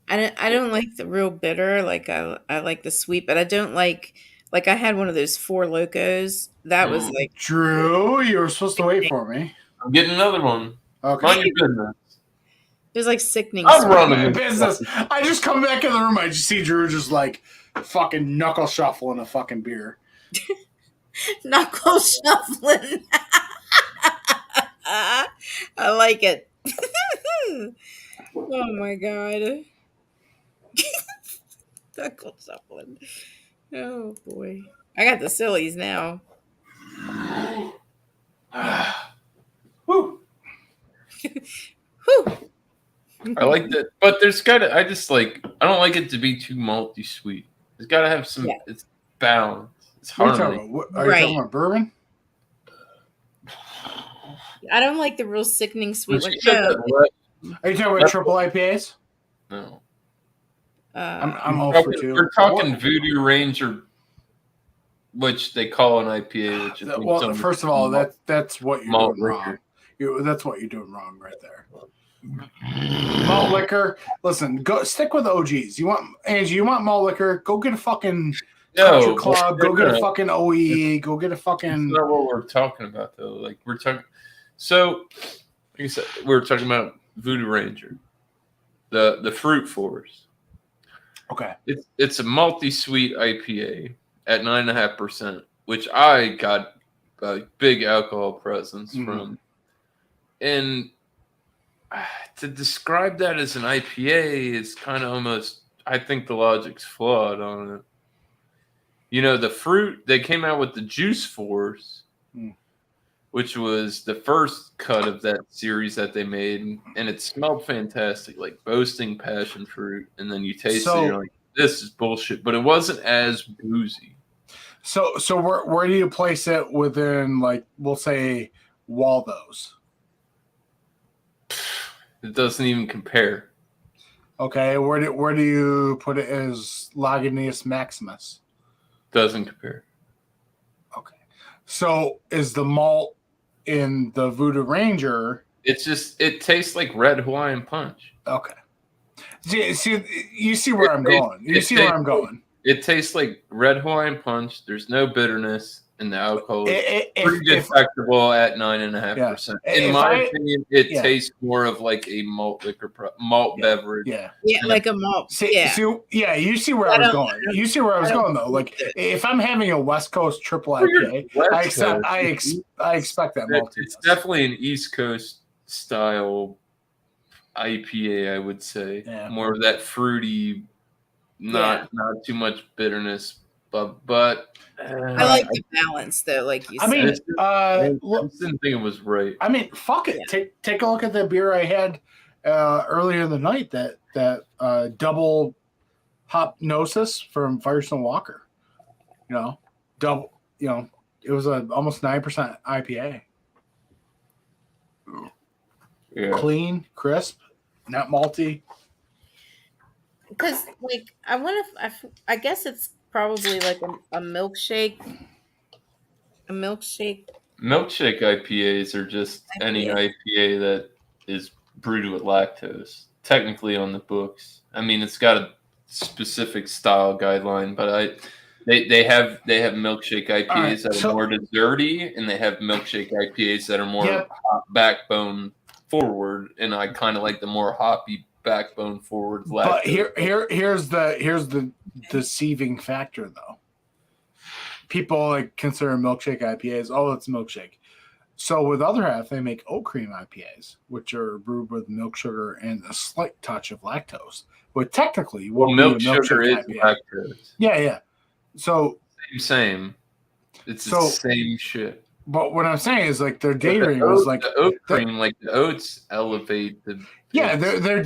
I don't like the real bitter. Like I like the sweet, but I don't like I had one of those Four Locos. That was like Drew, you were supposed to wait for me. I'm getting another one. Okay. Mind your business. it was like sickening. I'm sweet. running business. I just come back in the room. I just see Drew just like fucking knuckle shuffling a fucking beer. Knuckle shuffling. I like it. Oh my god. Knuckle shuffling. Oh boy. I got the sillies now. Whew. Whew. I like that, but there's gotta. I don't like it to be too malty sweet. There's gotta have some. Yeah. It's balance. It's What are you harmony. talking about? Are you talking about bourbon? I don't like the real sickening sweet When one. she said No. that, Are you talking about triple IPAs? no. I'm all for two. We're talking Voodoo Ranger, which they call an IPA. Which is Well, first of all, that's what you're malt doing liquor. wrong. That's what you're doing wrong right there. Malt liquor. Listen, go stick with OGs. You want Angie? You want malt liquor? Go get a fucking country club. Go get a fucking OE. Go get a fucking. That's not what we're talking about though. Like we're talking. So, like I said, we were talking about Voodoo Ranger, the Fruit Force. Okay. It's a malty sweet IPA at 9.5%, which I got a big alcohol presence from, and to describe that as an IPA is kind of almost. I think the logic's flawed on it. You know, the fruit, they came out with the Juice Force, which was the first cut of that series that they made, and it smelled fantastic, like boasting passion fruit. And then you taste it, and you're like, this is bullshit. But it wasn't as boozy. So where do you place it within, like, we'll say Waldo's? It doesn't even compare. Okay, where do you put it as Lagunitas Maximus? Doesn't compare. Okay. So is the malt in the Voodoo Ranger? It tastes like Red Hawaiian Punch. Okay. See, you see where I'm going. You see where I'm going. It tastes like Red Hawaiian Punch. There's no bitterness, and the alcohol is pretty detectable at 9.5%. In my opinion, it tastes more of like a malt liquor, malt beverage. Yeah, like a malt. You see where I was going. You see where I was going though. Like if I'm having a West Coast triple IPA, I expect that malt. It's definitely an East Coast style IPA, I would say. Yeah. More of that fruity, not too much bitterness, but I like the balance though, like you said. I didn't think it was right. I mean, fuck it. Yeah. Take a look at the beer I had earlier in the night. That double hop Gnosis from Firestone Walker. You know, double. You know, it was almost 9% IPA. Yeah. Clean, crisp, not malty. Because, like, I guess it's probably like a milkshake. A milkshake. Milkshake IPAs are just any IPA that is brewed with lactose. Technically on the books. I mean, it's got a specific style guideline, but They have milkshake IPAs right, that are more desserty, and they have milkshake IPAs that are more Yep. hop backbone forward. And I kind of like the more hoppy backbone forward. But lactose. here's the deceiving factor though. People like consider milkshake IPAs, oh, it's milkshake. So with Other Half, they make oat cream IPAs, which are brewed with milk sugar and a slight touch of lactose. But technically, Well, would milk be a sugar milkshake is IPA. lactose. Yeah. So Same. It's the same shit. But what I'm saying is like their But daydream is like the oat cream, like the oats elevate the. yeah, their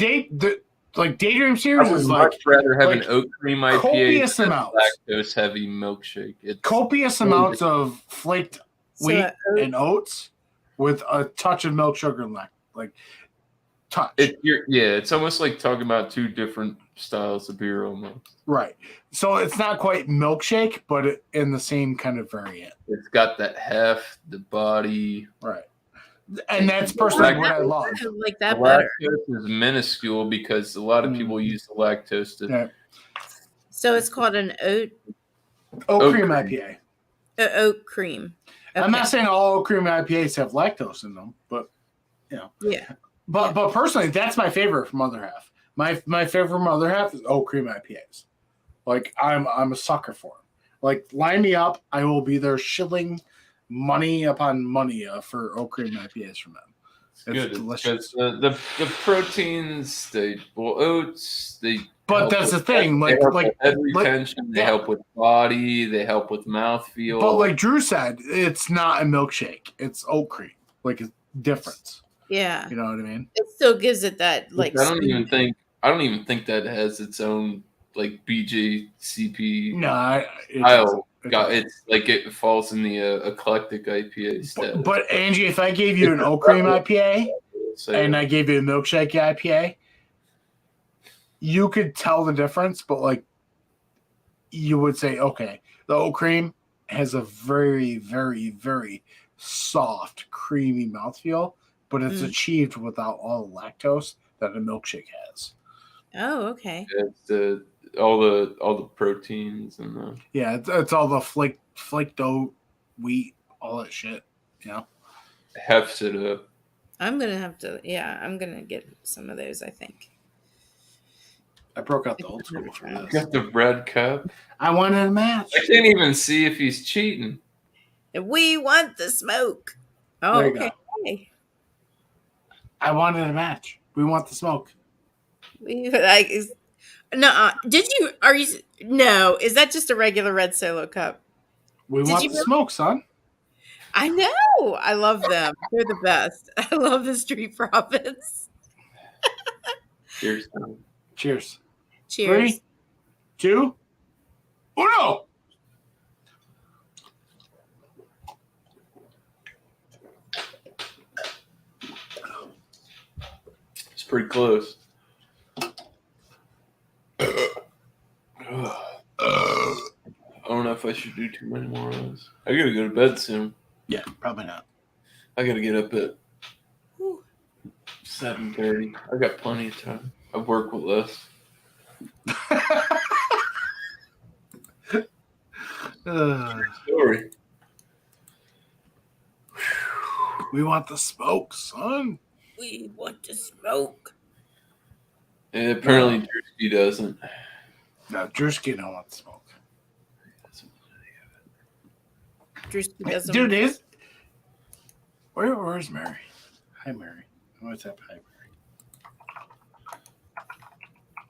like daydream I series would is much like rather have like an oat cream IPA copious than amounts. lactose heavy milkshake. It's copious amounts of flaked wheat and oats with a touch of milk sugar and like touch. It's almost like talking about two different styles of beer almost. Right. So it's not quite milkshake, but in the same kind of variant. It's got that heft, the body. Right. And that's personally what I love. I like that the better. lactose is minuscule because a lot of people use the lactose to. Yeah. So it's called an oat cream IPA. Oat cream. Okay. I'm not saying all oat cream IPAs have lactose in them, but you know. Yeah. But personally, that's my favorite from Other Half. My favorite from Other Half is oat cream IPAs. Like I'm a sucker for them. Like line me up, I will be there shilling money upon money for oat cream IPAs from them. It's good delicious. because the proteins, oats, But that's the thing, they help with like head retention, they help with body, they help with mouthfeel. But like Drew said, it's not a milkshake; it's oat cream. Like it's difference. Yeah. You know what I mean? It still gives it that like. I don't even think that has its own like BJCP. No, it's like it falls in the eclectic IPA status. But Angie, if I gave you an oat cream IPA and I gave you a milkshake IPA, you could tell the difference. But like, you would say, okay, the oat cream has a very, very, very soft, creamy mouthfeel, but it's achieved without all the lactose that a milkshake has. Oh, okay. It's all the proteins and it's all the flaked oat, wheat, all that shit. You know, hefts it up. I'm gonna get some of those. I think. I broke out the old school for this. Got the red cup. I wanted a match. I can't even see if he's cheating. We want the smoke. Oh, okay. I wanted a match. We want the smoke. We like. No, did you? Are you? No, is that just a regular red Solo cup? We want the smoke, son. I know. I love them. They're the best. I love the Street Profits. Cheers. Cheers. Cheers. 3, 2, 1. It's pretty close. I don't know if I should do too many more of those. I gotta go to bed soon. Yeah, probably not. I gotta get up at 7:30. I got plenty of time. I work with less. Story. We want the smoke, son. We want to smoke. And apparently Drewski doesn't. No, Drewski don't want the smoke. Drewski doesn't. Dude, where's Mary? Hi, Mary. What's up? Hi, Mary.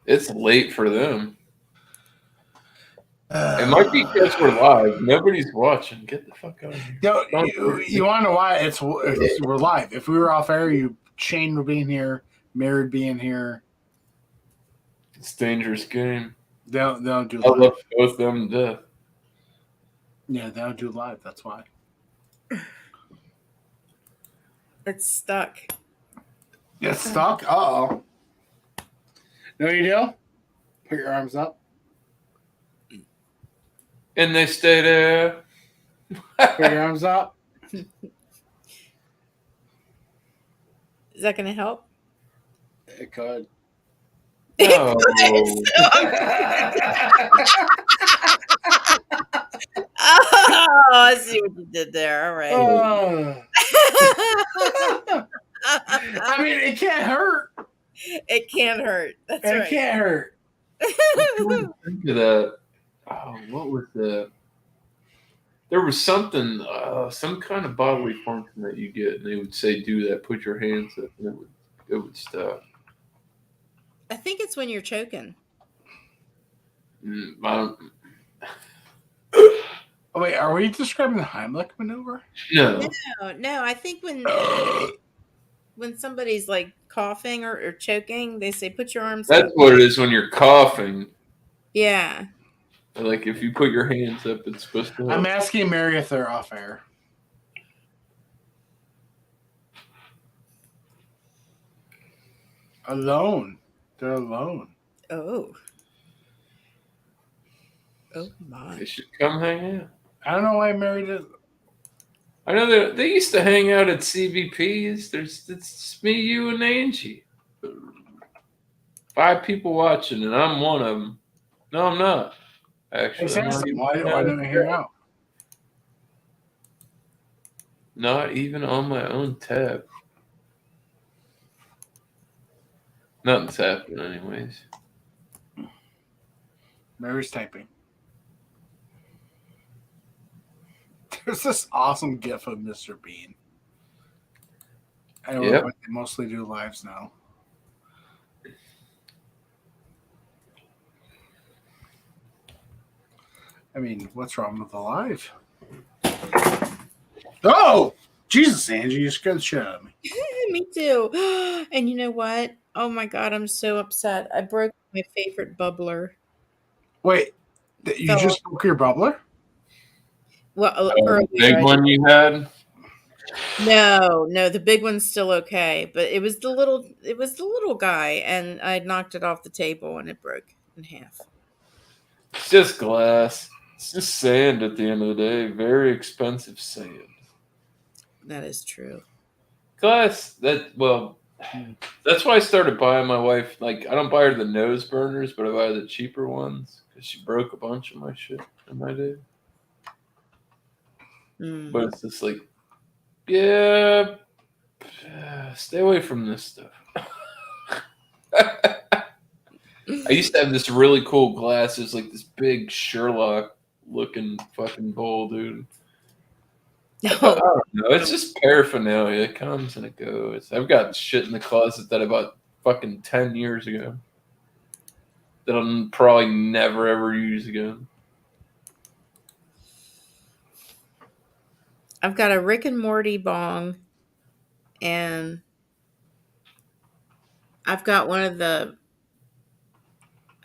It's late for them. It might be because we're live. Nobody's watching. Get the fuck out of here. You want to know why we're live? If we were off air, Shane would be in here, Mary would be in here. It's a dangerous game. They don't do I live. love both of them to death. Yeah, they don't do live. That's why. It's stuck. It's stuck? Uh-oh. No, you do? Put your arms up. And they stay there. Put your arms up. Is that going to help? It could. No. Oh, I see what you did there. All right. I mean, it can't hurt. It can't hurt. That's It right. can't hurt. Think of that. Oh, what was that? There was something, some kind of bodily function that you get, and they would say, "Do that. Put your hands up," and it would stop. I think it's when you're choking. I don't. Oh, wait, are we describing the Heimlich maneuver? No. No. I think when somebody's like coughing or choking, they say, "Put your arms That's up." what it is when you're coughing. Yeah. Like if you put your hands up, it's supposed to. I'm asking Mary if they're off air. Alone. They're alone. Oh. Oh my. They should come hang out. I don't know why Mary did. I know they used to hang out at CVPs. It's me, you, and Angie. 5 people watching, and I'm one of them. No, I'm not. Actually, I'm not even Why don't I hear out? Not even on my own tab. Nothing's happening, anyways. Mary's typing. There's this awesome GIF of Mr. Bean. I don't know what they mostly do lives now. I mean, what's wrong with the live? Oh! Jesus, Angie, you scared the shit out of me. Me too. And you know what? Oh my God, I'm so upset. I broke my favorite bubbler. Wait, you just broke your bubbler? Well, The big one you had? No, the big one's still okay, but it was the little guy, and I knocked it off the table and it broke in half. It's just glass. It's just sand at the end of the day. Very expensive sand. That is true. Glass, that's why I started buying my wife, like, I don't buy her the nose burners, but I buy the cheaper ones, because she broke a bunch of my shit in my day. But it's just like, yeah, stay away from this stuff. I used to have this really cool glass. It was like this big Sherlock looking fucking bowl, dude. I don't know. It's just paraphernalia. It comes and it goes. I've got shit in the closet that I bought fucking 10 years ago that I'll probably never ever use again. I've got a Rick and Morty bong, and I've got one of the,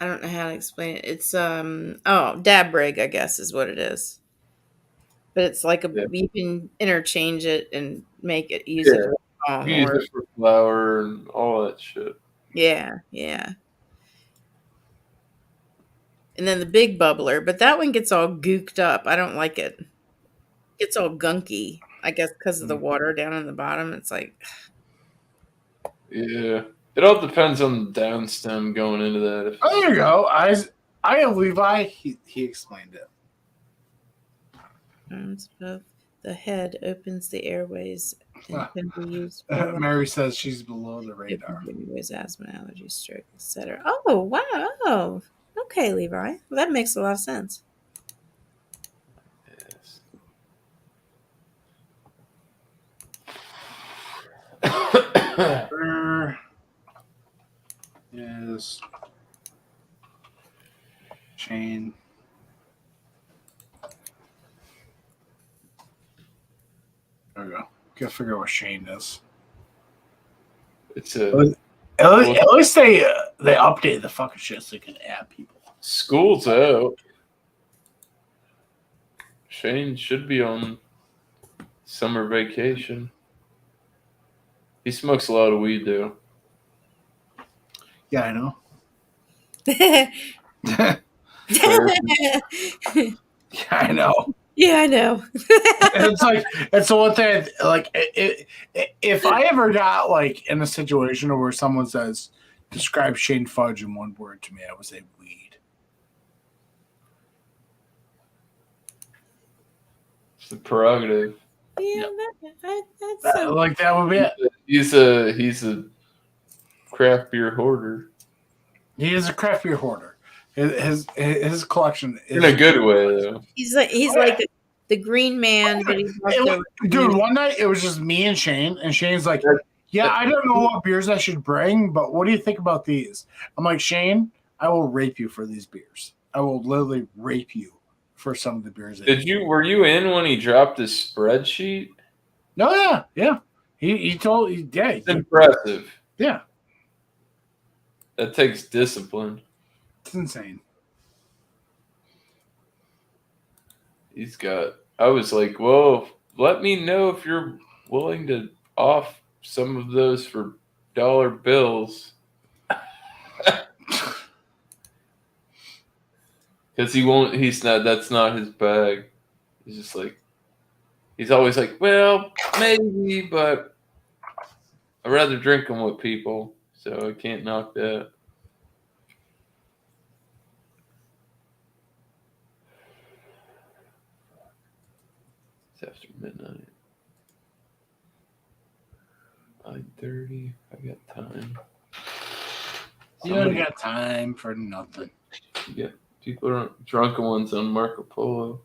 I don't know how to explain it. It's dab rig, I guess is what it is. But it's like you can interchange it and make it use it for bong. Use it for flour and all that shit. Yeah. And then the big bubbler, but that one gets all gooked up. I don't like it. It's all gunky, I guess, because of the water down in the bottom. It's like, yeah, it all depends on the downstem going into that. Oh, there you go. I have Levi. He explained it. Arms above the head opens the airways and can be used for Mary says she's below the radar. Asthma, allergies, stroke, etc. Oh, wow. Okay, Levi. Well, that makes a lot of sense. Where is Shane? There we go. Gotta figure out what Shane is. It's at least they update the fucking shit so you can add people. School's out. Shane should be on summer vacation. He smokes a lot of weed, though. Yeah, I know. Yeah, I know. Yeah, I know. It's the one thing. Like, if I ever got like in a situation where someone says, "Describe Shane Fudge in one word to me," I would say weed. a prerogative. Yeah, that's so. Like that would be it. He's a craft beer hoarder He is a craft beer hoarder. His collection is in a good way, though. He's like the green man, but he's also Dude, one night it was just me and Shane, and Shane's like, "Yeah, I don't know what beers I should bring, but what do you think about these?" I'm like, "Shane, I will rape you for these beers. I will literally rape you for some of the beers." Were you in when he dropped his spreadsheet? No, yeah. He told, yeah, It's impressive. Yeah, That takes discipline. it's insane. I was like, well, let me know if you're willing to off some of those for dollar bills. Because that's not his bag. He's just like, he's always like, well, maybe, but I'd rather drink them with people, so I can't knock that. It's after midnight. 9:30. I got time. You don't got time for nothing. Yeah, people are drunken ones on Marco Polo.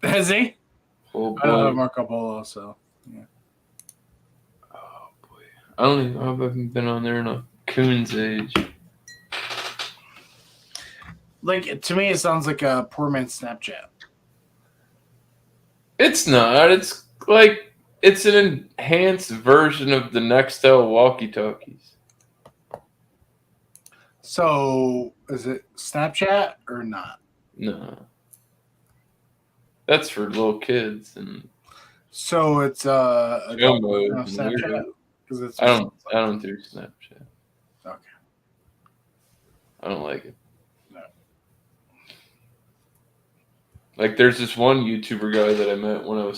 Has he? Oh boy. I love Marco Polo, so yeah. Oh boy, I don't even. I haven't been on there in a coon's age. Like, to me, it sounds like a poor man's Snapchat. It's not. It's like it's an enhanced version of the Nextel walkie-talkies. So, is it Snapchat or not? No, that's for little kids and. So it's Show mode. Snapchat. It's I don't do Snapchat. Okay. I don't like it. No. Like, there's this one YouTuber guy that I met when I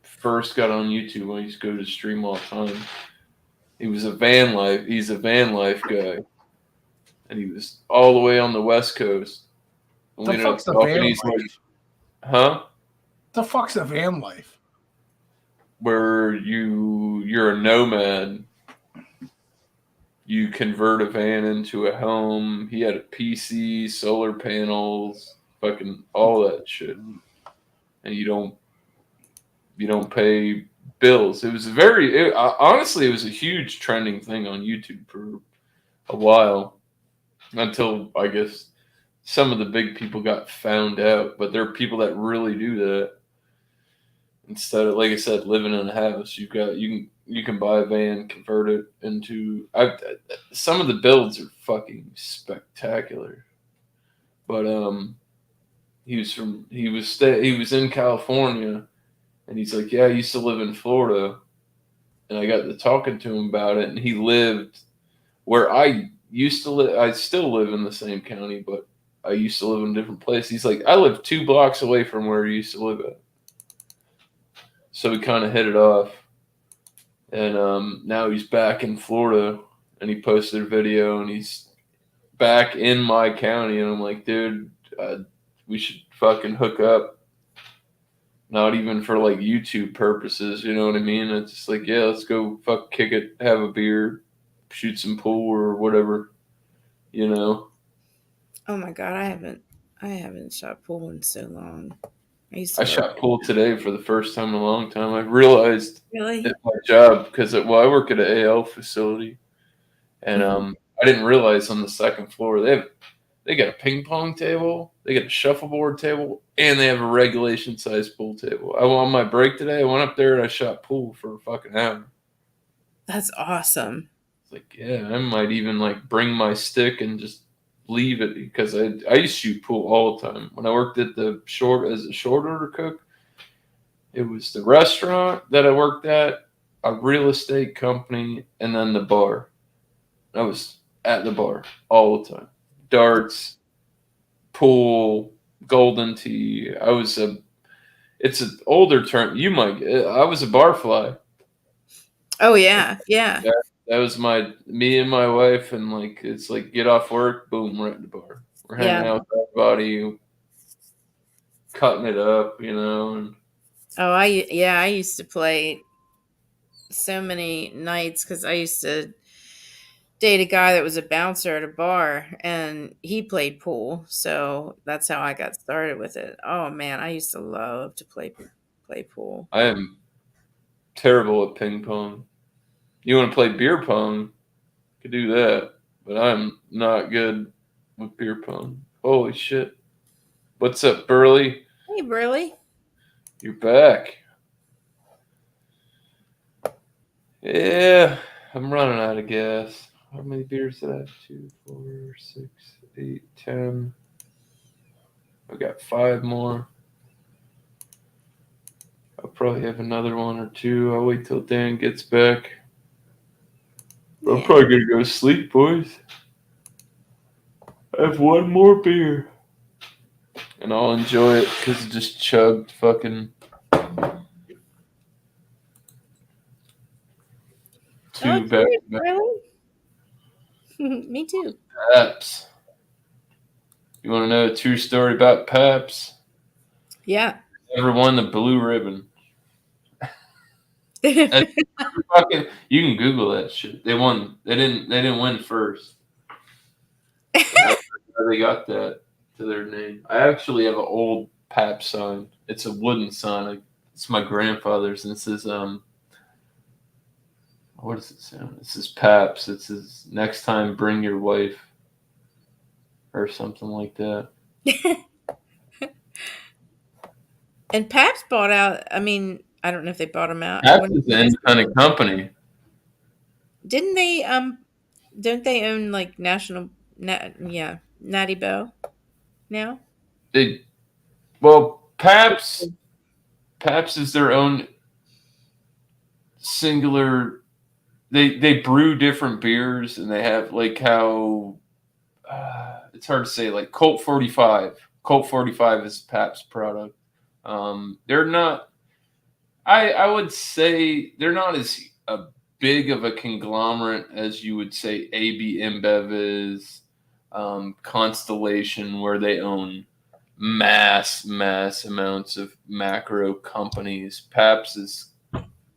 first got on YouTube. I used to go to stream all the time. He's a van life guy, and he was all the way on the West Coast. And The fuck's the van life? Like, huh? The fuck's a van life? Where you're a nomad. You convert a van into a home. He had a PC, solar panels, fucking all that shit. And you don't pay bills. It was honestly, it was a huge trending thing on YouTube for a while, until I guess some of the big people got found out. But there are people that really do that. Instead of, like I said, living in a house, you can buy a van, convert it into. Some of the builds are fucking spectacular. But he was in California, and he's like, yeah, I used to live in Florida, and I got to talking to him about it, and he lived where I used to live. I still live in the same county, but I used to live in a different place. He's like, I live 2 blocks away from where he used to live at. So we kind of hit it off, and now he's back in Florida, and he posted a video, and he's back in my county, and I'm like, dude, we should fucking hook up. Not even for like YouTube purposes, you know what I mean? It's just like, yeah, let's go fuck kick it, have a beer, shoot some pool or whatever, you know. Oh my god, I haven't shot pool in so long. I shot pool today for the first time in a long time. I realized Really? at my job, because I work at an AL facility, and I didn't realize on the second floor they got a ping pong table, they got a shuffleboard table, and they have a regulation size pool table. On my break today, I went up there and I shot pool for a fucking hour. That's awesome. It's like, yeah, I might even like bring my stick and just leave it, because I used to shoot pool all the time. When I worked at as a short order cook, it was the restaurant that I worked at, a real estate company, and then the bar. I was at the bar all the time. Darts, pool, golden tee. It's an older term. I was a bar fly. Oh yeah. That was me and my wife, and like, it's like, get off work, boom, we're at the bar. We're hanging out with everybody, cutting it up, you know. And Oh, I used to play so many nights because I used to date a guy that was a bouncer at a bar, and he played pool. So that's how I got started with it. Oh man, I used to love to play pool. I am terrible at ping pong. You want to play beer pong? Could do that, but I'm not good with beer pong. Holy shit! What's up, Burley? Hey, Burley. You're back. Yeah, I'm running out of gas. How many beers did I have? 2, 4, 6, 8, 10. I got 5 more. I'll probably have another 1 or 2. I'll wait till Dan gets back. I'm Yeah. probably gonna go to sleep, boys. I have 1 more beer. And I'll enjoy it because it just chugged fucking Oh, 2 back cheers, to back Burley. Me too. Paps. You want to know a true story about Paps? Yeah. Never won the blue ribbon. That's fucking, you can Google that shit. They won. They didn't win first. How they got that to their name. I actually have an old Pap sign. It's a wooden sign. It's my grandfather's, and it says what does it say? It says Paps. It says next time bring your wife, or something like that. And Paps bought out. I mean, I don't know if they bought them out. Paps is an independent company. Didn't they? Don't they own like Natty Bow now? They well, Paps is their own singular. They brew different beers, and they have like how it's hard to say, like Colt 45. Colt 45 is Pabst product. They're not. I would say they're not as big of a conglomerate as you would say AB InBev is. Constellation, where they own mass amounts of macro companies. Pabst is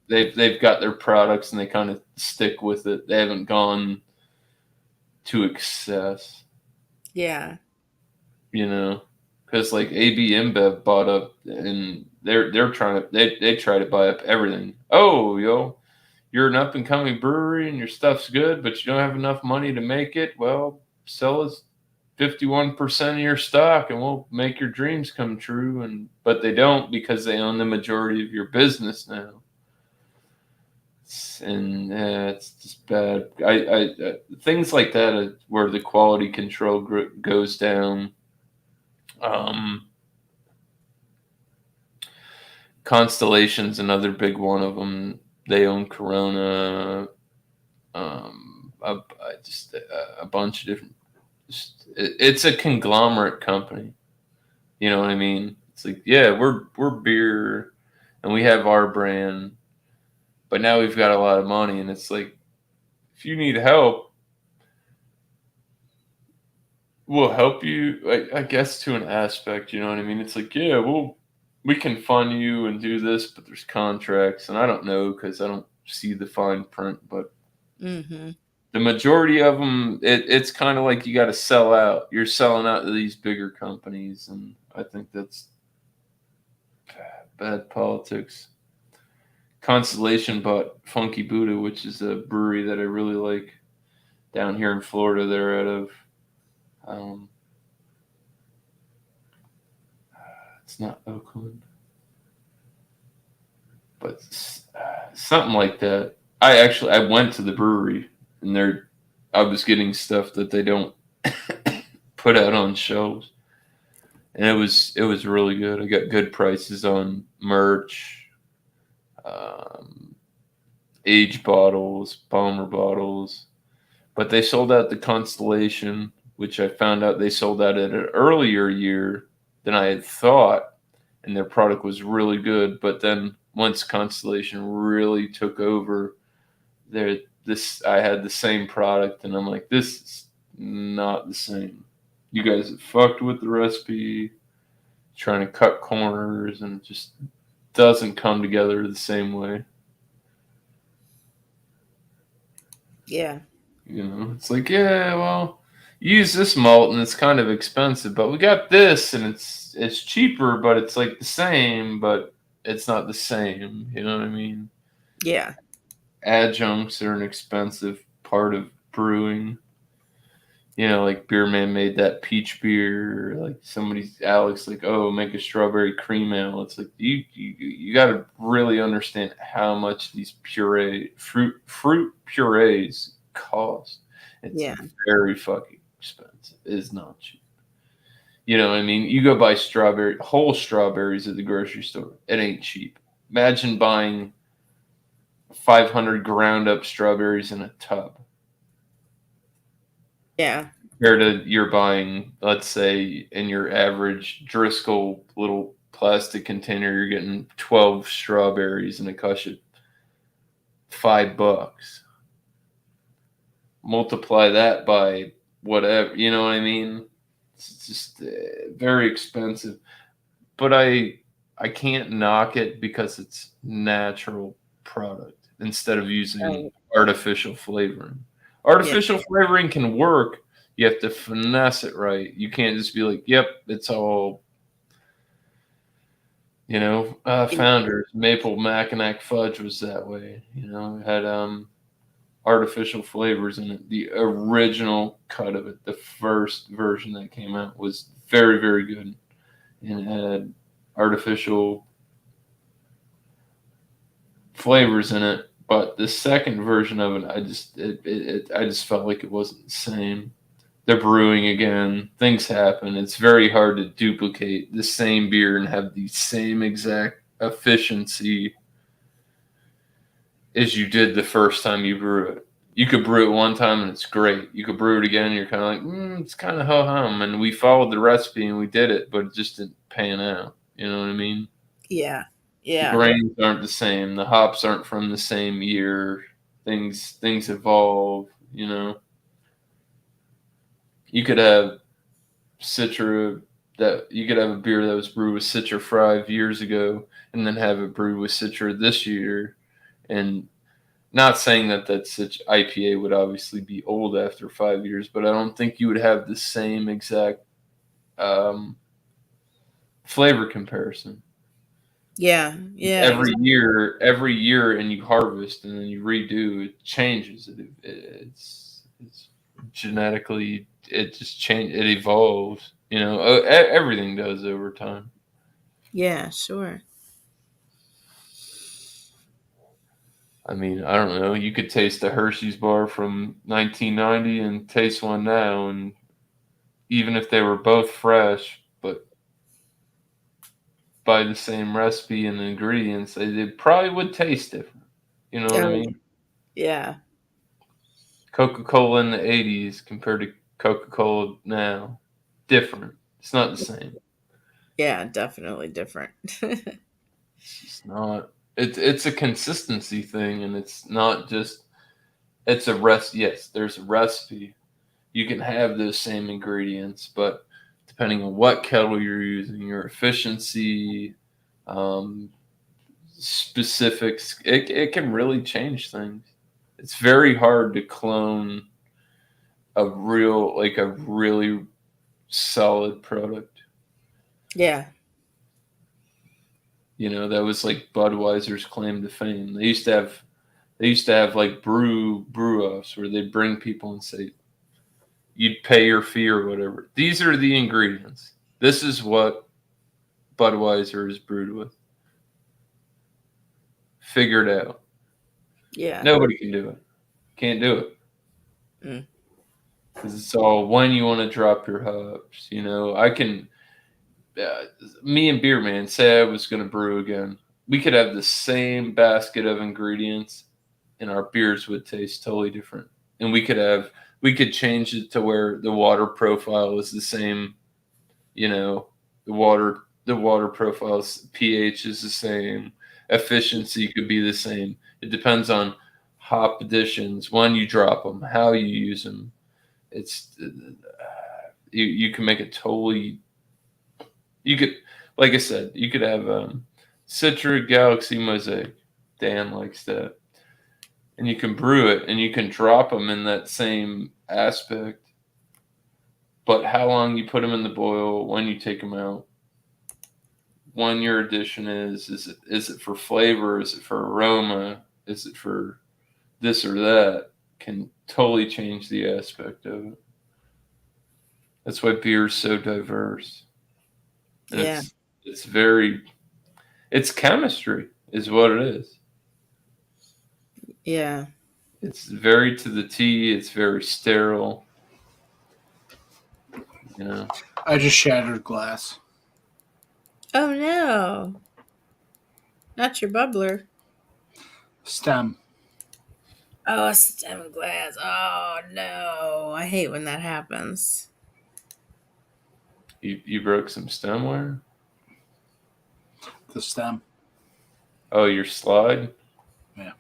they've got their products and they kind of stick with it. They haven't gone to excess. Yeah. You know, because like AB InBev bought up, and they're trying to they try to buy up everything. Oh, you're an up and coming brewery and your stuff's good, but you don't have enough money to make it. Well, sell us 51% of your stock, and we'll make your dreams come true. But they don't, because they own the majority of your business now. And it's just bad. Things like that are where the quality control goes down. Constellation's another big one of them. They own Corona, a bunch of different. It's a conglomerate company. You know what I mean? It's like, yeah, we're beer, and we have our brand, but now we've got a lot of money, and it's like, if you need help, we'll help you. I guess to an aspect, you know what I mean? It's like, yeah, we can fund you and do this, but there's contracts, and I don't know because I don't see the fine print, but the majority of them, it's kind of like you got to sell out. You're selling out to these bigger companies, and I think that's bad politics. Constellation bought Funky Buddha, which is a brewery that I really like down here in Florida. They're out of it's not Oakland, but something like that. I went to the brewery, and I was getting stuff that they don't put out on shelves, and it was really good. I got good prices on merch, aged bottles, bomber bottles, but they sold out the Constellation, which I found out they sold out at an earlier year than I had thought, and their product was really good. But then once Constellation really took over, I had the same product, and I'm like, this is not the same. You guys have fucked with the recipe, trying to cut corners, and just doesn't come together the same way. Yeah. You know, it's like, yeah, well, you use this malt and it's kind of expensive, but we got this and it's cheaper, but it's like the same, but it's not the same. You know what I mean? Yeah. Adjuncts are an expensive part of brewing. You know, like Beer Man made that peach beer. Like Alex, like, oh, make a strawberry cream ale. It's like you got to really understand how much these fruit purees cost. It's Yeah. very fucking expensive. It is not cheap. You know what I mean? You go buy whole strawberries at the grocery store. It ain't cheap. Imagine buying 500 ground up strawberries in a tub. Yeah. Compared to you're buying, let's say, in your average Driscoll little plastic container, you're getting 12 strawberries and it costs you $5. Multiply that by whatever, you know what I mean? It's just very expensive. But I can't knock it because it's natural product instead of using Right. artificial flavoring. Yeah. Artificial flavoring can work. You have to finesse it right. You can't just be like, yep, it's all, you know, Founders. Maple Mackinac fudge was that way. You know, it had artificial flavors in it. The original cut of it, the first version that came out, was very, very good. And it had artificial flavors in it. But the second version of it, I just felt like it wasn't the same. They're brewing again. Things happen. It's very hard to duplicate the same beer and have the same exact efficiency as you did the first time you brew it. You could brew it one time and it's great. You could brew it again and you're kind of like, it's kind of ho-hum. And we followed the recipe and we did it, but it just didn't pan out. You know what I mean? Yeah. The Yeah. grains aren't the same. The hops aren't from the same year. Things evolve, you know. You could have you could have a beer that was brewed with Citra 5 years ago and then have it brewed with Citra this year. And not saying that such IPA would obviously be old after 5 years, but I don't think you would have the same exact flavor comparison. Yeah. Yeah. Every year, and you harvest and then you redo, it changes. It's genetically, it just it evolves. You know, everything does over time. Yeah. Sure. I mean, I don't know. You could taste a Hershey's bar from 1990 and taste one now, and even if they were both fresh, but by the same recipe and ingredients, they probably would taste different. You know what I mean? Yeah. Coca-Cola in the 80s compared to Coca-Cola now, different. It's not the same. Yeah. Definitely different. It's just not. It's a consistency thing, and it's not just. It's a Yes, there's a recipe. You can have those same ingredients, but depending on what kettle you're using, your efficiency, specifics, it can really change things. It's very hard to clone a really solid product. Yeah. You know, that was like Budweiser's claim to fame. They used to have like brew offs where they'd bring people and say, you'd pay your fee or whatever. These are the ingredients. This is what Budweiser is brewed with. Figure it out. Yeah. Nobody can do it. Can't do it. Because it's all when you want to drop your hops. You know, I can. Me and Beer Man, say I was going to brew again. We could have the same basket of ingredients, and our beers would taste totally different. And we could change it to where the water profile is the same. You know, the water profile's pH is the same. Efficiency could be the same. It depends on hop additions, when you drop them, how you use them. It's you can make it totally. You could, like I said, you could have Citra Galaxy Mosaic. Dan likes that. And you can brew it, and you can drop them in that same aspect. But how long you put them in the boil, when you take them out, when your addition is it for flavor, is it for aroma, is it for this or that, can totally change the aspect of it. That's why beer is so diverse. And Yeah. it's chemistry is what it is. Yeah. It's very to the T, it's very sterile. You know. I just shattered glass. Oh no. Not your bubbler. Stem. Oh, a stem glass. Oh no. I hate when that happens. You broke some stemware? The stem. Oh, your slide? Yeah.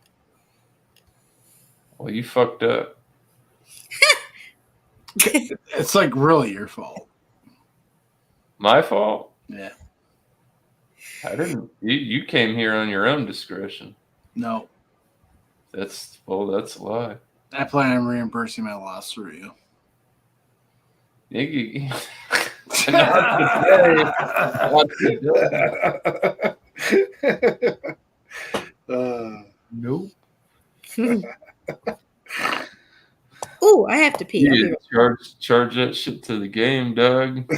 Well, you fucked up. It's like really your fault. My fault? Yeah. I didn't. You came here on your own discretion. No. That's a lie. I plan on reimbursing my loss through you. Not today. Nope. Ooh, I have to pee. You charge that shit to the game, Doug.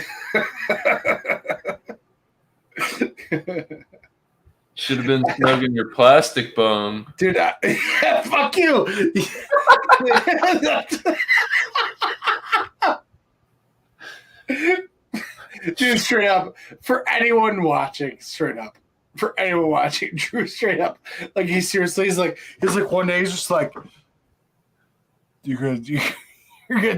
Should have been smoking your plastic bong. Dude, fuck you. Dude, straight up, for anyone watching, Drew, straight up, like he seriously, he's like one day he's just like, you're gonna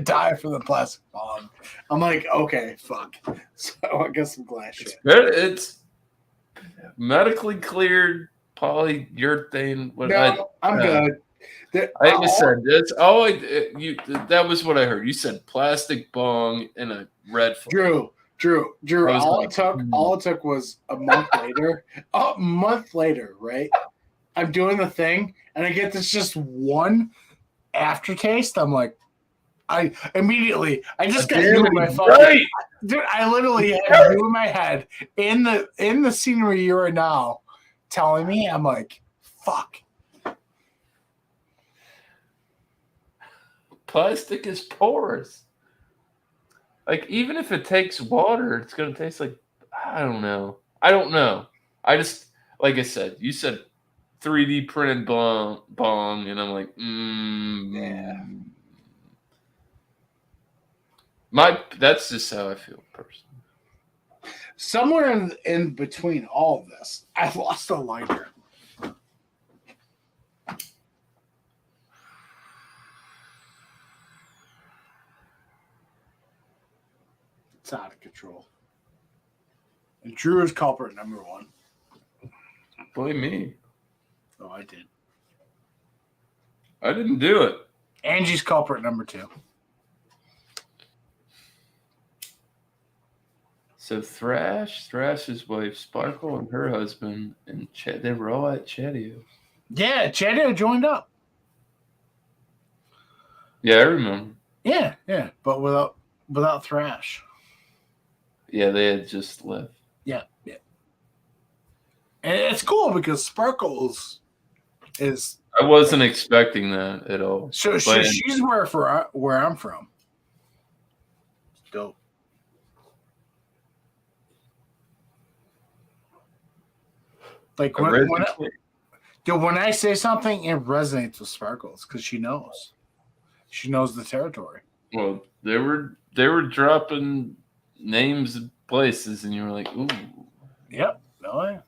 die for the plastic bong. I'm like, okay, fuck. So I get some glass shit. It's medically cleared polyurethane. I'm good. Like I said, that's all that was what I heard. You said plastic bong and a red flag. Drew. All it took was a month later. A month later, right? I'm doing the thing, and I get this just one aftertaste. I'm like, I just got you in my phone. Right. Dude, I literally had you in my head in the scenery you are now telling me. I'm like, fuck. Plastic is porous. Like, even if it takes water, it's going to taste like, I don't know. I just, like I said, you said 3D printed bong, and I'm like, yeah. That's just how I feel personally. Somewhere in between all of this, I've lost a lighter. It's out of control. And Drew is culprit number one. Blame me. Oh, I did. I didn't do it. Angie's culprit number two. So Thrash's wife, Sparkle, and her husband, and they were all at Chatio. Yeah, Chatio joined up. Yeah, I remember. Yeah, but without Thrash. Yeah, they had just left. Yeah. And it's cool because Sparkles is. I wasn't expecting that at all. So she's where I'm from. Dope. Like when I say something, it resonates with Sparkles because she knows. She knows the territory. Well, they were dropping names of places, and you were like, "Ooh." Yep. No,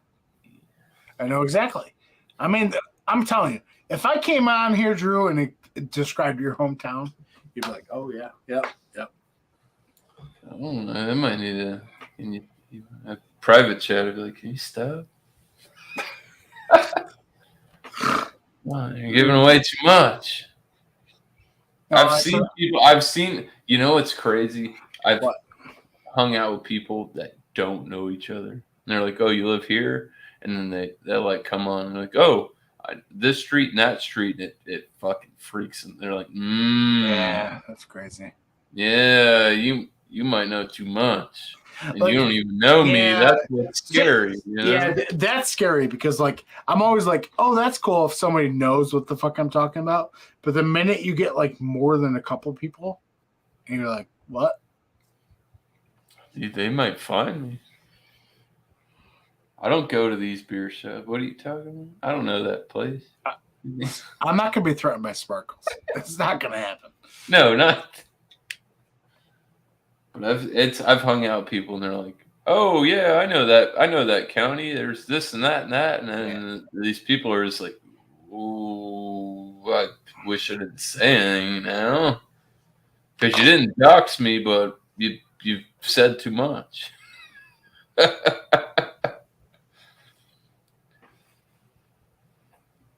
I know exactly. I mean, I'm telling you, if I came on here, Drew, and it described your hometown, you'd be like, "Oh yeah, yep." I don't know. I might need a private chat. I'd be like, "Can you stop? You're giving away too much." I've seen. You know what's crazy? I've hung out with people that don't know each other. And they're like, "Oh, you live here?" and then they'll like come on and like, oh, this street and that street, it fucking freaks them. They're like, Yeah, that's crazy. Yeah, you might know too much, and Like, you don't even know me. yeah. That's what's scary. You know? Yeah, that's scary because like I'm always like, oh, that's cool if somebody knows what the fuck I'm talking about. But the minute you get like more than a couple people, and you're like, what? They might find me. I don't go to these beer shops. What are you talking about? I don't know that place. I'm not gonna be threatened by sparkles. It's not gonna happen. No, not. But I've hung out with people and they're like, oh yeah, I know that county. There's this and that, and then these people are just like, ooh, I wish I didn't say anything now, because you didn't dox me, but you said too much.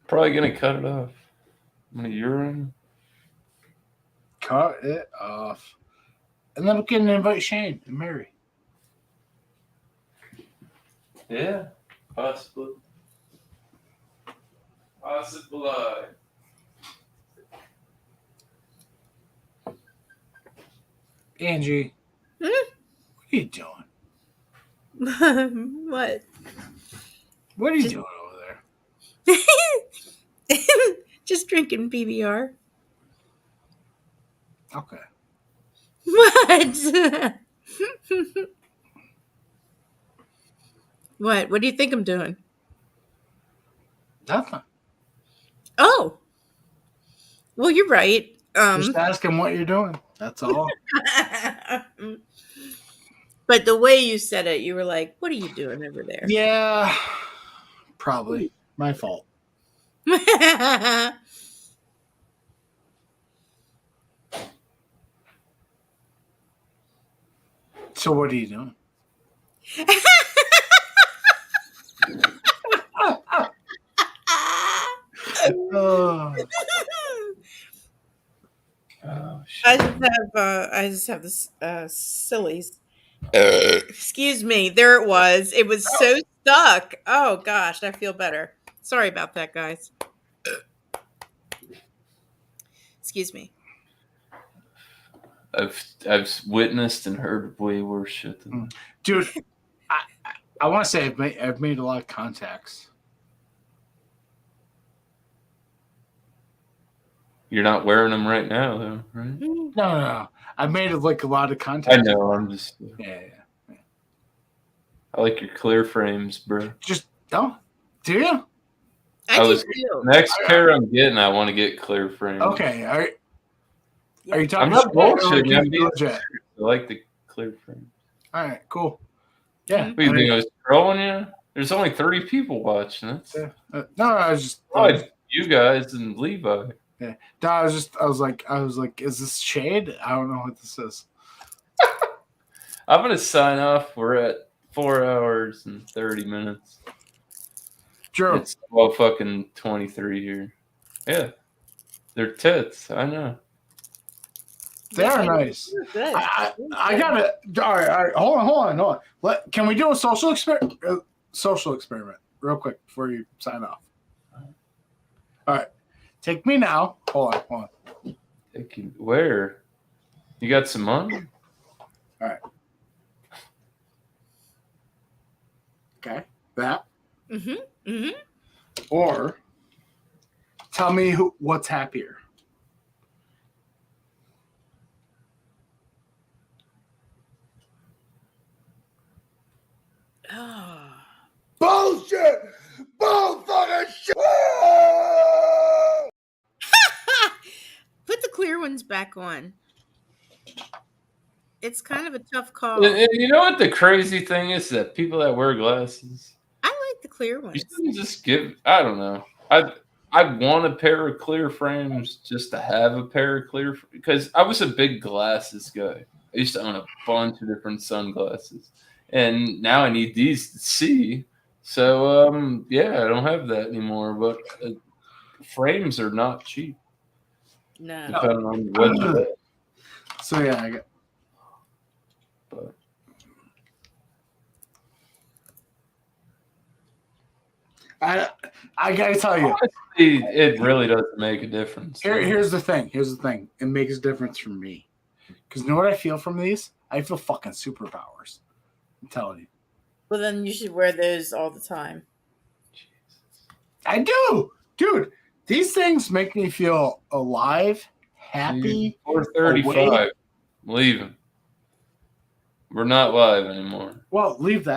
Probably gonna cut it off. I'm gonna urine. Cut it off. And then we can invite Shane and Mary. Yeah, possibly. Possibly. Angie, what are you doing? What? What are you doing over there? Just drinking PBR. Okay. What? What? What do you think I'm doing? Nothing. Oh. Well, you're right. Just ask him what you're doing. That's all. But the way you said it, you were like, what are you doing over there? Yeah. Probably. My fault. So what are you doing? Oh. I just have this sillies. Excuse me. There it was. It was so stuck. Oh gosh, I feel better. Sorry about that, guys. Excuse me. I've witnessed and heard way worse shit than that. Dude, I want to say I've made a lot of contacts. You're not wearing them right now, though, right? No. I've made like a lot of I contacts. know. I'm just. Yeah. I like your clear frames, bro. Just do you? I do too. Next pair I'm getting, I want to get clear frames. Okay. Are you talking? I'm not bullshitting. Or I'm being legit? serious. I like the clear frames. All right. Cool. Yeah. What do you think I was trolling you? There's only 30 people watching. That's No, I was just. you guys and Levi. Yeah. No, I was like, is this shade? I don't know what this is. I'm gonna sign off. We're at 4 hours and 30 minutes. Drew. It's 12:23 here. Yeah. They're tits. I know. They are nice. I gotta. All right. Hold on. Can we do a social experiment real quick before you sign off? All right. Take me now. Hold on. Take you where? You got some money? All right. Okay. That. Or tell me what's happier. Oh. Bullshit! Bull fucking shit! Put the clear ones back on. It's kind of a tough call. And you know what the crazy thing is? That people that wear glasses. I like the clear ones. You shouldn't just give. I don't know. I want a pair of clear frames just to have a pair of clear, because I was a big glasses guy. I used to own a bunch of different sunglasses, and now I need these to see. So yeah, I don't have that anymore. But frames are not cheap. No. Depending on what you get. So yeah, I get. But I gotta tell you, it really doesn't make a difference. here's the thing. It makes a difference for me. Because you know what I feel from these? I feel fucking superpowers. I'm telling you. Well, then you should wear those all the time. I do, dude. These things make me feel alive, happy. 4:35. Leaving. We're not live anymore. Well, leave that.